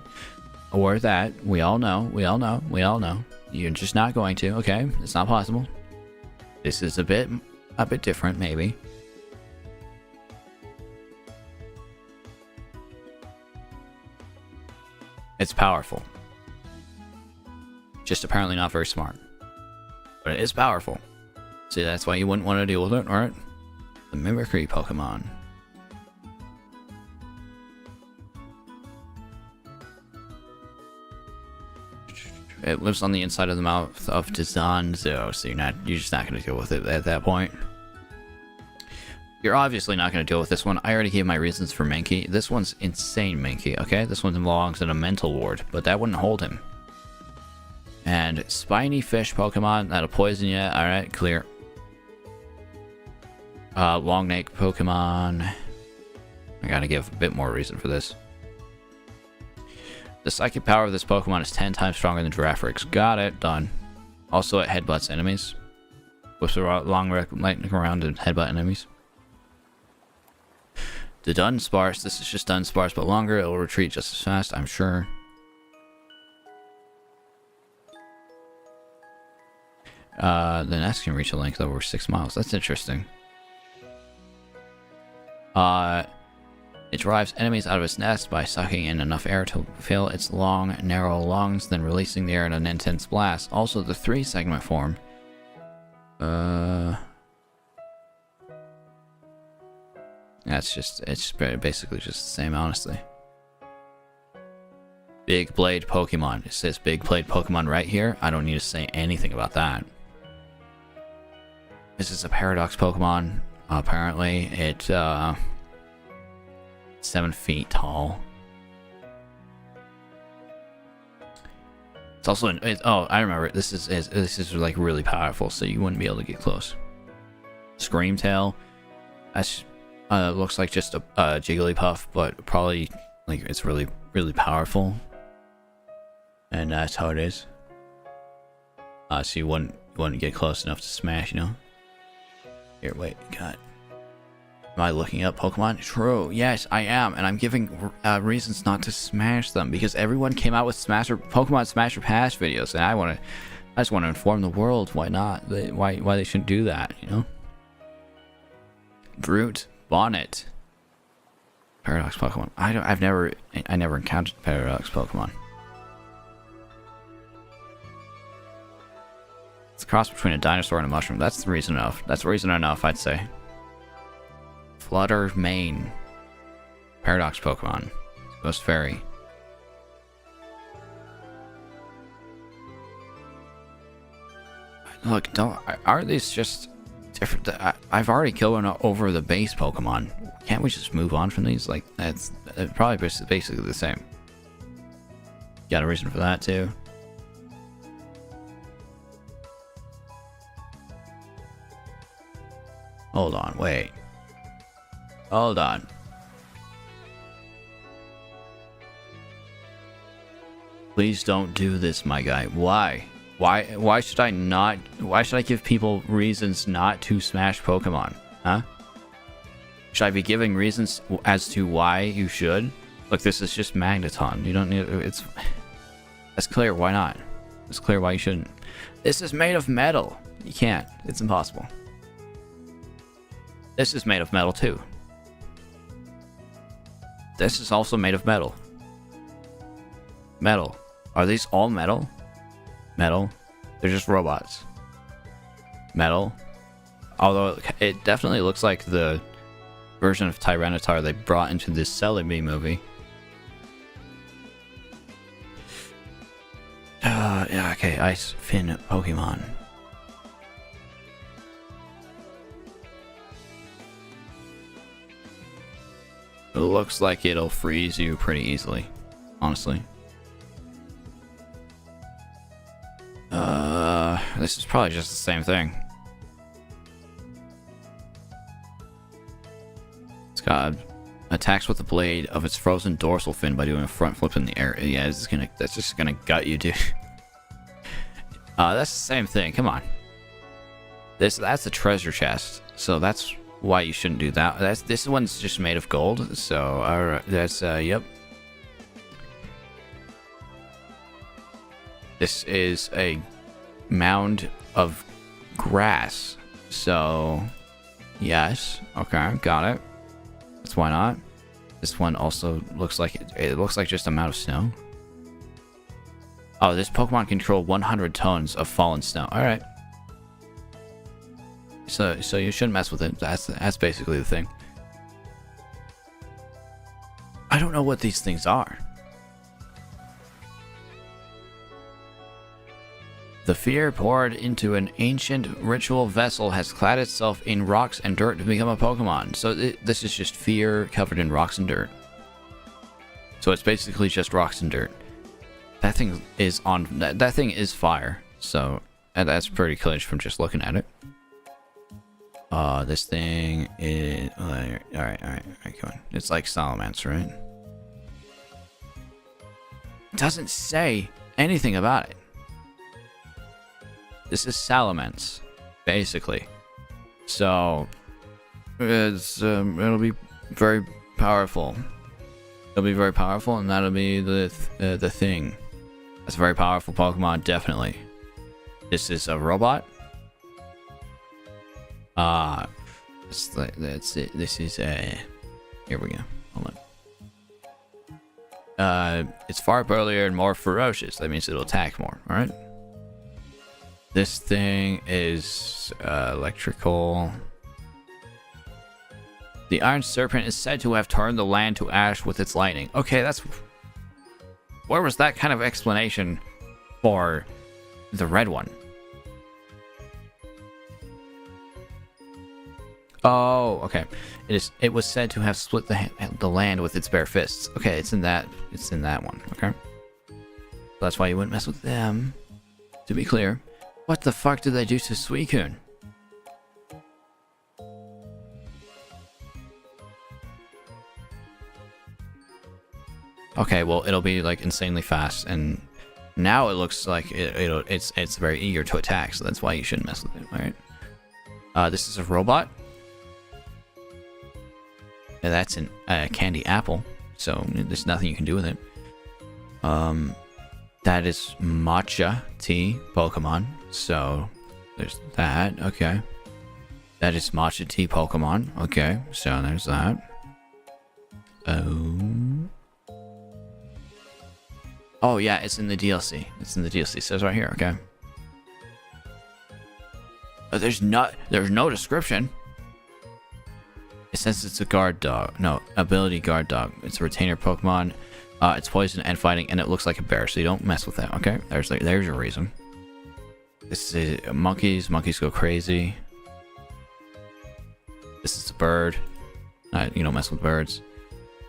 Or that. We all know. You're just not going to, okay? It's not possible. This is a bit different, maybe. It's powerful. Just apparently not very smart. But it is powerful. See, that's why you wouldn't want to deal with it, alright? The Mimicry Pokemon. It lives on the inside of the mouth of Dazanzo, so you're just not gonna deal with it at that point. You're obviously not gonna deal with this one. I already gave my reasons for Mankey. This one's insane, Mankey. Okay, this one belongs in a mental ward, but that wouldn't hold him. And spiny fish Pokemon that'll poison you. All right, clear. Long neck Pokemon. I gotta give a bit more reason for this. The psychic power of this Pokemon is 10 times stronger than Girafarex. Got it, done. Also, it headbutts enemies. Whips a long lightning around and headbutt enemies. The Dunsparce, this is just Dunsparce, but longer. It'll retreat just as fast, I'm sure. The nest can reach a length of over 6 miles. That's interesting. It drives enemies out of its nest by sucking in enough air to fill its long, narrow lungs, then releasing the air in an intense blast. Also, the 3-segment form. It's basically just the same, honestly. Big Blade Pokemon. It says Big Blade Pokemon right here. I don't need to say anything about that. This is a Paradox Pokemon. Apparently, it's 7 feet tall. It's also oh, I remember. This is like really powerful, so you wouldn't be able to get close. Screamtail. That's looks like just a Jigglypuff, but probably like it's really powerful. And that's how it is. So you wouldn't get close enough to smash, you know. Here, wait, God. Am I looking up Pokemon? True, yes, I am, and I'm giving reasons not to smash them because everyone came out with Pokemon Smasher Pass videos, and I just want to inform the world why not, why they shouldn't do that, you know. Brute Bonnet, Paradox Pokemon. I never encountered Paradox Pokemon. It's a cross between a dinosaur and a mushroom. That's reason enough. That's reason enough, I'd say. Flutter Mane. Paradox Pokemon. Ghost Fairy. Look, aren't these just different? I've already killed one over the base Pokemon. Can't we just move on from these? Like, that's probably basically the same. Got a reason for that, too. Hold on, wait. Hold on. Please don't do this, my guy. Why? Why should I not? Why should I give people reasons not to smash Pokemon? Huh? Should I be giving reasons as to why you should? Look, this is just Magneton. You don't need it's. That's clear. Why not? It's clear why you shouldn't. This is made of metal. You can't. It's impossible. This is made of metal too. This is also made of metal. Metal. Are these all metal? Metal. They're just robots. Metal. Although it definitely looks like the version of Tyranitar they brought into this Celebi movie. Yeah, okay, Ice Fin Pokemon. It looks like it'll freeze you pretty easily, honestly. This is probably just the same thing. It's got attacks with the blade of its frozen dorsal fin by doing a front flip in the air. Yeah, that's just gonna gut you, dude. That's the same thing. Come on. That's a treasure chest, so that's why you shouldn't do that. This one's just made of gold, so alright, that's yep. This is a mound of grass, so yes, okay, got it. That's why not. This one also looks like it looks like just a mound of snow. Oh, this Pokemon can control 100 tons of fallen snow. All right. So you shouldn't mess with it. That's basically the thing. I don't know what these things are. The fear poured into an ancient ritual vessel has clad itself in rocks and dirt to become a Pokemon. So this is just fear covered in rocks and dirt. So it's basically just rocks and dirt. That thing is on. That thing is fire. So that's pretty clear from just looking at it. This thing is. All right, come on. It's like Salamence, right? It doesn't say anything about it. This is Salamence, basically. So it's it'll be very powerful. It'll be very powerful, and that'll be the thing. That's a very powerful Pokemon, definitely. This is a robot. That's it. This is a. Here we go. Hold on. It's far burlier and more ferocious. That means it'll attack more. All right. This thing is electrical. The Iron Serpent is said to have turned the land to ash with its lightning. Okay, that's... Where was that kind of explanation for the red one? Oh, okay. It was said to have split the land with its bare fists. Okay, it's in that one. Okay, that's why you wouldn't mess with them. To be clear. What the fuck did they do to Suicune? Okay, well, it'll be like insanely fast, and now it looks like it's very eager to attack, so that's why you shouldn't mess with it. All right. This is a robot. And that's a candy apple, so there's nothing you can do with it. That is Matcha Tea Pokemon. So there's that. Okay. That is Matcha Tea Pokemon. Okay. So there's that. Oh yeah, it's in the DLC. It's in the DLC. It says right here. Okay. There's no description. It says it's a guard dog. No, ability guard dog. It's a retainer Pokemon. It's poison and fighting, and it looks like a bear, so you don't mess with that. Okay, there's your reason. This is monkeys. Monkeys go crazy. This is a bird. You don't mess with birds.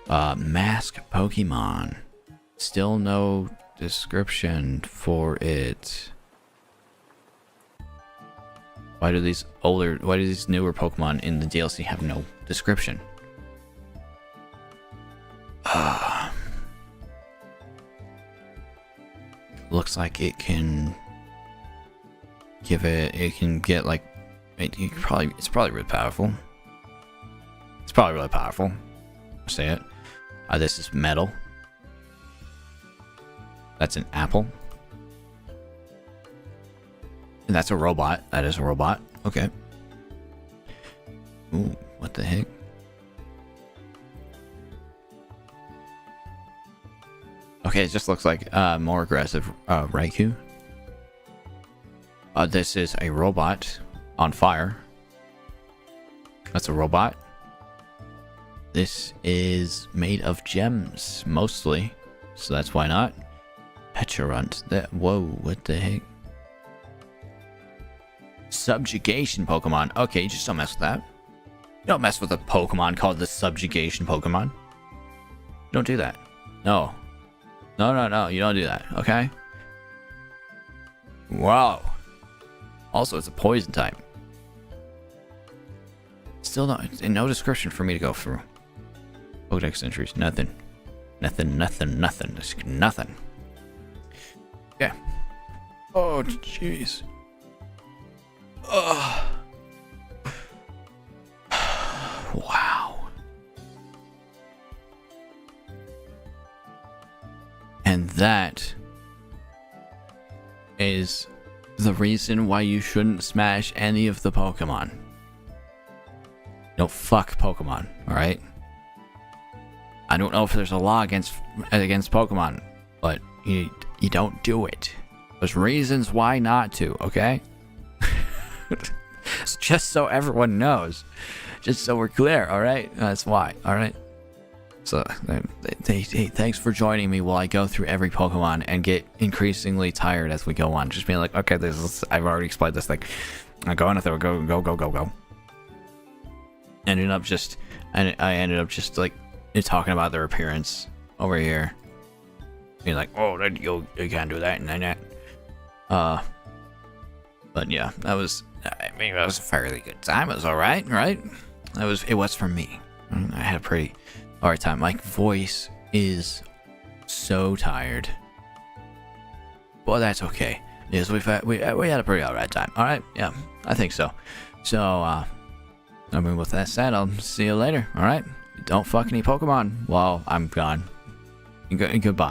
Mask Pokemon. Still no description for it. Why do these newer Pokemon in the DLC have no description? Looks like it can give it. It can get like. It's probably really powerful. It's probably really powerful. I'll say it. This is metal. That's an apple. And that's a robot. That is a robot. Okay. Ooh, what the heck? Okay, it just looks like more aggressive Raikou. This is a robot on fire. That's a robot. This is made of gems, mostly. So that's why not. Pecharunt. Whoa, what the heck? Subjugation Pokemon. Okay, you just don't mess with that. You don't mess with a Pokemon called the Subjugation Pokemon. Don't do that. No. No, you don't do that, okay? Wow. Also, it's a poison type. Still no description for me to go through. Pokedex entries, nothing. Nothing. Just nothing. Yeah. Oh, jeez. Wow. And that is the reason why you shouldn't smash any of the Pokemon. No, fuck Pokemon, alright? I don't know if there's a law against Pokemon, but you don't do it. There's reasons why not to, okay? Just so everyone knows. Just so we're clear, alright? That's why, alright? So, hey, thanks for joining me while I go through every Pokemon and get increasingly tired as we go on. Just being like, okay, I've already explained this thing. I'm going through, go. I ended up just like talking about their appearance over here. Being like, oh, you can't do that and that. But yeah, that was a fairly good time. It was alright, right? It was for me. I had a pretty alright time. My voice is so tired. But that's okay. Yes, we had a pretty alright time. Alright, yeah, I think so. So, I mean, with that said, I'll see you later, alright? Don't fuck any Pokemon while I'm gone. Goodbye.